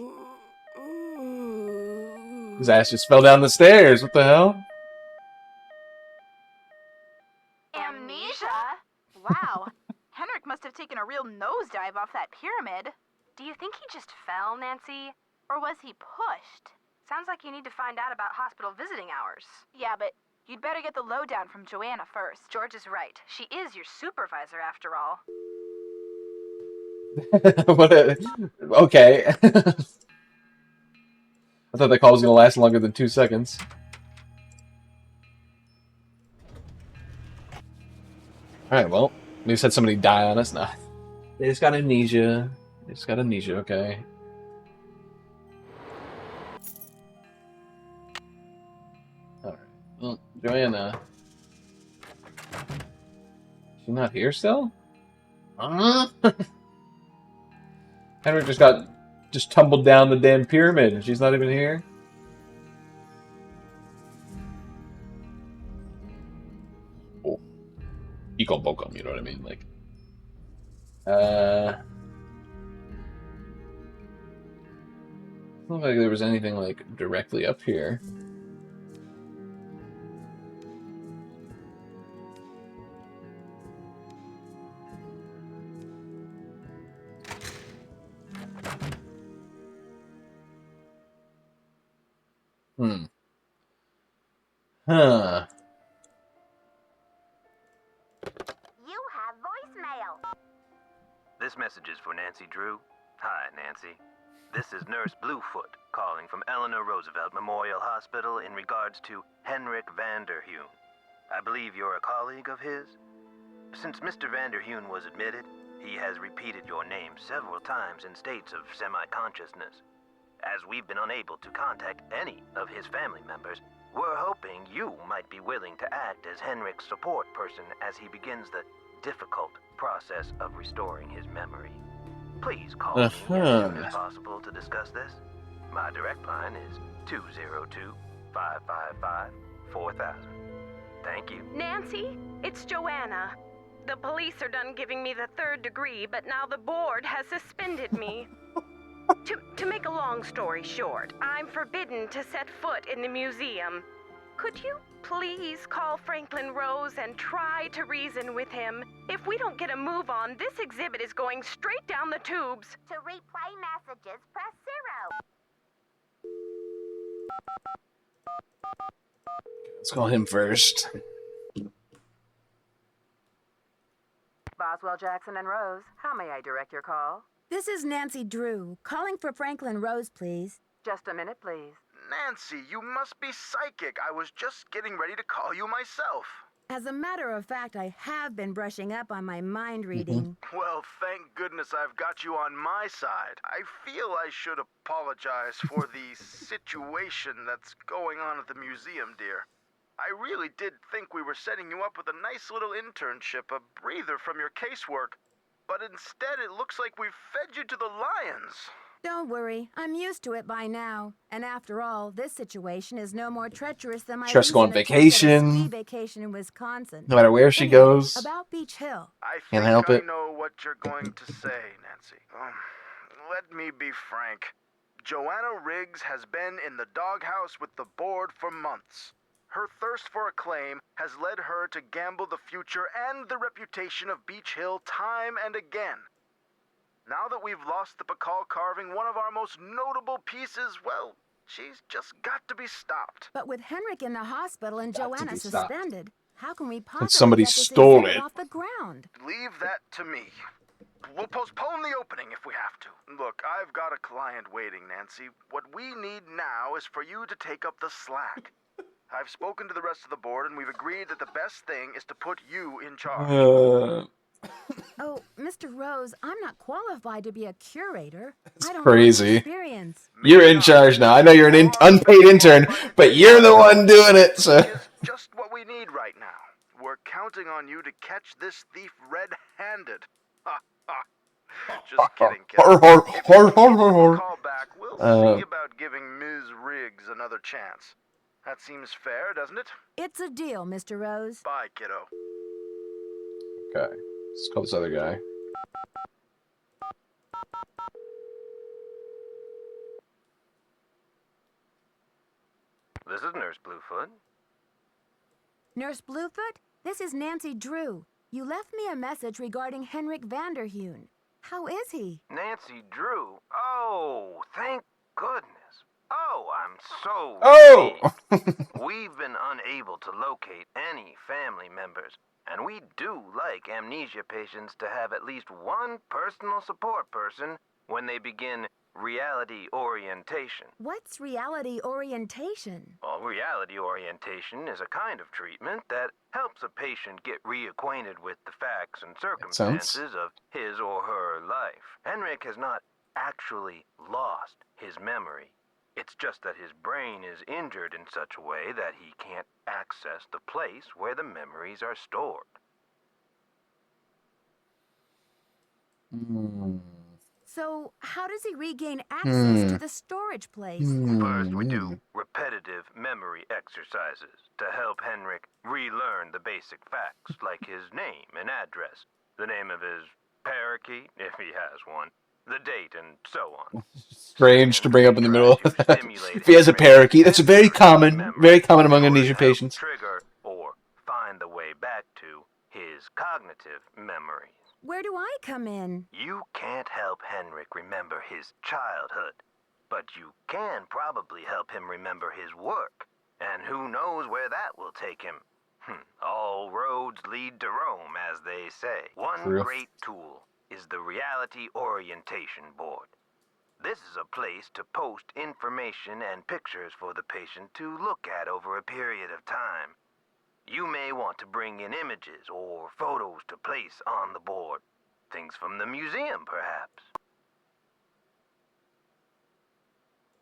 His ass just fell down the stairs. What the hell? Amnesia? Wow. Henrik must have taken a real nosedive off that pyramid. Do you think he just fell, Nancy? Or was he pushed? Sounds like you need to find out about hospital visiting hours. Yeah, but you'd better get the lowdown from Joanna first. George is right. She is your supervisor, after all. Okay. I thought that call was going to last longer than 2 seconds. Alright, well, we just had somebody die on us. Nah. They just got amnesia. Okay. Alright. Well, Joanna. She's not here still? Henrik just tumbled down the damn pyramid and she's not even here. Oh. You call bulk them, you know what I mean? Like, don't think there was anything like directly up here. Huh. You have voicemail. This message is for Nancy Drew. Hi, Nancy. This is Nurse Bluefoot calling from Eleanor Roosevelt Memorial Hospital in regards to Henrik Vanderheun. I believe you're a colleague of his? Since Mr. Vanderheun was admitted, he has repeated your name several times in states of semi-consciousness. As we've been unable to contact any of his family members, we're hoping you might be willing to act as Henrik's support person as he begins the difficult process of restoring his memory. Please call me as soon as possible to discuss this. My direct line is 202-555-4000. Thank you. Nancy, it's Joanna. The police are done giving me the 3rd degree, but now the board has suspended me. To make a long story short, I'm forbidden to set foot in the museum. Could you please call Franklin Rose and try to reason with him? If we don't get a move on, this exhibit is going straight down the tubes. To replay messages, press 0. Let's call him first. Boswell, Jackson, and Rose, how may I direct your call? This is Nancy Drew, calling for Franklin Rose, please. Just a minute, please. Nancy, you must be psychic. I was just getting ready to call you myself. As a matter of fact, I have been brushing up on my mind reading. Well, thank goodness I've got you on my side. I feel I should apologize for the situation that's going on at the museum, dear. I really did think we were setting you up with a nice little internship, a breather from your casework. But instead, it looks like we've fed you to the lions. Don't worry, I'm used to it by now. And after all, this situation is no more treacherous than my Just go on recent vacation. ski vacation in Wisconsin. No matter where she Anyway, goes. About Beach Hill. I Can't think help I it. know what you're going to say, Nancy. Let me be frank. Joanna Riggs has been in the doghouse with the board for months. Her thirst for acclaim has led her to gamble the future and the reputation of Beach Hill time and again. Now that we've lost the Popol carving, one of our most notable pieces, well, she's just got to be stopped. But with Henrik in the hospital and Joanna be stopped. suspended, how can we possibly somebody get this stole exhibit it. off the ground? Leave that to me. We'll postpone the opening if we have to. Look, I've got a client waiting, Nancy. What we need now is for you to take up the slack. I've spoken to the rest of the board, and we've agreed that the best thing is to put you in charge. Oh, Mr. Rose, I'm not qualified to be a curator. I don't crazy. have experience. You're in charge now. I know you're an unpaid intern, but you're the one doing it. So It's just what we need right now. We're counting on you to catch this thief red-handed. Ha ha. Just kidding, kid. If you call back, we'll see about giving Ms. Riggs another chance. That seems fair, doesn't it? It's a deal, Mr. Rose. Bye, kiddo. okay, let's call this other guy. This is Nurse Bluefoot. Nurse Bluefoot, this is Nancy Drew. You left me a message regarding Henrik Vanderheun. How is he? Nancy Drew. Oh, thank goodness. Oh, I'm so relieved. We've been unable to locate any family members, and we do like amnesia patients to have at least one personal support person when they begin reality orientation. What's reality orientation? Well, reality orientation is a kind of treatment that helps a patient get reacquainted with the facts and circumstances of his or her life. Henrik has not actually lost his memory. It's just that his brain is injured in such a way that he can't access the place where the memories are stored. So, how does he regain access to the storage place? First, we do repetitive memory exercises to help Henrik relearn the basic facts like his name and address, the name of his parakeet, if he has one, the date, and so on. Strange to bring up in the middle of that. If he has a parakeet, that's very common among amnesia patients. Trigger or find the way back to his cognitive memories. Where do I come in? You can't help Henrik remember his childhood, but you can probably help him remember his work. And who knows where that will take him. All roads lead to Rome, as they say. One great tool is the Reality Orientation Board. This is a place to post information and pictures for the patient to look at over a period of time. You may want to bring in images or photos to place on the board. Things from the museum, perhaps.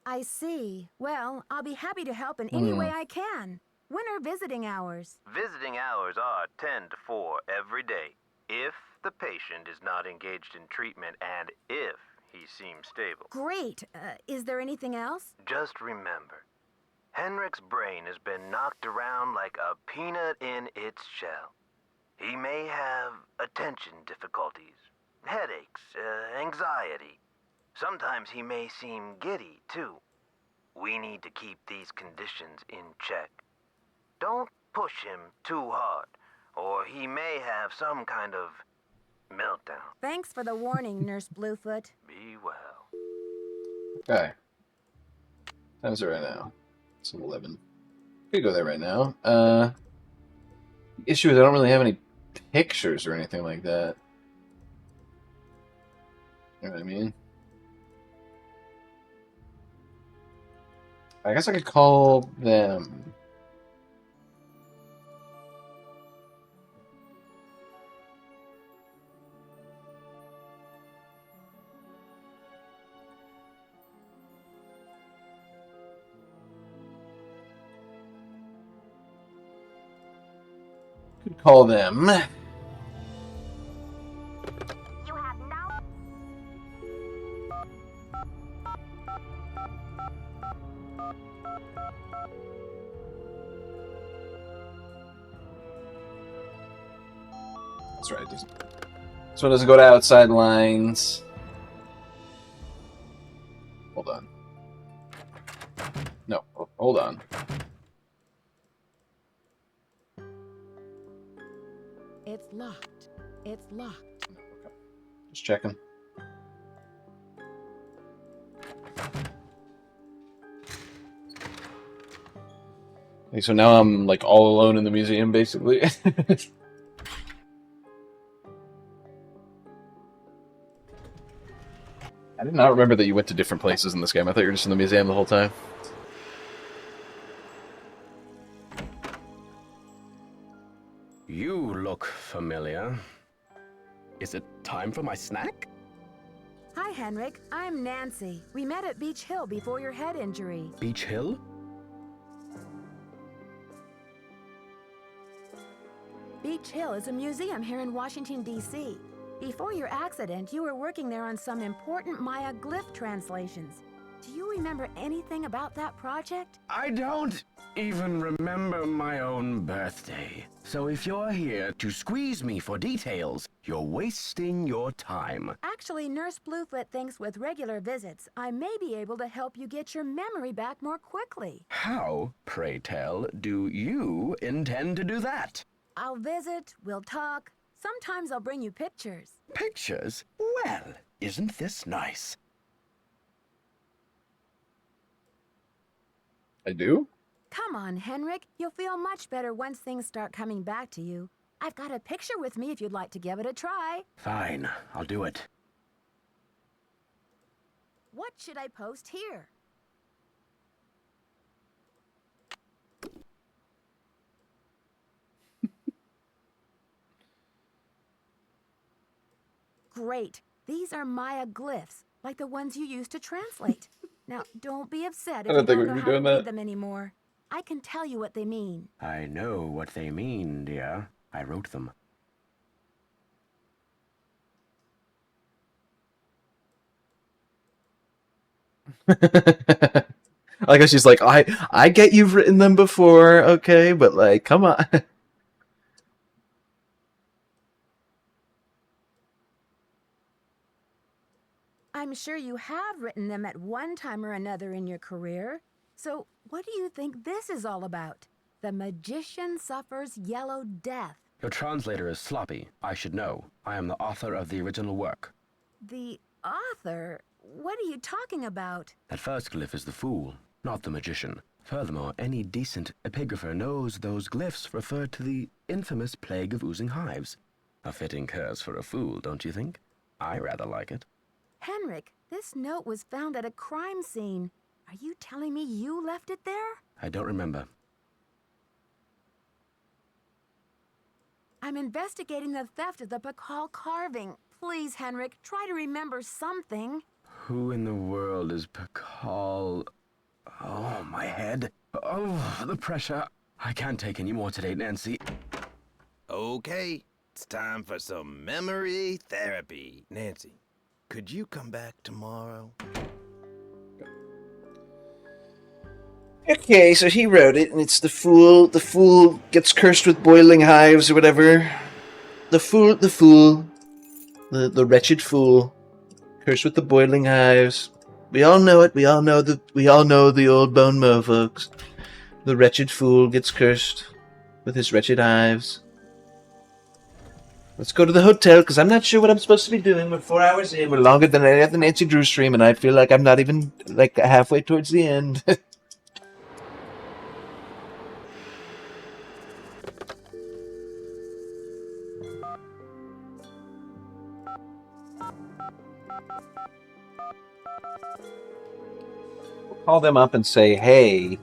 I see. Well, I'll be happy to help in any way I can. When are visiting hours? Visiting hours are 10 to 4 every day, if the patient is not engaged in treatment and if he seems stable. Great. Is there anything else? Just remember, Henrik's brain has been knocked around like a peanut in its shell. He may have attention difficulties, headaches, anxiety. Sometimes he may seem giddy, too. We need to keep these conditions in check. Don't push him too hard, or he may have some kind of meltdown. Thanks for the warning, Nurse Bluefoot. Be well. Okay. Time's it right now? It's 11. Could go there right now. The issue is I don't really have any pictures or anything like that. You know what I mean? I guess I could call them. Could call them. You have no... That's right. This one doesn't go to outside lines. Hold on. No, hold on. It's locked. It's locked. Okay. Just checking. Okay, so now I'm like all alone in the museum, basically. I did not remember that you went to different places in this game. I thought you were just in the museum the whole time. You look familiar. Is it time for my snack? Hi, Henrik. I'm Nancy. We met at Beach Hill before your head injury. Beach Hill? Beach Hill is a museum here in Washington, D.C. Before your accident, you were working there on some important Maya glyph translations. Do you remember anything about that project? I don't even remember my own birthday. So if you're here to squeeze me for details, you're wasting your time. Actually, Nurse Bluefoot thinks with regular visits, I may be able to help you get your memory back more quickly. How, pray tell, do you intend to do that? I'll visit, we'll talk. Sometimes I'll bring you pictures. Pictures? Well, isn't this nice? I do? Come on, Henrik. You'll feel much better once things start coming back to you. I've got a picture with me if you'd like to give it a try. Fine, I'll do it. What should I post here? Great. These are Maya glyphs, like the ones you used to translate. Now, don't be upset if you don't know how to read them anymore. I can tell you what they mean. I know what they mean, dear. I wrote them. I guess she's like, I get you've written them before, okay, but like, come on. I'm sure you have written them at one time or another in your career. So, what do you think this is all about? The magician suffers yellow death. Your translator is sloppy. I should know. I am the author of the original work. The author? What are you talking about? That first glyph is the fool, not the magician. Furthermore, any decent epigrapher knows those glyphs refer to the infamous plague of oozing hives. A fitting curse for a fool, don't you think? I rather like it. Henrik, this note was found at a crime scene. Are you telling me you left it there? I don't remember. I'm investigating the theft of the Popol carving. Please, Henrik, try to remember something. Who in the world is Pakal? Oh, my head. Oh, the pressure. I can't take any more today, Nancy. Okay, it's time for some memory therapy. Nancy, could you come back tomorrow? Okay, so he wrote it, and it's the fool. The fool gets cursed with boiling hives or whatever. The wretched fool, cursed with the boiling hives. We all know it. We all know the old bone mo, folks. The wretched fool gets cursed with his wretched hives. Let's go to the hotel, because I'm not sure what I'm supposed to be doing. We're 4 hours in. We're longer than any other Nancy Drew stream, and I feel like I'm not even like halfway towards the end. Call them up and say, hey,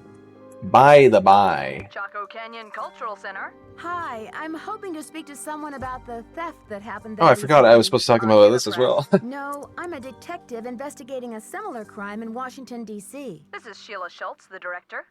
by the by. Chaco Canyon Cultural Center. Hi, I'm hoping to speak to someone about the theft that happened Oh, there I forgot I was supposed to talk about this as well. No, I'm a detective investigating a similar crime in Washington, D.C. This is Sheila Schultz, the director.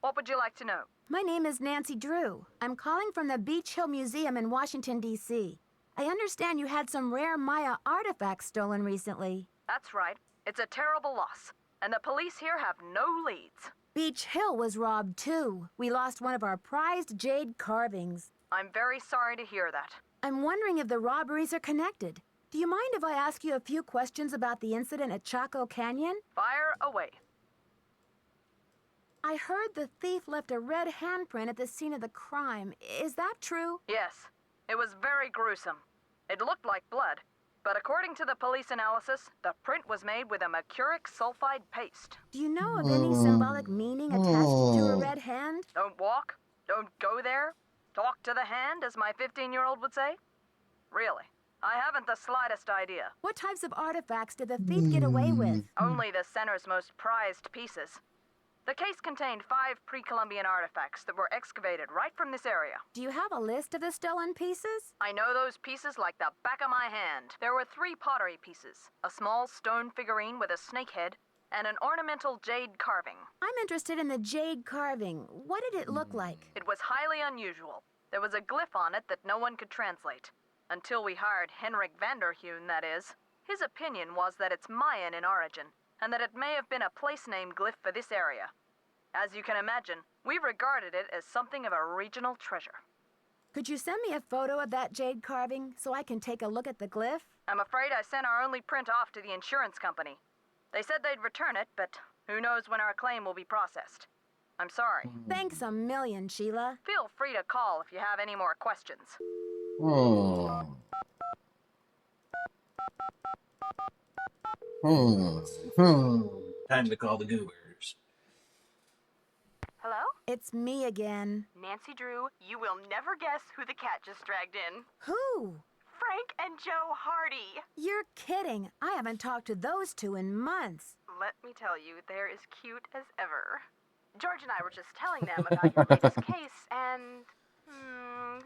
What would you like to know? My name is Nancy Drew. I'm calling from the Beach Hill Museum in Washington, D.C. I understand you had some rare Maya artifacts stolen recently. That's right. It's a terrible loss, and the police here have no leads. Beach Hill was robbed, too. We lost one of our prized jade carvings. I'm very sorry to hear that. I'm wondering if the robberies are connected. Do you mind if I ask you a few questions about the incident at Chaco Canyon? Fire away. I heard the thief left a red handprint at the scene of the crime. Is that true? Yes. It was very gruesome. It looked like blood, but according to the police analysis, the print was made with a mercuric sulfide paste. Do you know of any symbolic meaning attached to a red hand? Don't walk, don't go there, talk to the hand, as my 15-year-old would say? Really, I haven't the slightest idea. What types of artifacts did the thief get away with? Only the center's most prized pieces. The case contained 5 pre-Columbian artifacts that were excavated right from this area. Do you have a list of the stolen pieces? I know those pieces like the back of my hand. There were 3 pottery pieces, a small stone figurine with a snake head, and an ornamental jade carving. I'm interested in the jade carving. What did it look like? It was highly unusual. There was a glyph on it that no one could translate. Until we hired Henrik Vanderheun, that is. His opinion was that it's Mayan in origin, and that it may have been a place name glyph for this area. As you can imagine, we regarded it as something of a regional treasure. Could you send me a photo of that jade carving so I can take a look at the glyph? I'm afraid I sent our only print off to the insurance company. They said they'd return it, but who knows when our claim will be processed. I'm sorry. Thanks a million, Sheila. Feel free to call if you have any more questions. Time to call the goobers. Hello? It's me again. Nancy Drew, you will never guess who the cat just dragged in. Who? Frank and Joe Hardy. You're kidding. I haven't talked to those two in months. Let me tell you, they're as cute as ever. George and I were just telling them about your latest case, and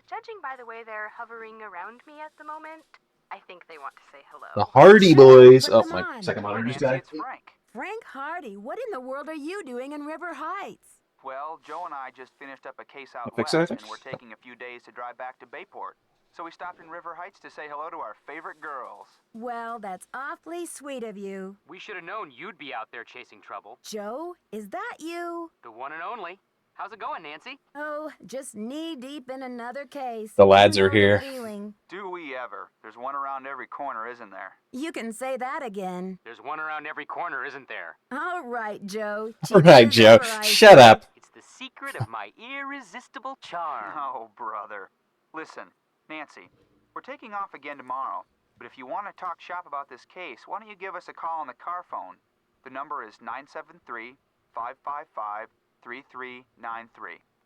judging by the way they're hovering around me at the moment, I think they want to say hello. The Hardy Boys. Put Oh, them my on. second monitor's guy. It's Frank. Frank Hardy, what in the world are you doing in River Heights? Well, Joe and I just finished up a case out Fix west, it? and we're taking a few days to drive back to Bayport. so we stopped in River Heights to say hello to our favorite girls. Well, that's awfully sweet of you. We should have known you'd be out there chasing trouble. Joe, is that you? The one and only. How's it going, Nancy? Oh, just knee-deep in another case. The lads You are know the here. feeling. Do we ever? There's one around every corner, isn't there? You can say that again. There's one around every corner, isn't there? All right, Joe. All right, Joe. Shut up. It's the secret of my irresistible charm. Oh, brother. Listen, Nancy, we're taking off again tomorrow, but if you want to talk shop about this case, why don't you give us a call on the car phone? The number is 973-555-3393.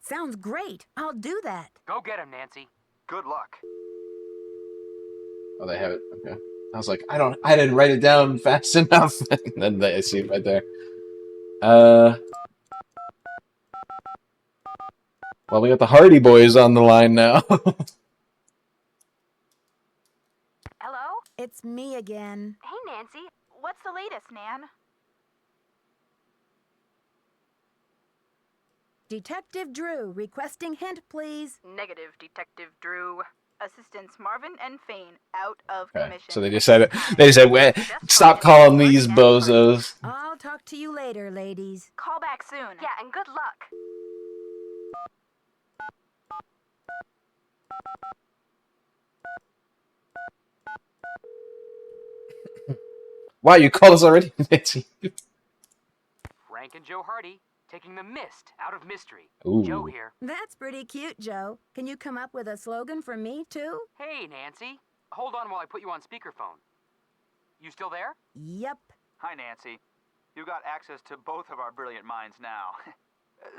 Sounds great. I'll do that. Go get him, Nancy. Good luck. Oh, they have it. Okay. I was like, I didn't write it down fast enough. And then I see it right there. Well, we got the Hardy Boys on the line now. Hello? It's me again. Hey, Nancy. What's the latest, Nan? Detective Drew requesting hint, please. Negative, Detective Drew. Assistants Marvin and Fane out of Okay. commission. So they just said, stop calling these bozos. I'll talk to you later, ladies. Call back soon. Yeah, and good luck. Wow, you called us already, Nancy. Frank and Joe Hardy, taking the mist out of mystery. Ooh. Joe here. That's pretty cute, Joe. Can you come up with a slogan for me, too? Hey, Nancy. Hold on while I put you on speakerphone. You still there? Yep. Hi, Nancy. You got access to both of our brilliant minds now.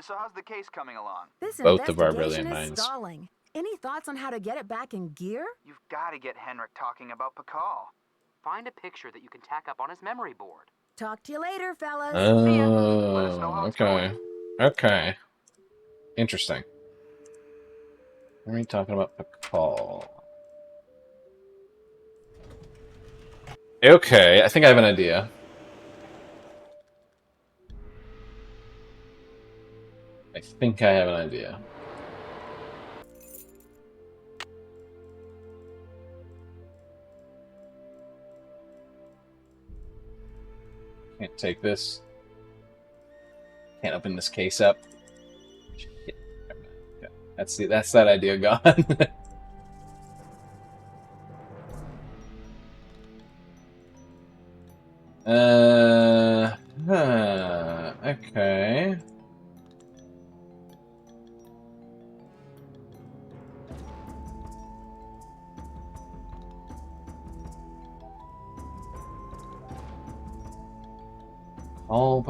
So how's the case coming along? This Both of our investigation brilliant is minds. stalling. Any thoughts on how to get it back in gear? You've got to get Henrik talking about Popol. Find a picture that you can tack up on his memory board. Talk to you later, fellas. Oh, okay. Okay. Interesting. What are we talking about? Popol. Okay, I think I have an idea. I think I have an idea. Can't take this. Can't open this case up. Shit. Okay. That's that idea gone. Okay.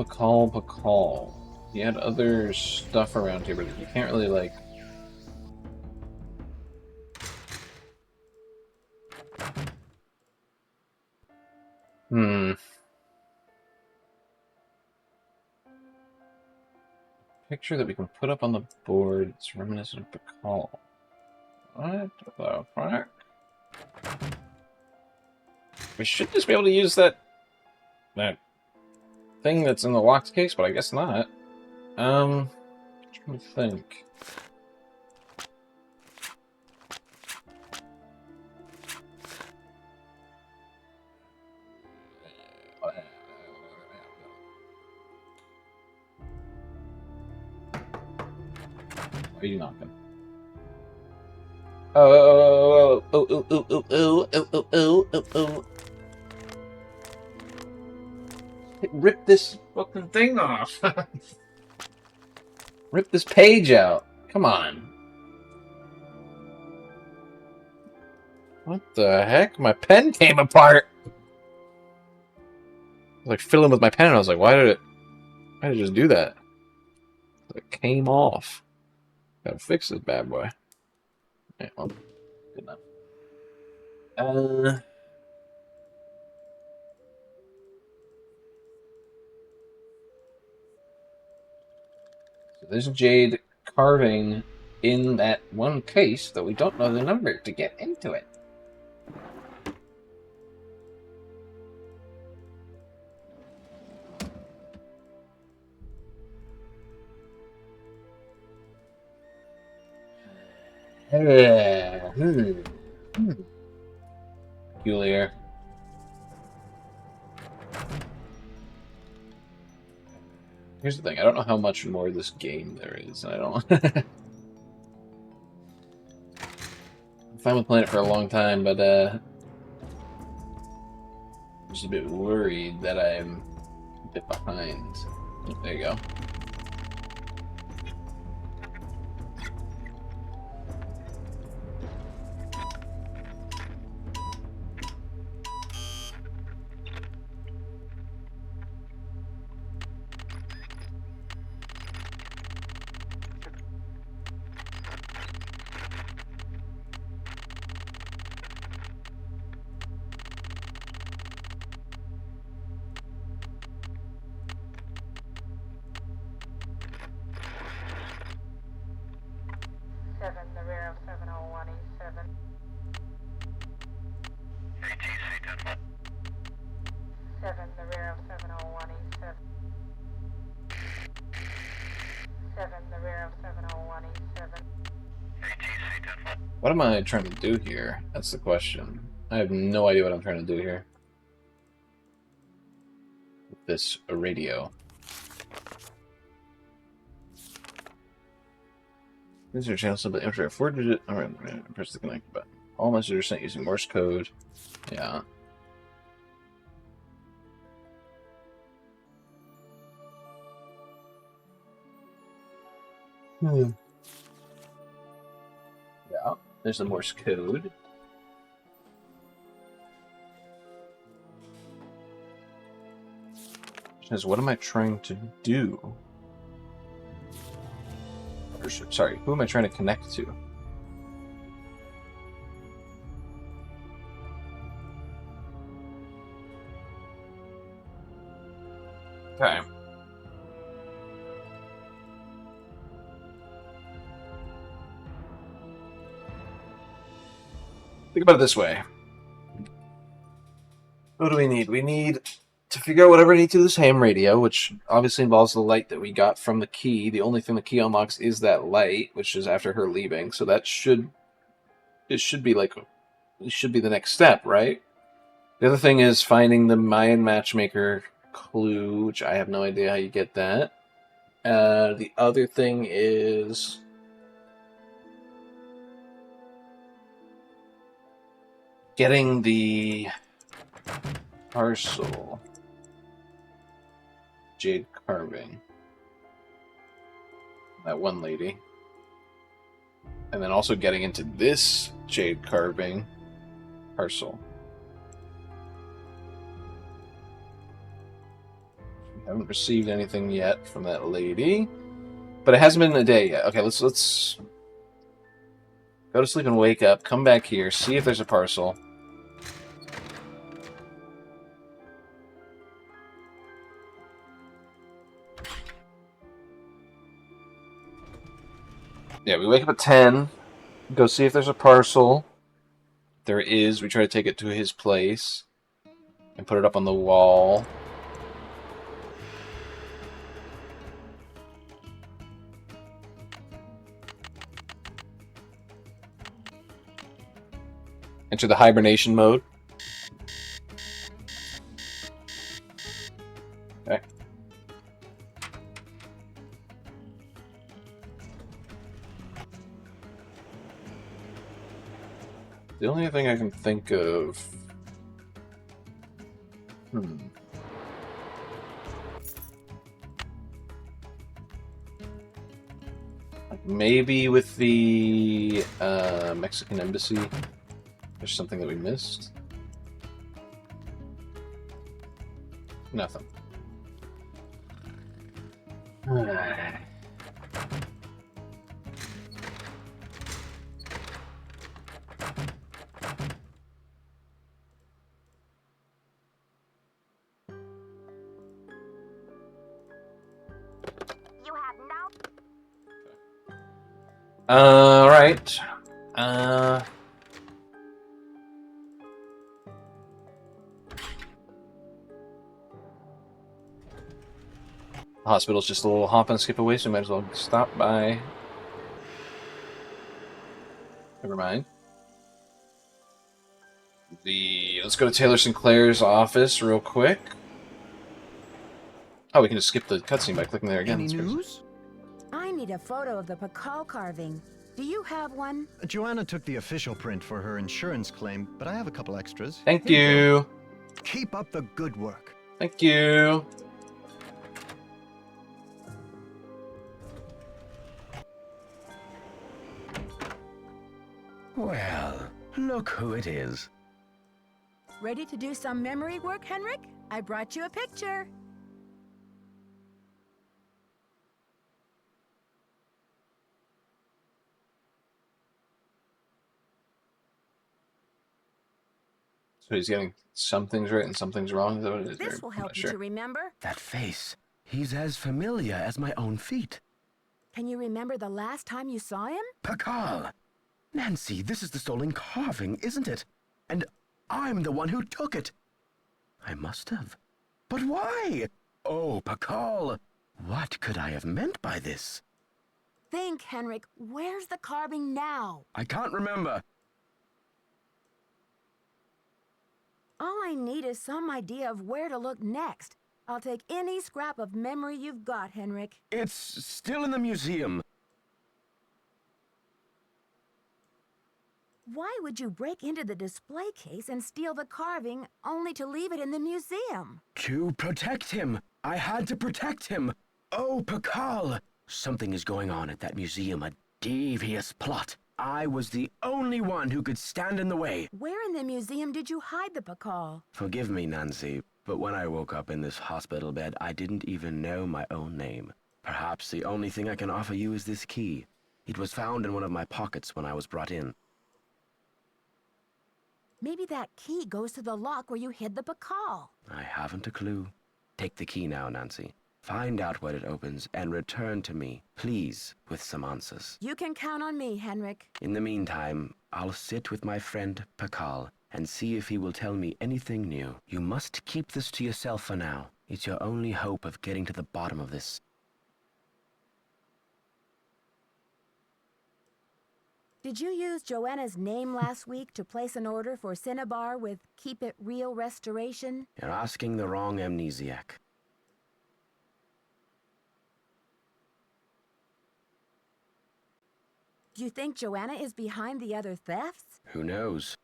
Pakal. He had other stuff around here, but you can't really, like... Picture that we can put up on the board. It's reminiscent of Pakal. What the fuck? We should just be able to use that thing that's in the locked case, but I guess not. I'm trying to think. Why are you knocking? Oh. Rip this fucking thing off. Rip this page out. Come on. What the heck? My pen came apart. I was like fiddling with my pen and I was like, why did it just do that? It came off. Gotta fix this bad boy. Yeah, well, good enough. So there's jade carving in that one case, though we don't know the number to get into it. Peculiar. Here's the thing, I don't know how much more of this game there is, and I don't... I'm fine with playing it for a long time, but, I'm just a bit worried that I'm a bit behind. Oh, there you go. The rear of 701 East 7. Seven, the rear of 701 East 7. 7, the rear of 701 East 7. What am I trying to do here? That's the question. I have no idea what I'm trying to do here. With this radio. These are channels but after a 4-digit. Alright, press the connect button. All messages are sent using Morse code. Yeah. Yeah, there's the Morse code. Says, what am I trying to do? Or, sorry, who am I trying to connect to? Okay. Think about it this way. What do we need? We need to figure out whatever we need to this ham radio, which obviously involves the light that we got from the key. The only thing the key unlocks is that light, which is after her leaving. So that should be the next step, right? The other thing is finding the Mayan matchmaker clue, which I have no idea how you get that. The other thing is getting the parcel jade carving. That one lady. And then also getting into this jade carving parcel. We haven't received anything yet from that lady. But it hasn't been a day yet. Okay, let's go to sleep and wake up, come back here, see if there's a parcel. Yeah, we wake up at 10, go see if there's a parcel. There is. We try to take it to his place and put it up on the wall. Enter the hibernation mode. Okay. The only thing I can think of... Like maybe with the Mexican embassy, there's something that we missed. Nothing. Right. The hospital's just a little hop and skip away, so we might as well stop by. Never mind. Let's go to Taylor Sinclair's office real quick. Oh, we can just skip the cutscene by clicking there again. Any news? I need a photo of the Popol carving. Do you have one? Joanna took the official print for her insurance claim, but I have a couple extras. Thank you. Keep up the good work. Thank you. Well, look who it is. Ready to do some memory work, Henrik? I brought you a picture. So he's getting some things right and some things wrong. Is that what it is? This will help you to remember. That face. He's as familiar as my own feet. Can you remember the last time you saw him? Paggigalo! Nancy, this is the stolen carving, isn't it? And I'm the one who took it. I must have. But why? Oh, Paggigalo! What could I have meant by this? Think, Henrik. Where's the carving now? I can't remember. All I need is some idea of where to look next. I'll take any scrap of memory you've got, Henrik. It's still in the museum. Why would you break into the display case and steal the carving only to leave it in the museum? To protect him. I had to protect him. Oh, Paggigalo! Something is going on at that museum, a devious plot. I was the only one who could stand in the way. Where in the museum did you hide the Popol? Forgive me, Nancy, but when I woke up in this hospital bed, I didn't even know my own name. Perhaps the only thing I can offer you is this key. It was found in one of my pockets when I was brought in. Maybe that key goes to the lock where you hid the Popol. I haven't a clue. Take the key now, Nancy. Find out what it opens and return to me, please, with some answers. You can count on me, Henrik. In the meantime, I'll sit with my friend Paggigalo and see if he will tell me anything new. You must keep this to yourself for now. It's your only hope of getting to the bottom of this. Did you use Joanna's name last week to place an order for Cinnabar with Keep It Real Restoration? You're asking the wrong amnesiac. Do you think Joanna is behind the other thefts? Who knows?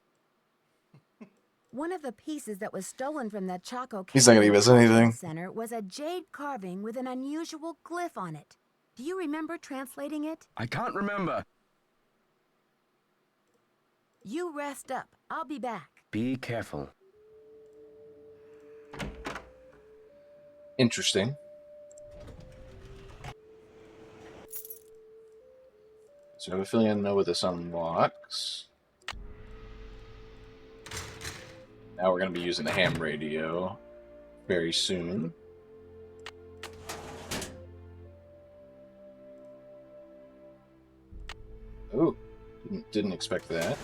One of the pieces that was stolen from the Chaco He's not gonna give us anything. Center was a jade carving with an unusual glyph on it. Do you remember translating it? I can't remember. You rest up. I'll be back. Be careful. Interesting. So I have a feeling I know what this unlocks. Now we're going to be using the ham radio very soon. Oh, didn't expect that.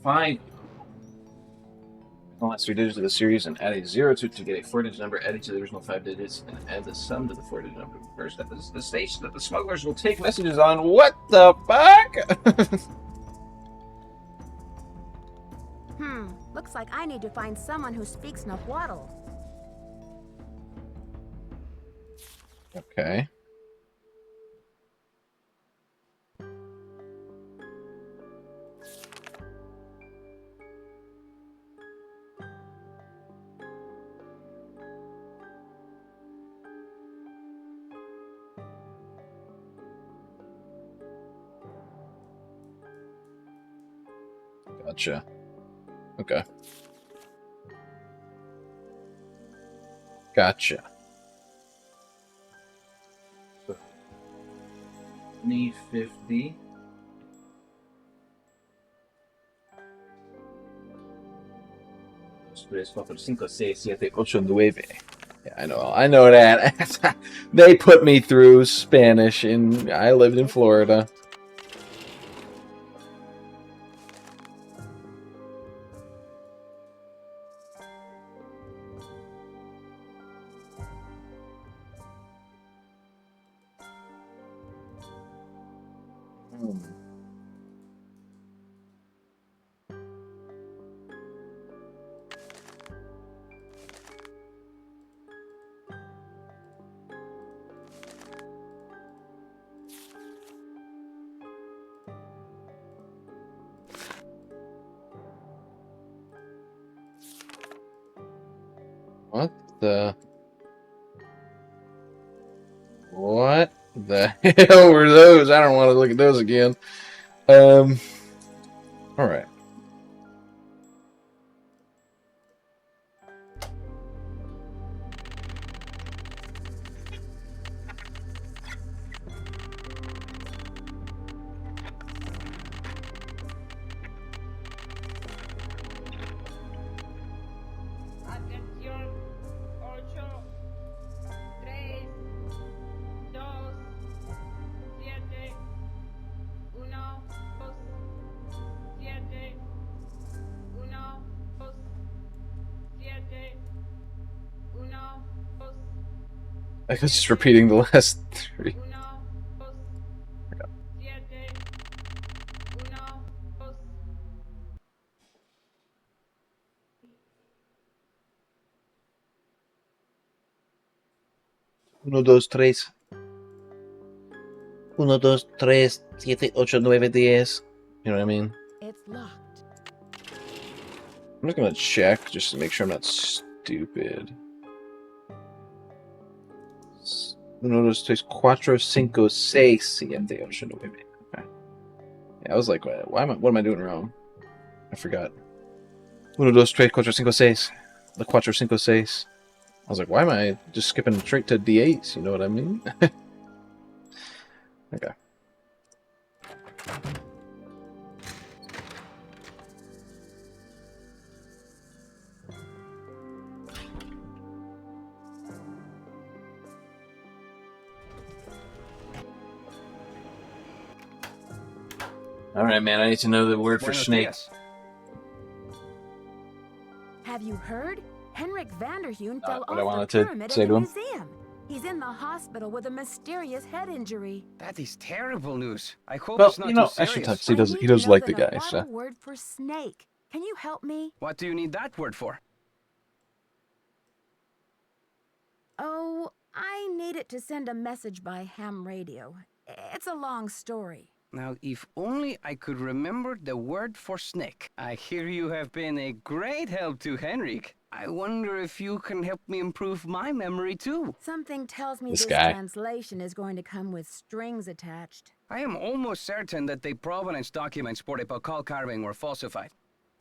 Fine. The last 3 digits of the series and add a 0 to get a 4-digit number, add each of the original 5 digits, and add the sum to the 4-digit number first. That is the station that the smugglers will take messages on. What the fuck? Looks like I need to find someone who speaks Nahuatl. Okay. Gotcha. Okay. Gotcha. 2050. Yeah, I know that. They put me through Spanish and I lived in Florida. What the? What the hell were those? I don't want to look at those again. All right. Atención, 8, 3, 2, 7, 1, 2, 7, 1, 2, 7, 1, 2. I was just repeating the last three. Uno, dos, tres. 1, 2, 3, 7, 8, 9, 10. You know what I mean? It's locked. I'm just gonna check just to make sure I'm not stupid. 1, 2, 3, 4, 5, 6, 7, 8, 9. Okay. Yeah, I was like, what am I doing wrong? I forgot. 1, 2, 3, 4, 5, 6. The 4, 5, 6. I was like, why am I just skipping straight to D8s? You know what I mean? Okay. All right, man. I need to know the word for Buenos snake. dias. Have you heard? Henrik Vanderheun Not fell what I off wanted the to pyramid say at to the him. museum. He's in the hospital with a mysterious head injury. That is terrible news. I hope Well, it's not you know, too actually, serious. Tux, he does like the guy, so. Nahuatl word for snake. Can you help me? What do you need that word for? Oh, I need it to send a message by ham radio. It's a long story. Now, if only I could remember the word for snake. I hear you have been a great help to Henrik. I wonder if you can help me improve my memory too. Something tells me This this guy. translation is going to come with strings attached. I am almost certain that the provenance documents for the Popol carving were falsified.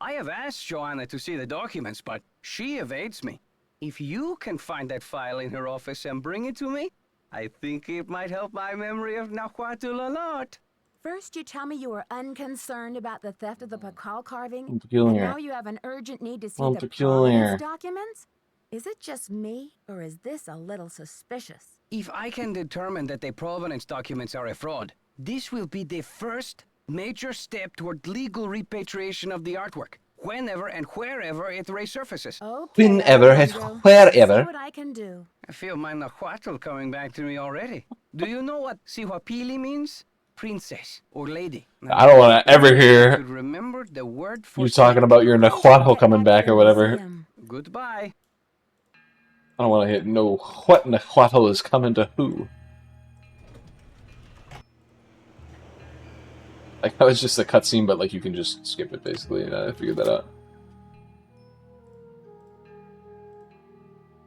I have asked Joanna to see the documents, but she evades me. If you can find that file in her office and bring it to me, I think it might help my memory of Nahuatl a lot. First, you tell me you were unconcerned about the theft of the Pakal carving, and Peculiar. now you have an urgent need to see Well, the peculiar. provenance documents? Is it just me, or is this a little suspicious? If I can determine that the provenance documents are a fraud, this will be the first major step toward legal repatriation of the artwork, whenever and wherever it resurfaces. Whenever and See wherever. what I can do. I feel my Nahuatl coming back to me already. Do you know what Sihuapili means? Princess or lady. I don't want to ever hear Could remember the word for you talking about your Nahuatl coming back or whatever. Goodbye. I don't want to know what Nahuatl is coming to who. Like, that was just a cutscene, but like you can just skip it basically. I figured that out.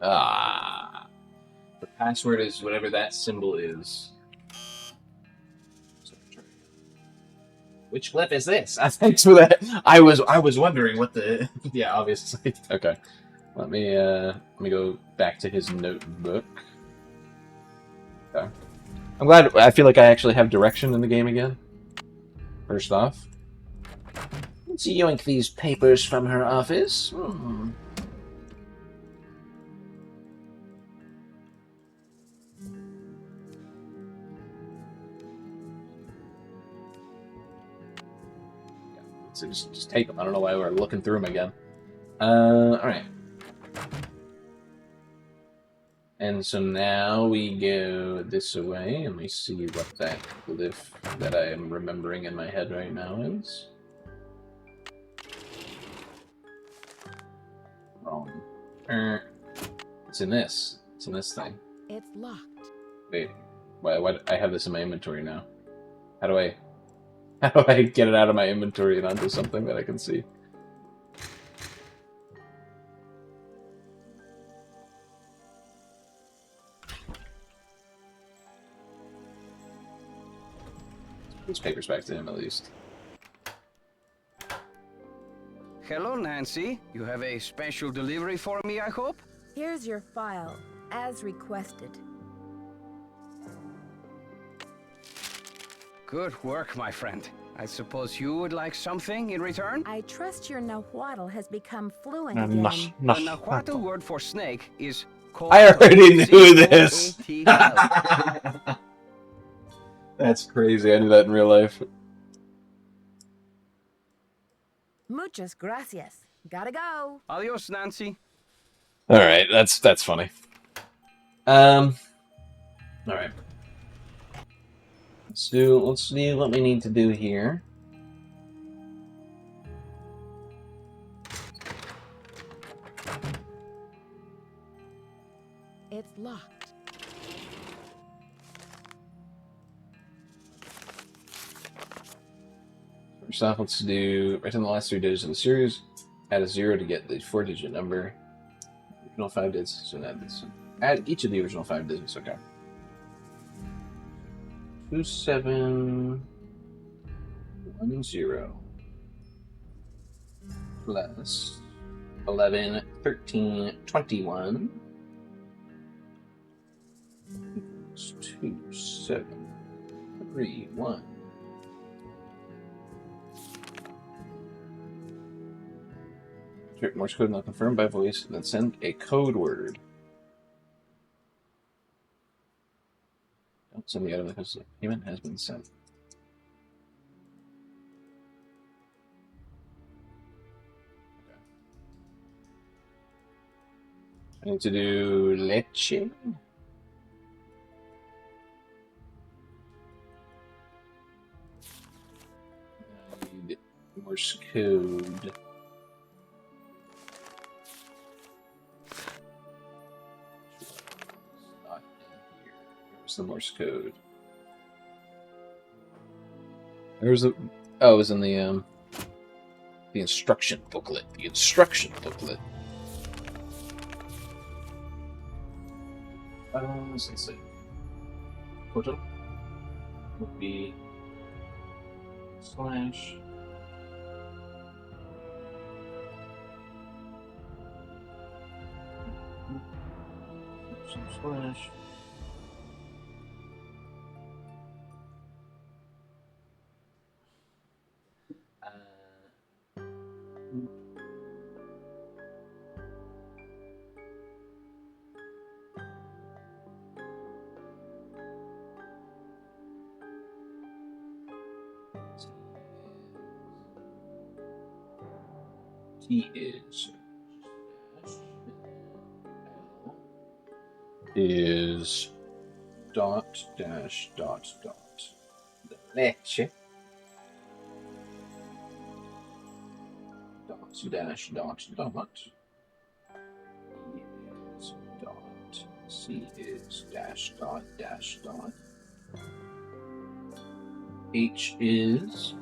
Ah. The password is whatever that symbol is. Which glyph is this? Thanks for that. I was wondering what the yeah, obviously. Okay. Let me go back to his notebook. Okay. I'm glad I feel like I actually have direction in the game again. First off. Let's yoink these papers from her office. Hmm. So just take them. I don't know why we're looking through them again. Alright. And so now we go this way, and we see what that glyph that I am remembering in my head right now is. Wrong. It's in this. It's in this thing. It's locked. Wait. Why I have this in my inventory now? How do I get it out of my inventory and onto something that I can see? These papers back to him at least. Hello, Nancy. You have a special delivery for me, I hope? Here's your file, as requested. Good work, my friend. I suppose you would like something in return? I trust your Nahuatl has become fluent Nah, again. nah, The Nahuatl word for snake is I already knew this. C-O-A-T-L. That's crazy. I knew that in real life. Muchas gracias. Gotta go. Adios, Nancy. All right, that's funny. All right. Let's see what we need to do here. It's locked. First off, let's do right in the last 3 digits of the series. Add a 0 to get the 4-digit number. Original 5 digits. So add each of the original 5 digits. Okay. 2710 plus 11 13 21 equals 2 7 3 1. Morse code not confirmed by voice, then send a code word. Don't send the item because the payment has been sent. Okay. I need to do leche. I need Morse code. The Morse code. There's a. Oh, it was in the instruction booklet. The instruction booklet. Let's see. Portal would be slash. Slash. T is dot dash dot dot leche dot dash dot dot E is dot C is dash dot dash dot H is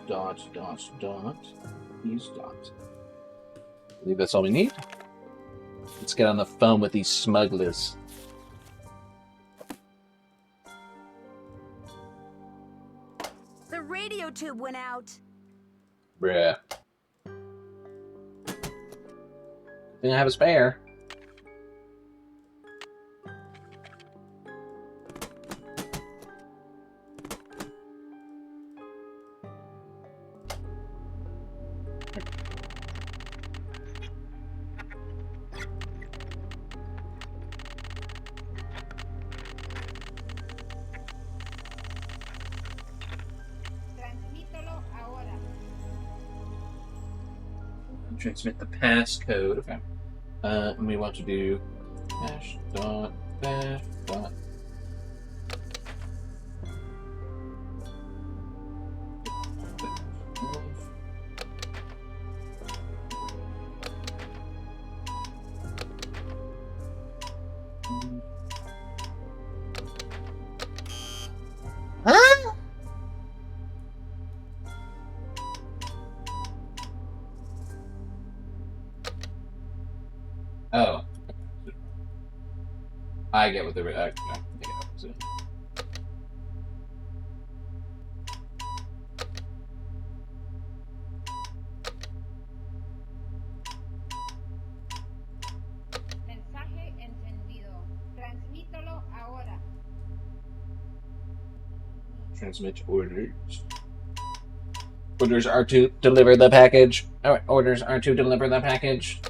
dot dot dot E's dot. I believe that's all we need. Let's get on the phone with these smugglers. The radio tube went out. Bruh. Good thing I have a spare. transmit the passcode. Okay. And we want to do hash dot dash dot. Huh? Oh. I get what they were. I think it was it. Mensaje encendido. Transmítalo ahora. Transmit orders. Orders are to deliver the package. Alright, orders are to deliver the package.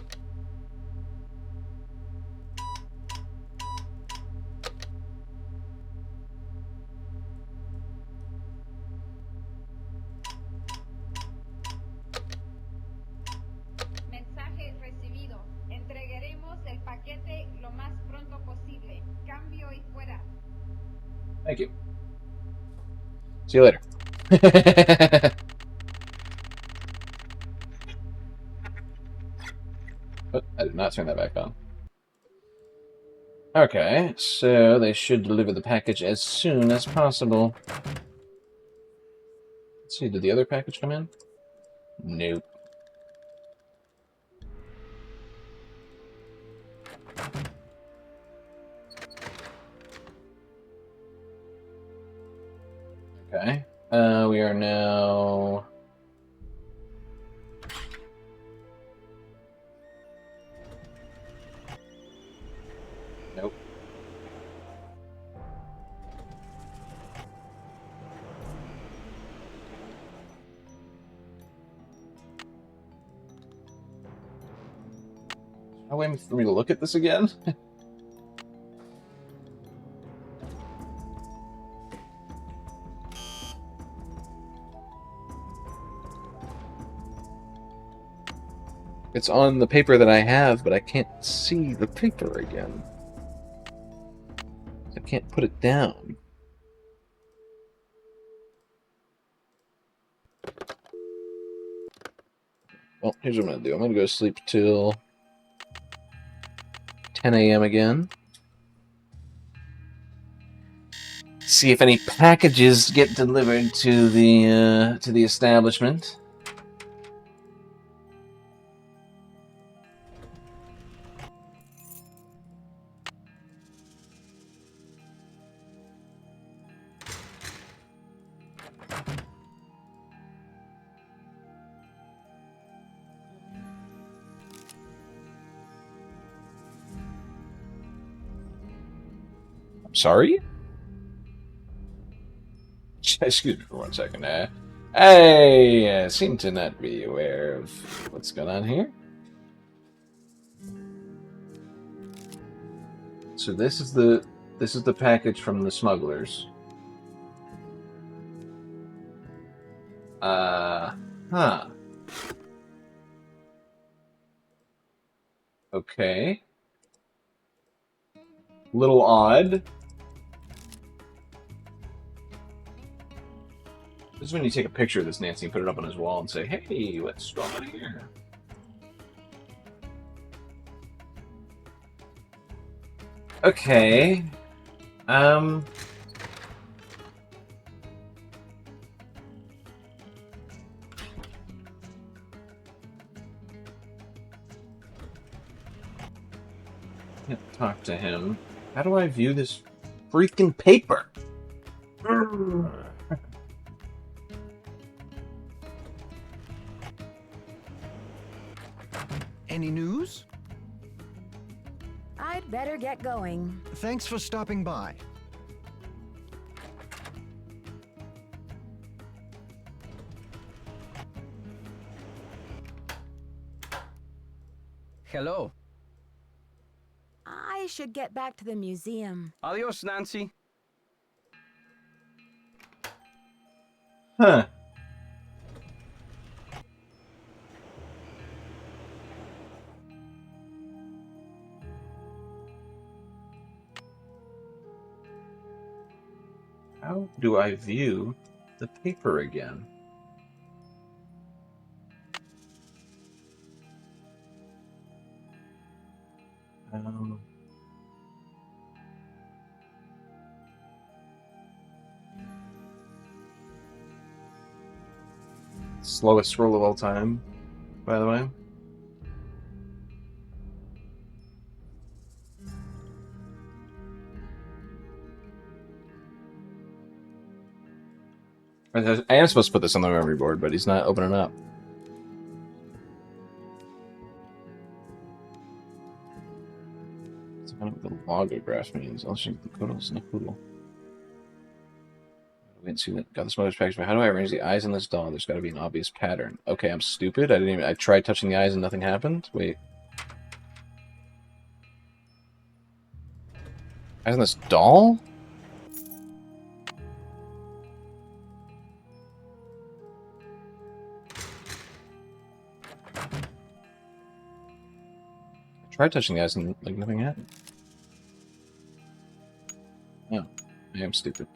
Mensaje recibido. Entregaremos el paquete lo más pronto posible. Cambio y fuera. Thank you. See you later. But I did not turn that back on. Okay, so they should deliver the package as soon as possible. Let's see, did the other package come in? Nope. Okay. We are now... Nope. Are waiting for me to look at this again? It's on the paper that I have, but I can't see the paper again. I can't put it down. Well, here's what I'm going to do. I'm going to go sleep till 10 a.m. again. See if any packages get delivered to the establishment. Sorry? Excuse me for 1 second. I seem to not be aware of what's going on here. So this is the package from the smugglers. Huh. Okay. Little odd. This is when you take a picture of this, Nancy, and put it up on his wall and say, hey, what's going on here? Okay. Can't talk to him. How do I view this freaking paper? Any news? I'd better get going. Thanks for stopping by. Hello. I should get back to the museum. Adios, Nancy. Huh. do I view the paper again? Slowest scroll of all time, by the way. I am supposed to put this on the memory board, but he's not opening up. It's kind of what the logograph means. I'll check the codals in the poodle. We didn't see that. Got the smoker's package, but how do I arrange the eyes in this doll? There's got to be an obvious pattern. Okay, I'm stupid. I tried touching the eyes and nothing happened. Wait. Eyes in this doll? I tried touching the eyes and like nothing happened. Oh, I am stupid.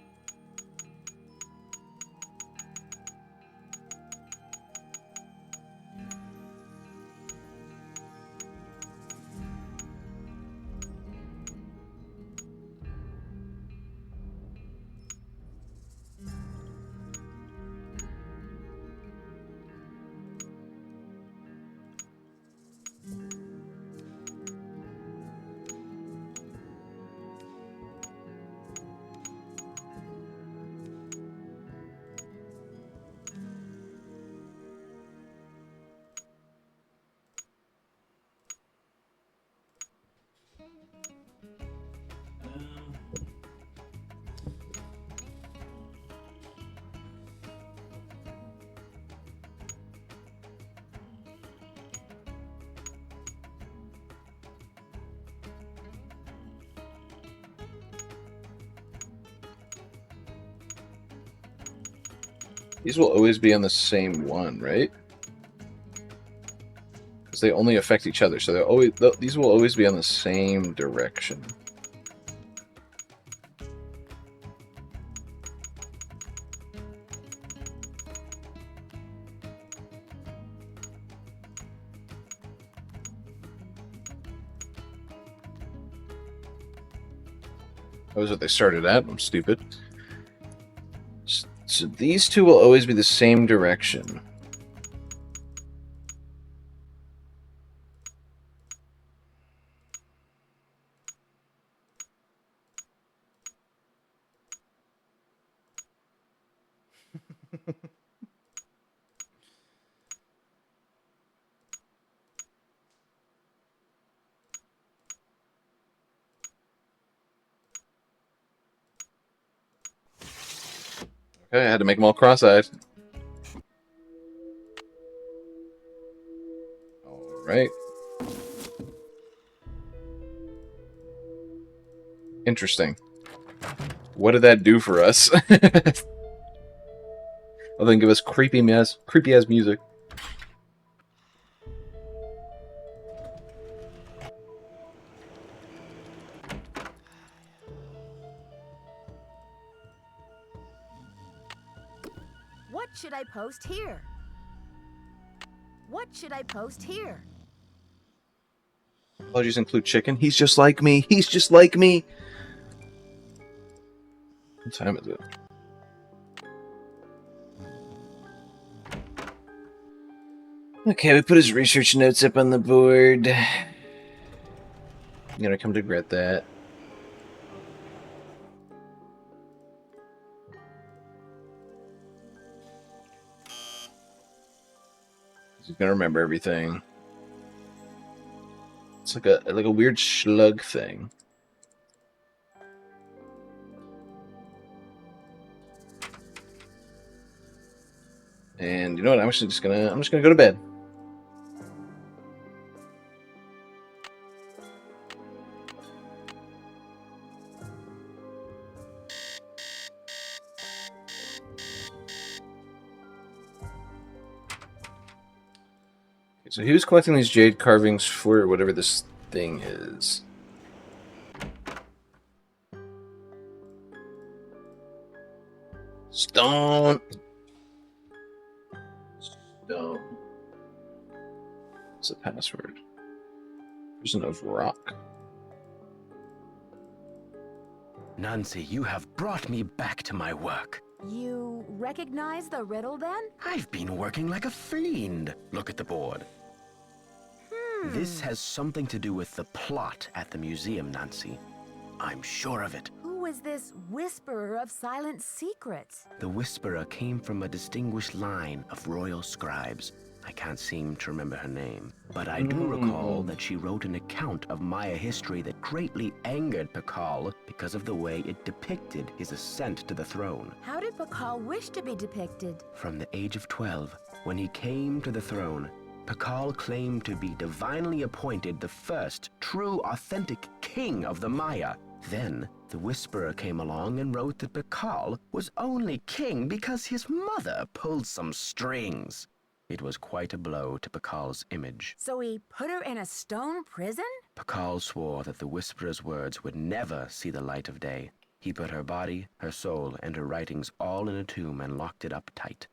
These will always be on the same one, right? Because they only affect each other, so these will always be on the same direction. That was what they started at. I'm stupid. So these two will always be the same direction. Okay, I had to make them all cross-eyed. Alright. Interesting. What did that do for us? Other than give us creepy ass music. What should I post here? What should I post here? Apologies include chicken. He's just like me. He's just like me. What time is it? Okay, we put his research notes up on the board. I'm gonna come to regret that. He's gonna remember everything. It's like a weird slug thing. And you know what? I'm just gonna go to bed. So he was collecting these jade carvings for whatever this thing is. Stone. Stone. What's the password? Prison of Rock. Nancy, you have brought me back to my work. You recognize the riddle then? I've been working like a fiend. Look at the board. This has something to do with the plot at the museum, Nancy. I'm sure of it. Who is this whisperer of silent secrets? The Whisperer came from a distinguished line of royal scribes. I can't seem to remember her name, but I do recall that she wrote an account of Maya history that greatly angered Popol because of the way it depicted his ascent to the throne. How did Paggigalo wish to be depicted? From the age of 12, when he came to the throne, Paggigalo claimed to be divinely appointed the first true, authentic king of the Maya. Then, the Whisperer came along and wrote that Paggigalo was only king because his mother pulled some strings. It was quite a blow to Paggigalo's image. So he put her in a stone prison? Paggigalo swore that the Whisperer's words would never see the light of day. He put her body, her soul, and her writings all in a tomb and locked it up tight.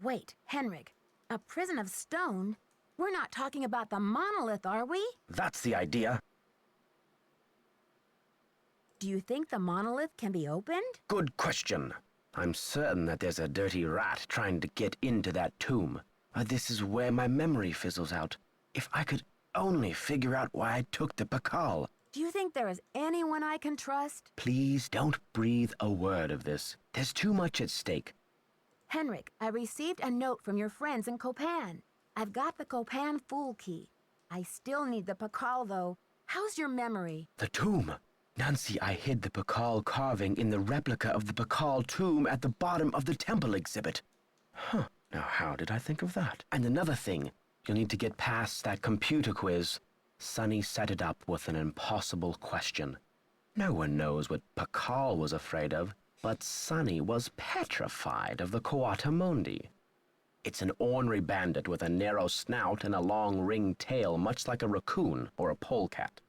Wait, Henrik, a prison of stone? We're not talking about the monolith, are we? That's the idea. Do you think the monolith can be opened? Good question. I'm certain that there's a dirty rat trying to get into that tomb. This is where my memory fizzles out. If I could only figure out why I took the Paggigalo. Do you think there is anyone I can trust? Please don't breathe a word of this. There's too much at stake. Henrik, I received a note from your friends in Copan. I've got the Copan Fool Key. I still need the Paggigalo, though. How's your memory? The tomb. Nancy, I hid the Paggigalo carving in the replica of the Paggigalo tomb at the bottom of the temple exhibit. Huh. Now how did I think of that? And another thing. You'll need to get past that computer quiz. Sonny set it up with an impossible question. No one knows what Paggigalo was afraid of, but Sonny was petrified of the Coatamundi. It's an ornery bandit with a narrow snout and a long ringed tail, much like a raccoon or a polecat.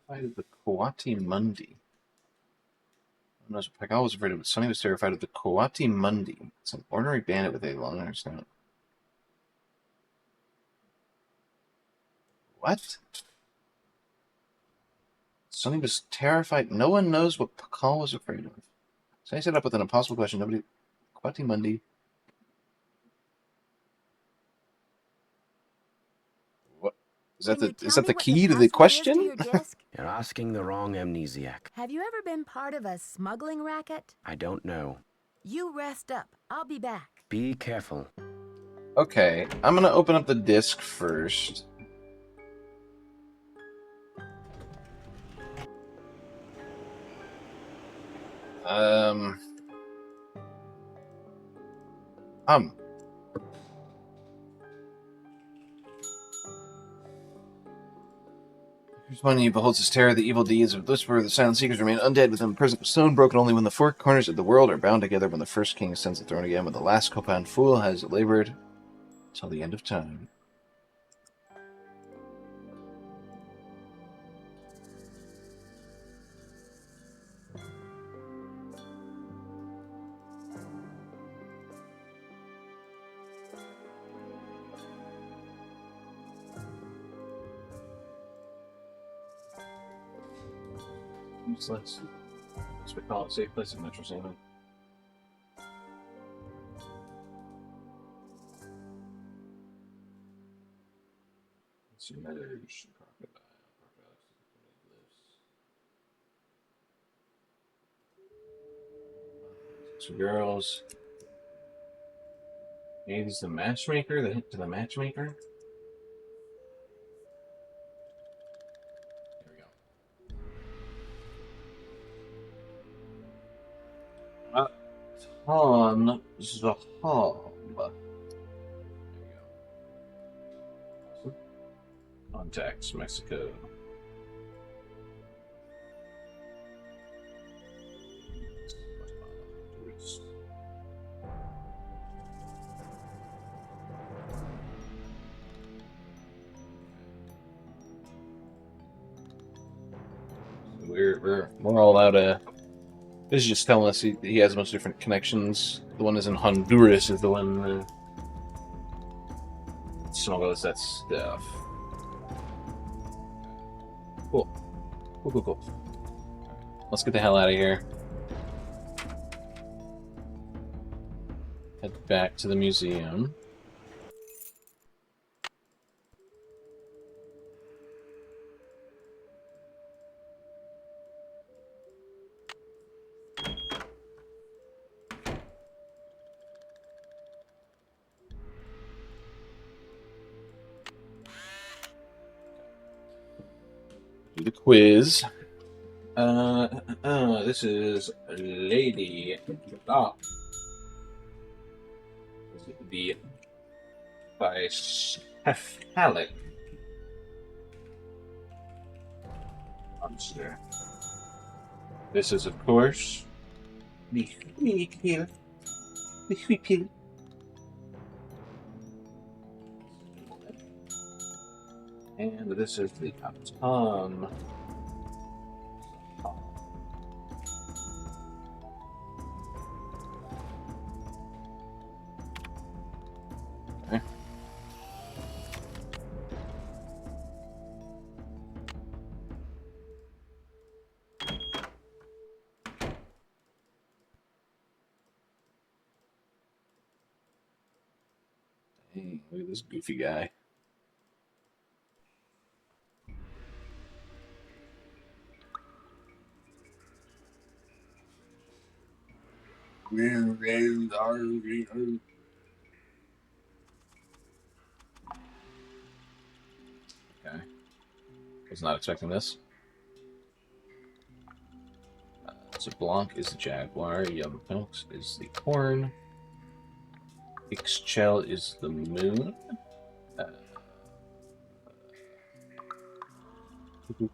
Terrified of the Coatimundi. No, Paggigalo was afraid of it. Sonny was terrified of the Coatimundi. It's an ordinary bandit with a long snout. What? Sonny was terrified. No one knows what Paggigalo was afraid of. Sonny set up with an impossible question. Nobody. Coatimundi. What? Is that the key to the question? You're asking the wrong amnesiac. Have you ever been part of a smuggling racket? I don't know. You rest up. I'll be back. Be careful. Okay, I'm gonna open up the disc first. When he beholds his terror, the evil deeds of Whisperer, the silent seekers remain undead within the prison of stone, broken only when the four corners of the world are bound together, when the first king ascends the throne again, when the last Copan fool has labored till the end of time. Let's we call it safe place in Metro Salmon. Let's see, measures, crocodile, two girls. Maybe he's the matchmaker, the hint to the matchmaker. Han Zahab. Contacts, Mexico. We're all out of This is just telling us he has a bunch of different connections. The one is in Honduras is the one smuggles that stuff. Cool. Cool. Let's get the hell out of here. Head back to the museum. Do the quiz. This is Lady Gaga. The bicephalic monster. This is, of course, the sweet pill. The sweet pill. And this is the Tom. Okay. Dang, look at this goofy guy. Okay. Was not expecting this. So Blanc is the jaguar, Yum Milks is the corn, Ixchel is the moon,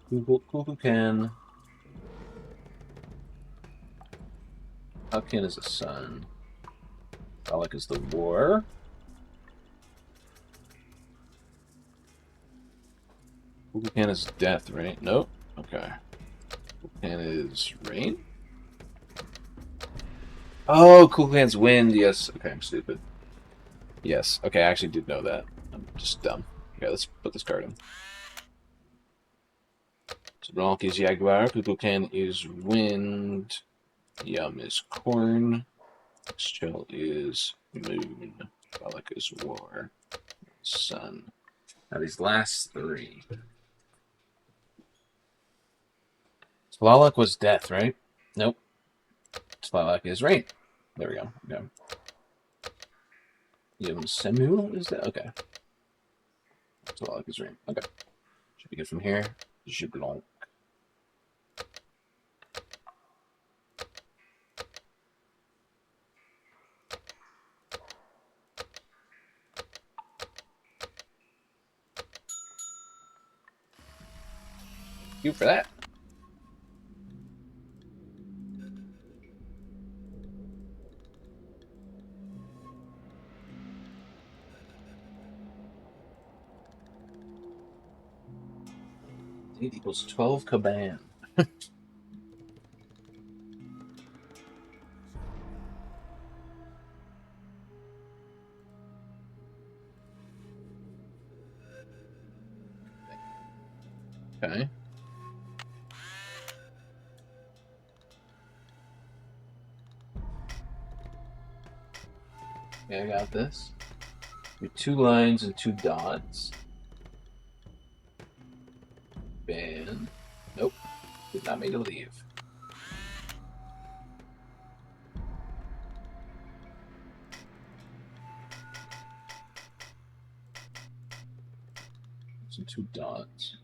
Kukulkan. Alkin is the sun. Alec is the war. Kukulkan is death, right? Nope. Okay. Kukulkan is rain? Oh, Kukulkan's wind, yes. Okay, I'm stupid. Yes. Okay, I actually did know that. I'm just dumb. Okay, let's put this card in. So Blanc is jaguar, Kukulkan is wind, Yum is corn, Ixchel is moon, Alec is war, sun. Now these last three. Tlaloc was death, right? Nope. Tlaloc is rain. There we go. Okay. Yum Semu is that? Okay. Tlaloc is rain. Okay. Should be good from here. Blanc. Thank you for that. It equals 12 Caban. Okay. Okay, I got this. With 2 lines and 2 dots. Ban. Nope. Did not make a leave. So 2 dots.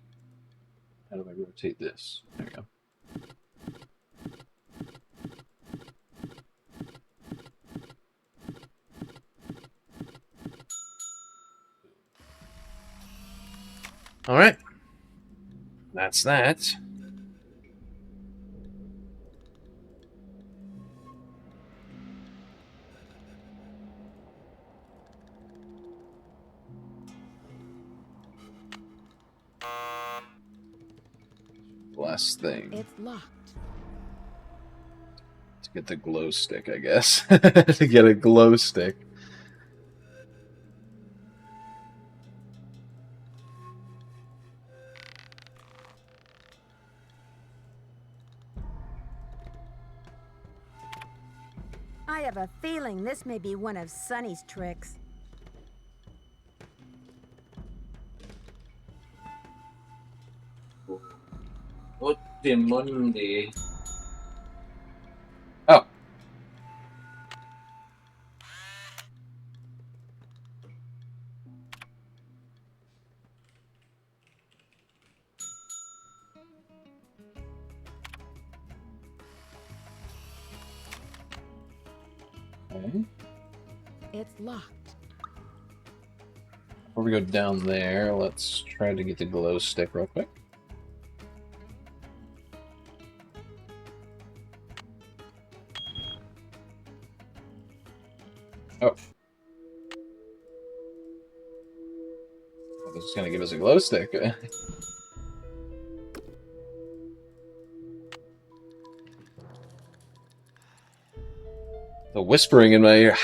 How do I rotate this? There we go. All right. That's that. Last thing. It's locked. Get the glow stick, I guess. To get a glow stick. I have a feeling this may be one of Sunny's tricks. What the Monday? Oh. Okay. It's locked. Before we go down there, let's try to get the glow stick real quick. Oh. This is going to give us a glow stick. The whispering in my ear.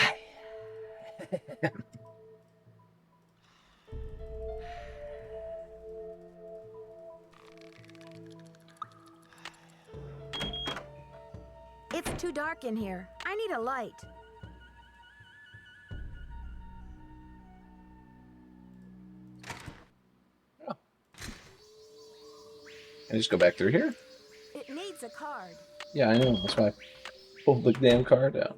It's too dark in here. I need a light. Can I just go back through here? It needs a card. Yeah, I know. That's why I pulled the damn card out.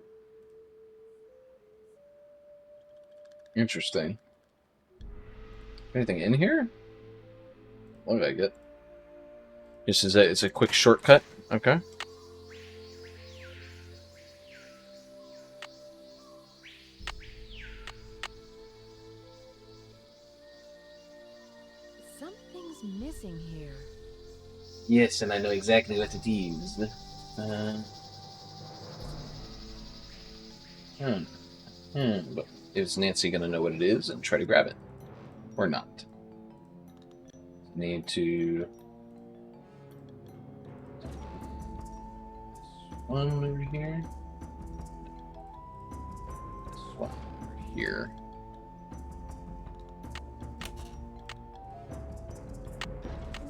Interesting. Anything in here? Look like it. This is it's a quick shortcut. Okay. Something's missing here. Yes, and I know exactly what it is. But is Nancy gonna know what it is and try to grab it? Or not? Need to... One over here. This one over here.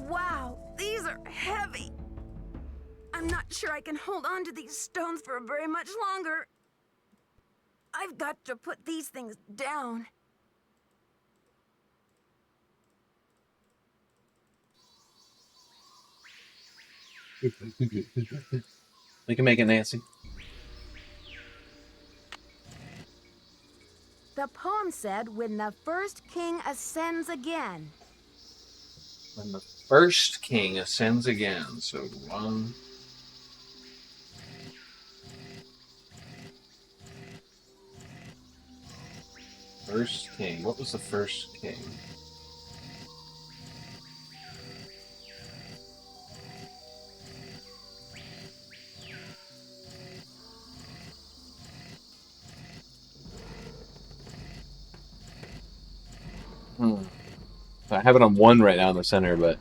Wow, these are heavy. I'm not sure I can hold on to these stones for very much longer. I've got to put these things down. We can make it, Nancy. The poem said, when the first king ascends again. When the first king ascends again. So one... First king. What was the first king? I have it on 1 right now in the center, but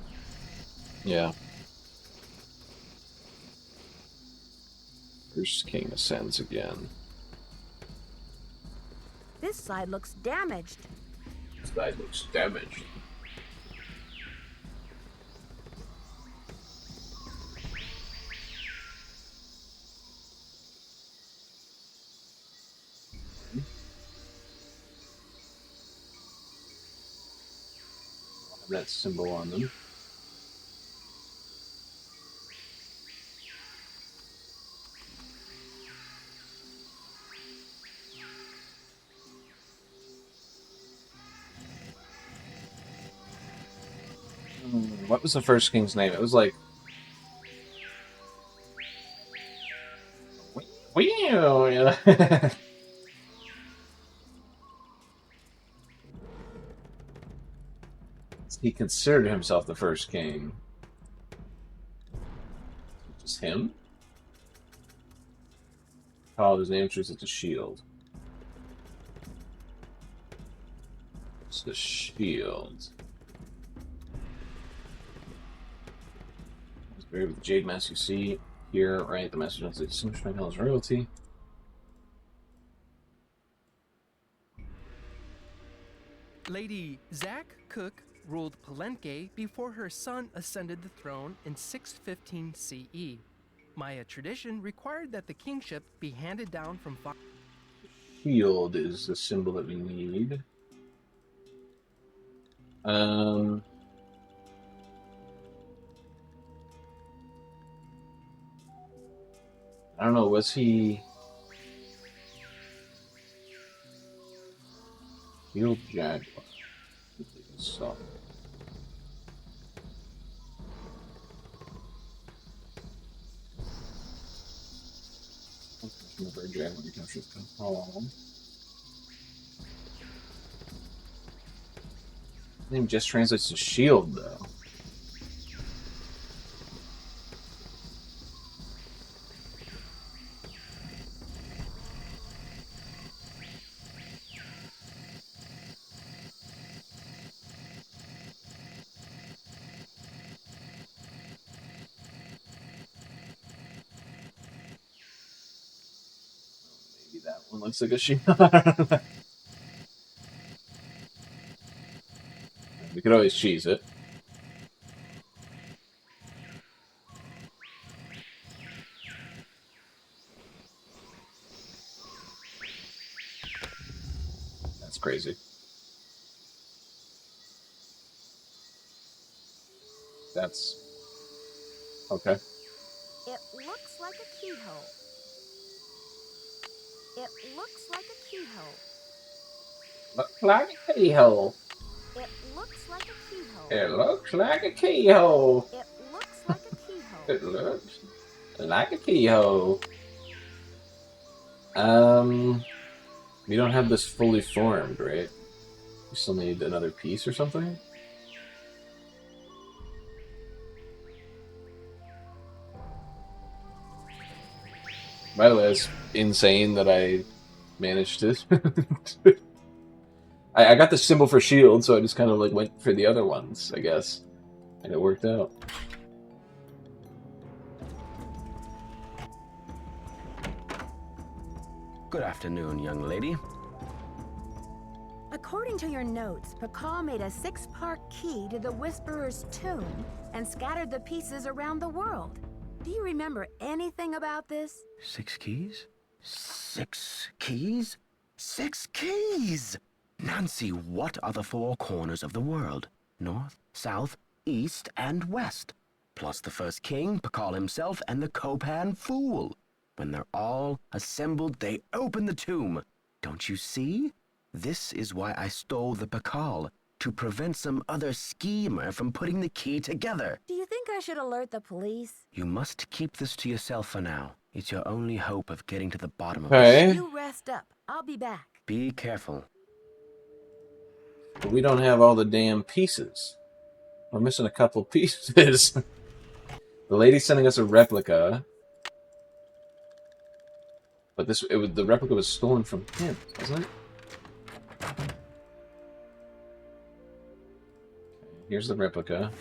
yeah. First king ascends again. This side looks damaged. This side looks damaged. That symbol on them. What was the first king's name? It was like... Yeah. He considered himself the first king. Just him? Oh, his name was at the shield. It's the shield. He's buried with the Jade Mask you see. here, right? The master does distinguish my hell's royalty. Lady Zack Cook ruled Palenque before her son ascended the throne in 615 CE. Maya tradition required that the kingship be handed down from Shield is the symbol that we need. I don't know, was he... Shield Jaguar. So... Remember Jaguar captures Popol. Name just translates to shield, though. Maybe that one looks like a shield. We could always cheese it. That's crazy. That's... okay. It looks like a keyhole. It looks like a keyhole. Looks like a keyhole. It looks like a keyhole. It looks like a keyhole. It looks like a keyhole. It looks like a keyhole. We don't have this fully formed, right? We still need another piece or something? By the way, it's insane that I managed to... I got the symbol for shield, so I just kind of like went for the other ones, I guess. And it worked out. Good afternoon, young lady. According to your notes, Popol made a 6-part key to the Whisperer's tomb and scattered the pieces around the world. Do you remember anything about this? 6 keys? 6 keys? 6 keys! Nancy, what are the 4 corners of the world? North, south, east, and west. Plus the first king, Popol himself, and the Copan fool. When they're all assembled, they open the tomb. Don't you see? This is why I stole the Popol, to prevent some other schemer from putting the key together. Do you think I should alert the police? You must keep this to yourself for now. It's your only hope of getting to the bottom of Okay. this. You rest up. I'll be back. Be careful. But we don't have all the damn pieces. We're missing a couple pieces. The lady's sending us a replica. But the replica was stolen from him, wasn't it? Here's the replica.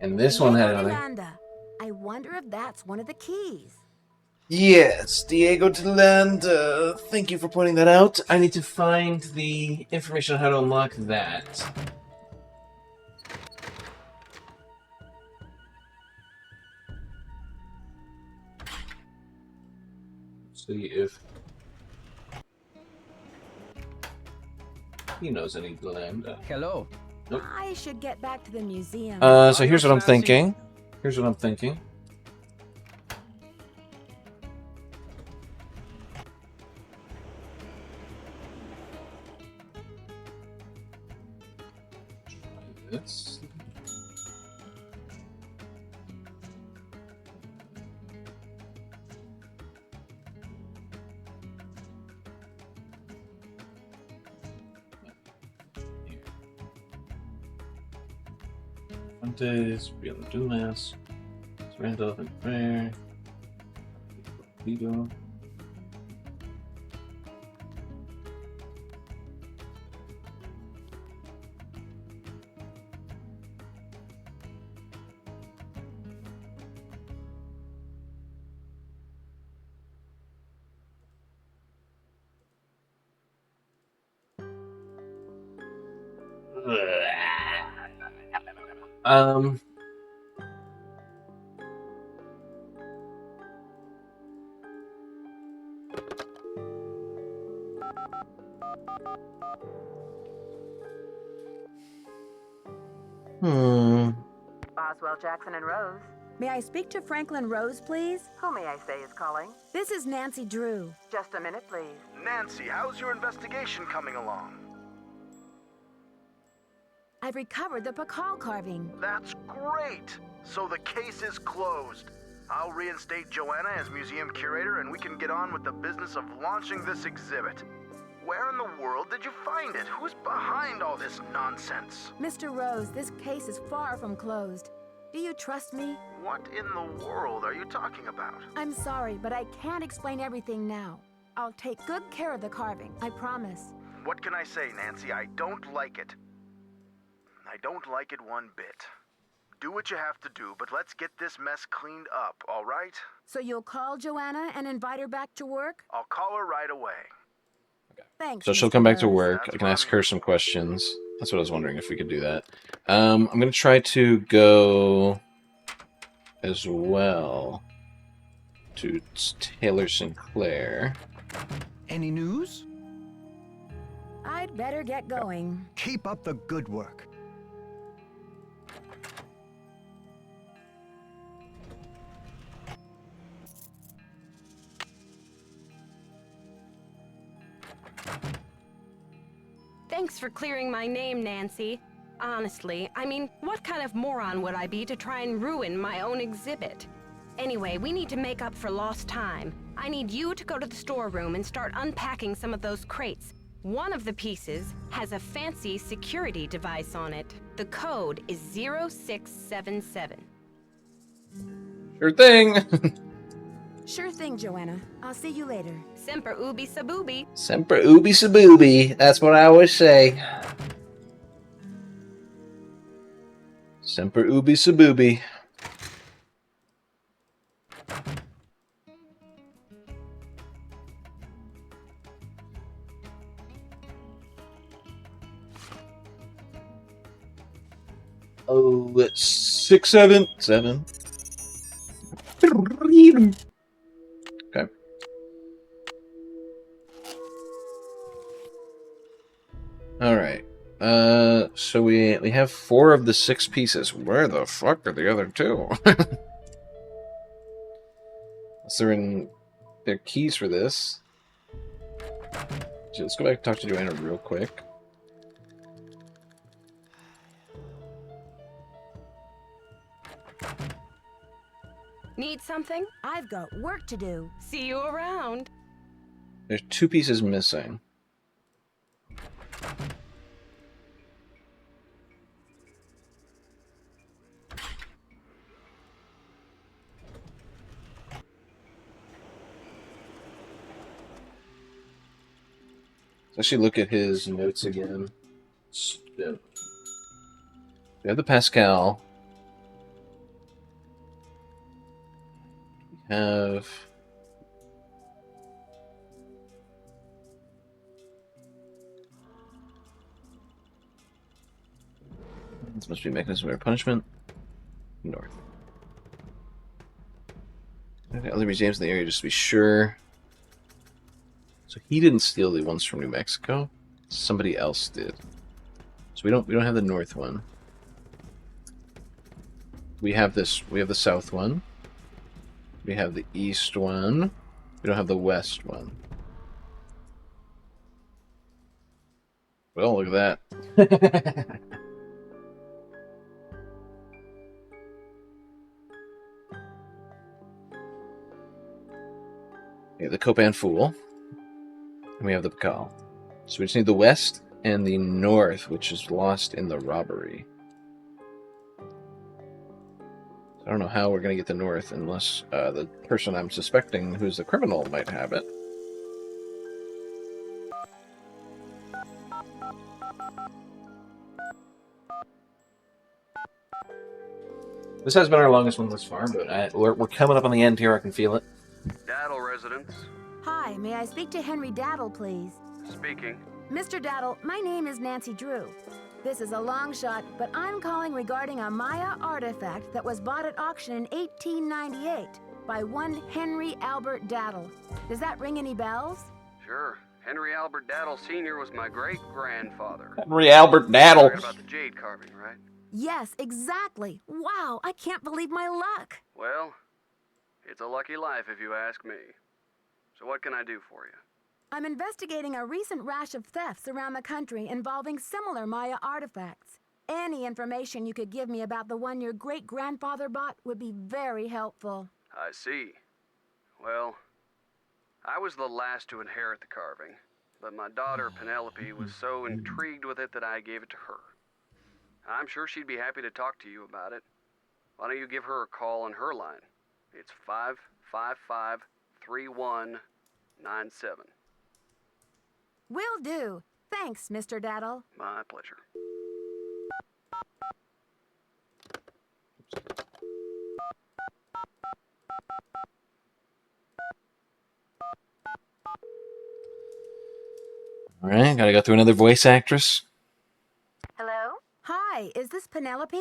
And this one had another. Yolanda. I wonder if that's one of the keys. Yes, Diego de Landa. Thank you for pointing that out. I need to find the information on how to unlock that. See if he knows any Landa. Hello. Nope. I should get back to the museum. So here's what I'm thinking. Here's what I'm thinking. This. Fuentes, Real Dumas. Randolph and Fair. Vigo. Um. Boswell, Jackson, and Rose. May I speak to Franklin Rose, please? Who may I say is calling? This is Nancy Drew. Just a minute, please. Nancy, how's your investigation coming along? I've recovered the Popol carving. That's great! So the case is closed. I'll reinstate Joanna as museum curator and we can get on with the business of launching this exhibit. Where in the world did you find it? Who's behind all this nonsense? Mr. Rose, this case is far from closed. Do you trust me? What in the world are you talking about? I'm sorry, but I can't explain everything now. I'll take good care of the carving, I promise. What can I say, Nancy? I don't like it. I don't like it one bit. Do what you have to do, but let's get this mess cleaned up, all right? So you'll call Joanna and invite her back to work? I'll call her right away. Thanks. So she'll come back to work. I can ask her some questions. That's what I was wondering, if we could do that. I'm going to try to go as well to Taylor Sinclair. Any news? I'd better get going. Keep up the good work. Thanks for clearing my name, Nancy. Honestly, I mean, what kind of moron would I be to try and ruin my own exhibit? Anyway, we need to make up for lost time. I need you to go to the storeroom and start unpacking some of those crates. One of the pieces has a fancy security device on it. The code is 0677. Sure thing! Sure thing, Joanna. I'll see you later. Semper ubi sabubi. Semper ubi sabubi. That's what I always say. Semper ubi sabubi. Oh, it's 677. Okay. All right. So we have 4 of the 6 pieces. Where the fuck are the other 2? Unless they're in their keys for this. So let's go back and talk to Joanna real quick. Need something? I've got work to do. See you around. There's 2 pieces missing. Let's actually look at his notes again. We have the Pascal. We have... This must be mechanism of punishment. North. Okay, other museums in the area just to be sure. So he didn't steal the ones from New Mexico. Somebody else did. So we don't have the north one. We have this. We have the south one. We have the east one. We don't have the west one. Well, look at that. We have the Copan Fool. And we have the Paggigalo. So we just need the west and the north, which is lost in the robbery. So I don't know how we're going to get to North unless the person I'm suspecting who's the criminal might have it. This has been our longest one thus far, but we're coming up on the end here. I can feel it. Daddle residence. Hi, may I speak to Henry Daddle, please? Speaking. Mr. Daddle, my name is Nancy Drew. This is a long shot, but I'm calling regarding a Maya artifact that was bought at auction in 1898 by one Henry Albert Daddle. Does that ring any bells? Sure. Henry Albert Daddle Sr. was my great-grandfather. Henry Albert Daddle. Talking about the jade carving, right? Yes, exactly. Wow, I can't believe my luck. Well, it's a lucky life if you ask me. So what can I do for you? I'm investigating a recent rash of thefts around the country involving similar Maya artifacts. Any information you could give me about the one your great-grandfather bought would be very helpful. I see. Well, I was the last to inherit the carving, but my daughter Penelope was so intrigued with it that I gave it to her. I'm sure she'd be happy to talk to you about it. Why don't you give her a call on her line? It's 555-3197. Will do. Thanks, Mr. Daddle. My pleasure. All right, gotta go through another voice actress. Hello? Hi, is this Penelope?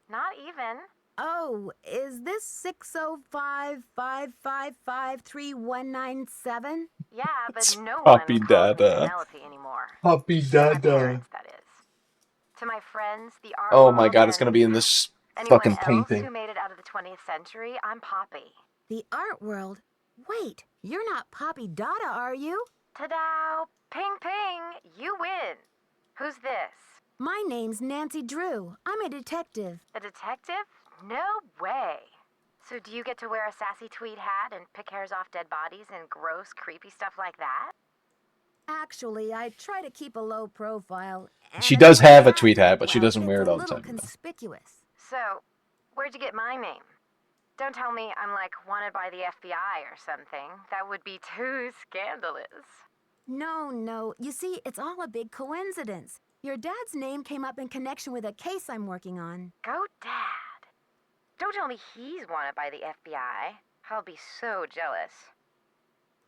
Not even. Oh, is this 605-555-3197? Yeah, but no Poppy one calls me Dada. Penelope anymore. Poppy To my Dada. parents, that is. To my friends, the art Oh my world, god, it's gonna and be in this anyone fucking else painting. who made it out of the 20th century, I'm Poppy. The art world? Wait, you're not Poppy Dada, are you? Ta-da! Ping ping! You win! Who's this? My name's Nancy Drew. I'm a detective. A detective? No way! So do you get to wear a sassy tweed hat and pick hairs off dead bodies and gross, creepy stuff like that? Actually, I try to keep a low profile. She does have a tweed hat, but she doesn't wear it it's a all the little time. conspicuous. So, where'd you get my name? Don't tell me I'm like wanted by the FBI or something. That would be too scandalous. No. You see, it's all a big coincidence. Your dad's name came up in connection with a case I'm working on. Go Dad. Don't tell me he's wanted by the FBI. I'll be so jealous.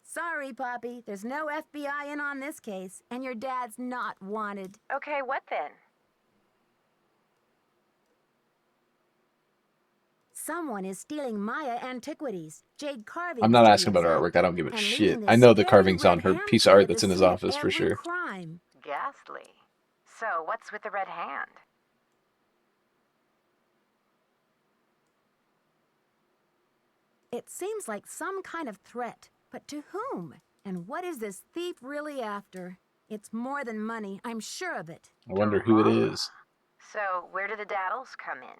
Sorry, Poppy. There's no FBI in on this case, and your dad's not wanted. Okay, what then? Someone is stealing Maya antiquities, jade carvings. I'm not to asking be about her exact, artwork. I don't give a and shit. leaving I this know the very carvings on red her hand piece of print art at the that's in his scene of office for every sure. Crime. Ghastly. So, what's with the red hand? It seems like some kind of threat, but to whom? And what is this thief really after? It's more than money, I'm sure of it. I wonder who it is. So, where do the daddles come in?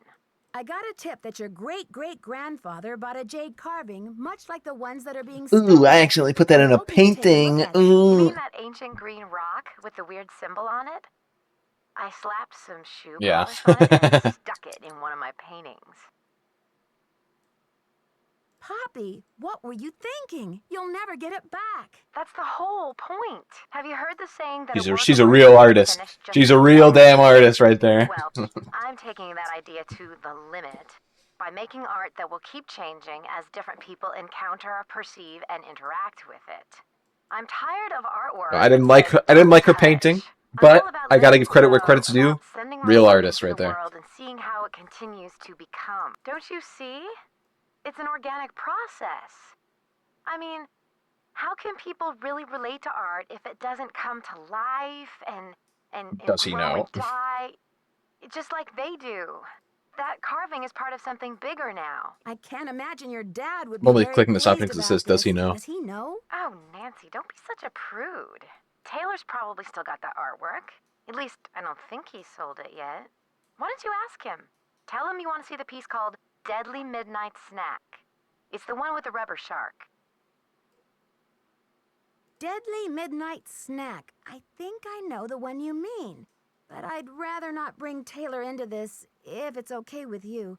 I got a tip that your great-great-grandfather bought a jade carving, much like the ones that are being Ooh, stolen. I accidentally put that in a Told me to take a painting. look at it. You Ooh. mean that ancient green rock with the weird symbol on it? I slapped some shoe Yeah. polish on it and stuck it in one of my paintings. Poppy, what were you thinking? You'll never get it back. That's the whole point. Have you heard the saying that She's a work of real art artist. is finished just She's a as real well? damn artist right there. Well, I'm taking that idea to the limit by making art that will keep changing as different people encounter, perceive, and interact with it. I'm tired of artwork. I didn't like her painting, but I gotta give credit where credit's due. Real artist right there. World and seeing how it continues to become. Don't you see? It's an organic process. I mean, how can people really relate to art if it doesn't come to life and Does he grow know? and die, just like they do? That carving is part of something bigger now. I can't imagine your dad would I'm be only very clicking this pleased option because it about says, does he this. know? Does he know? Oh, Nancy, don't be such a prude. Taylor's probably still got that artwork. At least, I don't think he sold it yet. Why don't you ask him? Tell him you want to see the piece called Deadly Midnight Snack. It's the one with the rubber shark. Deadly Midnight Snack. I think I know the one you mean. But I'd rather not bring Taylor into this, if it's okay with you.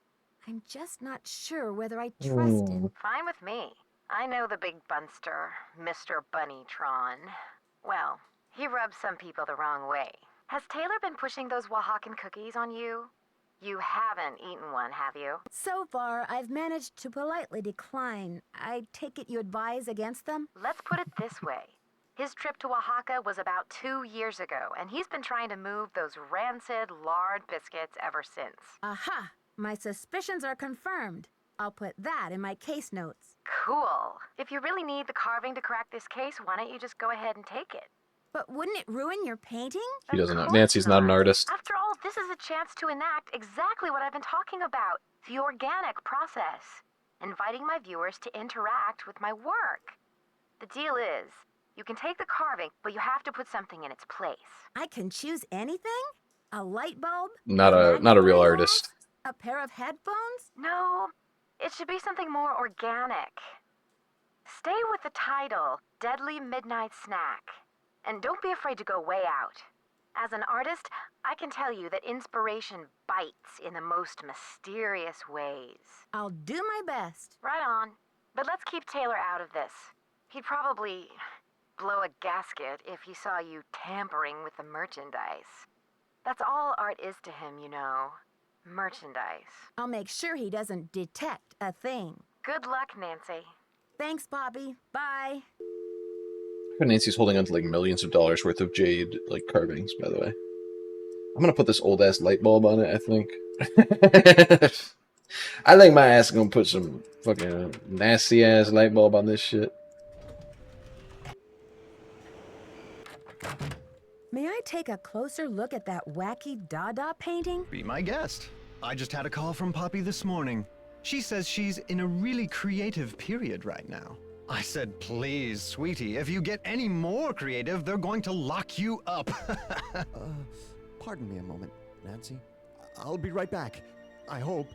I'm just not sure whether I trust him. Fine with me. I know the big bunster, Mr. Bunnytron. Well, he rubs some people the wrong way. Has Taylor been pushing those Oaxacan cookies on you? You haven't eaten one, have you? So far, I've managed to politely decline. I take it you advise against them? Let's put it this way. His trip to Oaxaca was about 2 years ago, and he's been trying to move those rancid lard biscuits ever since. Aha! My suspicions are confirmed. I'll put that in my case notes. Cool. If you really need the carving to crack this case, why don't you just go ahead and take it? But wouldn't it ruin your painting? He doesn't know. Nancy's not an artist. After all, this is a chance to enact exactly what I've been talking about. The organic process. Inviting my viewers to interact with my work. The deal is, you can take the carving, but you have to put something in its place. I can choose anything? A light bulb? Not a real artist. A pair of headphones? No, it should be something more organic. Stay with the title, Deadly Midnight Snack. And don't be afraid to go way out. As an artist, I can tell you that inspiration bites in the most mysterious ways. I'll do my best. Right on. But let's keep Taylor out of this. He'd probably blow a gasket if he saw you tampering with the merchandise. That's all art is to him, you know. Merchandise. I'll make sure he doesn't detect a thing. Good luck, Nancy. Thanks, Poppy. Bye. Nancy's holding on to like millions of dollars worth of jade like carvings, by the way. I'm gonna put this old ass light bulb on it, I think. I think my ass is gonna put some fucking nasty ass light bulb on this shit. May I take a closer look at that wacky Dada painting? Be my guest. I just had a call from Poppy this morning. She says she's in a really creative period right now. I said, please, sweetie, if you get any more creative, they're going to lock you up. Pardon me a moment, Nancy. I'll be right back. I hope.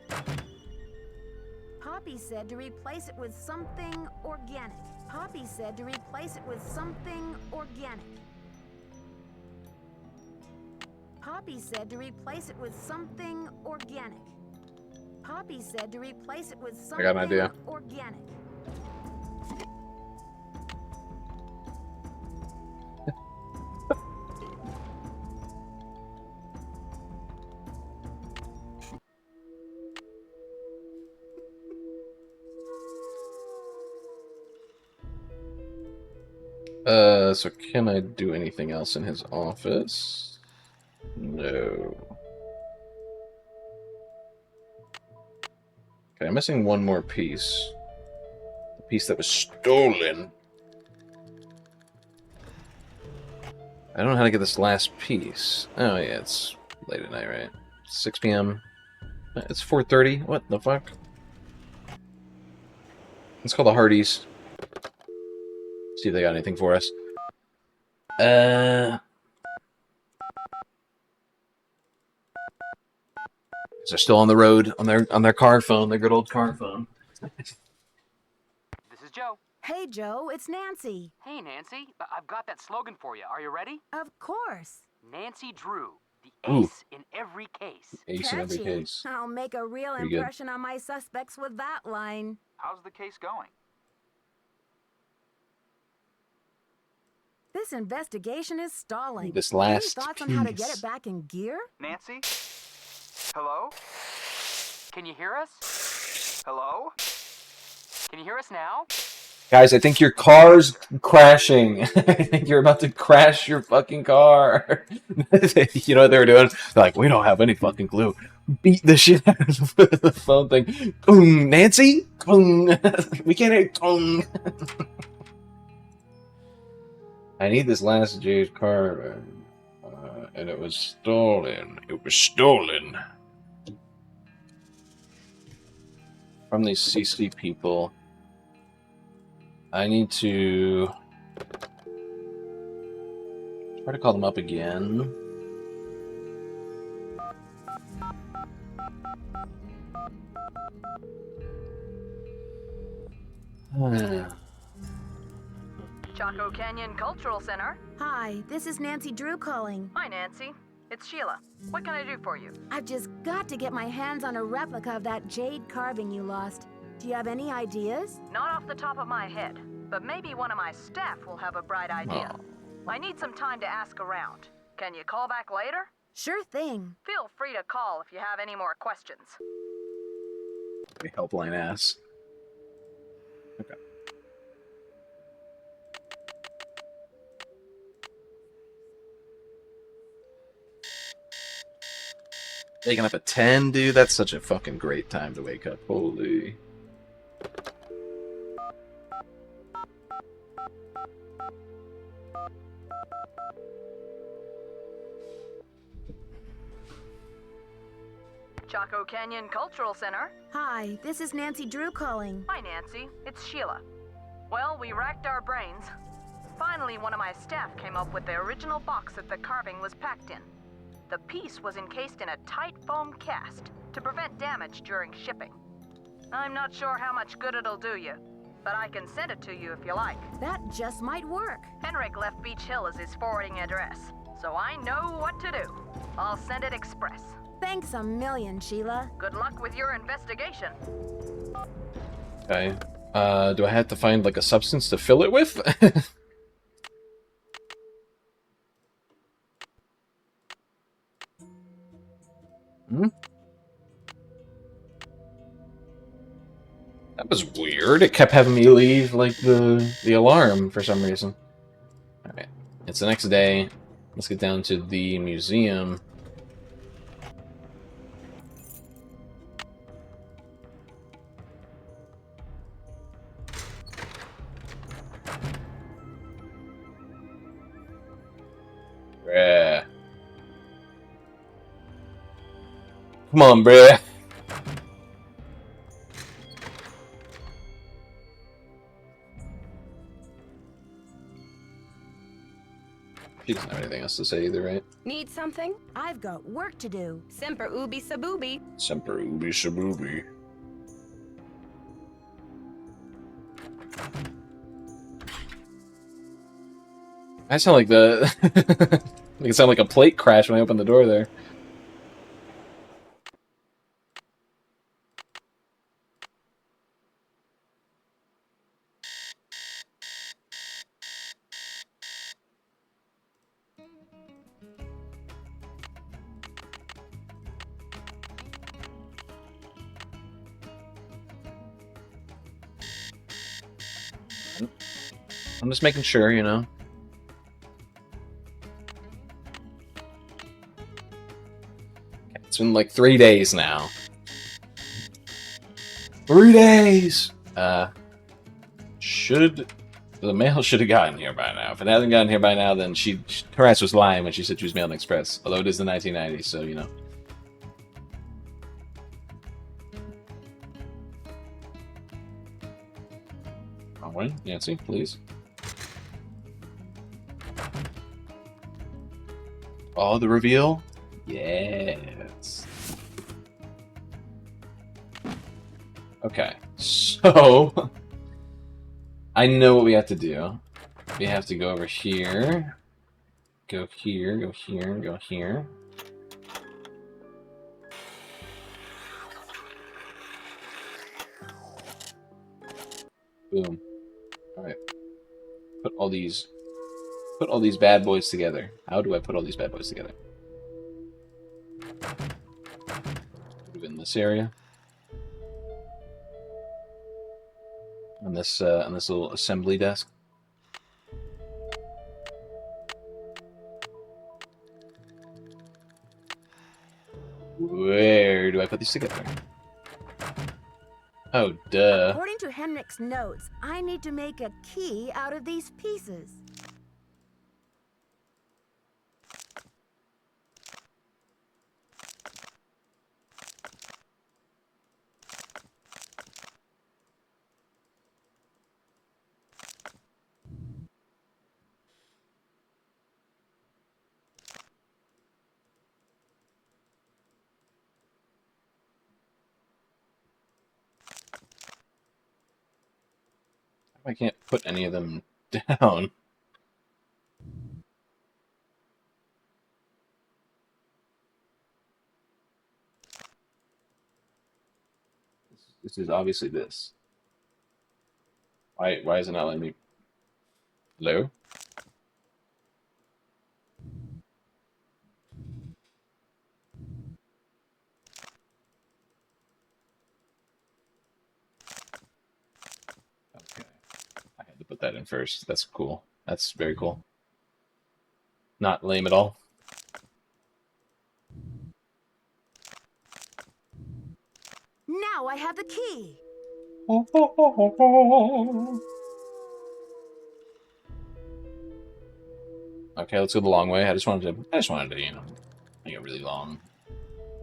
Poppy said to replace it with something organic. Poppy said to replace it with something organic. Poppy said to replace it with something organic. Poppy said to replace it with something I got an idea. Organic. So can I do anything else in his office? No. Okay, I'm missing one more piece. The piece that was stolen. I don't know how to get this last piece. Oh yeah, it's late at night, right? 6 p.m. It's 4:30. What the fuck? Let's call the Hardys. See if they got anything for us. They're still on the road on their car phone, their good old car phone. This is Joe. Hey, Joe, it's Nancy. Hey, Nancy. I've got that slogan for you. Are you ready? Of course. Nancy Drew, the Ooh. ace in every case. Ace in every Catchy. case. I'll make a real Pretty good. impression on my suspects with that line. How's the case going? This investigation is stalling. This last Any thoughts on how to get piece. it back in gear? Nancy? Hello? Can you hear us? Hello? Can you hear us now? Guys, I think your car's crashing. I think you're about to crash your fucking car. You know what they were doing? They're like, we don't have any fucking clue. Beat the shit out of the phone thing. Nancy? We can't hear. I need this last jade car, and it was stolen. It was stolen from these CC people. I need to try to call them up again. Chaco Canyon Cultural Center. Hi, this is Nancy Drew calling. Hi, Nancy. it's Sheila. What can I do for you? I've just got to get my hands on a replica of that jade carving you lost. Do you have any ideas? Not off the top of my head, but maybe one of my staff will have a bright idea. Oh. I need some time to ask around. Can you call back later? Sure thing. Feel free to call if you have any more questions. Helpline ass. Okay. Waking up at 10, dude? That's such a fucking great time to wake up. Holy. Chaco Canyon Cultural Center. Hi, this is Nancy Drew calling. Hi, Nancy. It's Sheila. Well, we racked our brains. Finally, one of my staff came up with the original box that the carving was packed in. The piece was encased in a tight foam cast to prevent damage during shipping. I'm not sure how much good it'll do you, but I can send it to you if you like. That just might work. Henrik left Beach Hill as his forwarding address, so I know what to do. I'll send it express. Thanks a million, Sheila. Good luck with your investigation. Okay. Do I have to find, like, a substance to fill it with? Hmm? That was weird. It kept having me leave, like, the alarm for some reason. Alright. It's the next day. Let's get down to the museum. Bruh. Come on, bruh. She doesn't have anything else to say either, right? Need something? I've got work to do. Semper ubi sabubi. Semper ubi shabubi. I sound like the... Like it sounded like a plate crash when I opened the door there. I'm just making sure, you know. It's been like 3 days now. 3 days! The mail should have gotten here by now. If it hasn't gotten here by now, then her ass was lying when she said she was mailing express. Although it is the 1990s, so, you know. Alright, Nancy, please. Oh, the reveal? Yes. Okay, so I know what we have to do. We have to go over here, go here, go here, go here. Boom. Alright. Put all these bad boys together. How do I put all these bad boys together? Move in this area. On this little assembly desk. Where do I put these together? Oh, duh. According to Henrik's notes, I need to make a key out of these pieces. I can't put any of them down. This is obviously this. Why is it not letting me? Hello? Okay. I had to put that in first. That's cool. That's very cool. Not lame at all. Now I have the key. Okay, let's go the long way. I just wanted to, you know, make it really long.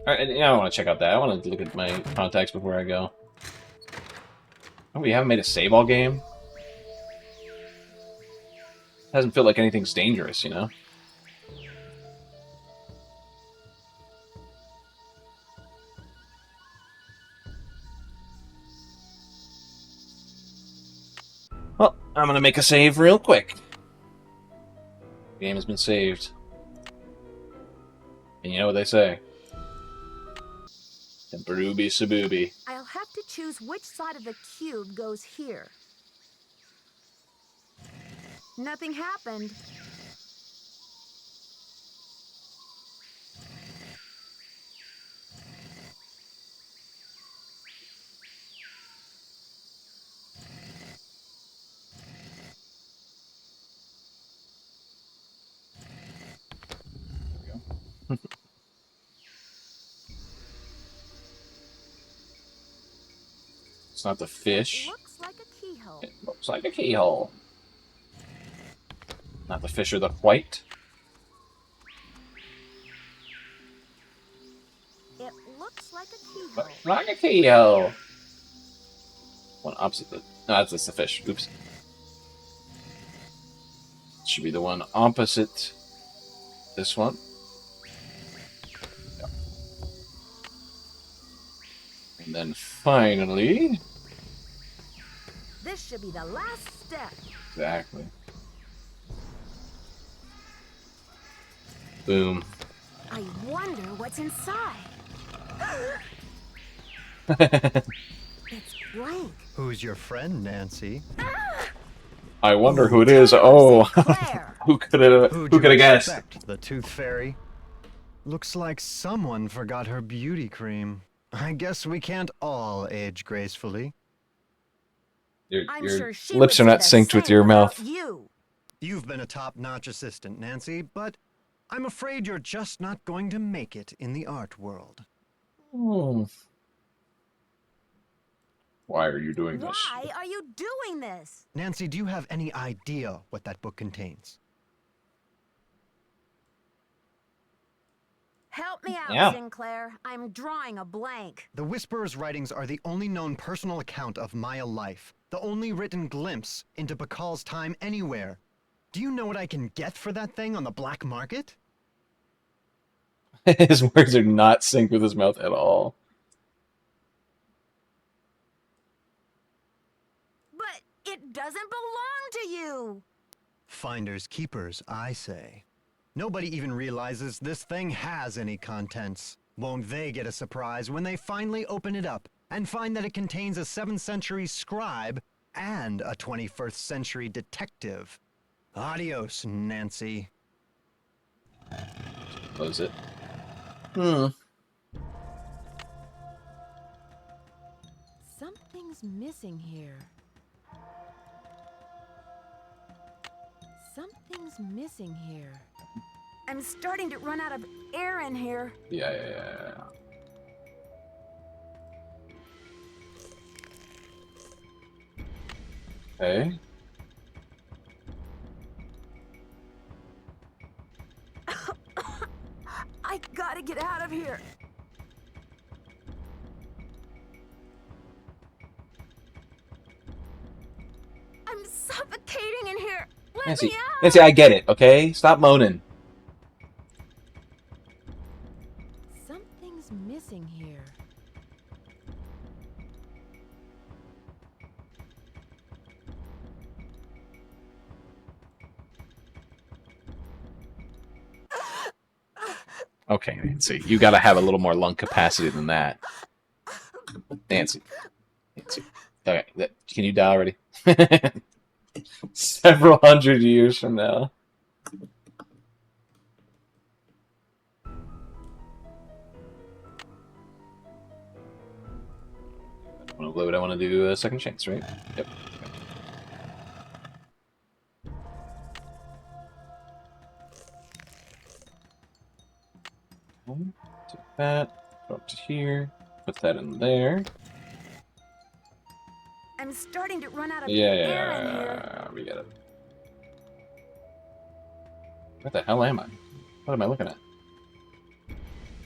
All right, yeah, I want to check out that. I want to look at my contacts before I go. Oh, we haven't made a save all game. Doesn't feel like anything's dangerous, you know. Well, I'm gonna make a save real quick. Game has been saved. And you know what they say. Temperubi Sabubi. I'll have to choose which side of the cube goes here. Nothing happened. It's not the fish. Looks like a keyhole. It looks like a keyhole. Not the fish or the white. It looks like a keyhole. Looks like a keyhole. One opposite the... No, that's the fish. Oops. Should be the one opposite this one. Yeah. And then finally... This should be the last step. Exactly. Boom. I wonder what's inside. It's blank. Who's your friend, Nancy? I wonder who it is. Oh, who could have guessed? Expect? The Tooth Fairy? Looks like someone forgot her beauty cream. I guess we can't all age gracefully. Your sure she lips are would not say the synced with same your about mouth. You've been a top-notch assistant, Nancy, but I'm afraid you're just not going to make it in the art world. Hmm. Why are you doing this? Why are you doing this? Nancy, do you have any idea what that book contains? Help me out, Yeah. Sinclair. I'm drawing a blank. The Whisperer's writings are the only known personal account of Maya life, the only written glimpse into Pakal's time anywhere. Do you know what I can get for that thing on the black market? His words are not synced with his mouth at all. But it doesn't belong to you. Finders keepers, I say. Nobody even realizes this thing has any contents. Won't they get a surprise when they finally open it up and find that it contains a 7th century scribe and a 21st century detective? Adios, Nancy. Close it. Hmm. Something's missing here. Something's missing here. I'm starting to run out of air in here. Yeah. Okay. I gotta get out of here. I'm suffocating in here. Let Nancy, me out. Nancy, I get it, okay? Stop moaning. Something's missing here. Okay, Nancy, you gotta have a little more lung capacity than that. Nancy. Nancy. Okay, can you die already? Several hundred years from now. What would I want to do? A second chance, right? Yep. Okay. Take that. Go up to here. Put that in there. I'm starting to run out of air in here. We got it. What the hell am I? What am I looking at?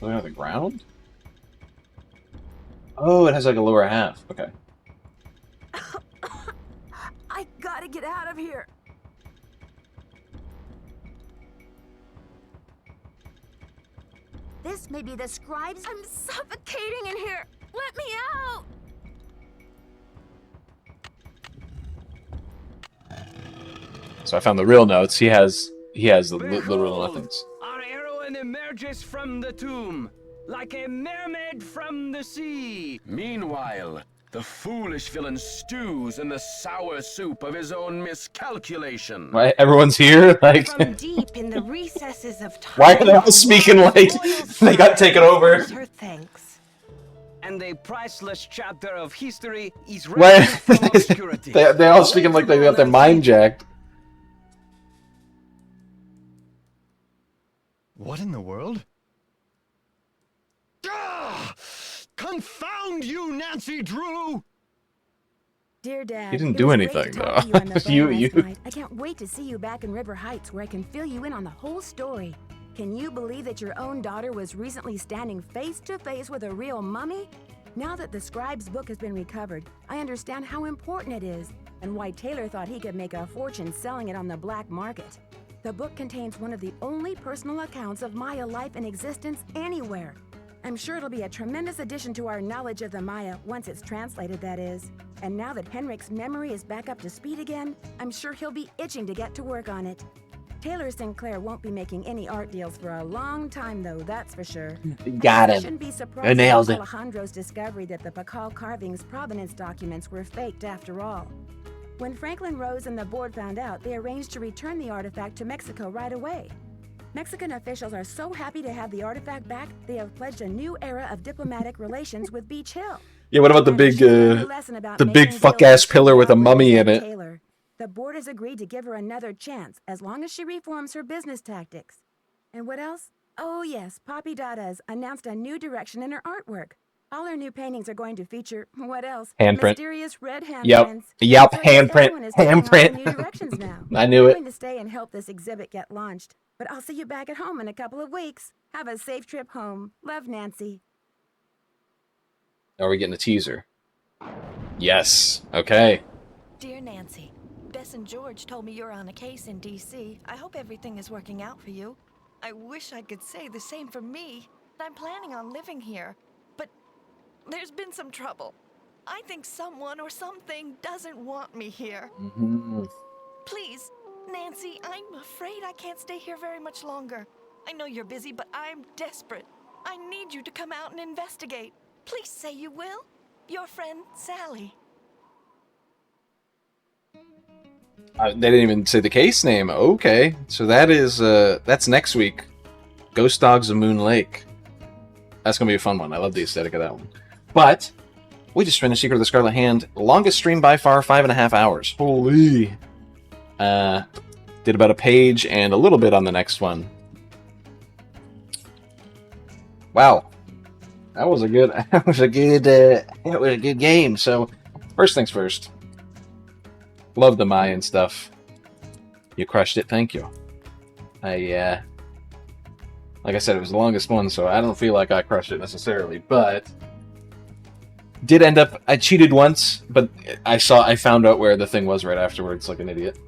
Looking at the ground? Oh, it has like a lower half. Okay. I gotta get out of here. This may be the scribes. I'm suffocating in here. Let me out. So I found the real notes. He has the real nothings. Our heroine emerges from the tomb, like a mermaid from the sea. Meanwhile, the foolish villain stews in the sour soup of his own miscalculation. Why everyone's here? Like, From deep in the recesses of time. why are they all speaking like they got taken over? Her thanks. And a priceless chapter of history is Why rescued from obscurity. they all speaking like they got their mind jacked? What in the world? Ah! Confound you, Nancy Drew! Dear Dad, He didn't it do was great anything, to talk to though. you on the phone You- last night. I can't wait to see you back in River Heights, where I can fill you in on the whole story. Can you believe that your own daughter was recently standing face to face with a real mummy? Now that the scribe's book has been recovered, I understand how important it is and why Taylor thought he could make a fortune selling it on the black market. The book contains one of the only personal accounts of Maya life in existence anywhere. I'm sure it'll be a tremendous addition to our knowledge of the Maya once it's translated, that is. And now that Henrik's memory is back up to speed again, I'm sure he'll be itching to get to work on it. Taylor Sinclair won't be making any art deals for a long time, though, that's for sure. Got I him. shouldn't be I surprised nailed at it. Alejandro's discovery that the Popol carvings provenance documents were faked after all. When Franklin Rose and the board found out, they arranged to return the artifact to Mexico right away. Mexican officials are so happy to have the artifact back, they have pledged a new era of diplomatic relations with Beach Hill. Yeah, what about the big fuck ass pillar with a mummy in it? Taylor. The board has agreed to give her another chance as long as she reforms her business tactics. And what else? Oh yes, Poppy Dada's announced a new direction in her artwork. All her new paintings are going to feature, what else? Handprint. Mysterious red handprints. Yep, So yes, everyone handprint. is taking off in Handprint. new directions now. I knew I'm it. going to stay and help this exhibit get launched. But I'll see you back at home in a couple of weeks. Have a safe trip home. Love, Nancy. Are we getting a teaser? Yes. Okay. Dear Nancy, Bess and George told me you're on a case in D.C. I hope everything is working out for you. I wish I could say the same for me. I'm planning on living here, but there's been some trouble. I think someone or something doesn't want me here. Please, Nancy, I'm afraid I can't stay here very much longer. I know you're busy, but I'm desperate. I need you to come out and investigate. Please say you will. Your friend, Sally. They didn't even say the case name. Okay, so that is that's next week. Ghost Dogs of Moon Lake. That's gonna be a fun one. I love the aesthetic of that one. But we just finished Secret of the Scarlet Hand. Longest stream by far, 5.5 hours. Holy. Did about a page and a little bit on the next one. Wow, that was a good. That was a good game. So first things first. Love the Mayan stuff. You crushed it. Thank you. Like I said, it was the longest one, so I don't feel like I crushed it necessarily, but did end up. I cheated once, but I found out where the thing was right afterwards, like an idiot.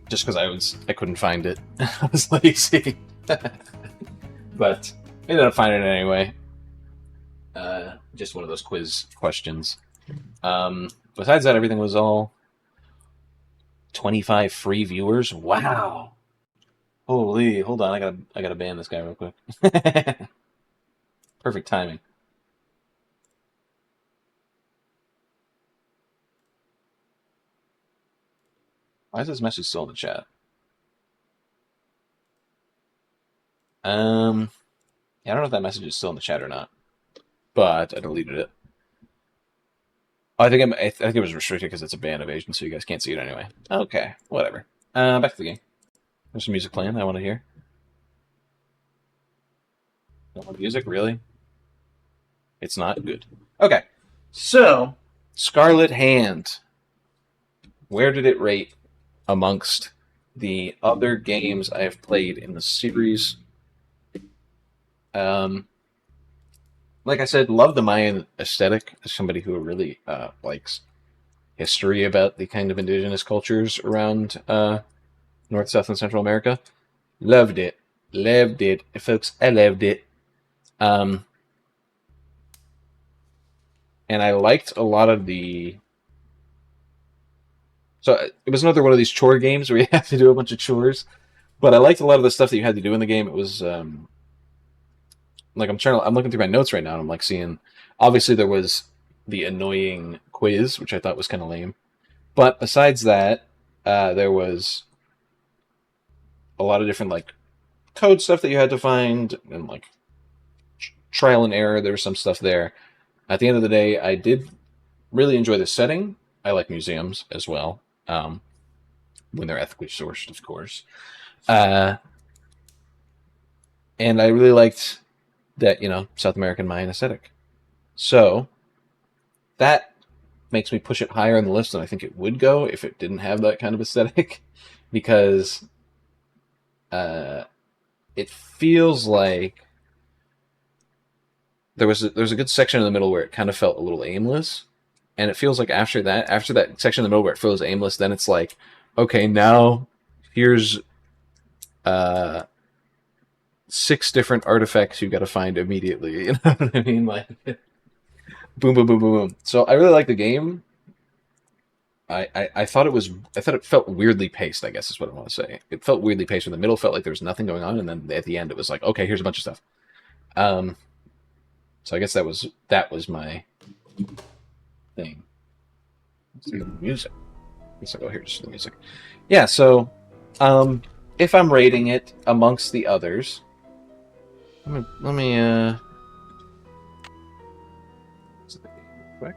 Just because I couldn't find it. I was lazy. But I ended up finding it anyway. Just one of those quiz questions. Besides that, everything was all 25 free viewers. Wow. Holy, hold on, I gotta ban this guy real quick. Perfect timing. Why is this message still in the chat? Yeah, I don't know if that message is still in the chat or not, but I deleted it. I think it was restricted because it's a ban evasion, so you guys can't see it anyway. Okay, whatever. Back to the game. There's some music playing I want to hear. Don't want music, really? It's not good. Okay, so Scarlet Hand. Where did it rate amongst the other games I have played in the series? Like I said, love the Mayan aesthetic as somebody who really likes history about the kind of indigenous cultures around North, South, and Central America. Loved it. Loved it. Folks, I loved it. And I liked a lot of the... So it was another one of these chore games where you have to do a bunch of chores. But I liked a lot of the stuff that you had to do in the game. It was... like I'm looking through my notes right now and I'm like seeing... Obviously there was the annoying quiz, which I thought was kind of lame. But besides that, there was a lot of different like code stuff that you had to find and like trial and error. There was some stuff there. At the end of the day, I did really enjoy the setting. I like museums as well, when they're ethically sourced, of course. And I really liked that, South American Mayan aesthetic. So that makes me push it higher on the list than I think it would go if it didn't have that kind of aesthetic, because it feels like there's a good section in the middle where it kind of felt a little aimless, and it feels like after that section in the middle where it feels aimless, then it's like, okay, now here's 6 different artifacts you got to find immediately. You know what I mean? Like, boom, boom, boom, boom, boom. So I really like the game. I thought it felt weirdly paced, I guess is what I want to say. It felt weirdly paced. In the middle felt like there was nothing going on, and then at the end it was like, okay, here's a bunch of stuff. So I guess that was my thing. Let's do the music. Let's go here, just the music. Yeah, so if I'm rating it amongst the others, let me quick.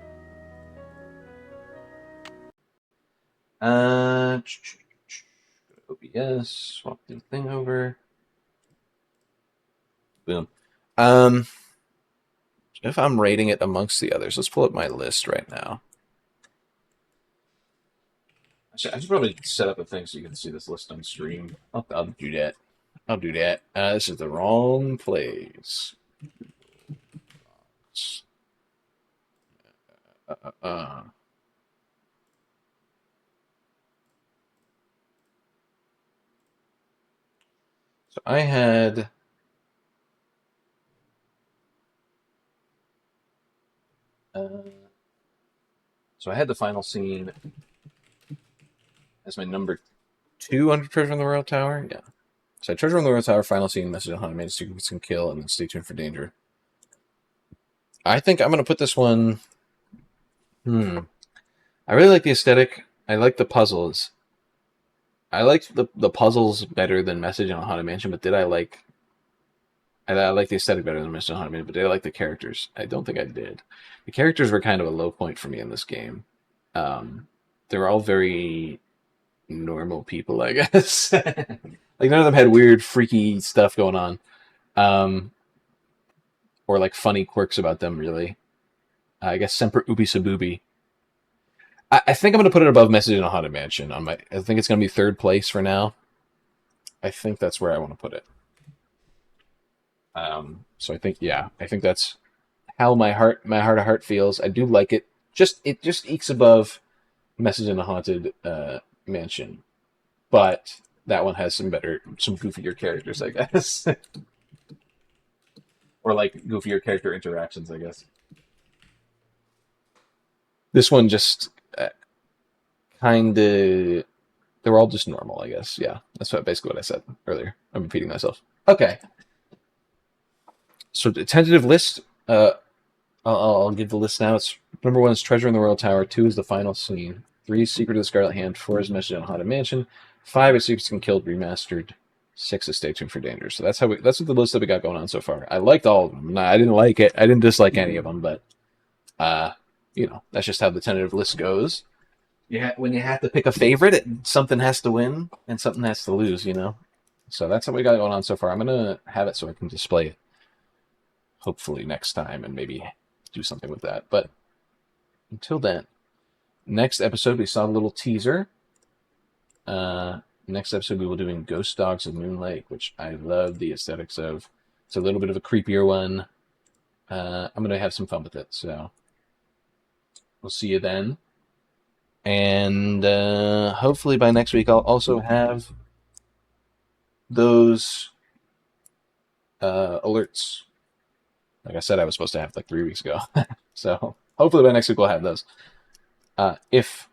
OBS, swap the thing over. Boom. If I'm rating it amongst the others, let's pull up my list right now. I should probably set up a thing so you can see this list on stream. I'll do that. I'll do that. This is the wrong place. So I had... so I had the final scene as my number 2 under Treasure in the Royal Tower. Yeah. So Treasure in the Royal Tower, final scene, message on how to make secrets can kill, and then stay tuned for danger. I think I'm going to put this one... I really like the aesthetic. I like the puzzles. I liked the puzzles better than Message on Haunted Mansion, but I like the aesthetic better than Message on Haunted Mansion, but did I like the characters? I don't think I did. The characters were kind of a low point for me in this game. They were all very normal people, I guess. Like, none of them had weird, freaky stuff going on. Or, like, funny quirks about them, really. I guess Semper Ubi Sabubi. I think I'm going to put it above Message in a Haunted Mansion. I think it's going to be 3rd place for now. I think that's where I want to put it. So I think that's how my heart of heart feels. I do like it. It just ekes above Message in a Haunted Mansion, but that one has some goofier characters, I guess, or like goofier character interactions, I guess. This one just kind of, they were all just normal, I guess. Yeah, that's basically what I said earlier. I'm repeating myself. Okay. So the tentative list, I'll give the list now. It's number 1 is Treasure in the Royal Tower. 2 is the final scene. 3 is Secret of the Scarlet Hand, 4 is Message on Haunted Mansion, 5 is Secrets and Killed Remastered, 6 is Stay Tuned for Danger. So that's what the list that we got going on so far. I liked all of them. I didn't like it. I didn't dislike any of them, but you know, that's just how the tentative list goes. Yeah, when you have to pick a favorite, something has to win and something has to lose, you know. So that's what we got going on so far. I'm gonna have it so I can display it, hopefully next time, and maybe do something with that. But until then, next episode we saw a little teaser. Next episode we will be doing Ghost Dogs of Moon Lake, which I love the aesthetics of. It's a little bit of a creepier one. I'm gonna have some fun with it. So we'll see you then. And hopefully by next week I'll also have those alerts. Like I said, I was supposed to have like 3 weeks ago. So hopefully by next week we'll have those. If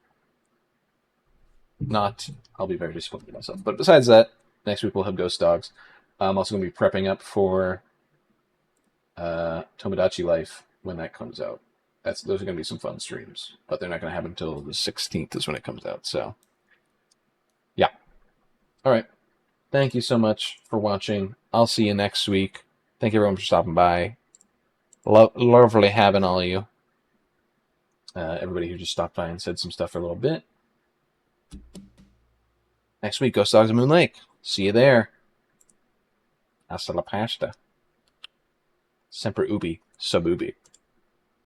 not, I'll be very disappointed in myself. But besides that, next week we'll have Ghost Dogs. I'm also going to be prepping up for Tomodachi Life when that comes out. Those are going to be some fun streams, but they're not going to happen until the 16th is when it comes out. So, yeah. All right. Thank you so much for watching. I'll see you next week. Thank you everyone for stopping by. Lovely having all of you. Everybody who just stopped by and said some stuff for a little bit. Next week, Ghost Dogs of Moon Lake. See you there. Hasta la pasta. Sempre ubi, sub ubi.